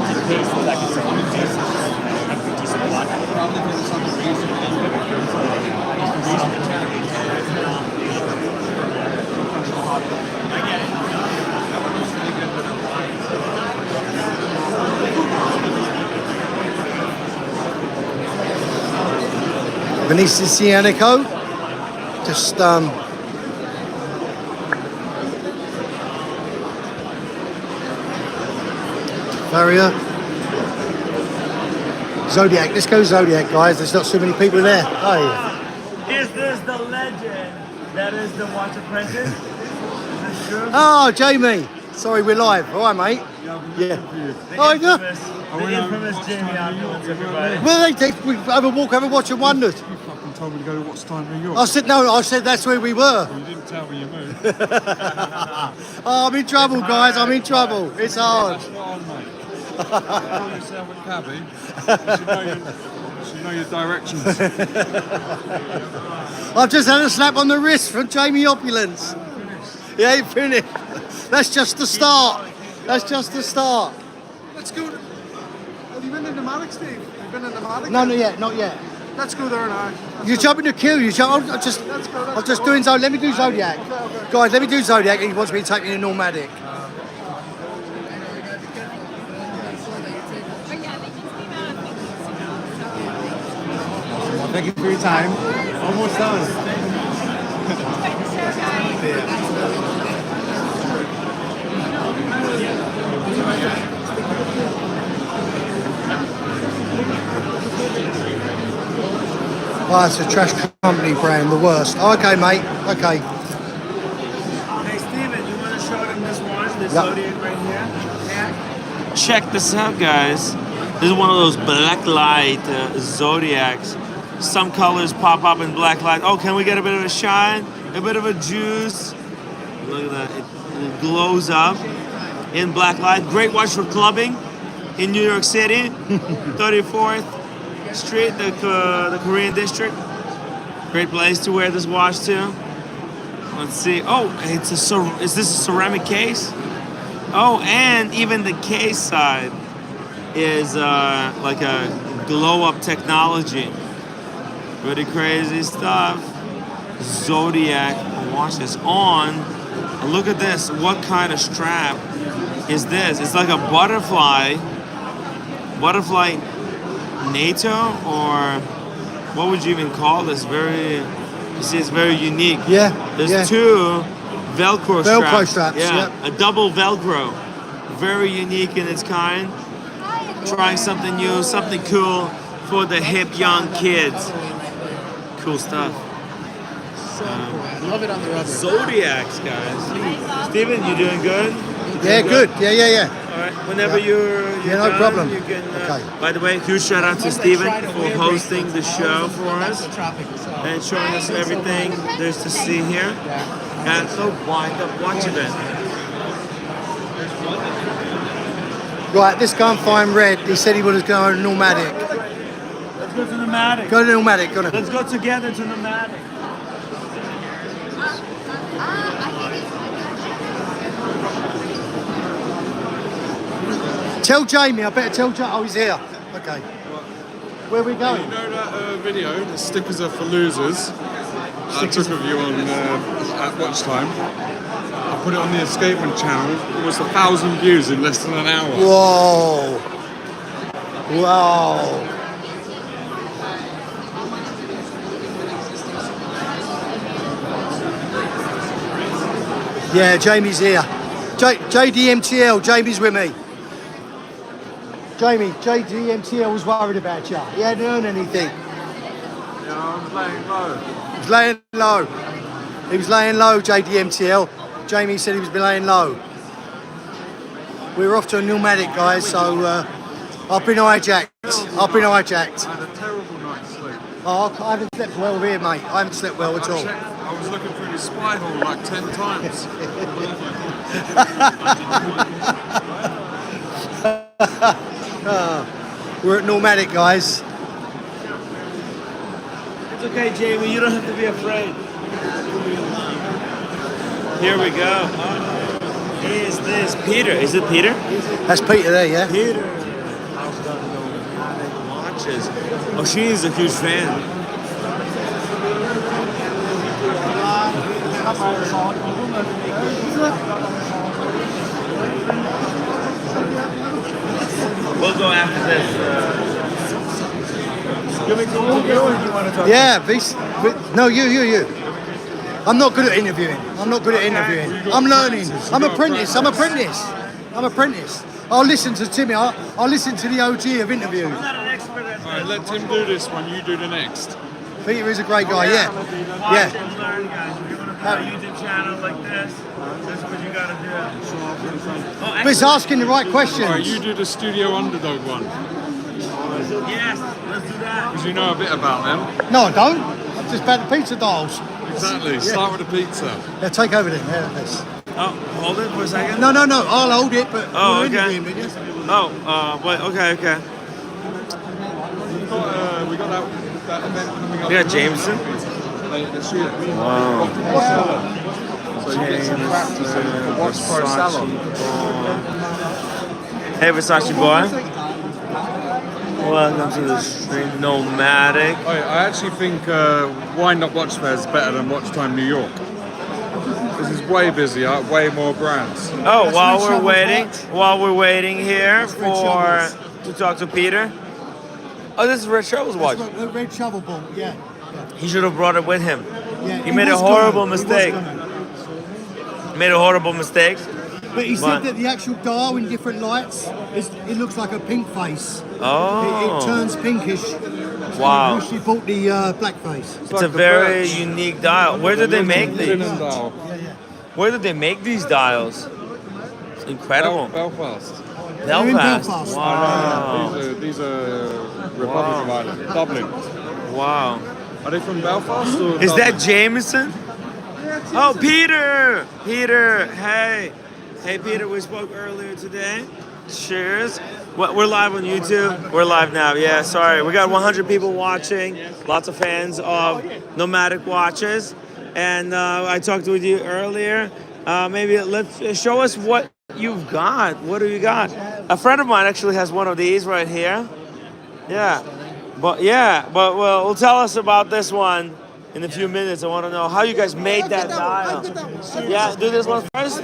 It's a case that I can sell on the case. Have a decent lot. Probably for some reason. I get it. Venetianico, just Varia, Zodiac. Let's go Zodiac, guys. There's not so many people there. Oh, yeah. Is this the legend? That is the Watch Apprentice. Is this true? Oh, Jamie. Sorry, we're live. All right, mate. Yeah. Oh, yeah. The infamous Jamie Opulence, everybody. Well, they take we have a walk, have a watch, and wonders. You fucking told me to go to Watch Time New York. I said no. I said that's where we were. You didn't tell me you moved. Oh, I'm in trouble, guys. I'm in trouble. It's hard. That's not on, mate. Call yourself a cabbie. You should know your directions. I've just had a slap on the wrist from Jamie Opulence. He ain't finished. That's just the start. That's just the start. Let's go. Have you been in Nomadic, Steve? Have you been in Nomadic? No, not yet. Not yet. Let's go there now. You jump in the queue. You jump. I'm just doing Zodiac. Let me do Zodiac. Okay. Guys, let me do Zodiac. He wants me to take me to Nomadic. Thank you for your time. Almost done. Oh, it's a trash company brand, the worst. Oh, okay, mate. Okay. Hey, Steven, you want to show them this one, this Yep. Zodiac right here? Yeah. Check this out, guys. This is one of those black light Zodiacs. Some colors pop up in black light. Oh, can we get a bit of a shine? A bit of a juice? Look at that. It glows up in black light. Great watch for clubbing in New York City. 34th Street, the Korean district. Great place to wear this watch to. Let's see. Oh, is this a ceramic case? Oh, and even the case side is like a glow-up technology. Pretty crazy stuff. Zodiac watches on. And look at this. What kind of strap is this? It's like a butterfly NATO, or what would you even call this? You see, it's very unique. Yeah. There's two Velcro straps. Yeah, a double Velcro. Very unique in its kind. Trying something new, something cool for the hip young kids. Cool stuff. Love it on the rubber. Zodiacs, guys. Steven, you doing good? Yeah, good. Yeah. All right. Whenever you're no done, problem. You can, Okay. By the way, huge shout out to Steven for hosting the show for us and showing us everything there's to see here at the Windup Watch event. Right, this can't find Red. He said he was going to Nomadic. Let's go to Nomadic. Go to Nomadic. Go to. Let's go together to Nomadic. Tell Jamie. I better tell Jamie. Oh, he's here. Okay. Where are we going? You know that video, the stickers are for losers, I took of you on at Watch Time. I put it on the Escapement channel. Almost 1,000 views in less than an hour. Whoa. Wow. Yeah, Jamie's here. JDMTL, Jamie's with me. Jamie, JDMTL was worried about you. He hadn't earned anything. Yeah, I'm laying low. He was laying low. He was laying low, JDMTL. Jamie said he was laying low. We're off to a Nomadic, guys, so I've been hijacked. I had a terrible night's sleep. Oh, I haven't slept well here, mate. I haven't slept well at all. I was looking through the spy hole like 10 times. We're at Nomadic, guys. It's okay, Jamie. You don't have to be afraid. Here we go. Is this Peter? Is it Peter? That's Peter there, yeah? Peter. Nomadic watches. Oh, she's a huge fan. We'll go after this. You want me to interview or do you want to talk? Yeah, no, you. I'm not good at interviewing. I'm learning. I'm apprentice. I'll listen to Timmy. I'll listen to the OG of interviews. I'm not an expert at Alright, let Tim do this one, you do the next. Peter is a great guy, yeah. Watch and learn, guys. We're gonna a YouTube channel like this, that's what you gotta do. But it's asking the right questions. Alright, you do the Studio Underdog one. Yes, let's do that. Because you know a bit about them. No, I don't. I'm just about the pizza dials. Exactly. Start with the pizza. Yeah, take over then. Yeah, this. Oh, hold it for a second. No, I'll hold it, but Oh, you're okay. interviewing me, yes? Wait, okay. We got that event coming up. We got Jameson. This year. Wow. So you get some practice and watch for a salon. Hey, Versace boy. Welcome to the stream, Nomadic. I actually think Windup Watch Fair is better than Watch Time New York. This is way busier, way more brands. Oh, while we're waiting here to talk to Peter. Oh, this is Red Shovel's watch. Red Shovel Ball, yeah. He should have brought it with him. Yeah, He made a horrible mistake. Made a horrible mistake. But he said that the actual dial in different lights, it looks like a pink face. Oh. It turns pinkish. Wow. He bought the black face. It's a very unique dial. Where did they make these? Where did they make these dials? It's incredible. Belfast. Belfast. Wow. These are Republic of Ireland. Dublin. Wow. Are they from Belfast or Is Dublin? that Jameson? Oh, Peter! Peter, hey. Hey, Peter, we spoke earlier today. Cheers. We're live on YouTube. We're live now. Yeah, sorry. We got 100 people watching. Lots of fans of Nomadic watches. And I talked with you earlier. Maybe let's show us what you've got. What do you got? A friend of mine actually has one of these right here. Yeah. But well, tell us about this one in a few minutes. I want to know how you guys made that dial. Yeah, do this one first.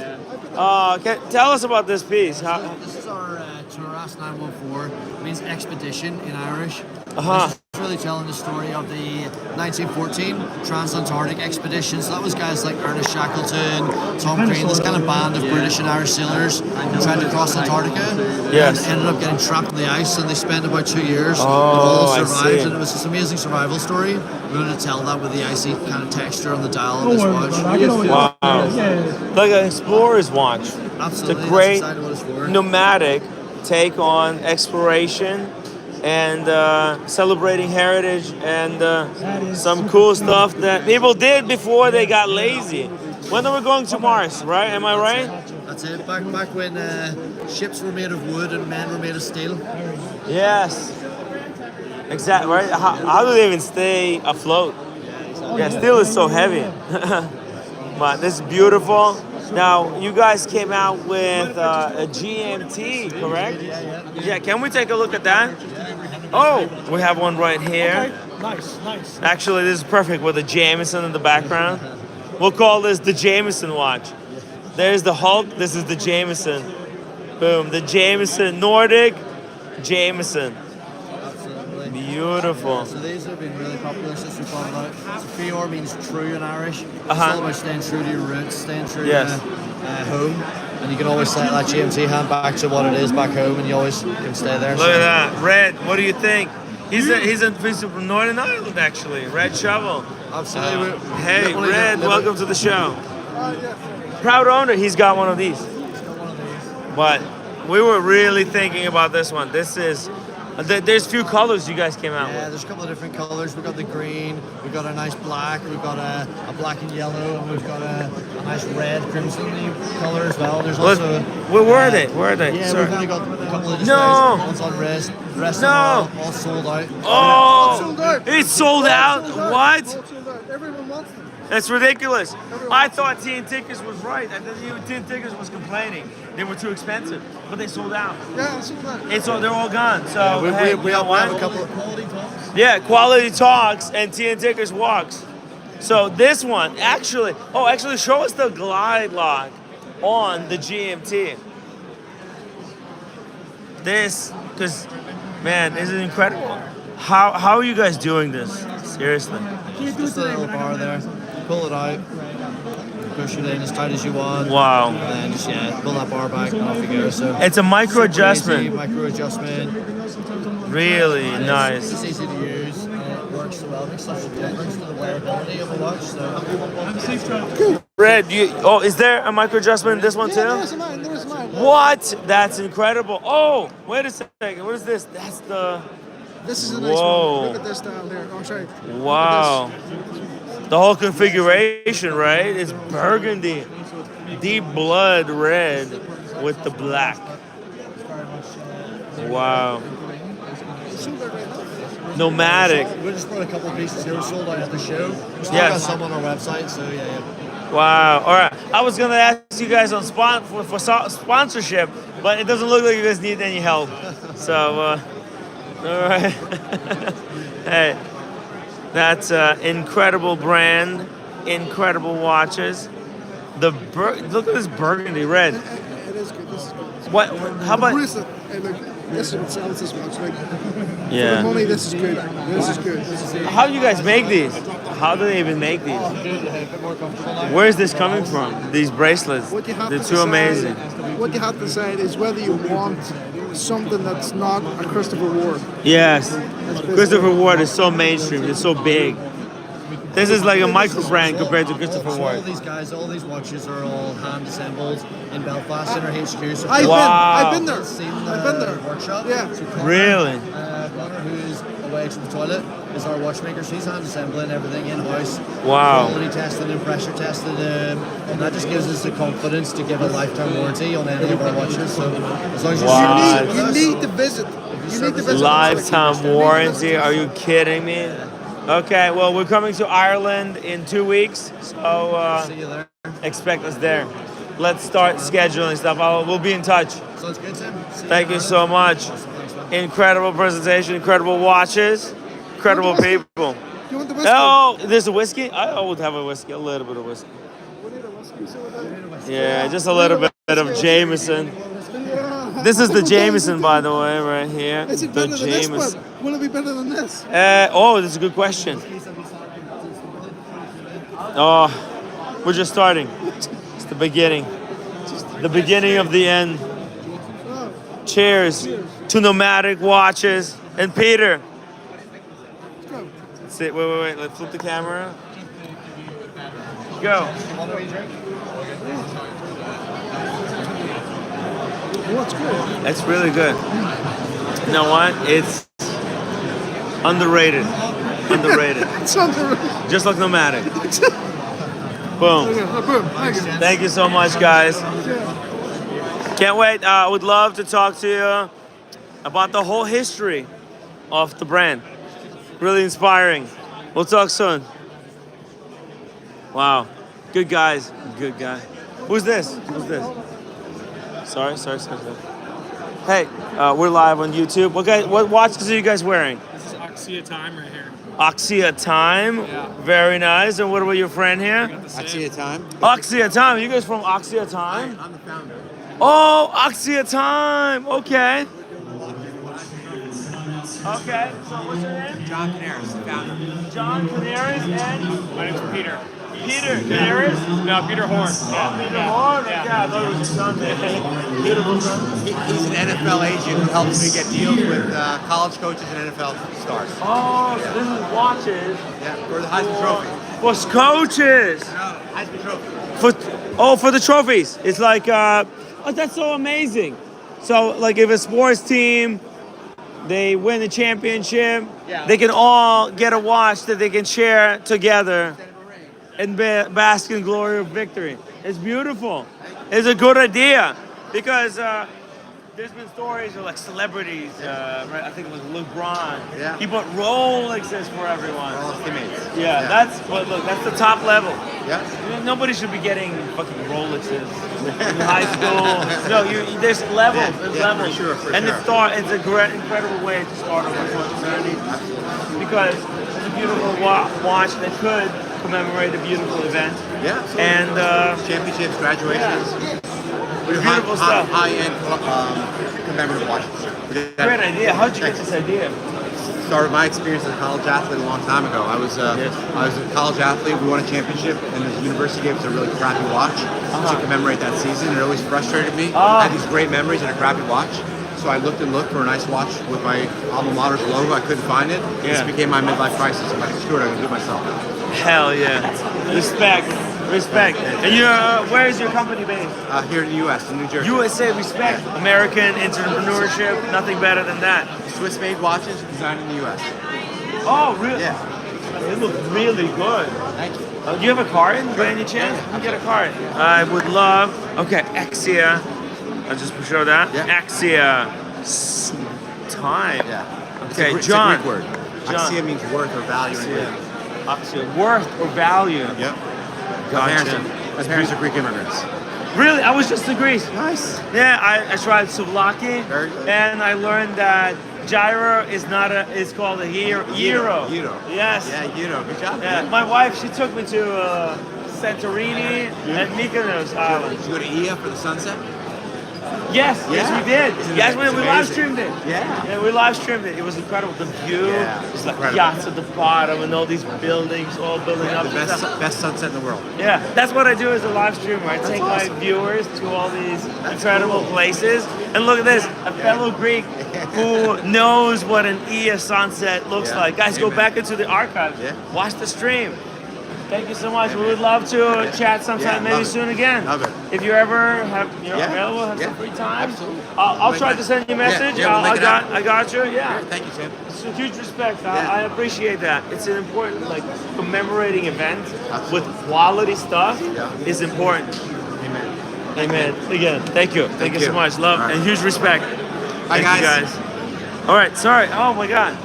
Tell us about this piece. This is our Sideras 914. It means expedition in Irish. Uh-huh. It's really telling the story of the 1914 Trans-Antarctic expedition. So that was guys like Ernest Shackleton, Tom Crean, this kind of band of British and Irish sailors who tried to cross Antarctica. Yes. And ended up getting trapped in the ice, and they spent about 2 years. Oh, all I survived, see. and it was this amazing survival story. We wanted to tell that with the icy kind of texture on the dial of this watch. Wow. Like an explorer's watch. Absolutely. It's a great That's exactly what it's for. nomadic take on exploration and celebrating heritage and some cool stuff that people did before they got lazy. When they were going to Mars, right? Am I right? That's it. Back when ships were made of wood and men were made of steel. Yes. Exactly, right? How do they even stay afloat? Yeah, steel is so heavy. But this is beautiful. Now, you guys came out with a GMT, correct? Yeah, can we take a look at that? Oh, we have one right here. Nice. Actually, this is perfect with the Jameson in the background. We'll call this the Jameson watch. There's the Hulk, this is the Jameson. Boom, the Jameson, Nordic Jameson. Beautiful. So these have been really popular since we brought it out. So Fior means true in Irish. It's Uh-huh. all about staying true to your roots, staying true Yes. to home. And you can always set that GMT hand back to what it is back home, and you always can stay there. Look at that. Red, what do you think? He's from Northern Ireland, actually. Red Shovel. Absolutely. Hey, Red, welcome to the show. Proud owner, he's got one of these. But we were really thinking about this one. This is, there's a few colors you guys came out Yeah, with. there's a couple of different colors. We've got the green, we've got a nice black, we've got a black and yellow, and we've got a nice red crimson color as well. There's also... Where were they? Where are they? Yeah, Sorry. we've only got a couple of displays. No! One's on rest. The rest No! of them are all sold out. Oh, it's sold out. What? Everyone wants them. That's ridiculous. I thought TN Tickers was right. I thought TN Tickers was complaining. They were too expensive, but they sold out. Yeah, sold out. It's all, they're all gone. So Yeah, hey, we you know have what? a couple of quality talks. Yeah, quality talks and TN Tickers walks. So this one, actually show us the glide lock on the GMT. This, because man, this is incredible. How are you guys doing this? Seriously. Just a little bar there. Pull it out. Push it in as tight as you want. Wow. And then just pull that bar back and off you go. So It's a micro super adjustment. easy, micro adjustment. Really nice. It's easy to use. And it works so well. makes such a difference to the wearability of a watch. So Red, is there a micro adjustment in this one too? There's mine. What? That's incredible. Oh, wait a second. What is this? That's the. This is a nice Whoa. one. Look at this style there. Oh, sorry. Wow. The whole configuration, right? Is burgundy. Deep blood red with the black. Wow. Nomadic. We just brought a couple of pieces here. We sold out at the show. We still Yes. got some on our website, so yeah. Wow. All right. I was gonna ask you guys on for sponsorship, but it doesn't look like you guys need any help. So, all right. Hey, that's incredible brand, incredible watches. Look at this burgundy red. It is good. This is good. What? How about? This one sells this much. Like, Yeah. For the money, this is good. This is good. How do you guys make these? How do they even make these? Where is this coming from? These bracelets. What you have They're to too decide- amazing. What you have to decide is whether you want something that's not a Christopher Ward. Yes. Christopher Ward is so mainstream. It's so big. This is like a micro brand compared to Christopher All Ward. these guys, all these watches are all hand assembled in Belfast in our HQ. So I've been there. Seen I've been there. Workshop. Yeah. So Connor, Really? Connor, who's away to the toilet, is our watchmaker. So he's hand assembling everything in house. Wow. Quality tested and pressure tested, and that just gives us the confidence to give a lifetime warranty on any of our watches. So as long as Wow. you need to visit. You need to visit. Lifetime warranty? Are you kidding me? Okay, well, we're coming to Ireland in 2 weeks, so See you there. expect us there. Let's start scheduling stuff. We'll be in touch. Sounds good, Tim. See Thank you around. so much. Incredible presentation, incredible watches, incredible people. Do you want the whiskey? Oh, there's a whiskey? I would have a whiskey, a little bit of whiskey. Yeah, just a little bit of Jameson. This is the Jameson, by the way, right here. Is it The better than this Jameson. one? Will it be better than this? That's a good question. Oh, we're just starting. It's the beginning. The beginning of the end. Cheers to Nomadic watches. And Peter. Sit. Wait. Let's flip the camera. Go. What's good? That's really good. You know what? It's underrated. Underrated. It's underrated. Just like Nomadic. Boom. Boom. Thank you. Thank you so much, guys. Can't wait. I would love to talk to you about the whole history of the brand. Really inspiring. We'll talk soon. Wow. Good guys. Good guy. Who's this? Who's this? Sorry. Hey, we're live on YouTube. What watches are you guys wearing? This is Oxia Time right here. Oxia Time. Yeah. Very nice. And what about your friend here? Oxia Time. Oxia Time. You guys from Oxia Time? I'm the founder. Oh, Oxia Time. Okay. Okay. So what's your name? John Canaris, the founder. John Canaris and My name's Peter. Peter Canaris. No, Peter Horn. Peter Horn. Yeah, I thought it was your son. Beautiful son. He's an NFL agent who helps me get deals with college coaches and NFL stars. Oh, so this is watches. Yeah, for the Heisman Trophy. For coaches. Heisman Trophy. For the trophies. It's like, that's so amazing. So, like, if a sports team, they win the championship, they can all get a watch that they can share together and bask in glory of victory. It's beautiful. It's a good idea because there's been stories of like celebrities. Right, I think it was LeBron. Yeah. He bought Rolexes for everyone. All his teammates. Yeah, that's the top level. Yeah. Nobody should be getting fucking Rolexes in high school. No, there's levels. There's levels. For and sure. it's a great, incredible way to start a fraternity because it's a beautiful watch that could commemorate a beautiful event. Yeah. And championships, graduations. Beautiful stuff. High-end commemorative watches. Great idea. How'd you get this idea? Started my experience as a college athlete a long time ago. I was a college athlete. We won a championship, and the university gave us a really crappy watch to commemorate that season. It always frustrated me. I had these great memories and a crappy watch. So I looked and looked for a nice watch with my alma mater's logo. I couldn't find it. This became my midlife crisis. I'm like, screw it, I'm gonna do it myself now. Hell yeah. Respect. Respect. And you, where is your company based? Here in the U.S., in New Jersey. USA, respect. American entrepreneurship, nothing better than that. Swiss-made watches designed in the U.S. Oh, really? Yeah. They look really good. Thank you. Do you have a card by any chance? I'll get a card. I would love. Okay, Axia. I'll just show that. Yeah. Axia. Time. Yeah. Okay, it's John. a Greek word. Axia means worth or value in Greek. Axia. Worth or value. Yep. Gotcha. My parents are Greek immigrants. Really? I was just in Greece. Nice. Yeah, I tried souvlaki. Very good. And I learned that gyro is not a, it's called a euro. Euro. Yes. Yeah, euro. Good job. Yeah. Man. My wife, she took me to Santorini and Mykonos Island. Did you go to Ia for the sunset? Yes, yes we did. Yes, we live amazing. streamed it. Yeah. We live streamed it. It was incredible. The view, it's like incredible. yachts at the bottom and all these buildings all building up. The best sunset in the world. Yeah, that's what I do as a live streamer. I take my viewers to all these incredible places. And look at this, a fellow Greek who knows what an Ia sunset looks like. Guys, go back into the archive. Watch the stream. Thank you so much. We would love to chat sometime, maybe soon again. Love it. If you ever have, available, have some free time. Absolutely. I'll try to send you a message. We'll I got you. Yeah. Thank you, Sam. It's a huge respect. I appreciate that. It's an important, commemorating event with quality stuff is important. Amen. Amen. Again, thank you. Thank you so much. Love and huge respect. Bye, Thank you guys. All right. Sorry. Oh my God.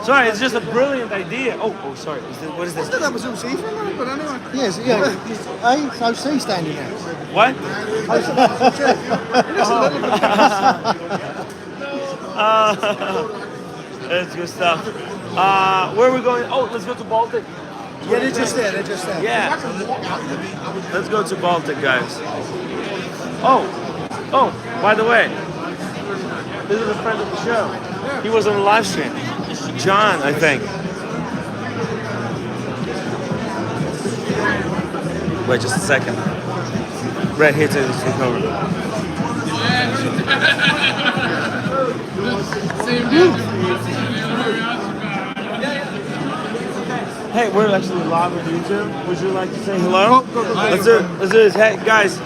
Sorry, it's just a brilliant idea. Oh, sorry. What is this? That was OC for a minute, but anyway. Yes, yeah. It's OC standing there. What? That's good stuff. Where are we going? Oh, let's go to Baltic. Yeah, they're just there. Yeah. Let's go to Baltic, guys. Oh, by the way, this is a friend of the show. He was on the live stream. John, I think. Wait just a second. Right here to take over. Hey, we're actually live on YouTube. Would you like to say hello? Let's do this. Hey, guys.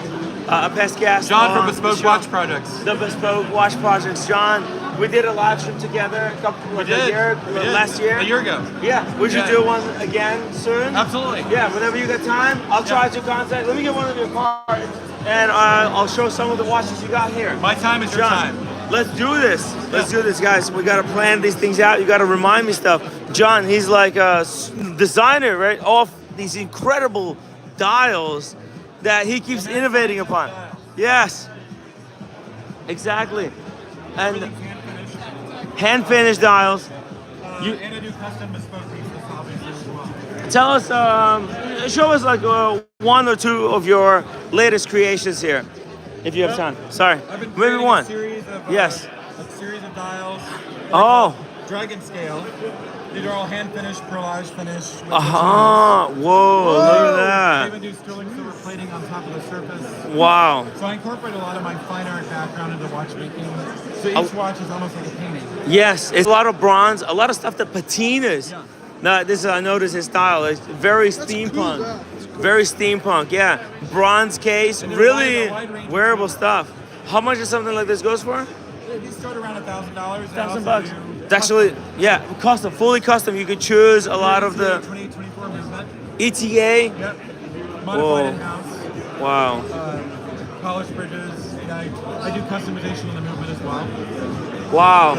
Past guest. John from Bespoke Watch Projects. The Bespoke Watch Projects. John, we did a live stream together last year. A year ago. Yeah, we should do one again soon. Absolutely. Yeah, whenever you get time, I'll try to contact. Let me get one of your cards, and I'll show some of the watches you got here. My time is your time. Let's do this. Let's do this, guys. We gotta plan these things out. You gotta remind me stuff. John, he's like a designer, right? Off these incredible dials that he keeps innovating upon. Yes, exactly. And hand finished dials. And I do custom bespoke pieces, obviously, as well. Tell us, show us like one or two of your latest creations here, if you have time. Sorry, I've been maybe one. A series of, yes. A series of dials. Dragon scale. These are all hand finished, perlage finished. Whoa, look at that. I even do sterling silver plating on top of the surface. Wow. So I incorporate a lot of my fine art background into watchmaking. So each watch is almost like a painting. Yes, it's a lot of bronze, a lot of stuff that patinas. Yeah. Now, I noticed his style. It's very steampunk. Cool, very steampunk, yeah. Bronze case, really wearable stuff. How much does something like this goes for? These start around $1,000. $1,000. It's actually, custom, fully custom. You could choose a lot of the 24 movement. ETA. Yep. Modified in-house. Wow. Polished bridges. I do customization on the movement as well. Wow.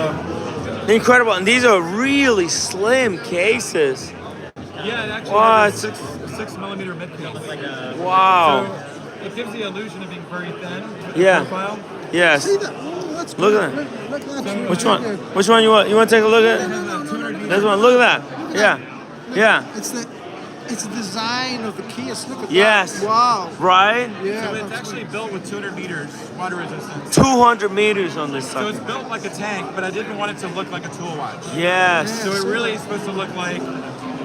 So, incredible. And these are really slim cases. Yeah, it actually has a 6mm mid case. Wow. So it gives the illusion of being very thin. Profile. Yes. See that? Oh, that's look at that. Look at that. Which one? Which one you want? You want to take a look at? This one. Look at that. Yeah. It's the design of the case. Look at that. Wow. Right? Yeah. So it's actually built with 200 meters water resistance. 200 meters on this sucker. So it's built like a tank, but I didn't want it to look like a tool watch. Yes. So it really is supposed to look like really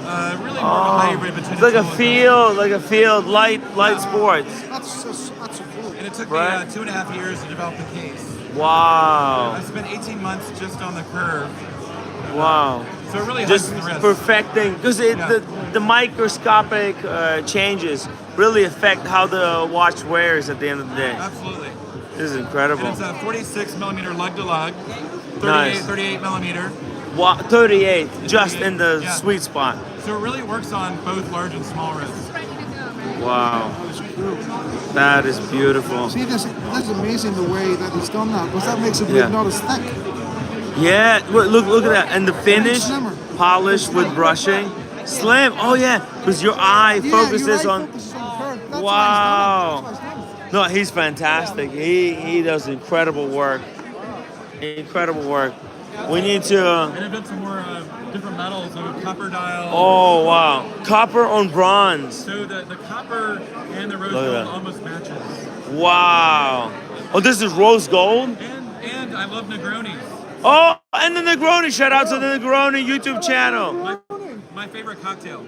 more of a hybrid between. It's like a field, light sports. That's so cool. And it took me 2.5 years to develop the case. Wow. I spent 18 months just on the curve. Wow. So it really just helps the wrist. perfecting, because the microscopic changes really affect how the watch wears at the end of the day. Absolutely. This is incredible. And it's a 46 millimeter lug to lug, 38 millimeter. 38, just in the sweet spot. So it really works on both large and small wrists. Wow. That is beautiful. See, that's amazing the way that he's done that, because that makes it Yeah. not as thick. Yeah, look at that. And the finish, polished with brushing. Slim. Oh, yeah, because your eye focuses on... Wow. No, he's fantastic. He does incredible work. Incredible work. We need to... And I've done some more different metals, like a copper dial. Oh, wow. Copper on bronze. So the copper and the rose gold almost matches. Wow. Oh, this is rose gold? And I love Negronis. Oh, and the Negroni. Shout out to the Negroni YouTube channel. My favorite cocktail.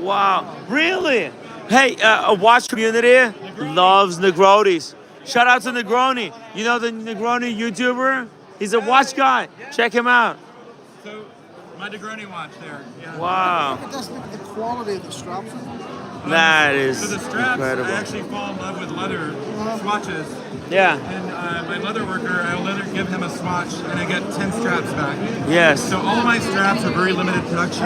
Wow. Really? Hey, a watch community loves Negronis. Shout out to Negroni. You know the Negroni YouTuber? He's a watch guy. Check him out. So, my Negroni watch there. Yeah. Wow. Look at the quality of the straps. That is so the straps, incredible. I actually fall in love with leather swatches. Yeah. And my leather worker, I'll give him a swatch and I get 10 straps back. Yes. So all of my straps are very limited production.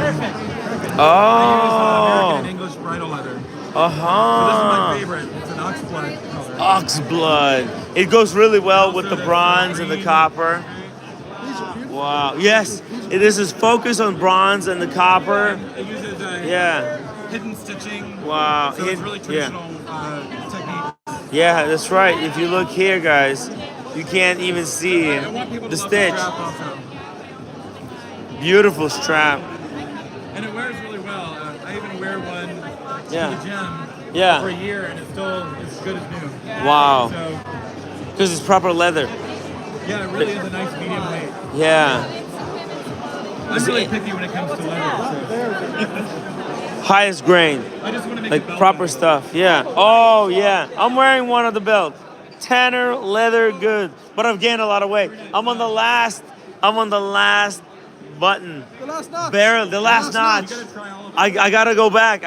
Oh. American and English bridal leather. Uh-huh. So this is my favorite. It's an oxblood color. Oxblood. It goes really well with the bronze and the copper. Wow. Yes. This is focused on bronze and the copper. It uses hidden stitching. Wow. So it's really traditional technique. Yeah, that's right. If you look here, guys, you can't even see I want people to the love stitch. The strap also. Beautiful strap. And it wears really well. I even wear one to Yeah. the gym for a year and it's still as good as new. Wow. So, Because it's proper leather. yeah, it really is a nice medium weight. Yeah. I'm really picky when it comes to leather. Highest grain. I just want to make like a belt proper stuff. Yeah. Oh, yeah. I'm wearing one of the belts. Tanner leather good. But I've gained a lot of weight. I'm on the last button. The last notch. Barrel, the last notch. I gotta go back.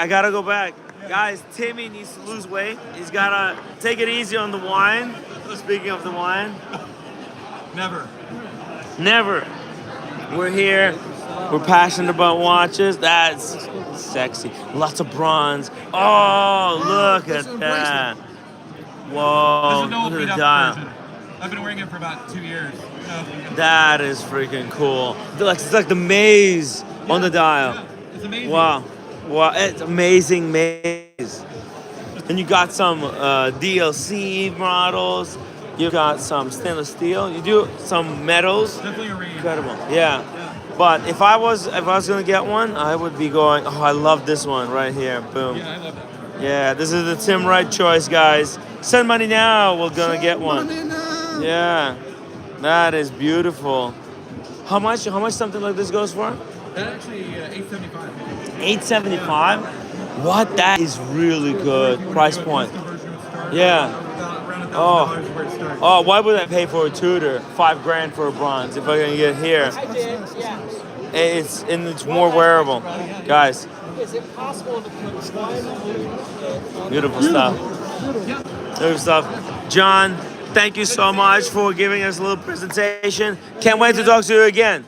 Guys, Timmy needs to lose weight. He's gotta take it easy on the wine. Speaking of the wine. Never. We're here. We're passionate about watches. That's sexy. Lots of bronze. Oh, look at that. Whoa, This is the old look at beat the up dial. version. I've been wearing it for about 2 years. That is freaking cool. It's like the maze on the dial. It's amazing. Wow, it's amazing maze. And you got some DLC models. You got some stainless steel. You do some metals. Definitely a range. Incredible. Yeah. But if I was gonna get one, I would be going. Oh, I love this one right here. Boom. Yeah, I love that one. Yeah, this is the timwrite choice, guys. Send money now. We're gonna get one. Yeah, that is beautiful. How much something like this goes for? That actually $875. $875. What? That is really good price point. Yeah. Oh, why would I pay for a Tudor? $5,000 for a bronze if I can get here. I did, yeah. It's more wearable, guys. Is it possible to put diamond? Beautiful stuff. Beautiful stuff. John, thank you so much for giving us a little presentation. Can't wait to talk to you again.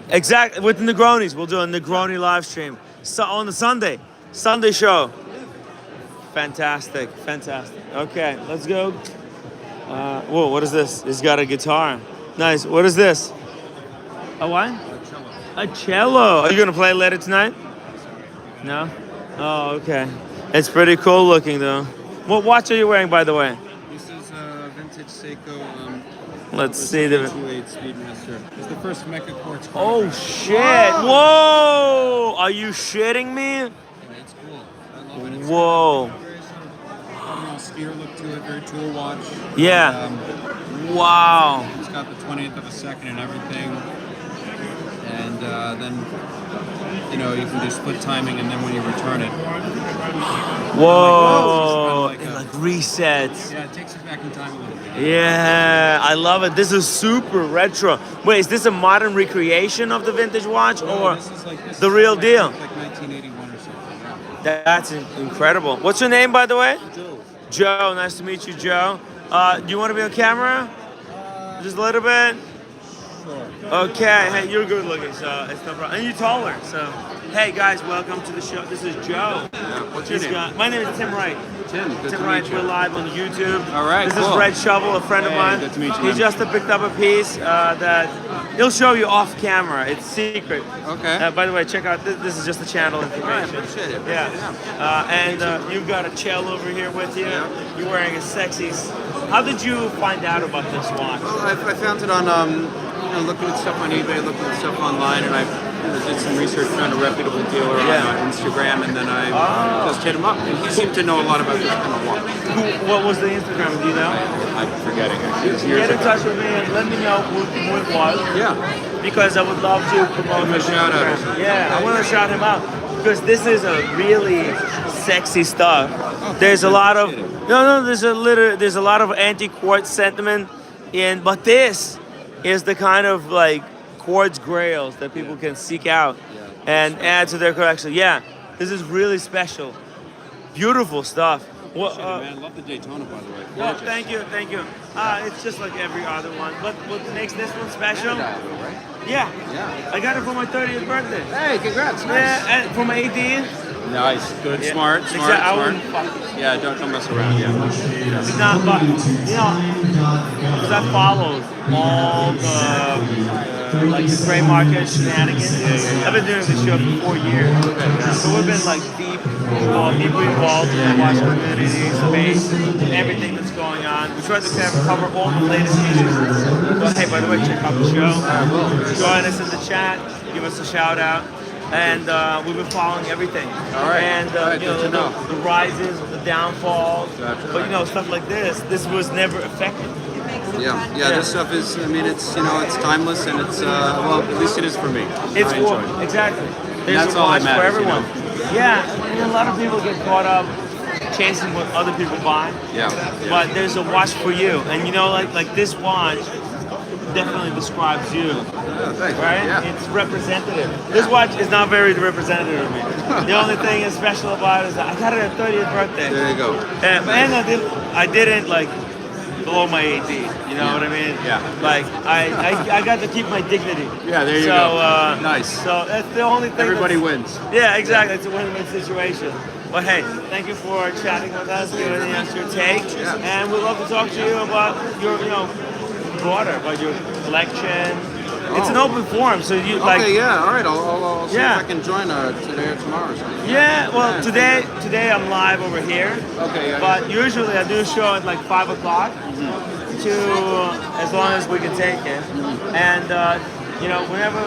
Exactly, with the Negronis. We'll do a Negroni live stream on the Sunday show. Fantastic. Okay, let's go. Whoa, what is this? He's got a guitar. Nice. What is this? A what? A cello. Are you gonna play later tonight? No? Oh, okay. It's pretty cool looking though. What watch are you wearing, by the way? This is a vintage Seiko. Let's see the. 28 Speedmaster. It's the first Mecha Quartz. Oh shit! Whoa! Are you shitting me? Yeah, it's cool. I love it. It's Whoa! Steer look to it, very tool watch. Yeah. Wow. It's got the 20th of a second and everything. And then, you can do split timing, and then when you return it. Whoa! It's kind of like resets. Yeah, it takes you back in time a little bit. Yeah, I love it. This is super retro. Wait, is this a modern recreation of the vintage watch or This is like the real deal? Like 1981 or something. Yeah. That's incredible. What's your name, by the way? Joe. Joe. Nice to meet you, Joe. Do you want to be on camera? Just a little bit? Okay. Hey, you're good looking, so it's no problem. And you're taller, so. Hey, guys, welcome to the show. This is Joe. Yeah. What's your name? My name is timwrite. Tim, good to timwrite, meet you. we're live on YouTube. All right, This is cool. Red Shovel, a friend of Hey, mine. good to meet you, He man. just picked up a piece that he'll show you off camera. It's secret. Okay. By the way, check out, this is just the channel information. appreciate it. Yeah. And you've got a Chell over here with you. You're wearing a sexy. How did you find out about this watch? Well, I found it on, looking at stuff on eBay, looking at stuff online, and I did some research, found a reputable dealer on Instagram, and then I just hit him up. And he seemed to know a lot about this kind of watch. What was the Instagram? Do you know? I'm forgetting. Actually. It was years Get in ago. touch with me and let me know who it was. Yeah. Because I would love to promote Give him a his shout out. Instagram. Yeah, I want to shout him out because this is a really sexy stuff. There's a lot of there's a lot of anti-quartz sentiment but this is the kind of like quartz grails that people can seek out and add to their collection. Yeah, this is really special. Beautiful stuff. Well, man, love the Daytona, by the way. well, Gorgeous. thank you. It's just like every other one. But what makes this one special? Right? Yeah. I got it for my 30th birthday. Hey, congrats. Nice. Yeah, and for my 18th. Nice. Good. Yeah. Smart. I wouldn't fuck it. Yeah, don't mess around. Yeah. It's not, but because I followed all the like the gray market shenanigans. I've been doing this show for 4 years, so we've been like deeply involved in the watch community, space, everything that's going on. We try to cover all the latest issues. So hey, by the way, check out the show. Join us in the chat. Give us a shout out. And we've been following everything. All right. And the rises, the downfalls, but stuff like this was never effective. Yeah, this stuff is, it's timeless and it's, at least it is for me. It's I enjoy it. Exactly. And There's that's a all watch that matters, for everyone. Yeah, and a lot of people get caught up chasing what other people buy. Yeah. But there's a watch for you. And like this watch definitely describes you. Thanks. Right? Yeah. It's representative. This watch is not very representative of me. The only thing is special about it is that I got it at 30th birthday. There you go. And I didn't like blow my AD. You know what I mean? Yeah. Like I got to keep my dignity. Yeah, there you go. Nice. So that's the only thing. Everybody wins. Yeah, exactly. It's a win-win situation. But hey, thank you for chatting with us, giving us your take, and we'd love to talk to you about your, broader about your collection. It's an open forum, so you like. Okay, yeah, all right. I'll see if Yeah. I can join today or tomorrow or something. Yeah, well, today I'm live over here. Okay, yeah. But usually I do a show at like 5 o'clock to as long as we can take it. And whenever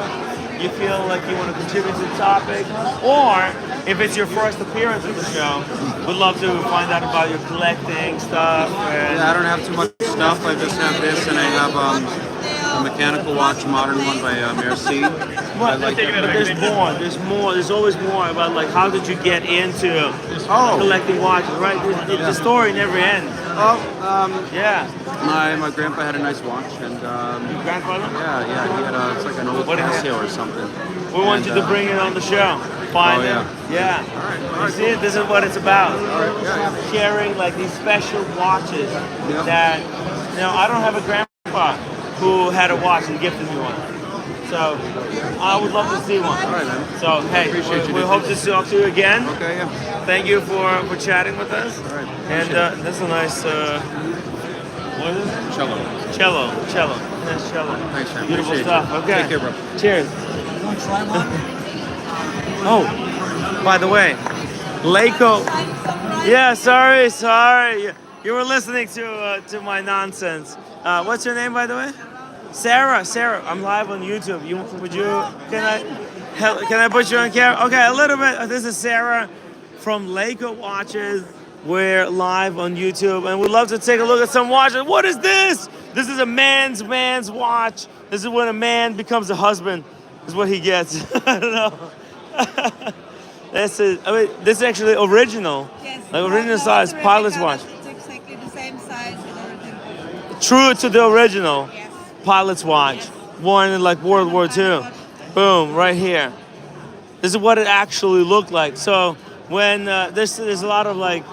you feel like you want to contribute to the topic, or if it's your first appearance at the show, we'd love to find out about your collecting stuff. And Yeah, I don't have too much stuff. I just have this, and I have a mechanical watch, modern one by Merci. But there's more. There's always more about like how did you get into collecting watches, right? The story never ends. Yeah. My grandpa had a nice watch, and Your grandfather? yeah, he had it's like an old Casio or something. We want you to bring it on the show. Find it. Yeah. You see it? This is what it's about. Sharing like these special watches that I don't have a grandpa who had a watch and gifted me one. So I would love to see one. All right, man. So hey, we hope to talk to you again. Okay, yeah. Thank you for chatting with us. All right. And that's a nice what is it? Cello. Cello. Nice cello. Thanks, man. Beautiful Appreciate stuff. you. Okay. Take care, bro. Cheers. You want to try one? Oh, by the way, Leiko. Yeah, sorry. You were listening to my nonsense. What's your name, by the way? Sarah. I'm live on YouTube. Can I put you on camera? Okay, a little bit. This is Sarah from Leiko Watches. We're live on YouTube, and we'd love to take a look at some watches. What is this? This is a man's watch. This is when a man becomes a husband. Is what he gets. I don't know. This is actually original. Yes, Like original size pilot's watch. true to the original pilot's watch, worn in like World War II. Boom, right here. This is what it actually looked like. So when there's a lot of like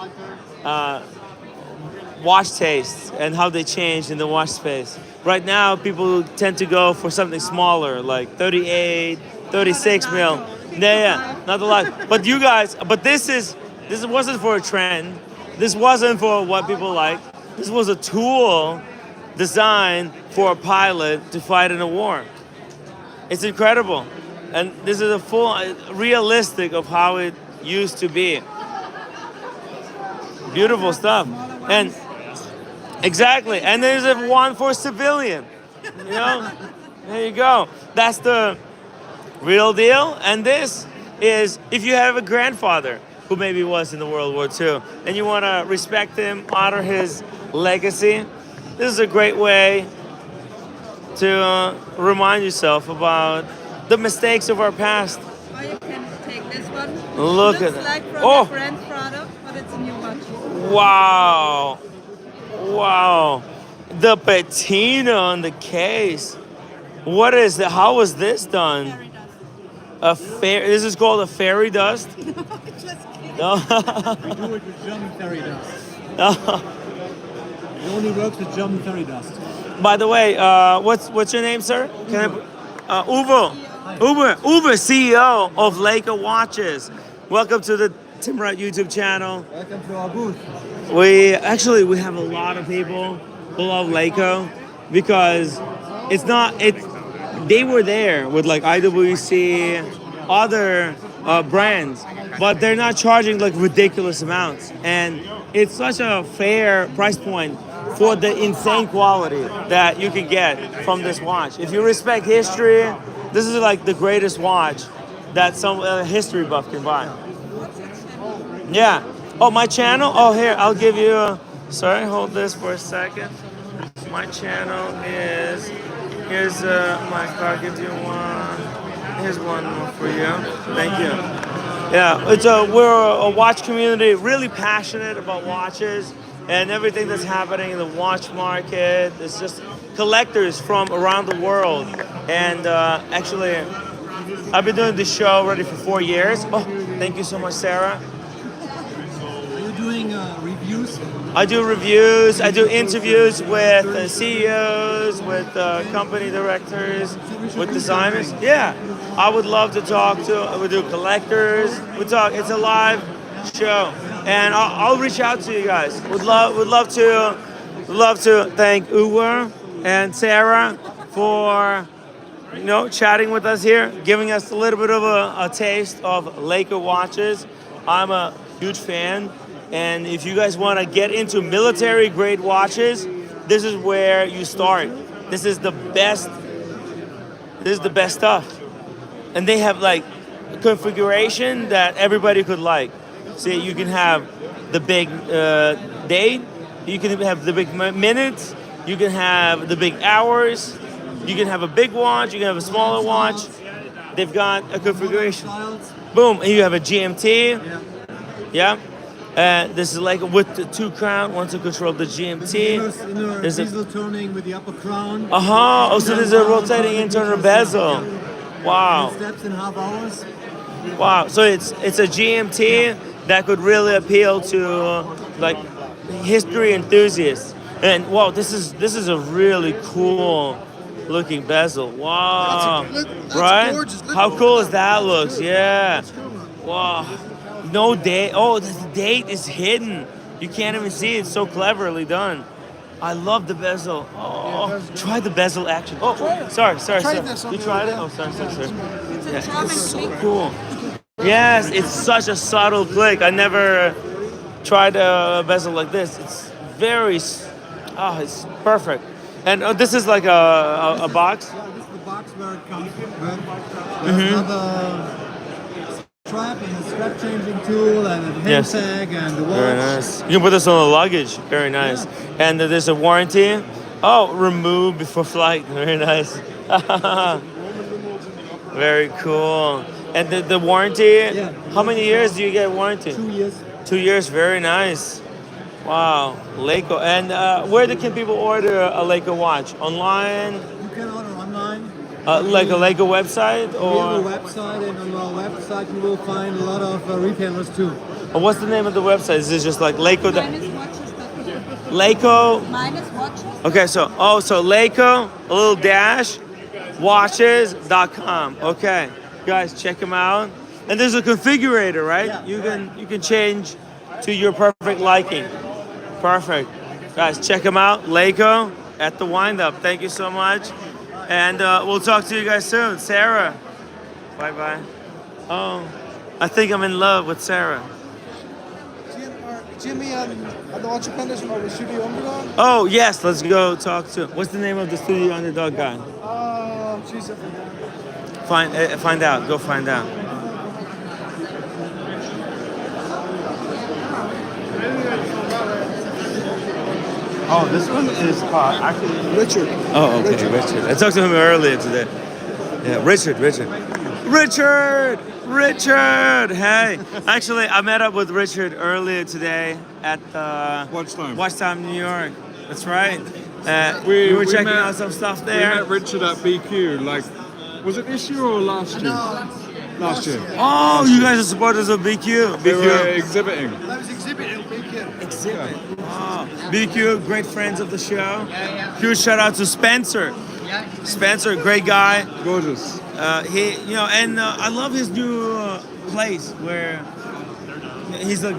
watch tastes and how they changed in the watch space. Right now, people tend to go for something smaller, like 38, 36 mil. Yeah, not a lot. But you guys, but this wasn't for a trend. This wasn't for what people like. This was a tool designed for a pilot to fight in a war. It's incredible. And this is a full realistic of how it used to be. Beautiful stuff. And exactly. And there's a one for civilian. You know? There you go. That's the real deal. And this is if you have a grandfather who maybe was in the World War II and you want to respect him, honor his legacy, this is a great way to remind yourself about the mistakes of our past. Or you can take this one. Look at Looks that. like from Oh. a friend's product, but it's a new one. Wow. Wow. The patina on the case. What is that? How was this done? This is called a fairy dust? No. We do it with German fairy dust. It only works with German fairy dust. By the way, what's your name, sir? Can I? Uwe, CEO of Leica Watches. Welcome to the timwrite YouTube channel. Welcome to our booth. We have a lot of people who love Leica because they were there with like IWC, other brands, but they're not charging like ridiculous amounts. And it's such a fair price point for the insane quality that you can get from this watch. If you respect history, this is like the greatest watch that some history buff can buy. Yeah. Oh, my channel? Oh, here, I'll give you sorry, hold this for a second. My channel is, here's my card, gives you one. Here's one more for you. Thank you. Yeah, we're a watch community, really passionate about watches and everything that's happening in the watch market. It's just collectors from around the world. And actually, I've been doing this show already for 4 years. Oh, thank you so much, Sarah. Are you doing reviews? I do reviews. I do interviews with CEOs, with company directors, with designers. Yeah, I would love to talk to. We do collectors. We talk. It's a live show, and I'll reach out to you guys. Would love to thank Uwe and Sarah for chatting with us here, giving us a little bit of a taste of Leica watches. I'm a huge fan. And if you guys want to get into military grade watches, this is where you start. This is the best stuff. And they have like a configuration that everybody could like. See, you can have the big date, you can have the big minutes, you can have the big hours, you can have a big watch, you can have a smaller watch. They've got a configuration. Boom, and you have a GMT. Yeah. This is like with the 2 crown, one to control the GMT. There's a turning with the upper crown. Oh, so there's a rotating internal bezel. Wow. Steps in half hours. Wow, so it's a GMT that could really appeal to like history enthusiasts. And wow, this is a really cool looking bezel. Wow. That's right? gorgeous. Look How cool is that looks? Yeah. Wow. No date. Oh, the date is hidden. You can't even see it. It's so cleverly done. I love the bezel. Oh, try the bezel action. Oh, sorry. You tried it? Oh, sorry. Yeah, it's so cool. Yes, it's such a subtle click. I never tried a bezel like this. It's very, it's perfect. And this is like a box. Yeah, this is the box where it comes with. There's another strap and a strap changing tool and a hand tag and the watch. Very nice. You can put this on the luggage. Very nice. And there's a warranty. Oh, remove before flight. Very nice. Very cool. And the warranty, how many years do you get warranty? 2 years. 2 years, very nice. Wow, Leica. And where can people order a Leica watch? Online? You can order online. Like a Leica website? We Or have a website, and on our website you will find a lot of retailers too. what's the name of the website? Is it just like Leica? Minuswatches.com. Leica? Minus watches. Okay, so Leica, a little dash, watches.com. Okay, guys, check them out. And there's a configurator, right? Yeah, You can change to your perfect liking. Perfect. Guys, check them out. Leica at the Windup. Thank you so much. And we'll talk to you guys soon. Sarah. Bye-bye. Oh, I think I'm in love with Sarah. Jimmy and the Watchmakers or the Studio Underdog? Oh, yes. Let's go talk to... What's the name of the Studio Underdog guy? Jeez, I forgot. Find out. Go find out. Oh, this one is actually Richard. Oh, okay, Richard. I talked to him earlier today. Yeah, Richard. Hey, actually, I met up with Richard earlier today at Watch Time New York. That's right. We were checking out some stuff there. We met Richard at BQ. Like, was it this year or last year? Last year. Oh, you guys are supporters of BQ. They were exhibiting. I was exhibiting at BQ. Exhibit. Oh, BQ, great friends of the show. Huge shout out to Spencer. Spencer, great guy. Gorgeous. I love his new place where he's a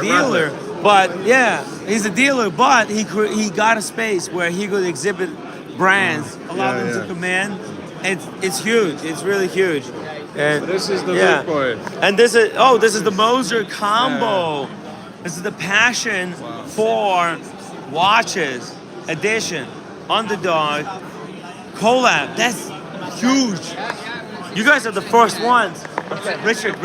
dealer. But yeah, he's a dealer. But he got a space where he could exhibit brands, allow them to come in. It's huge. It's really huge. And this is the big boy. And this is the Moser combo. Yeah. This is the passion for watches edition. Underdog collab. That's huge. You guys are the first ones. Okay, Richard,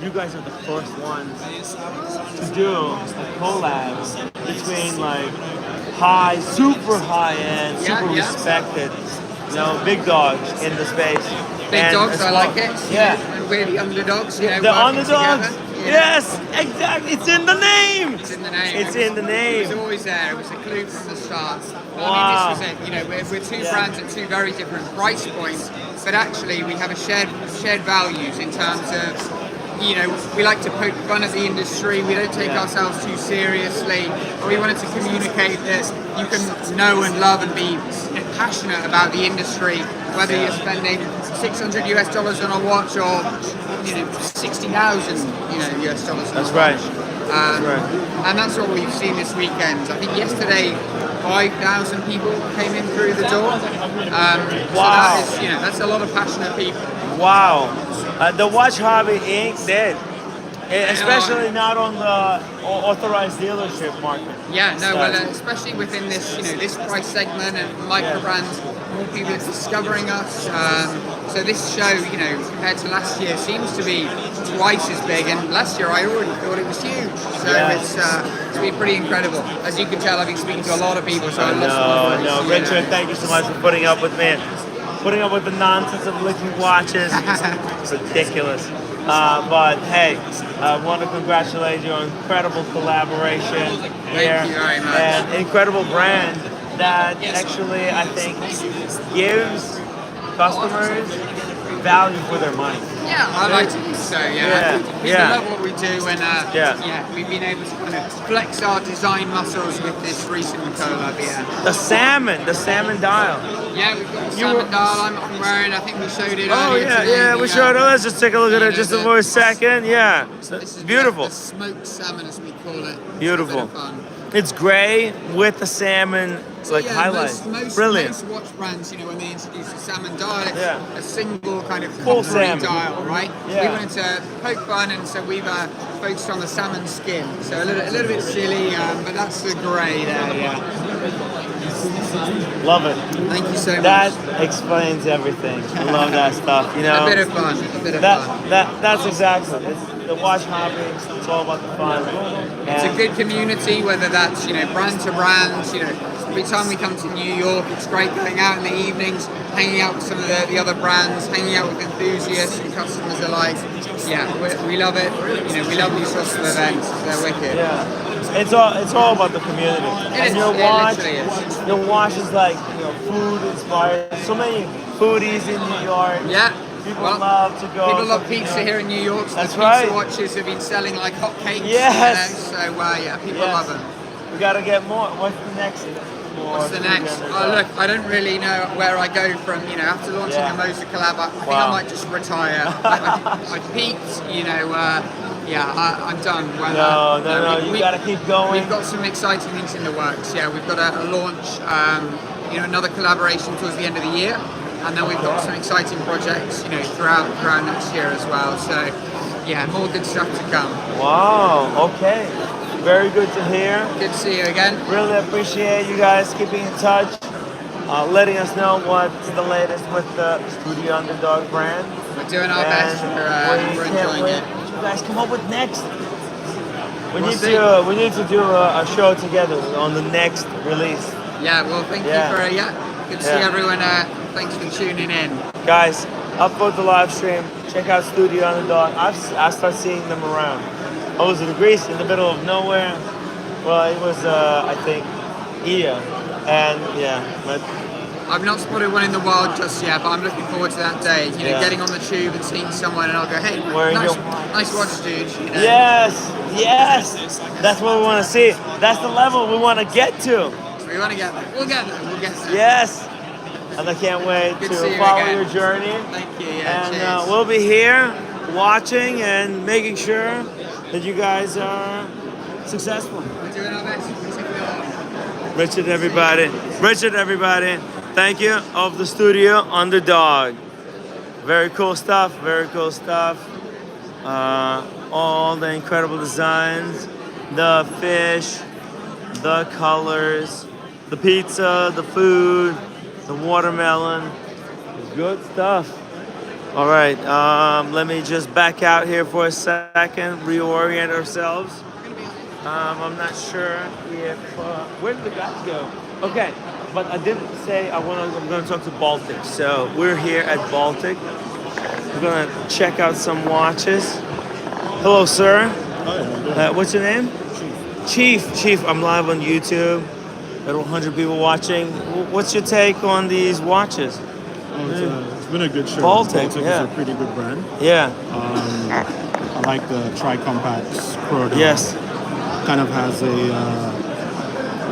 you guys are the first ones to do a collab between like super high end, super respected, big dogs in the space. Big dogs, I like it. Yeah. And we're the underdogs. The underdogs. Yes, exactly. It's in the name. It's in the name. It's in the name. It was always there. It was a clue from the start. Wow. I mean, this was it. We're two brands at two very different price points, but actually we have a shared values in terms of, we like to poke fun at the industry. We don't take ourselves too seriously. We wanted to communicate that you can know and love and be passionate about the industry, whether you're spending $600 on a watch or 60,000 US dollars. That's right. And that's what we've seen this weekend. I think yesterday 5,000 people came in through the door. Wow. So that's a lot of passionate people. Wow. The watch hobby ain't dead. Especially not on the authorized dealership market. Yeah, no, well, especially within this, this price segment and micro brands, more people are discovering us. So this show, compared to last year, seems to be twice as big. And last year, I already thought it was huge. So it's been pretty incredible. As you can tell, I've been speaking to a lot of people. So I know. Richard, thank you so much for putting up with me. Putting up with the nonsense of licking watches. It's ridiculous. But hey, I want to congratulate you on incredible collaboration here. Thank you very much. And incredible brand that actually, I think, gives customers value for their money. Yeah, I like to think so, People love what we do, and we've been able to kind of flex our design muscles with this recent collab, The salmon dial. Yeah, we've got the salmon dial I'm wearing. I think we showed it earlier today. We showed it. Let's just take a look at it just for a second. Yeah, this is beautiful. The smoked salmon, as we call it. Beautiful. It's gray with the salmon highlight. Brilliant. Most watch brands, when they introduce the salmon dial, it's a single kind of full salmon dial, right? Yeah. We wanted to poke fun, and so we've focused on the salmon skin. So a little bit silly, but that's the grey there. Love it. Thank you so much. That explains everything. I love that stuff. A bit of fun. That's exactly. It's the watch hobby. It's all about the fun. It's a good community, whether that's brand to brand. Every time we come to New York, it's great going out in the evenings, hanging out with some of the other brands, hanging out with enthusiasts and customers alike. Yeah, we love it. We love these sorts of events. They're wicked. it's all about the community. It is, Your it watch, literally is. your watch is like food inspired. So many foodies in New York. Yeah. People Well, love to go. People love something pizza here in New York. So That's the pizza right. watches have been selling like hotcakes. Yes. You know, so yeah, people Yes. love them. We gotta get more. What's the next? What's the next? Oh, look, I don't really know where I go from. After launching a Moser collab, I think I might just retire. I peaked. I'm done. Well, No, you gotta keep going. We've got some exciting things in the works. Yeah, we've got a launch. Another collaboration towards the end of the year, and then we've got some exciting projects. Throughout next year as well. So, yeah, more good stuff to come. Wow. Okay. Very good to hear. Good to see you again. Really appreciate you guys keeping in touch, letting us know what's the latest with the Studio Underdog brand. We're doing our best. We're enjoying it. What you guys come up with next? We We'll need see. to do a show together on the next release. Yeah, well, thank you for good to see everyone. Thanks for tuning in. Guys, upvote the live stream. Check out Studio Underdog. I start seeing them around. I was in Greece, in the middle of nowhere. Well, it was I think Ia, and but I've not spotted one in the wild just yet, but I'm looking forward to that day. Getting on the tube and seeing someone, and I'll go, "Hey, nice watch, dude." Yes, that's what we want to see. That's the level we want to get to. We want to get there. We'll get there. We'll get there. Yes, and I can't wait Good to see you follow again. your journey. Thank you. Yeah, And cheers. we'll be here watching and making sure that you guys are successful. We're doing our best. Richard, everybody. Thank you of the Studio Underdog. Very cool stuff. All the incredible designs, the fish, the colors, the pizza, the food, the watermelon. Good stuff. All right, let me just back out here for a second, reorient ourselves. I'm not sure if where did the guys go? Okay, but I didn't say I'm going to talk to Baltic. So we're here at Baltic. We're going to check out some watches. Hello, sir. Hi. What's your name? Chief. I'm live on YouTube. Got 100 people watching. What's your take on these watches? It's been a good show. Baltic, is a pretty good brand. Yeah. I like the Tri-Compacts Pro. Yes. Kind of has a,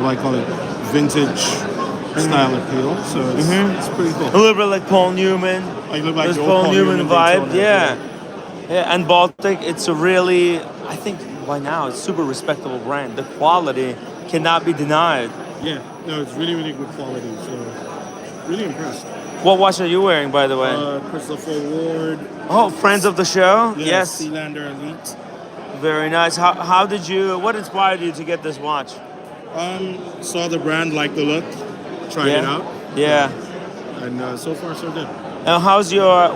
what do I call it, vintage style appeal. So it's pretty cool. A little bit like Paul Newman. Like look like There's the old Paul Newman vibe. Daytona, Yeah, and Baltic, it's a really, I think by now it's super respectable brand. The quality cannot be denied. Yeah, no, it's really, really good quality. So really impressed. What watch are you wearing, by the way? Christopher Ward. Oh, friends of the show? Yes. Sealander Elite. Very nice. What inspired you to get this watch? Saw the brand, liked the look, tried it out. Yeah. And so far so good. And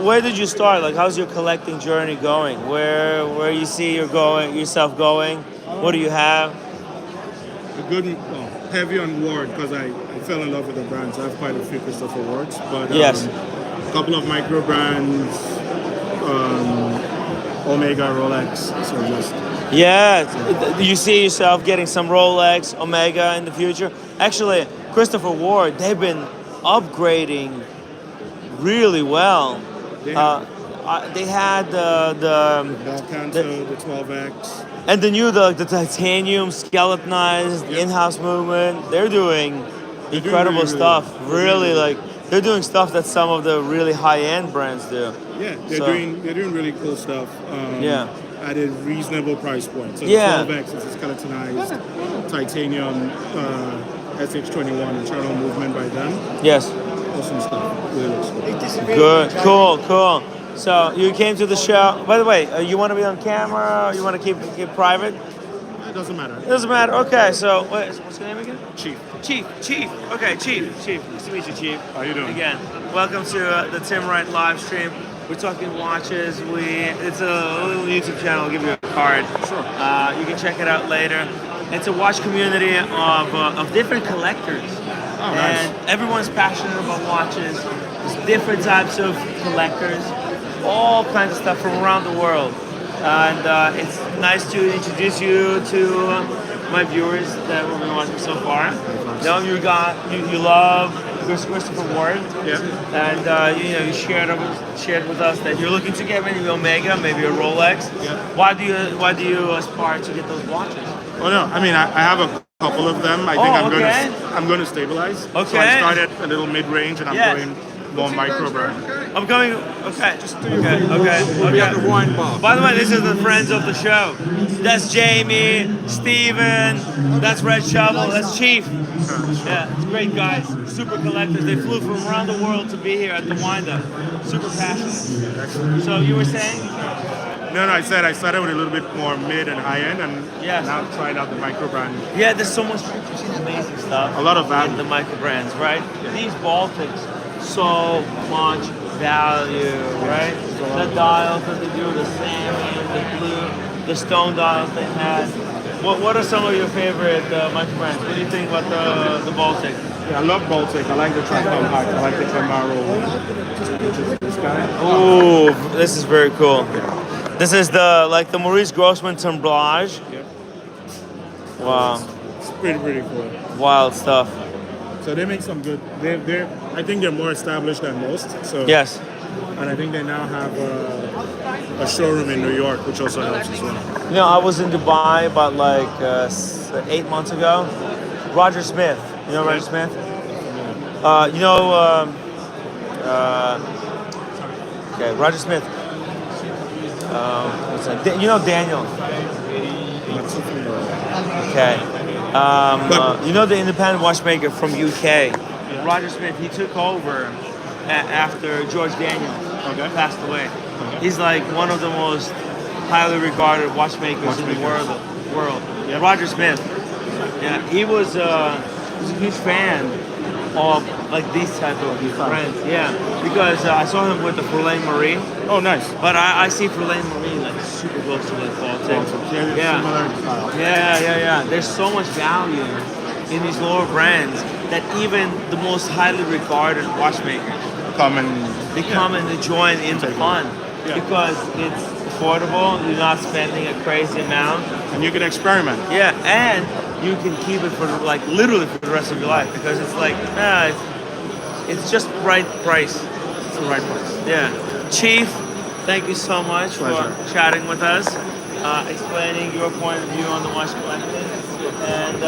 where did you start? Like, how's your collecting journey going? Where you see yourself going? What do you have? Heavy on Ward because I fell in love with the brands. I have quite a few Christopher Wards, but yes, a couple of micro brands, Omega, Rolex. So just do you see yourself getting some Rolex, Omega in the future? Actually, Christopher Ward, they've been upgrading really well. They had the Belcanto, the 12X. And the new, the titanium skeletonized in-house movement. They're doing incredible stuff. Really, they're doing stuff that some of the really high-end brands do. Yeah, they're doing really cool stuff. At a reasonable price point. So the 12X is a skeletonized titanium SH21 internal movement by them. Yes. Awesome stuff. Really looks good. Cool. So you came to the show. By the way, you want to be on camera? Or you want to keep private? It doesn't matter. It doesn't matter. Okay. So what's your name again? Chief. Okay, Chief. Nice to meet you, Chief. How you doing? Again, welcome to the timwrite live stream. We're talking watches. It's a little YouTube channel. I'll give you a card. Sure. You can check it out later. It's a watch community of different collectors. Oh, nice. And everyone's passionate about watches. There's different types of collectors. All kinds of stuff from around the world. And it's nice to introduce you to my viewers that will be watching so far know you love Christopher Ward. Yeah. And you shared with us that you're looking to get maybe Omega, maybe a Rolex. Yeah. Why do you aspire to get those watches? Oh no, I mean I have a couple of them. I think I'm going to stabilize. Okay. So I started a little mid-range and I'm going more micro brand. I'm going. Okay. Okay. Wine bar. By the way, this is the friends of the show. That's Jamie, Steven, that's Red Shovel, that's Chief. Yeah, it's great guys, super collectors. They flew from around the world to be here at the Windup. Super passionate. So you were saying? No, I said I started with a little bit more mid and high end, and now tried out the micro brand. Yeah, there's so much amazing stuff. A lot of value. In the micro brands, right? These Baltics, so much value, right? The dials that they do, the salmon, the blue, the stone dials they had. What are some of your favorite micro brands? What do you think about the Baltic? Yeah, I love Baltic. I like the Tri-Compact. I like the Camaro, which is this guy. Ooh, this is very cool. This is the Maurice Grossman Temblage. Yeah. Wow. It's pretty cool. Wild stuff. So they make some good. I think they're more established than most. So yes. And I think they now have a showroom in New York, which also helps as well. You know, I was in Dubai about 8 months ago. Roger Smith. You know Roger Smith? Okay, Roger Smith. What's that? You know Daniel. Okay. You know the independent watchmaker from UK. Roger Smith. He took over after George Daniel passed away. He's like one of the most highly regarded watchmakers in the world. Yeah. Roger Smith. Yeah, he was a huge fan of these type of brands. Yeah, because I saw him with the Frelaine Marie. Oh, nice. But I see Frelaine Marie super close to the Baltic. Yeah. There's so much value in these lower brands that even the most highly regarded watchmakers come and join in the fun because it's affordable. You're not spending a crazy amount, and you can experiment. Yeah, and you can keep it for literally for the rest of your life because it's it's just right price. It's the right price. Yeah, Chief, thank you so much for chatting with us, explaining your point of view on the watch collecting, and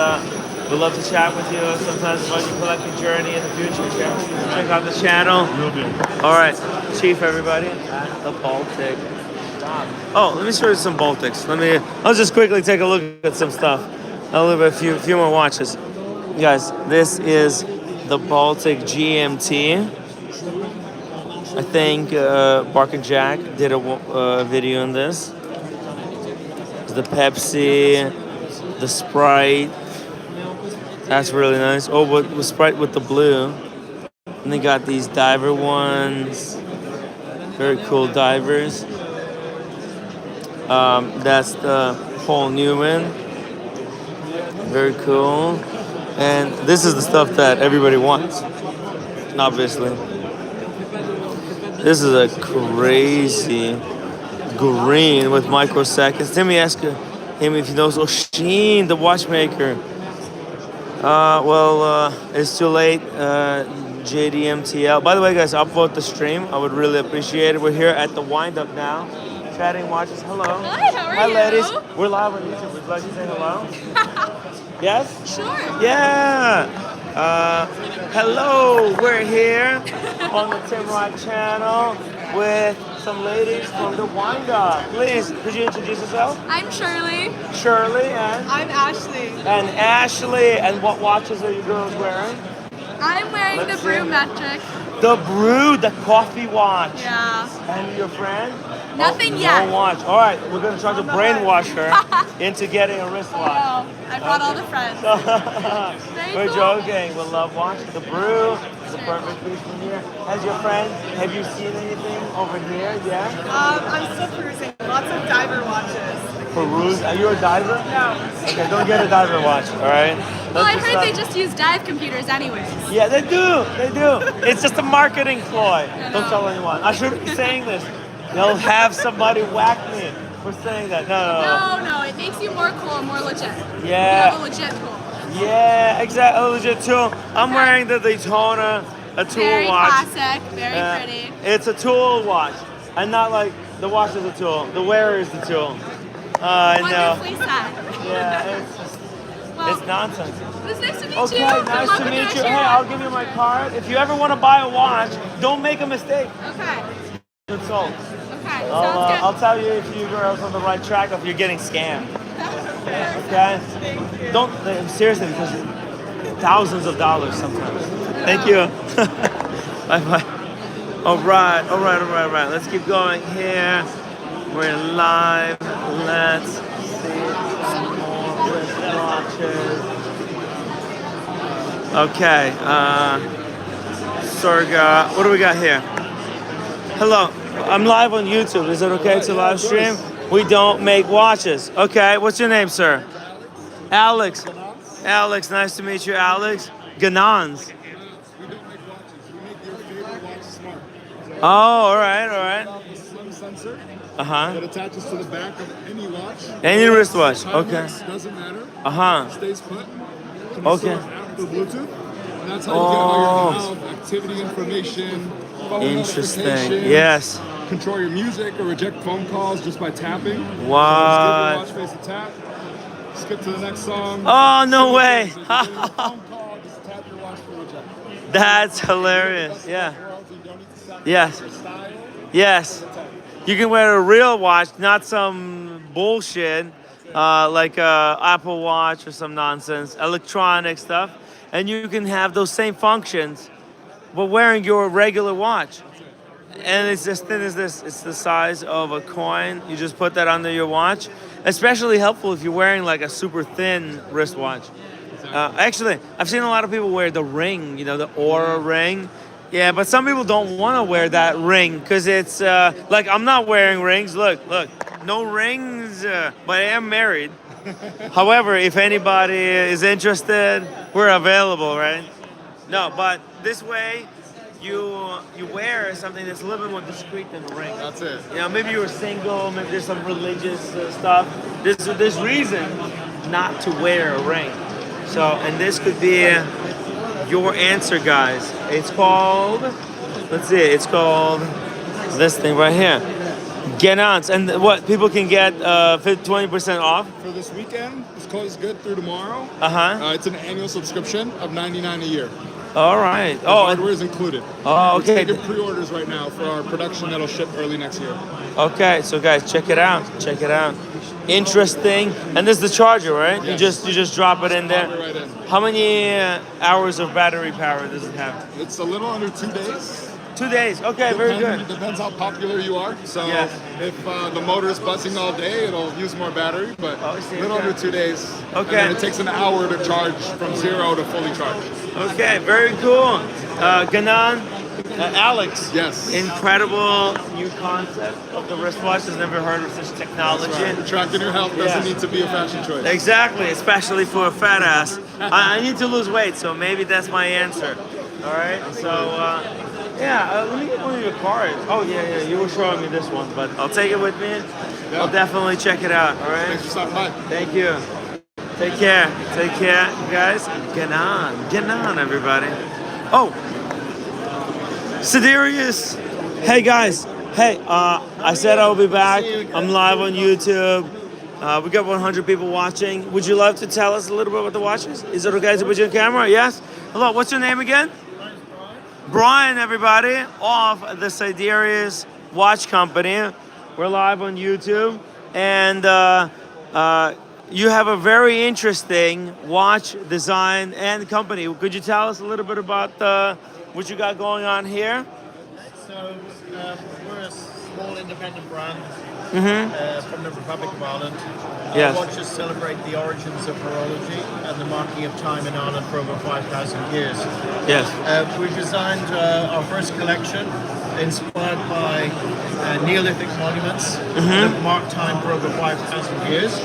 we'd love to chat with you sometimes about your collecting journey in the future. Check out the channel. All right, Chief, everybody at the Baltic. Oh, let me show you some Baltics. I'll just quickly take a look at some stuff. I'll leave a few more watches. Guys, this is the Baltic GMT. I think Bark and Jack did a video on this. The Pepsi, the Sprite. That's really nice. Oh, but with Sprite with the blue. And they got these diver ones. Very cool divers. That's the Paul Newman. Very cool. And this is the stuff that everybody wants, obviously. This is a crazy green with microseconds. Let me ask him if he knows Oshin, the watchmaker. It's too late. JDMTL. By the way, guys, upvote the stream. I would really appreciate it. We're here at the Windup now. Chatting watches. Hello. Hi, how are you? Hi, ladies. We're live on YouTube. Would you like to say hello? Yes? Sure. Yeah. Hello. We're here on the timwrite channel with some ladies from the Windup. Please, could you introduce yourself? I'm Shirley. Shirley and? I'm Ashley. And Ashley. And what watches are you girls wearing? I'm wearing the Brew Metric. The Brew, the coffee watch. Yeah. And your friend? Nothing yet. No watch. All right, we're going to try to brainwash her into getting a wristwatch. I brought all the friends. We're joking. We love watching. The Brew is a perfect piece from here. Have you seen anything over here? Yeah? I'm still perusing. Lots of diver watches. Peruse? Are you a diver? No. Okay, don't get a diver watch, all right? Well, I heard they just use dive computers anyways. Yeah, they do. It's just a marketing ploy. Don't tell anyone. I shouldn't be saying this. They'll have somebody whack me. for saying that. No. No, it makes you more cool, more legit. Yeah. You have a legit tool. Yeah, exactly. A legit tool. I'm wearing the Daytona, a tool Very watch. classic, very pretty. It's a tool watch, and not like the watch is a tool. The wearer is the tool. Wonderfully said. Yeah, it's just, it's nonsense. It was nice to meet Okay, you. Good nice luck to with meet your you. Hey, show. I'll give you my card. If you ever want to buy a watch, don't make a mistake. Okay. It's sold. Okay, sounds good. I'll tell you if you girls on the right track or if you're getting scammed. Okay? Don't, seriously, because thousands of dollars sometimes. Thank you. Bye-bye. All right. Let's keep going here. We're live. Let's see some more wristwatches. Okay. Sorga, what do we got here? Hello. I'm live on YouTube. Is it okay to live stream? We don't make watches. Okay. What's your name, sir? Alex. Alex, nice to meet you, Alex. Ganans. Oh, all right. Slim sensor Uh-huh. that attaches to the back of any watch. Any wristwatch, Timex, okay. Doesn't matter. Uh-huh. Stays put. Can Okay. Through Bluetooth. And that's how you get all your health, activity information, phone Interesting. notifications. Yes. Control your music or reject phone calls just by tapping. What? So just give your watch face a tap. Skip to the next song. Oh, no way. Reject. That's hilarious. Yeah. Yes. Yes. You can wear a real watch, not some bullshit like a Apple Watch or some nonsense, electronic stuff, and you can have those same functions, but wearing your regular watch. And it's as thin as this. It's the size of a coin. You just put that under your watch. Especially helpful if you're wearing like a super thin wristwatch. Actually, I've seen a lot of people wear the ring, the Aura ring. Yeah, but some people don't want to wear that ring because it's like I'm not wearing rings. Look, no rings, but I am married. However, if anybody is interested, we're available, right? No, but this way, you wear something that's a little bit more discreet than a ring. That's it. Maybe you're single, maybe there's some religious stuff. There's reason not to wear a ring. So, and this could be your answer, guys. It's called, let's see, it's called this thing right here. Ganans. And what, people can get 20% off? For this weekend, this code is good through tomorrow. Uh-huh. It's an annual subscription of $99 a year. All right. The hardware is included. Oh, okay. We're taking pre-orders right now for our production that'll ship early next year. Okay, so guys, check it out. Interesting. And this is the charger, right? Yes. You just drop it in there. Drop it right in. How many hours of battery power does it have? It's a little under 2 days. 2 days. Okay, very good. Depends how popular you are. So Yes. if the motor is buzzing all day, it'll use more battery, but a little under 2 days. Okay. And then it takes an hour to charge from 0 to fully charged. Okay, very cool. Ganan, Alex. Yes. Incredible new concept of the wristwatch. I've never heard of such technology. That's right. Tracking your health doesn't need to be a fashion choice. Exactly, especially for a fat ass. I need to lose weight, so maybe that's my answer. All right, so let me get one of your cards. Oh yeah, you were showing me this one, but I'll take it with me. I'll definitely check it out. All right. Thanks for stopping by. Thank you. Take care, guys. Get on, everybody. Oh, Sideras. Hey guys. Hey, I said I'll be back. I'm live on YouTube. We got 100 people watching. Would you love to tell us a little bit about the watches? Is it okay to put you on camera? Yes? Hello, what's your name again? Brian, everybody, of the Sideras Watch Company. We're live on YouTube. And you have a very interesting watch design and company. Could you tell us a little bit about what you got going on here? So we're a small independent brand from the Republic of Ireland. Yes. Our watches celebrate the origins of horology and the marking of time in Ireland for over 5,000 years. Yes. We designed our first collection inspired by Neolithic monuments that mark time for over 5,000 years.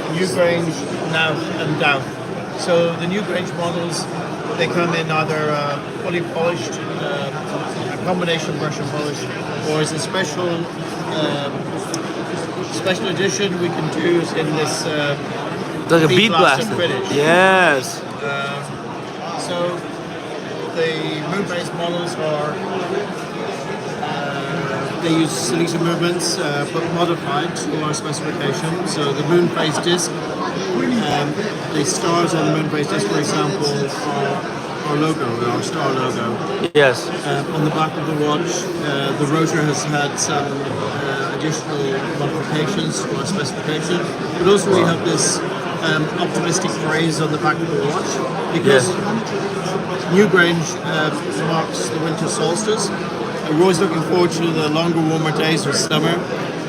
Newgrange, Nath and Doubt. So the Newgrange models, they come in either fully polished, a combination brush and polish, or as a special special edition we can do is in this Like a bead blasted blaster. finish. Yes. So the moon-based models are they use Silesia movements but modified to our specification. So the moon phase disc, the stars on the moon phase disc, for example, are our logo, our star logo. Yes. On the back of the watch, the rotor has had some additional modifications to our specification, but also we have this optimistic phrase on the back of the watch because Newgrange marks the winter solstice. We're always looking forward to the longer, warmer days of summer,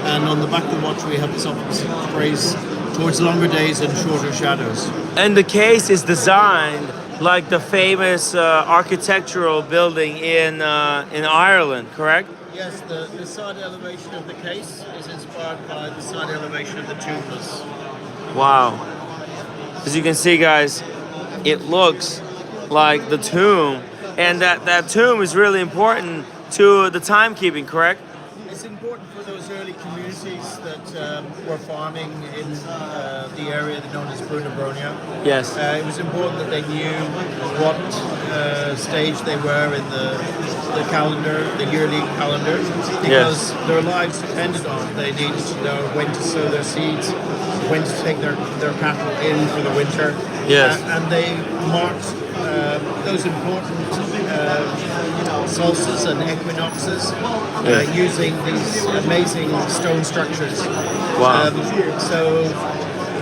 and on the back of the watch we have this optimistic phrase towards longer days and shorter shadows. And the case is designed like the famous architectural building in Ireland, correct? Yes, the side elevation of the case is inspired by the side elevation of the tubeless. Wow. As you can see, guys, it looks like the tomb, and that tomb is really important to the timekeeping, correct? It's important for those early communities that were farming in the area known as Brunabronia. Yes. It was important that they knew what stage they were in the calendar, the yearly calendar, because their lives depended on it. They needed to know when to sow their seeds, when to take their cattle in for the winter. Yes. And they marked those important solstices and equinoxes using these amazing stone structures. Wow. So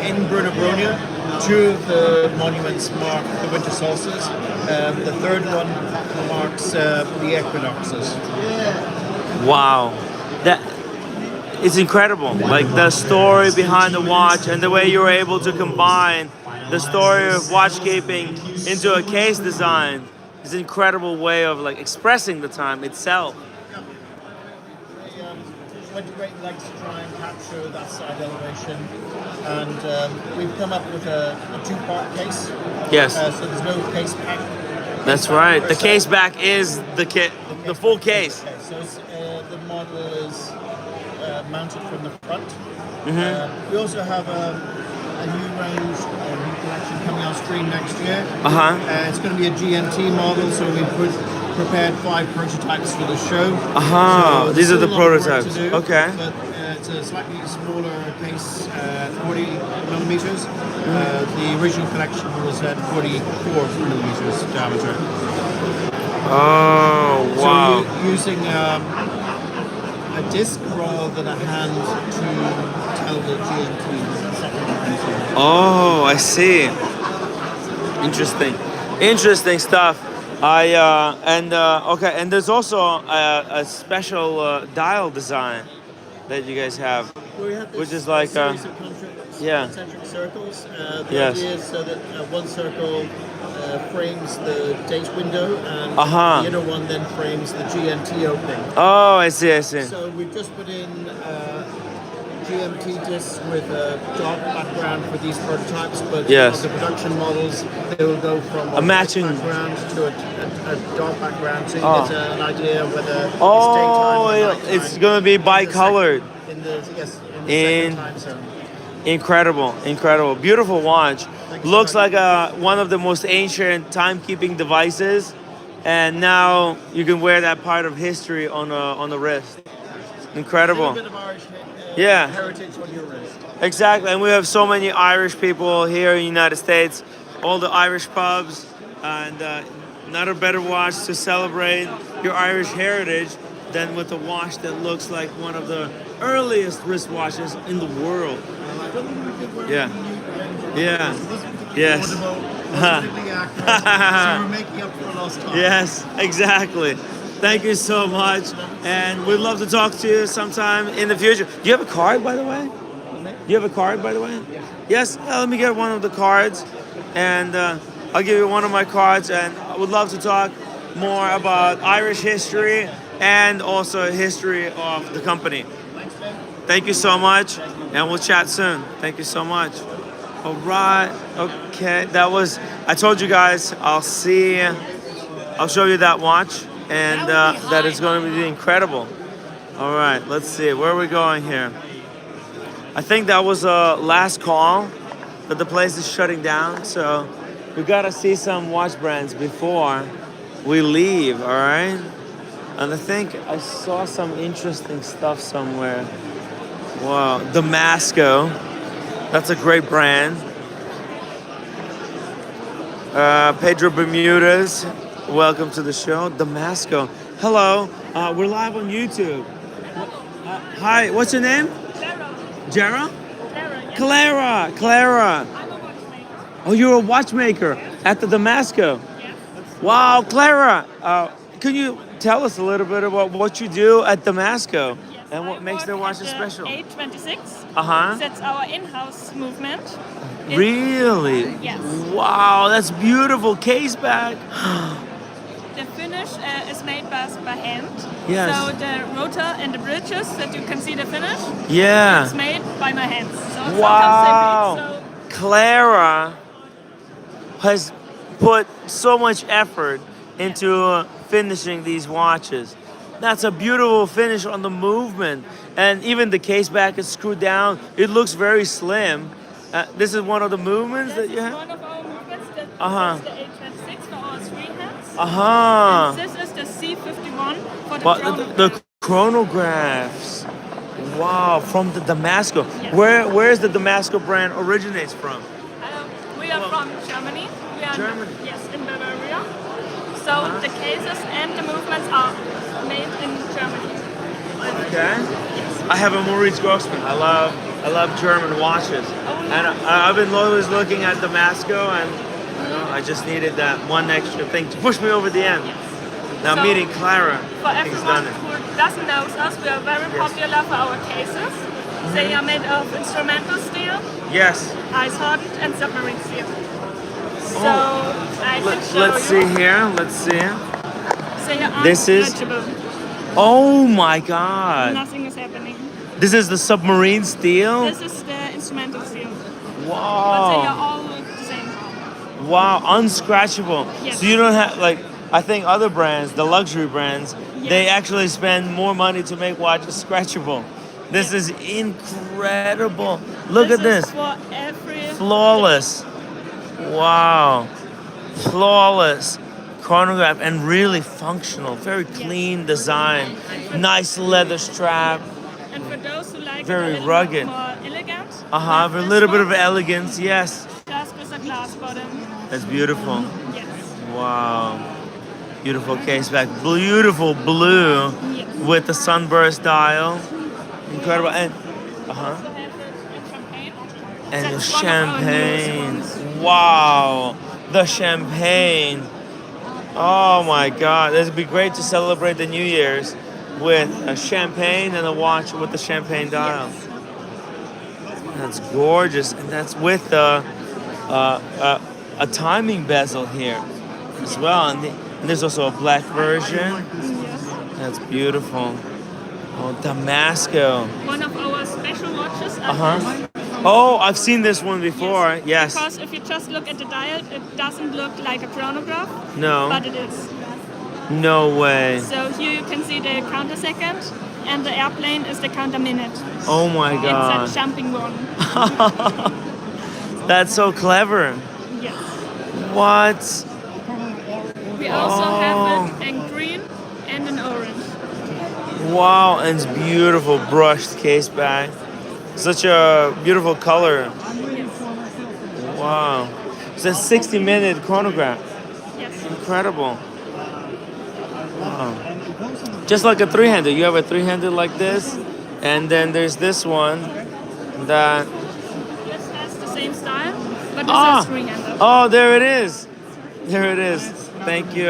in Brunabronia, two of the monuments mark the winter solstice. The third one marks the equinoxes. Wow. That it's incredible. Like the story behind the watch and the way you were able to combine the story of watchkeeping into a case design is an incredible way of like expressing the time itself. Winterbreak likes to try and capture that side elevation, and we've come up with a two-part case. Yes. So there's no case back. That's right. The case back is the full case. Okay, so it's, the model is mounted from the front. Mm-hmm. We also have a new range, a new collection coming on screen next year. It's going to be a GMT model, so we've prepared 5 prototypes for the show. So these are the still a lot of work prototypes. to do, Okay. But it's a slightly smaller case, 40 millimeters. The original collection was at 44 millimeters diameter. Oh, wow. So you're using a disc rather than a hand to tell the GMT second. Oh, I see. Interesting stuff. Okay, and there's also a special dial design that you guys have, which is like series of concentric circles. The idea is so that one circle frames the date window, and the inner one then frames the GMT opening. Oh, I see. So we've just put in GMT discs with a dark background for these prototypes, but on the production models, they will go from a matching background to a dark background, so you get an idea whether it's daytime or nighttime. It's going to be bicolored. In the second time zone. Incredible. Beautiful watch. Looks like one of the most ancient timekeeping devices, and now you can wear that part of history on the wrist. Incredible. A little bit of Irish heritage on your wrist. Exactly, and we have so many Irish people here in the United States, all the Irish pubs, and not a better watch to celebrate your Irish heritage than with a watch that looks like one of the earliest wristwatches in the world. Yes. So we're making up for lost time. Yes, exactly. Thank you so much, and we'd love to talk to you sometime in the future. Do you have a card, by the way? Yes. Let me get one of the cards, and I'll give you one of my cards, and I would love to talk more about Irish history and also history of the company. Thank you so much, and we'll chat soon. Thank you so much. All right. Okay. I told you guys, I'll show you that watch, and that is going to be incredible. All right. Let's see. Where are we going here? I think that was a last call, that the place is shutting down. So we gotta see some watch brands before we leave. All right. And I think I saw some interesting stuff somewhere. Wow, Damasco. That's a great brand. Pedro Bermudez, welcome to the show. Damasco. Hello, we're live on YouTube. Hi, what's your name? Jera? Clara. Clara. Oh, you're a watchmaker at the Damasco. Wow, Clara. Can you tell us a little bit about what you do at Damasco and what makes their watches special? 826. Uh-huh. That's our in-house movement. Really? Yes. Wow, that's beautiful. Case back. The finish is made by hand. Yes. So the rotor and the bridges that you can see the finish. Yeah. It's made by my hands. So Wow. sometimes Clara has put so much effort into finishing these watches. That's a beautiful finish on the movement. And even the case back is screwed down. It looks very slim. This is one of the movements that you have? one of our movements. That Uh-huh. is the 826 for our three hands. Uh-huh. And this is the C51 for the But chronograph. the chronographs. Wow, from the Damasco. Where's the Damasco brand originates from? We are from Germany. We are Germany. Yes, in Bavaria. So the cases and the movements are made in Germany. Okay. I have a Maurice Grossman. I love German watches, and I've been always looking at Damasco, and I just needed that one extra thing to push me over the end. Now So, meeting Clara, For he's everyone done it. who doesn't know us, we are very popular for our cases. They are made of instrumental steel, Yes. ice hardened, and submarine steel. So I can show Let's you. see here. Let's see. They are This is- untouchable. Oh my God! Nothing is happening. This is the submarine steel. This is the instrumental steel. But they are Wow! all the same. Wow! Unscratchable. Yes. So you don't have like I think other brands, the luxury brands, they actually spend more money to make watches scratchable. This is incredible. Look at This this. is for every Flawless. Wow. Flawless chronograph and really functional. Very clean design. Nice leather strap. And for those who like Very it a little rugged. more elegant, Uh-huh. A little bit of elegance, yes. just with a glass bottom. That's beautiful. Yes. Wow. Beautiful case back. Beautiful blue with the sunburst dial. Incredible. And uh-huh. And the That's one of our champagne. newest Wow. The champagne. Oh my God. This would be great to celebrate the New Year's with a champagne and a watch with the champagne dial. That's gorgeous. And that's with a timing bezel here as well. And there's also a black version. That's beautiful. Oh, Damasco. One of our special watches. Uh-huh. Oh, I've seen this one before. Yes. Because if you just look at the dial, it doesn't look like a chronograph. No. But it is. No way. So here you can see the counter second, and the airplane is the counter minute. Oh my God. It's a jumping one. That's so clever. Yes. What? We also have it in green and in orange. Wow, and it's beautiful brushed case back. Such a beautiful color. Wow. It's a 60-minute chronograph. Yes. Incredible. Wow. Just like a three-handed. You have a three-handed like this, and then there's this one that... This has the same style, but this is three-handed. Oh, there it is. There it is. Thank you.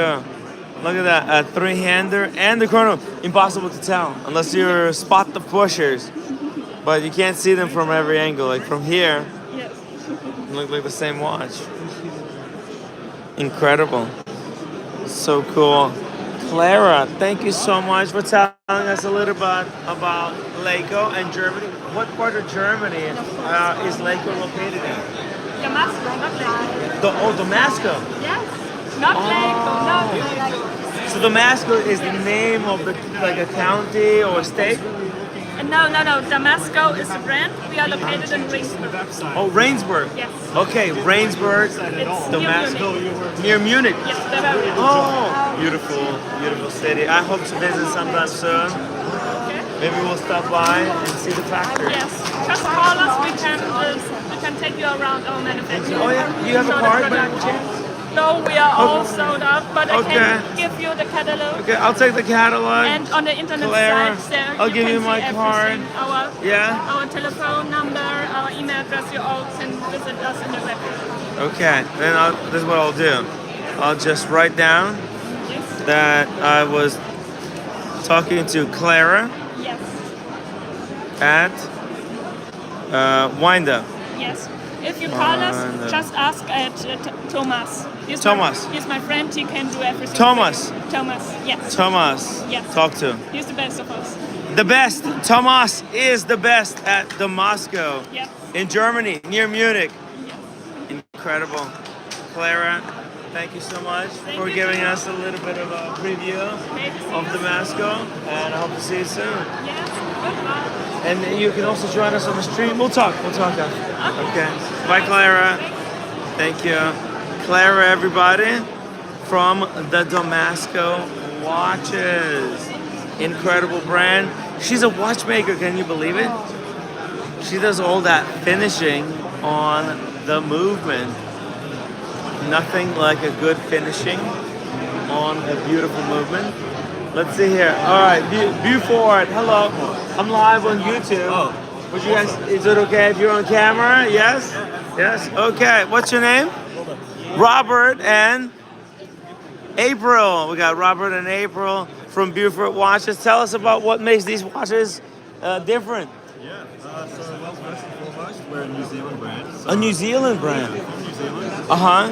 Look at that, a three-hander and the chrono. Impossible to tell unless you spot the pushers. But you can't see them from every angle. Like from here, Yes. it look like the same watch. Incredible. So cool. Clara, thank you so much for telling us a little bit about Leico and Germany. What part of Germany is Leico located in? Damasco, not Leico. Damasco. Yes. Not Leico. No. So Damasco is the name of the like a county or a state? No. Damasco is the brand. We are located in Ringsburg. Oh, Rainsburg. Yes. Okay, Rainsburg, It's Damasco, near Munich. Yes, Bavaria. Oh, beautiful city. I hope to visit sometime soon. Maybe we'll stop by and see the factory. Yes. Just call us. We can take you around our manufacturing. Oh yeah, you have a Show the card by any production. chance? No, we are all sold out, but I Okay. can give you the catalog. Okay, I'll take the catalog. And on the internet Clara, site there, I'll give can you my see card. everything. Yeah? Our telephone number, our email address. You all can visit us in the web. Okay, then this is what I'll do. I'll just write down that I was talking to Clara Yes. at Windup. Yes. If you call us, just ask at Thomas. Thomas. He's my friend. He can do everything. Thomas. Thomas. Yes. Thomas. Yes. Talk to. He's the best of us. The best. Thomas is the best at Damasco. Yes. In Germany, near Munich. Incredible. Clara, thank you so much for giving us a little bit of a preview of Damasco, and I hope to see you soon. Yes. Goodbye. And you can also join us on the stream. We'll talk after. Okay. Bye, Clara. Thank you. Clara, everybody, from the Damasco watches. Incredible brand. She's a watchmaker, can you believe it? She does all that finishing on the movement. Nothing like a good finishing on a beautiful movement. Let's see here. All right, Buford, hello. I'm live on YouTube. Would you guys, is it okay if you're on camera? Yes? Yes? Okay, what's your name? Robert and April. We got Robert and April from Buford Watches. Tell us about what makes these watches different. Yeah, so well, first and foremost, we're a New Zealand brand. So A New Zealand brand. From New Zealand. Uh-huh.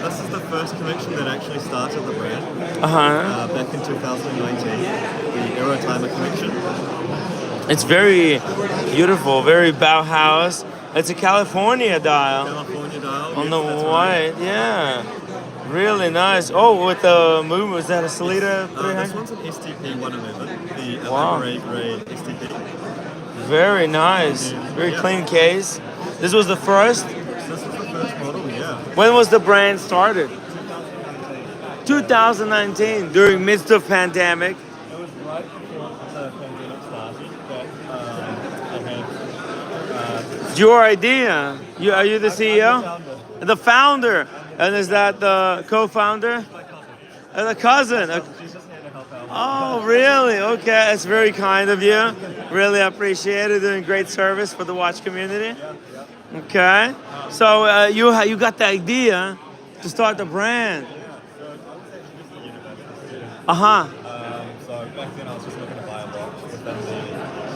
This is the first collection that actually started the brand. Uh-huh. Back in 2019, the Aerotimer collection. It's very beautiful, very Bauhaus. It's a California dial. California dial. On yes, the that's white, yeah. Really nice. Oh, with the movement, was that a Salida This 300? one's an STP 111, the Wow. elaborate ray STP. Very nice. Very clean case. This was the first? This is the first model, yeah. When was the brand started? 2019, during midst of pandemic. It was right before the pandemic started that I had Your idea. Are you the CEO? The founder. And is that the co-founder? The cousin. Oh, really? Okay, it's very kind of you. Really appreciate it. Doing great service for the watch community. Okay. So you got the idea to start the brand. Uh-huh. So back then I was just looking to buy a watch within the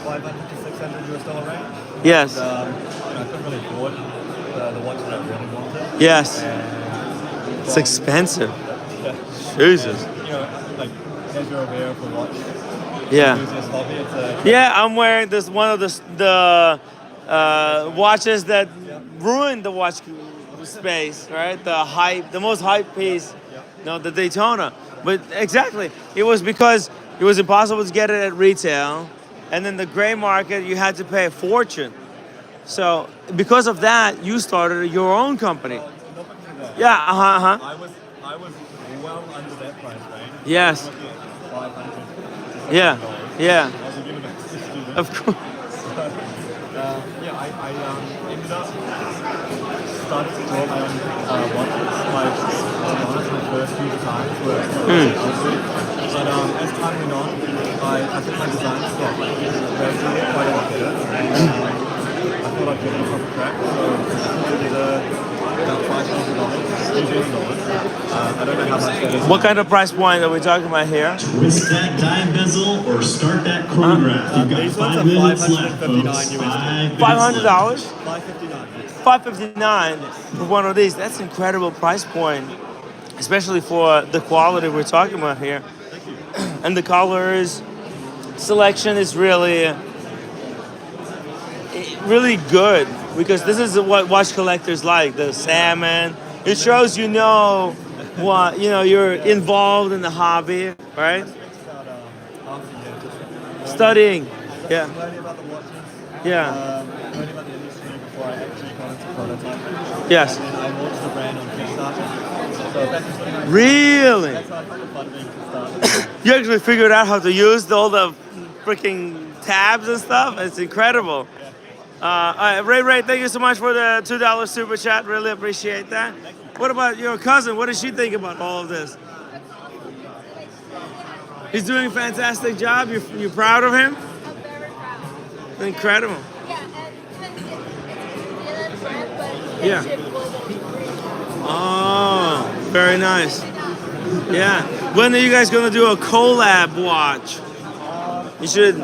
500 to 600 US dollar range. Yes. And, I couldn't really afford the watch that I really wanted. Yes. And It's expensive. Yeah. Jesus. And, like as you're aware of the watch. Yeah. enthusiast hobby, it's a Yeah, I'm wearing this one of the watches that ruined the watch space, right? The most hype piece, the Daytona. But exactly, it was because it was impossible to get it at retail, and in the gray market you had to pay a fortune. So because of that, you started your own company. Yeah, I was well under that price range. Yes. I was looking at 500. Yeah, yeah. I was a university student. Of course. I ended up starting to draw my own watches. To be honest, my first few designs were but as time went on, I think my designs got gradually quite a lot better. I thought I'd get on top of track, so I did about $5,000, New Zealand dollars. I don't know how much that is. What kind of price point are we talking about here? Twist that dive bezel or start that chronograph. You've got These ones 5 are minutes left, $559 folks. USD. $500? $559. $559 for one of these. That's an incredible price point, especially for the quality we're talking about here. And the colors selection is really good, because this is what watch collectors like, the salmon. It shows what you're involved in the hobby, right? Studying. Yeah. learning about the watches. Yeah. Learning about the industry before I actually got into prototyping. Yes. And then I launched the brand on Kickstarter. So that's just something I Really? That's how I found the funding to start the You actually figured out how to use all the freaking tabs and stuff. It's incredible. Ray, thank you so much for the $2 super chat. Really appreciate that. What about your cousin? What does she think about all of this? He's doing a fantastic job. You're proud of him? I'm very proud. Incredible. Yeah, and it's a brand, but Yeah. ship globally. Oh, very nice. Yeah. When are you guys gonna do a collab watch? You should,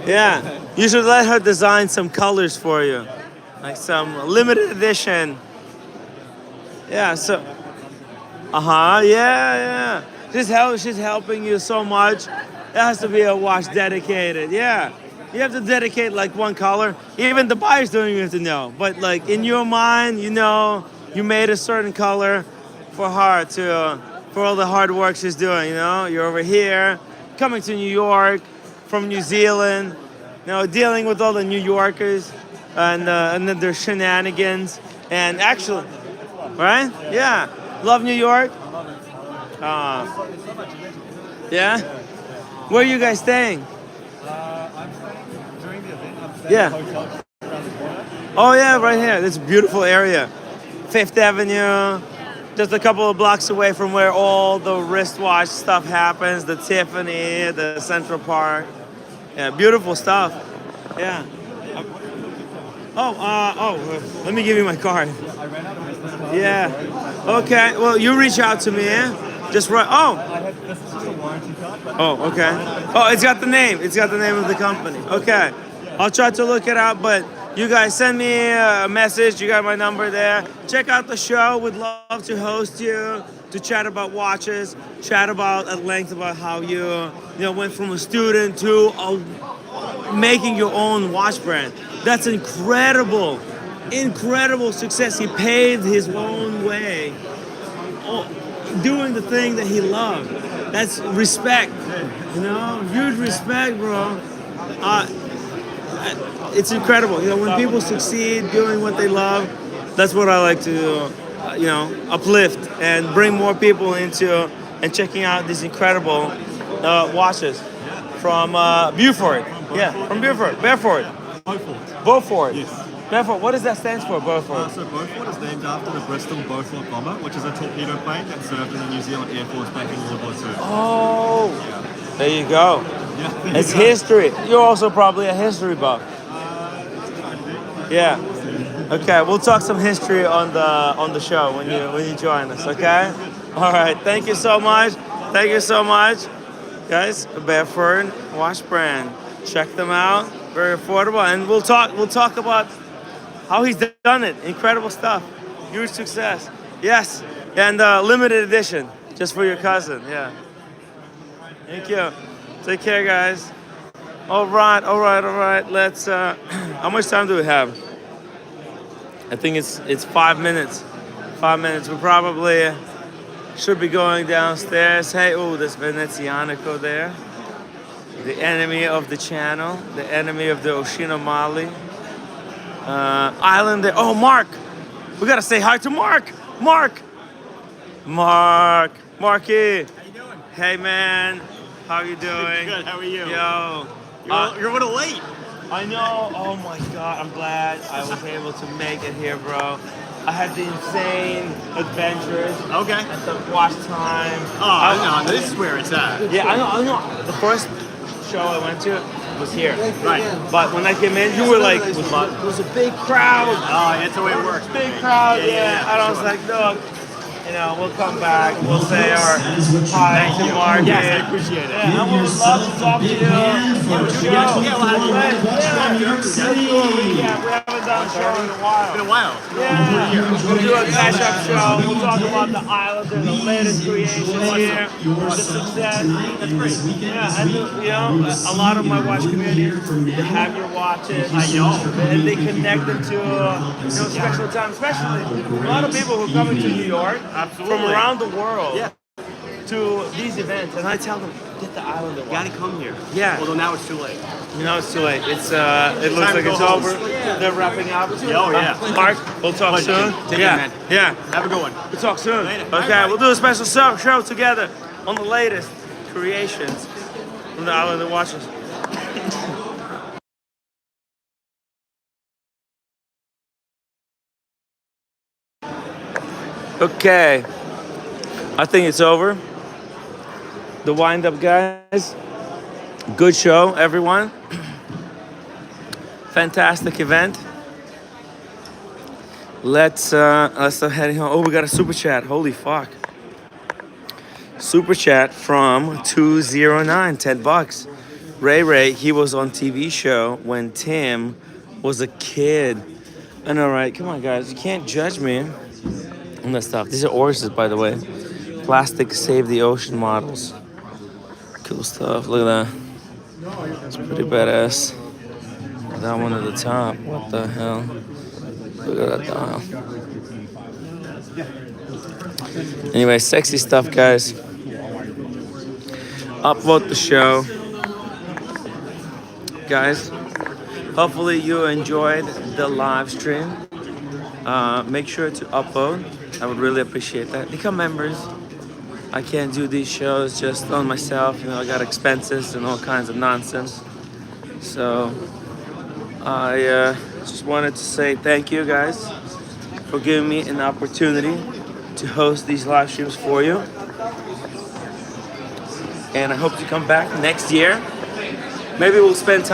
yeah. You should let her design some colors for you, like some limited edition. Yeah. So. Yeah. She's helping you so much. It has to be a watch dedicated. Yeah. You have to dedicate like one color. Even the buyers don't even have to know. But like in your mind, you know, you made a certain color for her for all the hard work she's doing. You know, you're over here, coming to New York from New Zealand. You know, dealing with all the New Yorkers and then their shenanigans. And actually, right? Yeah. Love New York. Yeah. Where are you guys staying? I'm staying during the event. I'm staying Yeah. in a hotel around the corner. Oh yeah, right here. This beautiful area. Fifth Avenue. Just a couple of blocks away from where all the wristwatch stuff happens. The Tiffany, the Central Park. Yeah, beautiful stuff. Yeah. Let me give you my card. I ran out of business cards. Yeah. Okay. Well, you reach out to me. Just right. Oh. This is just a warranty card. But Oh, okay. Oh, it's got the name. It's got the name of the company. Okay. I'll try to look it up, but you guys send me a message. You got my number there. Check out the show. Would love to host you, to chat about watches, chat about at length about how you went from a student to making your own watch brand. That's incredible. Incredible success. He paved his own way, doing the thing that he loved. That's respect, huge respect, bro. It's incredible. When people succeed doing what they love, that's what I like to, uplift and bring more people into and checking out these incredible watches from Beaufort. Yeah, from Beaufort. Beaufort. Yes. Beaufort. What does that stand for, Beaufort? So Beaufort is named after the Bristol Beaufort bomber, which is a torpedo plane that served in the New Zealand Air Force back in World War II. Oh, there you go. Yeah, It's history. You're also probably a history buff. Yeah. Okay, we'll talk some history on the show when you join us. Okay. All right. Thank you so much. Thank you so much, guys. Bedford Watch Brand. Check them out. Very affordable, and we'll talk about how he's done it. Incredible stuff. Huge success. Yes, and limited edition just for your cousin. Yeah. Thank you. Take care, guys. All right. Let's. How much time do we have? I think it's 5 minutes. 5 minutes. We probably should be going downstairs. Hey, there's Venezianico there. The enemy of the channel, the enemy of the Oshinomali island there. Oh, Mark! We gotta say hi to Mark! Marky! How you doing? Hey, man. How you doing? Good, how are you? Yo. You're a little late. I know. Oh, my God. I'm glad I was able to make it here, bro. I had the insane adventures. Okay. At the watch time. Oh, no, this is where it's at. Yeah, I know. The first show I went to was here. Right. But when I came in, you were like, it was a big crowd. Oh, that's the way it works. Big crowd, Yeah. And I was like, look, we'll come back. We'll say our hi to Mark. Yes, I appreciate it. Yeah, and we would love to talk to you. We haven't done a show in a while. It's been a while. Yeah. We'll do a catch-up show. We'll talk about the Islander, the latest creations here, the success. That's great. Yeah, and a lot of my watch community, they have your watches. I know. And they connect them to special time, especially a lot of people who are coming to New York from around the world to to these events, and I tell them, get the Islander watch. Gotta come here. Yeah. Although now it's too late. You know, it's too late. It's it looks Time like to it's go home. over. They're wrapping up. Oh, yeah. Mark, we'll talk soon. Take Yeah. care, man. Yeah. Have a good one. We'll talk soon. Later. Okay, we'll do a special show together on the latest creations from the Islander watches. Okay, I think it's over. The Windup guys. Good show, everyone. Fantastic event. Let's start heading home. Oh, we got a super chat. Holy fuck. Super chat from 209, $10. Ray, he was on TV show when Tim was a kid. I know, right? Come on, guys. You can't judge me on that stuff. These are oars's, by the way. Plastic Save the Ocean models. Cool stuff. Look at that. It's pretty badass. That one at the top. What the hell? Look at that dial. Anyway, sexy stuff, guys. Upvote the show. Guys, hopefully you enjoyed the live stream. Make sure to upvote. I would really appreciate that. Become members. I can't do these shows just on myself. You know, I got expenses and all kinds of nonsense. So I just wanted to say thank you guys for giving me an opportunity to host these live streams for you. And I hope to come back next year. Maybe we'll spend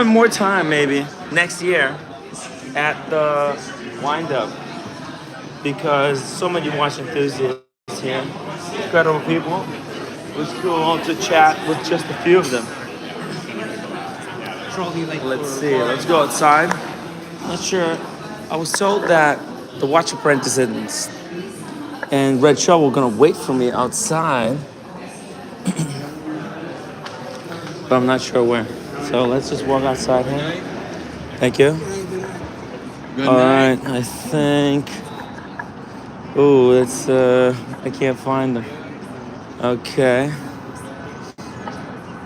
more time maybe next year at the Windup, because so many watch enthusiasts here, incredible people. It was cool to chat with just a few of them. Let's see, let's go outside. Not sure. I was told that the watch apprentices and Red Show were gonna wait for me outside, but I'm not sure where. So let's just walk outside here. Thank you. All right, I think. Oh, it's I can't find them. Okay.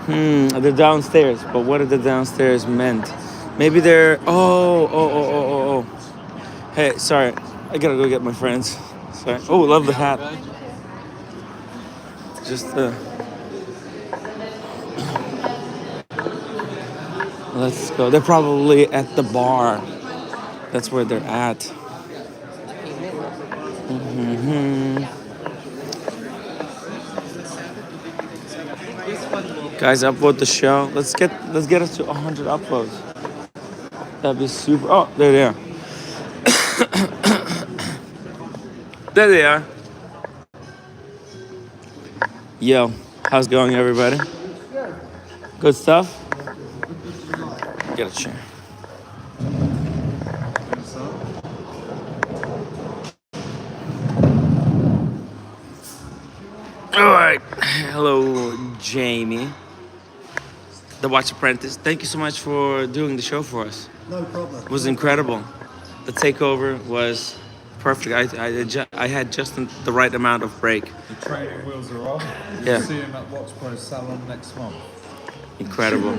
They're downstairs, but what are the downstairs meant? Maybe they're. Oh. Hey, sorry, I gotta go get my friends. Sorry. Oh, love the hat. Just let's go. They're probably at the bar. That's where they're at. Guys, upvote the show. Let's get us to 100 upvotes. That'd be super. Oh, there they are. There they are. Yo, how's it going, everybody? Good stuff. Get a chair. All right. Hello, Jamie, the Watch Apprentice. Thank you so much for doing the show for us. No problem. It was incredible. The takeover was perfect. I had just the right amount of break. The training wheels are on. Yeah. You'll see him at Watch Pro Salon next month. Incredible.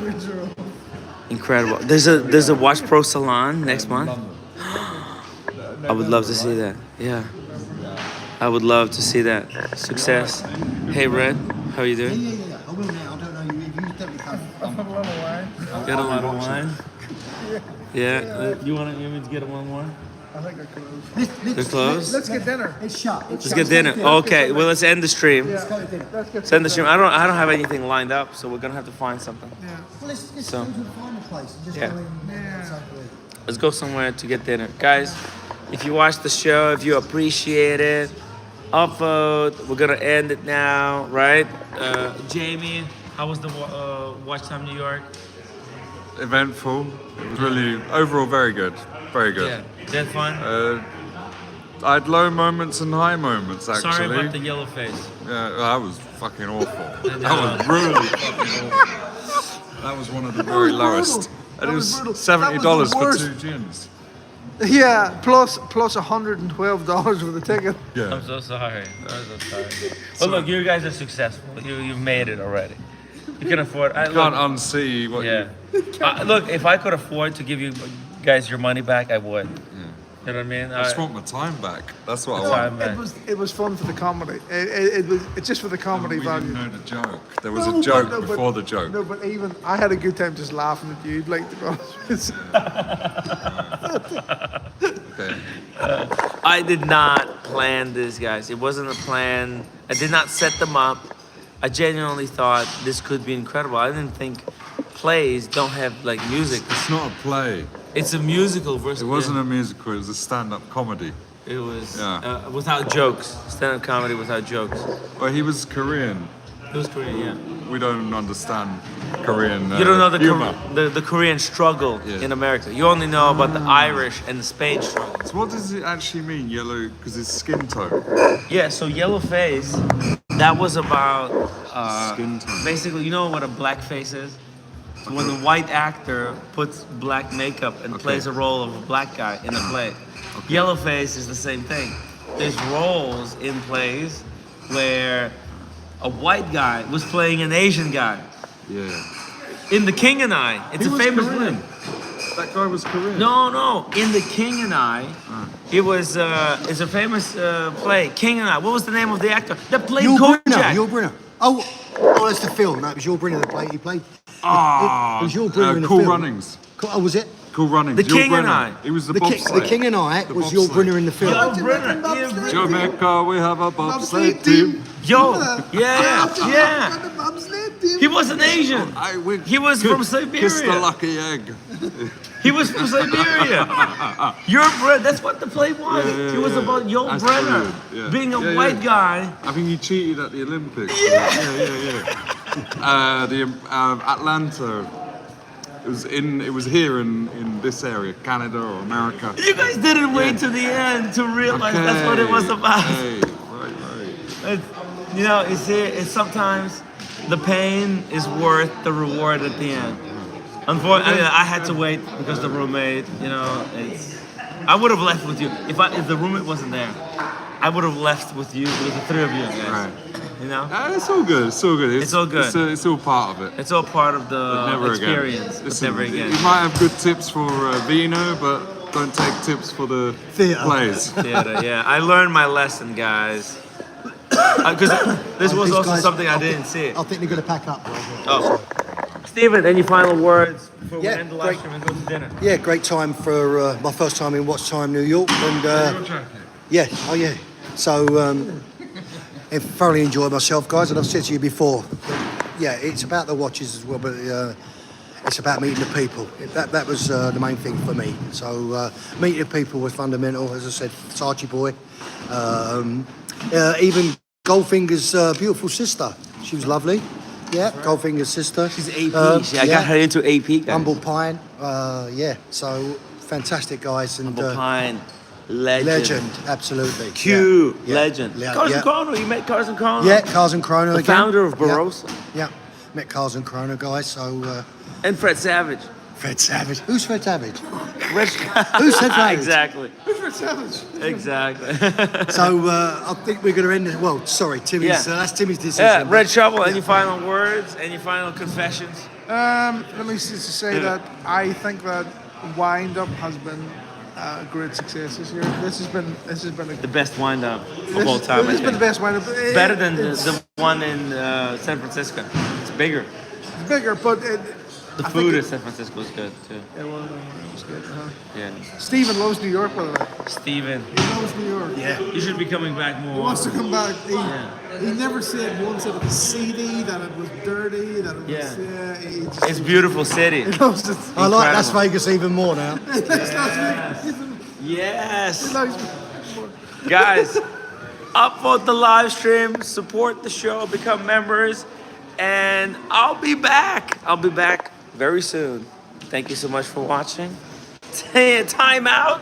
Incredible. There's a Watch Pro Salon next month. I would love to see that. Yeah. I would love to see that. Success. Hey, Red. How are you doing? Yeah. I will now. I don't know you. You definitely can't. I've had a lot of wine. Got a lot of wine? Yeah. You want me to get one more? I think they're closed. They're closed? Let's get dinner. It's shut. Let's get dinner. Okay. Well, let's end the stream. Let's get Send the stream. I don't have anything lined up, so we're gonna have to find something. Yeah. Well, let's So- go to the final place and just Yeah. go in. Let's go somewhere to get dinner. Guys, if you watch the show, if you appreciate it, upvote. We're gonna end it now, right? Jamie, how was the watch time New York? Eventful. It was really, overall, very good. Very good. Yeah. Did fun? I had low moments and high moments, actually. Sorry about the yellow face. Yeah, that was fucking awful. I know. That was really fucking awful. That was one of the very lowest. And it was $70 for 2 gins. Yeah, plus $112 for the ticket. I'm so sorry. I'm so sorry. But look, you guys are successful. You've made it already. You can afford. You can't unsee what Yeah. Look, if I could afford to give you guys your money back, I would. You know what I mean? I just want my time back. That's what I Time want. back. It was fun for the comedy. It's just for the comedy We value. didn't know the joke. There was No, a joke but- before the joke. No, but even I had a good time just laughing at you, like to be honest with you. Okay. I did not plan this, guys. It wasn't a plan. I did not set them up. I genuinely thought this could be incredible. I didn't think plays don't have like music. It's not a play. It's a musical versus. It wasn't a musical. It was a stand-up comedy. It was Yeah. without jokes. Stand-up comedy without jokes. Well, he was Korean. It was Korean, yeah. We don't understand Korean You don't know the humor. the Korean struggle in America. You only know about the Irish and the Spain struggle. So what does it actually mean, yellow? Because it's skin tone. Yeah, so yellow face, that was about Skin tone. basically, you know what a black face is? When the white actor puts black makeup and plays a role of a black guy in a play. Yellow face is the same thing. There's roles in plays where a white guy was playing an Asian guy. Yeah. In The King and I, it's He a was famous Korean. play. That guy was Korean. No. In The King and I, it was it's a famous play. King and I. What was the name of the actor that played Kojak? Yul Brynner. Oh, that's the film. No, it was Yul Brynner that played. He played. Ah, it was Yul Brynner in the Cool film. Runnings. Oh, was it? Cool Runnings. The Yul King and Brynner. I. He was the The bobsleigh. King and I The was Yul bobsleigh. Brynner in the film. Jamaica, we have a bobsleigh team. Yo, yeah. He wasn't Asian. He was from Siberia. Kiss the lucky egg. He was from Siberia. Your bread. That's what the play was. It was about Yul That's Brynner brilliant. Yeah. being a Yeah, white guy. I think he cheated at the Olympics. Yeah. The Atlanta. It was here in this area, Canada or America. You guys didn't wait to the end to realize that's what it was about. Hey, right. You know, it's sometimes the pain is worth the reward at the end. Unfortunately, I had to wait because the roommate, you know, I would have left with you. If the roommate wasn't there, I would have left with you, with the three of you guys. Right. You know? It's all good. It's all good. It's all good. It's all part of it. It's all part of the But never experience. Again. But never again. You might have good tips for vino, but don't take tips for the plays. Theater, yeah. I learned my lesson, guys. Because this was These also guys, something I didn't see. I think they're going to pack up. Oh. Stephen, any final words before we Yeah, end the live stream and go to dinner? Yeah, great time for my first time in Watch Time New York, and yeah. So I thoroughly enjoyed myself, guys, and I've said to you before, yeah, it's about the watches as well, but it's about meeting the people. That was the main thing for me. So meeting the people was fundamental, as I said, Saatchi boy. Even Goldfinger's beautiful sister, she was lovely. Yeah, Goldfinger's sister. She's AP. I got her into AP, guys. Humble Pine. Yeah, so fantastic guys. And Humble Pine, legend. Legend, absolutely. Q, Yeah. legend. Yeah. Carson Yeah. Chrono, you met Carson Chrono? Yeah, Carson Chrono The again. founder of Barossa. Yeah, met Carson Chrono, guys. So. And Fred Savage. Fred Savage. Who's Fred Savage? Who's Fred Savage? Exactly. Who's Fred Savage? Exactly. So I think we're going to end it. Well, sorry, Timmy's. that's Timmy's decision. Yeah, Red Shovel, any final words? Any final confessions? Let me just say that I think that Windup has been a great success this year. This has been The best wind-up of all time. This has been the best wind-up. Better than the one in San Francisco. It's bigger. It's bigger, but The food in San Francisco is good too. It was good. Yeah. Stephen loves New York, by the way. Steven. He loves New York. Yeah. You should be coming back more. He wants to come back. He never said once that it was seedy, that it was dirty, that it was. Yeah. He just, It's a beautiful city. He loves it. I like Las Vegas even more now. Yes. Guys, upvote the live stream, support the show, become members, and I'll be back. I'll be back very soon. Thank you so much for watching. Time out.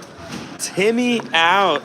Timmy out.